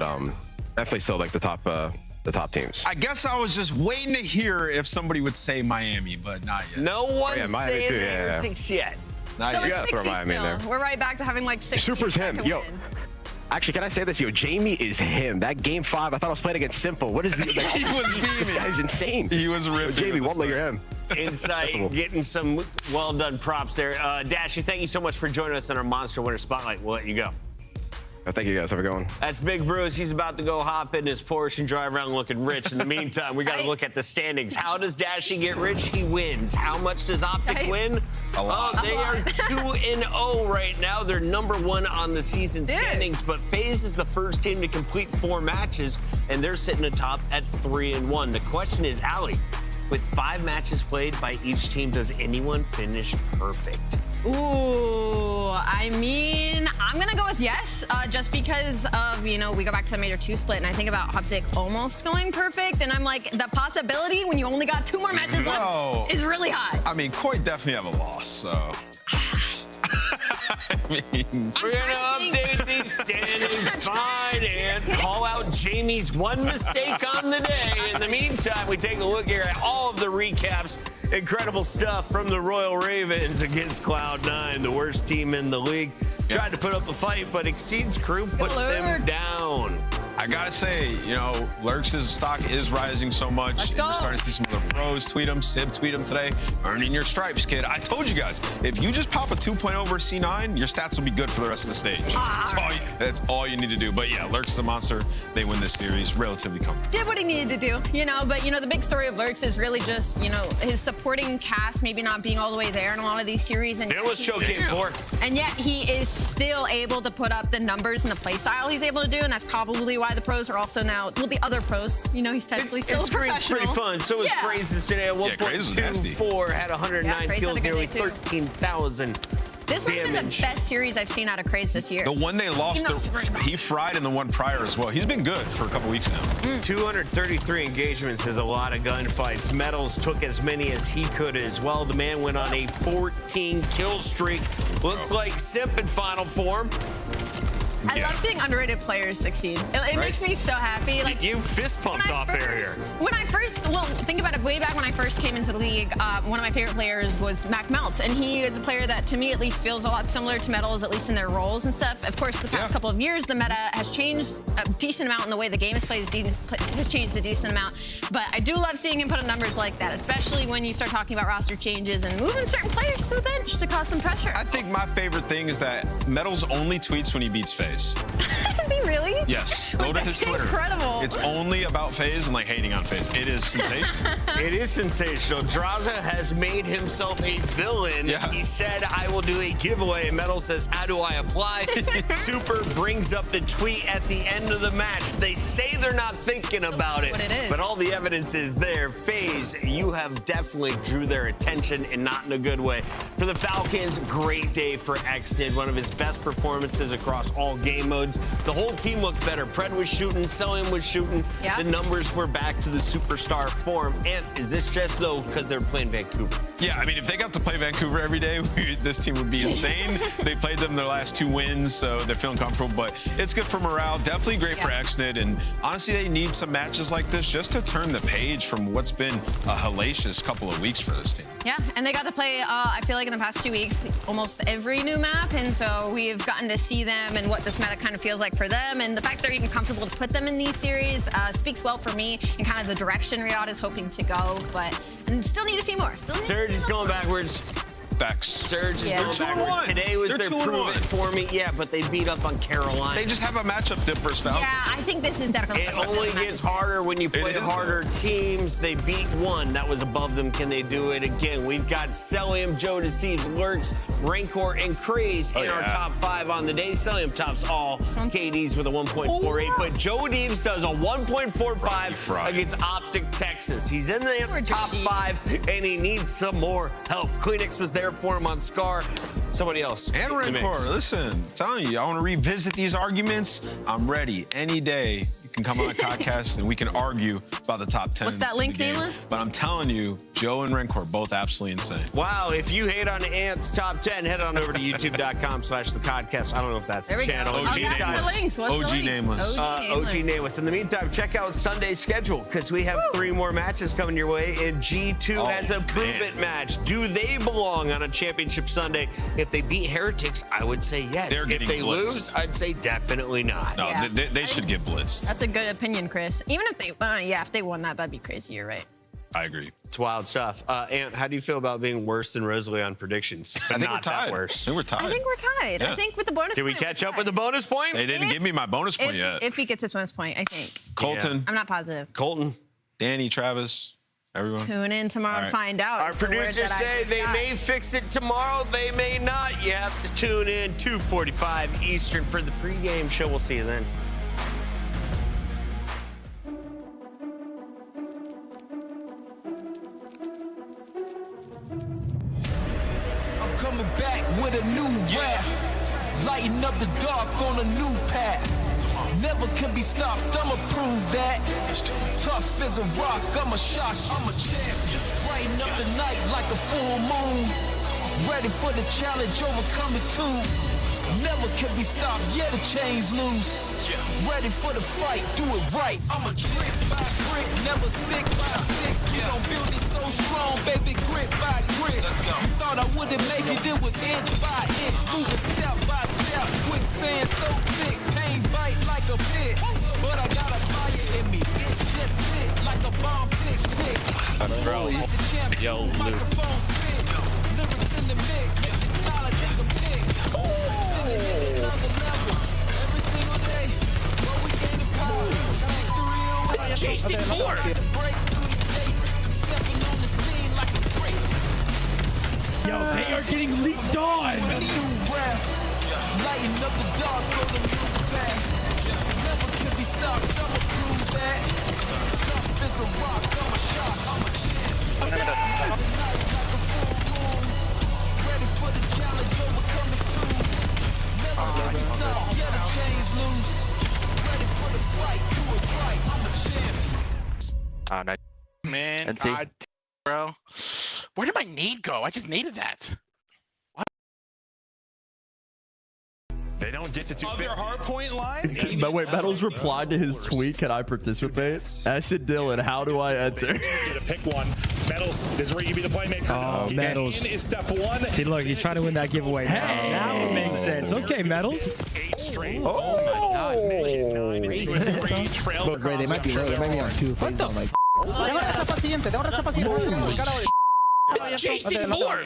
C: definitely still like the top teams.
M: I guess I was just waiting to hear if somebody would say Miami, but not yet.
K: No one's saying anything yet.
M: Not
L: so
M: yet.
L: it's Pixie still. We're right back to having like 6
C: Super's him. Yo. Actually, can I say this? Yo, Jamie is him. That game 5, I thought I was playing against Simple. What is he? Like,
M: he was beaming.
C: This guy's insane.
M: He was ripping.
C: Jamie, one leg, you're him.
K: insight, getting some well-done props there. Dashy, thank you so much for joining us in our Monster Winter Spotlight. We'll let you go.
C: Thank you guys. Have a good one.
K: That's Big Bruce. He's about to go hop in his Porsche and drive around looking rich. In the meantime, we got to look at the standings. How does Dashy get rich? He wins. How much does Optic win?
M: A lot.
K: They are 2-0 right now. They're number 1 on the season standings, but FaZe is the first team to complete 4 matches, and they're sitting atop at 3-1. The question is, Allie, with 5 matches played by each team, does anyone finish perfect?
L: Ooh, I mean, I'm going to go with yes, just because of, we go back to the Major 2 split, and I think about Optic almost going perfect, and I'm like, the possibility when you only got 2 more matches left is really high.
M: I mean, Koi definitely have a loss, so.
K: We're gonna update these standings fine and call out Jamie's one mistake on the day. In the meantime, we take a look here at all of the recaps. Incredible stuff from the Royal Ravens against Cloud9, the worst team in the league. Tried to put up a fight, but Exceed's crew put them down.
M: I gotta say, Lurks' stock is rising so much. And we're starting to see some of the pros tweet him. Sib tweet him today. Earning your stripes, kid. I told you guys, if you just pop a 2.0 versus C9, your stats will be good for the rest of the stage. That's all you need to do. But yeah, Lurks is a monster. They win this series relatively comfortably.
L: Did what he needed to do, but the big story of Lurks is really just, his supporting cast maybe not being all the way there in a lot of these series. And
K: it was choking for.
L: And yet he is still able to put up the numbers and the play style he's able to do, and that's probably why the pros are also now, the other pros, he's technically still a professional.
K: It's pretty fun. So was Crazes today at 1.24, had 109 kills, nearly 13,000.
L: This might have been the best series I've seen out of Craze this year.
M: The one they lost, he fried in the one prior as well. He's been good for a couple weeks now.
K: 233 engagements is a lot of gunfights. Metals took as many as he could as well. The man went on a 14-kill streak. Looked like Simp in final form.
L: I love seeing underrated players succeed. It makes me so happy. Like
K: you fist pumped off air here.
L: When I first, think about it. Way back when I first came into the league, one of my favorite players was Mac Melts, and he is a player that, to me at least, feels a lot similar to Metals, at least in their roles and stuff. Of course, the past couple of years, the meta has changed a decent amount, and the way the game is played has changed a decent amount. But I do love seeing him put up numbers like that, especially when you start talking about roster changes and moving certain players to the bench to cause some pressure.
M: I think my favorite thing is that Metals only tweets when he beats FaZe.
L: Is he really?
M: Yes. Go to his Twitter.
L: Incredible.
M: It's only about FaZe and hating on FaZe. It is sensational.
K: It is sensational. Draza has made himself a villain.
M: Yeah.
K: He said, I will do a giveaway. Metal says, how do I apply? Super brings up the tweet at the end of the match. They say they're not thinking about it, but all the evidence is there. FaZe, you have definitely drew their attention, and not in a good way. For the Falcons, great day for Xnid. One of his best performances across all game modes. The whole team looked better. Pred was shooting, Celium was shooting.
L: Yeah.
K: The numbers were back to the superstar form. And is this just, though, because they're playing Vancouver?
M: Yeah, I mean, if they got to play Vancouver every day, this team would be insane. They played them their last 2 wins, so they're feeling comfortable. But it's good for morale. Definitely great for Xnid. And honestly, they need some matches like this just to turn the page from what's been a hellacious couple of weeks for this team.
L: Yeah, and they got to play, I feel like in the past 2 weeks, almost every new map. And so we've gotten to see them and what this meta kind of feels like for them. And the fact they're even comfortable to put them in these series speaks well for me and kind of the direction Riyadh is hoping to go. But and still need to see more.
K: Surge is going backwards.
M: Facts.
K: Surge is going backwards. Today was their prove it for me. Yeah, but they beat up on Carolina.
M: They just have a matchup dip versus Falcons.
L: Yeah, I think this is definitely.
K: It only gets harder when you play harder teams. They beat one that was above them. Can they do it again? We've got Celium, Joe Deceives, Lurks, Rancor, and Craze in our top 5 on the day. Celium tops all KDs with a 1.48, but Joe Deeves does a 1.45 against Optic Texas. He's in the top 5, and he needs some more help. Kleenex was there for him on Scar. Somebody else.
M: And Rancor, listen, I'm telling you, I want to revisit these arguments. I'm ready any day. You can come on a podcast and we can argue about the top 10.
L: What's that link, Nameless?
M: But I'm telling you, Joe and Rancor both absolutely insane.
K: Wow, if you hate on Ant's top 10, head on over to youtube.com/thecodcast. I don't know if that's the channel.
L: OG Nameless.
M: OG Nameless.
K: OG Nameless. In the meantime, check out Sunday's schedule because we have 3 more matches coming your way, and G2 has a prove it match. Do they belong on a championship Sunday? If they beat Heretics, I would say yes. If they lose, I'd say definitely not.
M: No, they should get blitzed.
L: That's a good opinion, Chris. Even if they, if they won that, that'd be crazy. You're right.
M: I agree.
K: It's wild stuff. Ant, how do you feel about being worse than Rosalie on predictions?
M: I think we're tied. I think we're tied.
L: I think we're tied.
M: Yeah.
L: I think with the bonus
K: Did we
L: point,
K: catch up with the bonus point?
M: They didn't give me my bonus point yet.
L: If he gets his bonus point, I think.
M: Colton.
L: I'm not positive.
K: Colton.
M: Danny, Travis, everyone.
L: Tune in tomorrow to find out.
K: Our
L: It's the word
K: producers
L: that I
K: say
L: just
K: they
L: got.
K: may fix it tomorrow. They may not. You have to tune in 2:45 Eastern for the pregame show. We'll see you then.
D: I'm coming back with a new rap. Lighting up the dark on a new path. Never can be stopped, I'ma prove that. Tough as a rock, I'm a shock, I'm a champion. Brighten up the night like a full moon. Ready for the challenge, overcome it too. Never can be stopped, yeah, the chains loose. Ready for the fight, do it right. I'm a brick by brick, never stick by stick. You gon' build it so strong, baby, grit by grit. You thought I wouldn't make it, it was inch by inch. Moving step by step, quicksand so thick. Pain bite like a bit, but I got a fire in me. It just lit like a bomb tick tick.
M: Bro, yo,
D: Microphone spit, lyrics in the mix. Make it smile and take a pic. Another level, every single day. But we gaining power. It's chasing more. Break through the gate, stepping on the scene like a break.
H: Yo, they are getting leaked on.
D: New breath, lighting up the dark on the new path. Never can be stopped, I'ma prove that. Tough as a rock, I'm a shock, I'm a champ. Ready for the challenge, overcome it too. Never can be stopped, yeah, the chains loose. Ready for the fight, do it right, I'm a champ.
S: Man, God, bro. Where did my nade go? I just naded that.
Y: They don't get to 250.
M: Of your hardpoint lines?
F: But wait, Metals replied to his tweet. Can I participate? Ash and Dylan, how do I enter?
R: Get to pick one. Metals, this is where you can be the playmaker.
H: Oh, Metals.
R: In is step one.
H: See, look, he's trying to win that giveaway. Hey, that would make sense. Okay, Metals.
R: 8 straight.
F: Oh,
R: Trail
A: Bro, they might be low. They might be on 2 phases on like.
R: It's chasing more.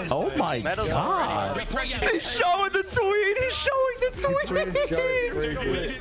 F: Oh my God. He's showing the tweet. He's showing the tweet.